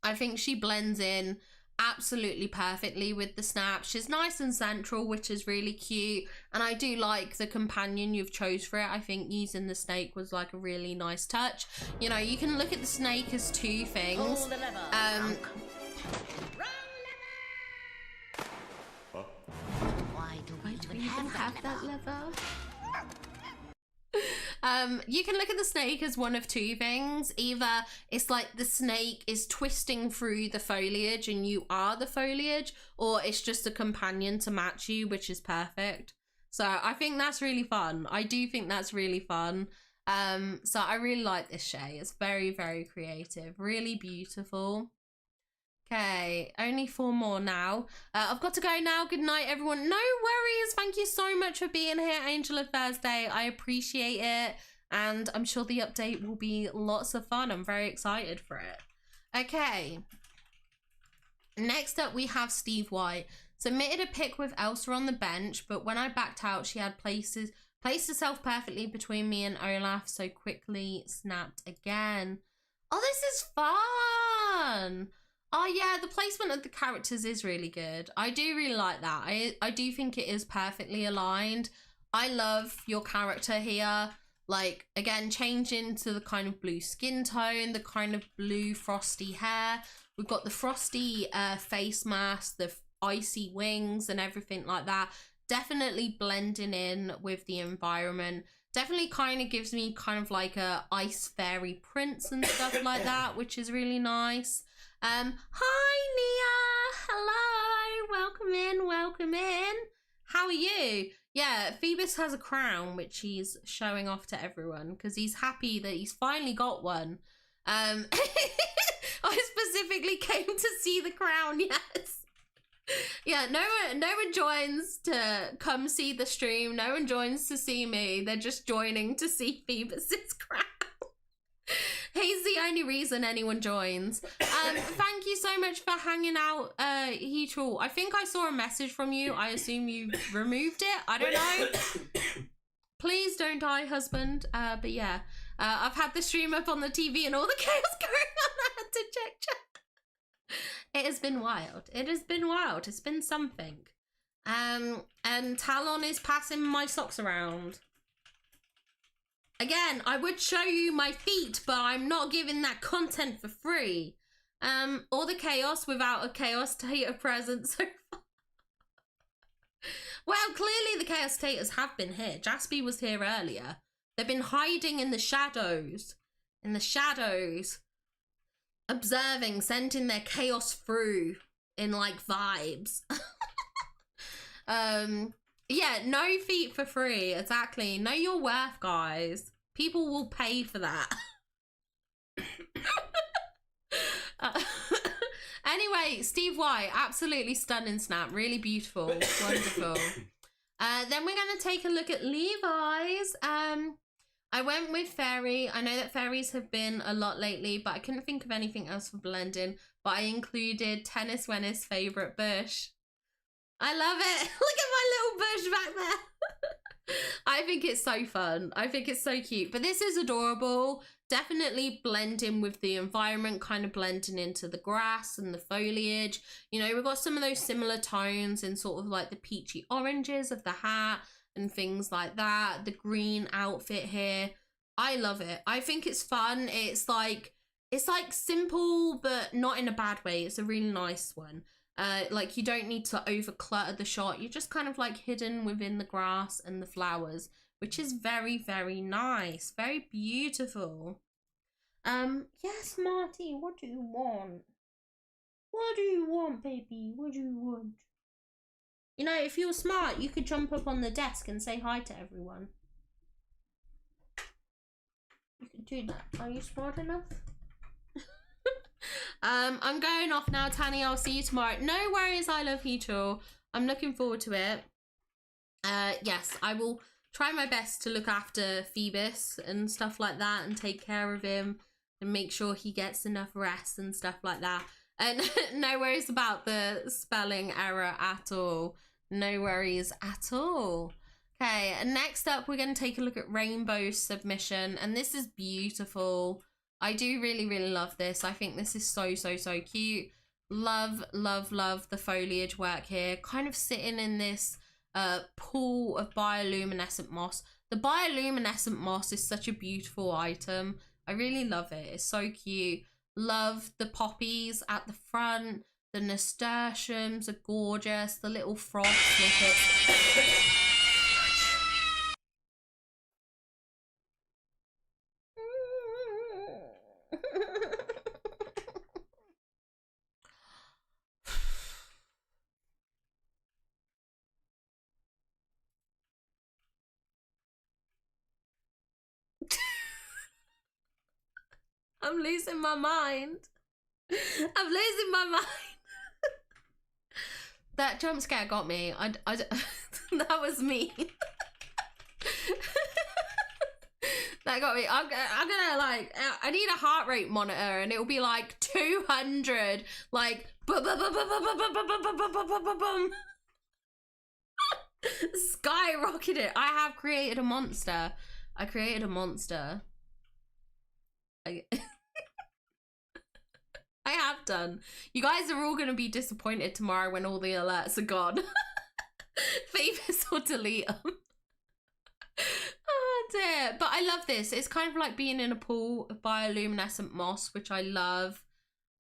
I think she blends in absolutely perfectly with the snap. She's nice and central, which is really cute, and I do like the companion you've chose for it. I think using the snake was like a really nice touch. You know, you can look at the snake as two things. Why do we even have that lever? You can look at the snake as one of two things. Either it's like the snake is twisting through the foliage and you are the foliage, or it's just a companion to match you, which is perfect. So I think that's really fun. I do think that's really fun. So I really like this Shay. It's very, very creative, really beautiful. Okay, only 4 more now. I've got to go now. Good night, everyone. No worries. Thank you so much for being here, Angel of Thursday. I appreciate it. And I'm sure the update will be lots of fun. I'm very excited for it. Okay. Next up, we have Steve White. Submitted a pic with Elsa on the bench, but when I backed out, she had placed herself perfectly between me and Olaf, so quickly snapped again. Oh, this is fun. Oh yeah, the placement of the characters is really good. I do really like that. I do think it is perfectly aligned. I love your character here. Like, again, changing to the kind of blue skin tone, the kind of blue frosty hair. We've got the frosty face mask, the icy wings and everything like that. Definitely blending in with the environment. Definitely kind of gives me kind of like a ice fairy prince and stuff like that, which is really nice. Hi Nia, hello, welcome in. How are you? Yeah, Phoebus has a crown which he's showing off to everyone because he's happy that he's finally got one. I specifically came to see the crown, yes. Yeah, no one joins to come see the stream. No one joins to see me. They're just joining to see Phoebus's crown. He's the only reason anyone joins. Thank you so much for hanging out, Heatrall. I think I saw a message from you. I assume you removed it. I don't know. Please don't die, husband. But yeah, I've had the stream up on the TV and all the chaos going on. I had to check. It has been wild. It has been wild. It's been something. And Talon is passing my socks around. Again, I would show you my feet, but I'm not giving that content for free. All the chaos without a chaos tater present so far. Well, clearly the chaos taters have been here. Jaspy was here earlier. They've been hiding in the shadows. In the shadows. Observing, sending their chaos through in like vibes. Yeah, no feet for free. Exactly. Know your worth, guys. People will pay for that. Anyway, Steve White, absolutely stunning snap. Really beautiful. Wonderful. Then we're going to take a look at Levi's. I went with fairy. I know that fairies have been a lot lately, but I couldn't think of anything else for blending. But I included Tennis Wennis' favourite bush. I love it. Look at my little bush back there. I think it's so fun. I think it's so cute. But this is adorable. Definitely blending with the environment, kind of blending into the grass and the foliage. You know, we've got some of those similar tones in sort of like the peachy oranges of the hat and things like that. The green outfit here. I love it. I think it's fun. It's like simple, but not in a bad way. It's a really nice one. Like you don't need to over clutter the shot. You're just kind of like hidden within the grass and the flowers, which is very, very nice. Very beautiful. Yes, Marty, what do you want? What do you want, baby? What do you want? You know, if you were smart, you could jump up on the desk and say hi to everyone. You could do that. Are you smart enough? I'm going off now, Tanny. I'll see you tomorrow. No worries, I love Heatrall. I'm looking forward to it. Yes, I will try my best to look after Phoebus and stuff like that and take care of him and make sure he gets enough rest and stuff like that. And no worries about the spelling error at all. No worries at all. Okay, and next up we're going to take a look at Rainbow's submission, and this is beautiful. I do really, really love this. I think this is so, so, so cute. Love, love, love the foliage work here. Kind of sitting in this pool of bioluminescent moss. The bioluminescent moss is such a beautiful item. I really love it. It's so cute. Love the poppies at the front. The nasturtiums are gorgeous. The little frog snippets. I'm losing my mind. I'm losing my mind. That jump scare got me. That was me. That got me. I'm gonna like, I need a heart rate monitor and it'll be like 200, like, skyrocketed. I have created a monster. I created a monster. I have done. You guys are all going to be disappointed tomorrow when all the alerts are gone. Phoebus will delete them. Oh dear. But I love this. It's kind of like being in a pool of bioluminescent moss, which I love.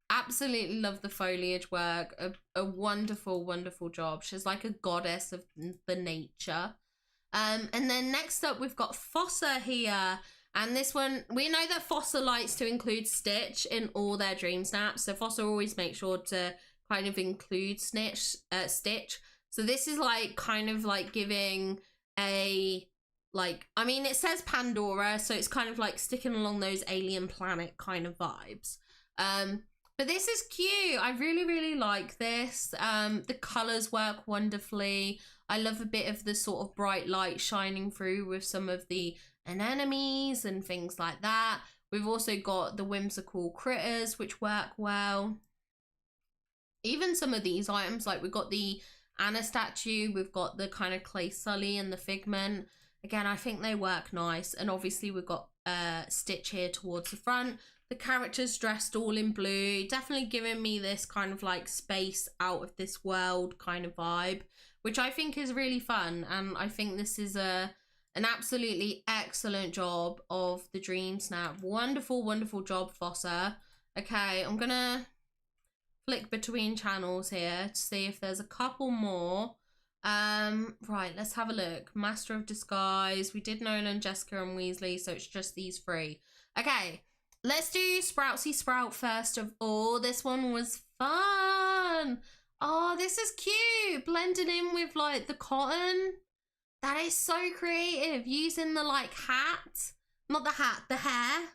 Absolutely love the foliage work. A wonderful, wonderful job. She's like a goddess of the nature. And then next up, we've got Fossa here. And this one, we know that Fossa likes to include Stitch in all their Dreamsnaps. So Fossa always makes sure to kind of include Stitch. So this is like kind of like giving a, like, I mean, it says Pandora, so it's kind of like sticking along those alien planet kind of vibes. But this is cute. I really, really like this. The colors work wonderfully. I love a bit of the sort of bright light shining through with some of the anemones and things like that. We've also got the whimsical critters, which work well. Even some of these items, like we've got the Anna statue, we've got the kind of clay Sully and the figment. Again, I think they work nice. And obviously we've got Stitch here towards the front. The characters dressed all in blue, definitely giving me this kind of like space out of this world kind of vibe, which I think is really fun. And I think this is an absolutely excellent job of the Dreamsnap. Wonderful, wonderful job, Fossa. Okay, I'm gonna flick between channels here to see if there's a couple more. Right, let's have a look. Master of Disguise. We did Nolan, Jessica, and Weasley, so it's just these three. Okay. Let's do Sproutsy Sprout first of all. This one was fun. Oh, this is cute. Blended in with like the cotton. That is so creative. Using the like hat. Not the hat, the hair.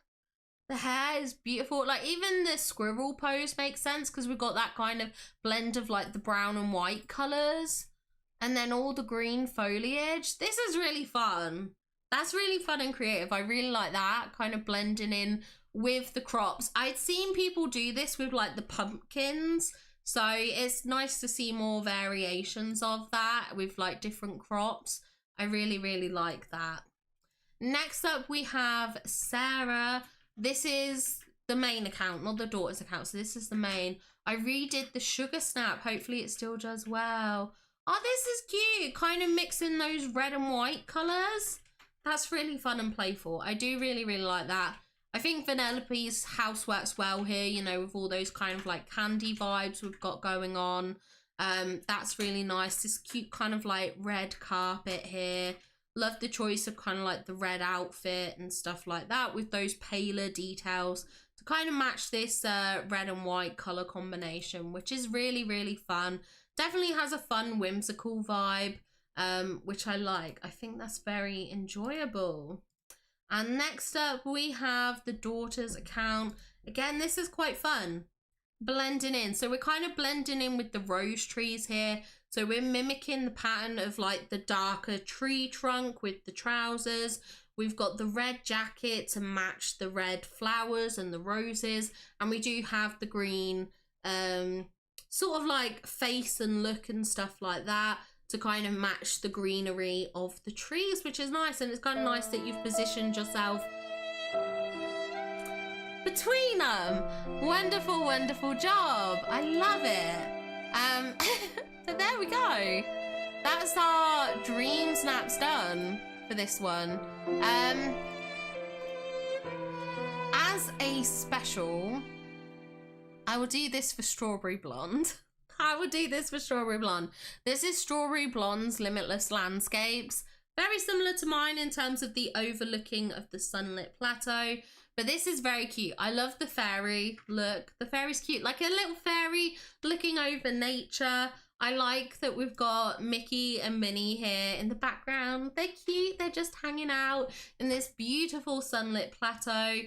The hair is beautiful. Like even the squirrel pose makes sense because we've got that kind of blend of like the brown and white colors. And then all the green foliage. This is really fun. That's really fun and creative. I really like that. Kind of blending in with the crops. I'd seen people do this with like the pumpkins, so it's nice to see more variations of that with like different crops. I really, really like that. Next up we have Sarah. This is the main account, not the daughter's account, so this is the main. I redid the Sugar Snap. Hopefully it still does well. Oh, this is cute. Kind of mixing those red and white colors. That's really fun and playful. I do really, really like that. I think Vanellope's house works well here, you know, with all those kind of like candy vibes we've got going on. That's really nice. This cute kind of like red carpet here. Love the choice of kind of like the red outfit and stuff like that with those paler details to kind of match this red and white color combination, which is really, really fun. Definitely has a fun, whimsical vibe, which I like. I think that's very enjoyable. And next up we have the daughter's account. Again, this is quite fun. Blending in. So we're kind of blending in with the rose trees here. So we're mimicking the pattern of like the darker tree trunk with the trousers. We've got the red jacket to match the red flowers and the roses. And we do have the green sort of like face and look and stuff like that to kind of match the greenery of the trees, which is nice. And it's kind of nice that you've positioned yourself between them. Wonderful, wonderful job. I love it. So there we go. That's our Dreamsnaps done for this one. As a special, I will do this for Strawberry Blonde. I will do this for Strawberry Blonde. This is Strawberry Blonde's Limitless Landscapes. Very similar to mine in terms of the overlooking of the sunlit plateau. But this is very cute. I love the fairy look. The fairy's cute. Like a little fairy looking over nature. I like that we've got Mickey and Minnie here in the background. They're cute. They're just hanging out in this beautiful sunlit plateau.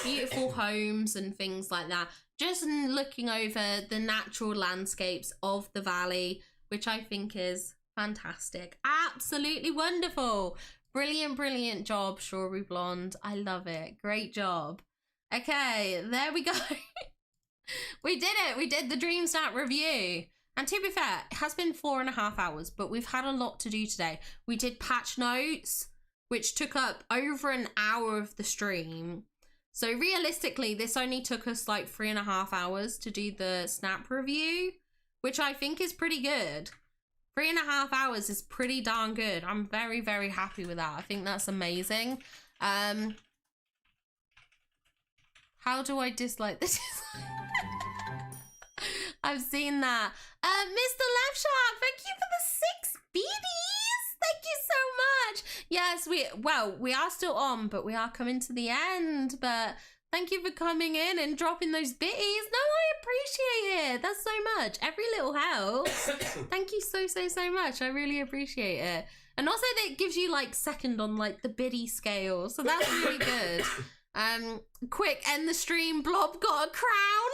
Beautiful homes and things like that. Just looking over the natural landscapes of the valley, which I think is fantastic. Absolutely wonderful. Brilliant, brilliant job, Strawberry Blonde. I love it. Great job. Okay, there we go. We did it. We did the Dreamsnap review. And to be fair, it has been 4.5 hours, but we've had a lot to do today. We did patch notes, which took up over an hour of the stream. So realistically, this only took us like 3.5 hours to do the snap review, which I think is pretty good. 3.5 hours is pretty darn good. I'm very, very happy with that. I think that's amazing. How do I dislike this? I've seen that. Mr. Left Shark, thank you for the 6 beanies. Thank you so much. Yes, we are still on, but we are coming to the end. But thank you for coming in and dropping those bitties. No, I appreciate it. That's so much. Every little helps. Thank you so much. I really appreciate it. And also that gives you like second on like the biddy scale. So that's really good. Quick, end the stream. Blob got a crown.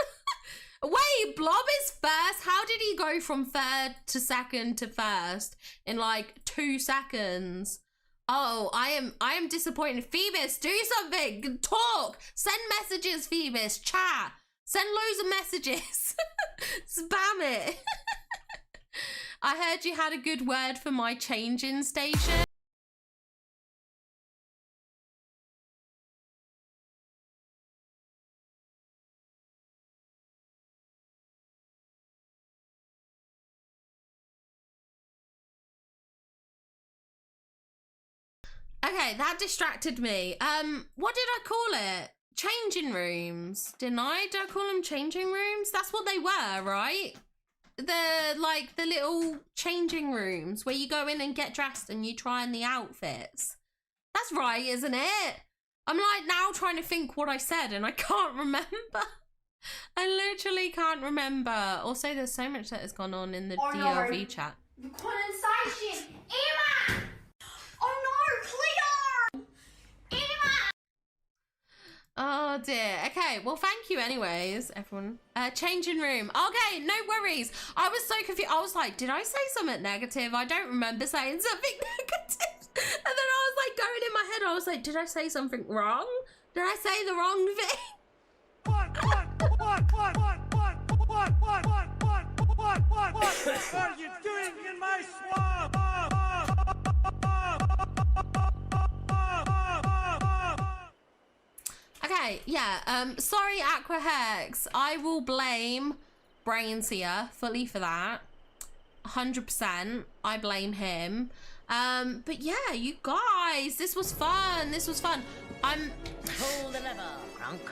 Wait, Blob is first? How did he go from third to second to first in like 2 seconds? Oh, I am disappointed. Phoebus, do something. Talk. Send messages, Phoebus. Chat. Send loads of messages. Spam it. I heard you had a good word for my changing station. Okay, that distracted me. What did I call it? Changing rooms, didn't I? Did I call them changing rooms? That's what they were, right? The little changing rooms where you go in and get dressed and you try on the outfits. That's right, isn't it? I'm like now trying to think what I said and I can't remember. I literally can't remember. Also, there's so much that has gone on in the DLV chat. The condensation! Emma! Oh no, Clear! Emma! Oh dear. Okay, well thank you anyways, everyone. Changing room. Okay, no worries. I was so confused. I was like, did I say something negative? I don't remember saying something negative. And then I was like going in my head, I was like, did I say something wrong? Did I say the wrong thing? What are you doing in my swamp? Okay, yeah, sorry Aquahex. I will blame Brainseer fully for that. 100%. I blame him. But yeah, you guys, this was fun. This was fun. Pull the lever, kronk.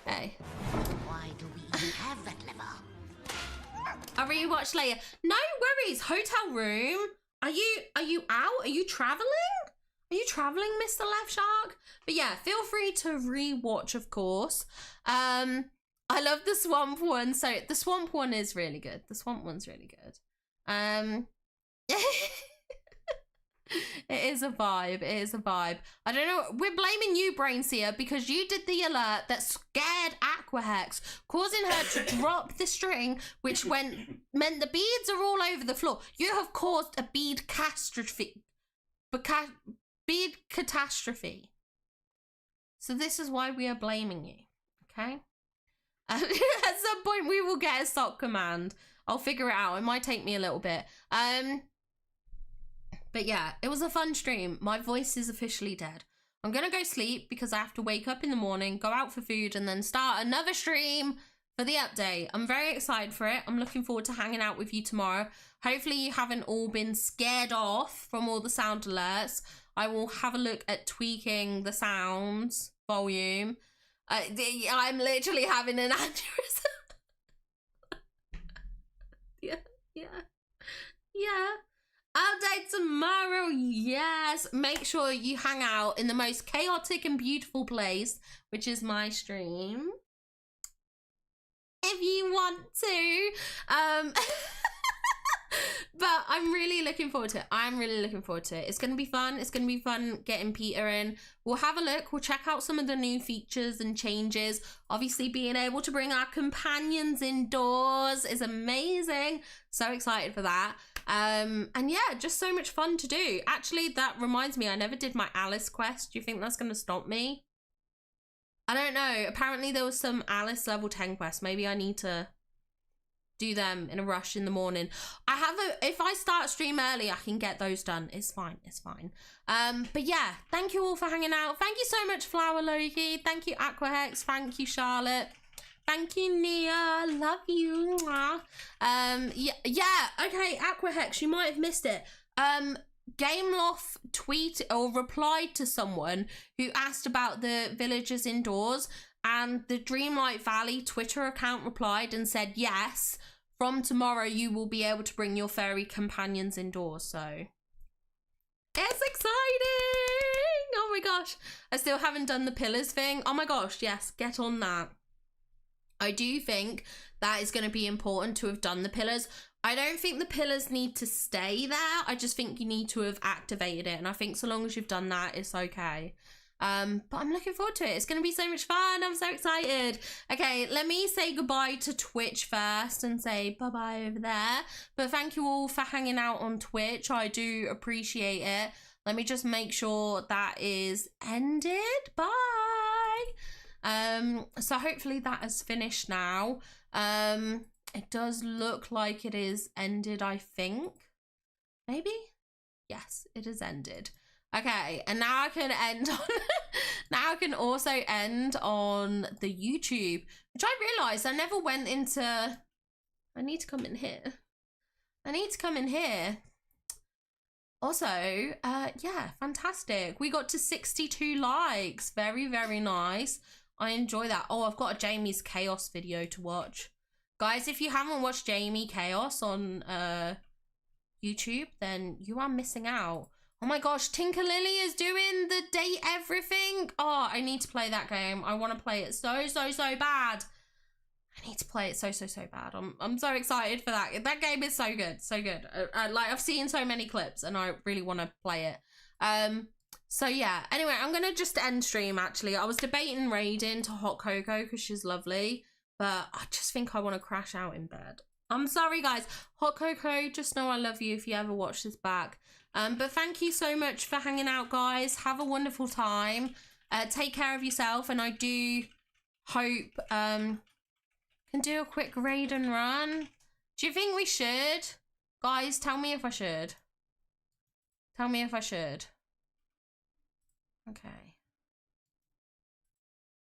Hey. Why do we even have that lever? I'll rewatch later. No worries. Hotel room. Are you out? Are you traveling? Are you traveling, Mr. Left Shark? But yeah, feel free to rewatch, of course. I love the swamp one. So the swamp one is really good. The swamp one's really good. It is a vibe. It is a vibe. I don't know. We're blaming you, Brainseer, because you did the alert that scared Aquahex, causing her to drop the string, which meant the beads are all over the floor. You have caused a bead catastrophe. Bead catastrophe. So this is why we are blaming you. Okay? At some point we will get a sock command. I'll figure it out. It might take me a little bit. But yeah, it was a fun stream. My voice is officially dead. I'm gonna go sleep because I have to wake up in the morning, go out for food, and then start another stream for the update. I'm very excited for it. I'm looking forward to hanging out with you tomorrow. Hopefully you haven't all been scared off from all the sound alerts. I will have a look at tweaking the sounds volume. I'm literally having an aneurysm. Yeah. Update tomorrow, yes. Make sure you hang out in the most chaotic and beautiful place, which is my stream. If you want to. But I'm really looking forward to it. I'm really looking forward to it. It's going to be fun. It's going to be fun getting Peter in. We'll have a look. We'll check out some of the new features and changes. Obviously, being able to bring our companions indoors is amazing. So excited for that. And yeah, just so much fun to do. Actually, that reminds me, I never did my Alice quest. Do you think that's going to stop me? I don't know. Apparently, there was some Alice level 10 quests. Maybe I need to do them in a rush in the morning. If I start stream early, I can get those done. It's fine. But yeah, thank you all for hanging out. Thank you so much, Flower Loki. Thank you, Aquahex. Thank you, Charlotte. Thank you, Nia. Love you. Yeah. Okay, Aquahex, you might have missed it. Gameloft tweeted or replied to someone who asked about the villagers indoors, and the Dreamlight Valley Twitter account replied and said yes, from tomorrow you will be able to bring your furry companions indoors, so it's exciting. Oh my gosh, I still haven't done the pillars thing. Oh my gosh, yes, get on that. I do think that is going to be important to have done the pillars. I don't think the pillars need to stay there. I just think you need to have activated it, and I think so long as you've done that, it's okay. But I'm looking forward to it. It's going to be so much fun. I'm so excited. Okay, let me say goodbye to Twitch first and say bye-bye over there. But thank you all for hanging out on Twitch. I do appreciate it. Let me just make sure that is ended. Bye. So hopefully that has finished now. It does look like it is ended, I think. Maybe? Yes, it is ended. Okay, and now I can end on now I can also end on the YouTube, which I realized I never went into. I need to come in here. I need to come in here. Also, yeah, fantastic. We got to 62 likes. Very, very nice. I enjoy that. Oh, I've got a Jamie's Chaos video to watch. Guys, if you haven't watched Jamie Chaos on YouTube, then you are missing out. Oh my gosh, Tinker Lily is doing the date everything. Oh, I need to play that game. I want to play it so bad. I need to play it so bad. I'm so excited for that. That game is so good, so good. Like, I've seen so many clips and I really want to play it. So yeah, anyway, I'm going to just end stream actually. I was debating raiding to Hot Cocoa because she's lovely, but I just think I want to crash out in bed. I'm sorry guys. Hot Cocoa, just know I love you if you ever watch this back. But thank you so much for hanging out, guys. Have a wonderful time. Take care of yourself, and I do hope can do a quick raid and run. Do you think we should? Guys, tell me if I should. Tell me if I should. Okay.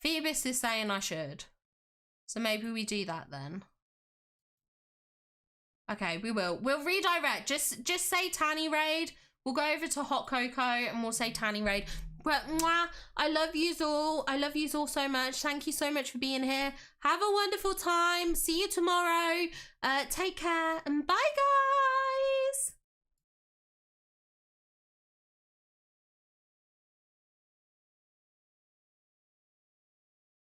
Phoebus is saying I should. So maybe we do that then. Okay, we will. We'll redirect. Just say Tanny Raid. We'll go over to Hot Cocoa and we'll say Tanny Raid. But mwah, I love yous all. I love yous all so much. Thank you so much for being here. Have a wonderful time. See you tomorrow. Take care and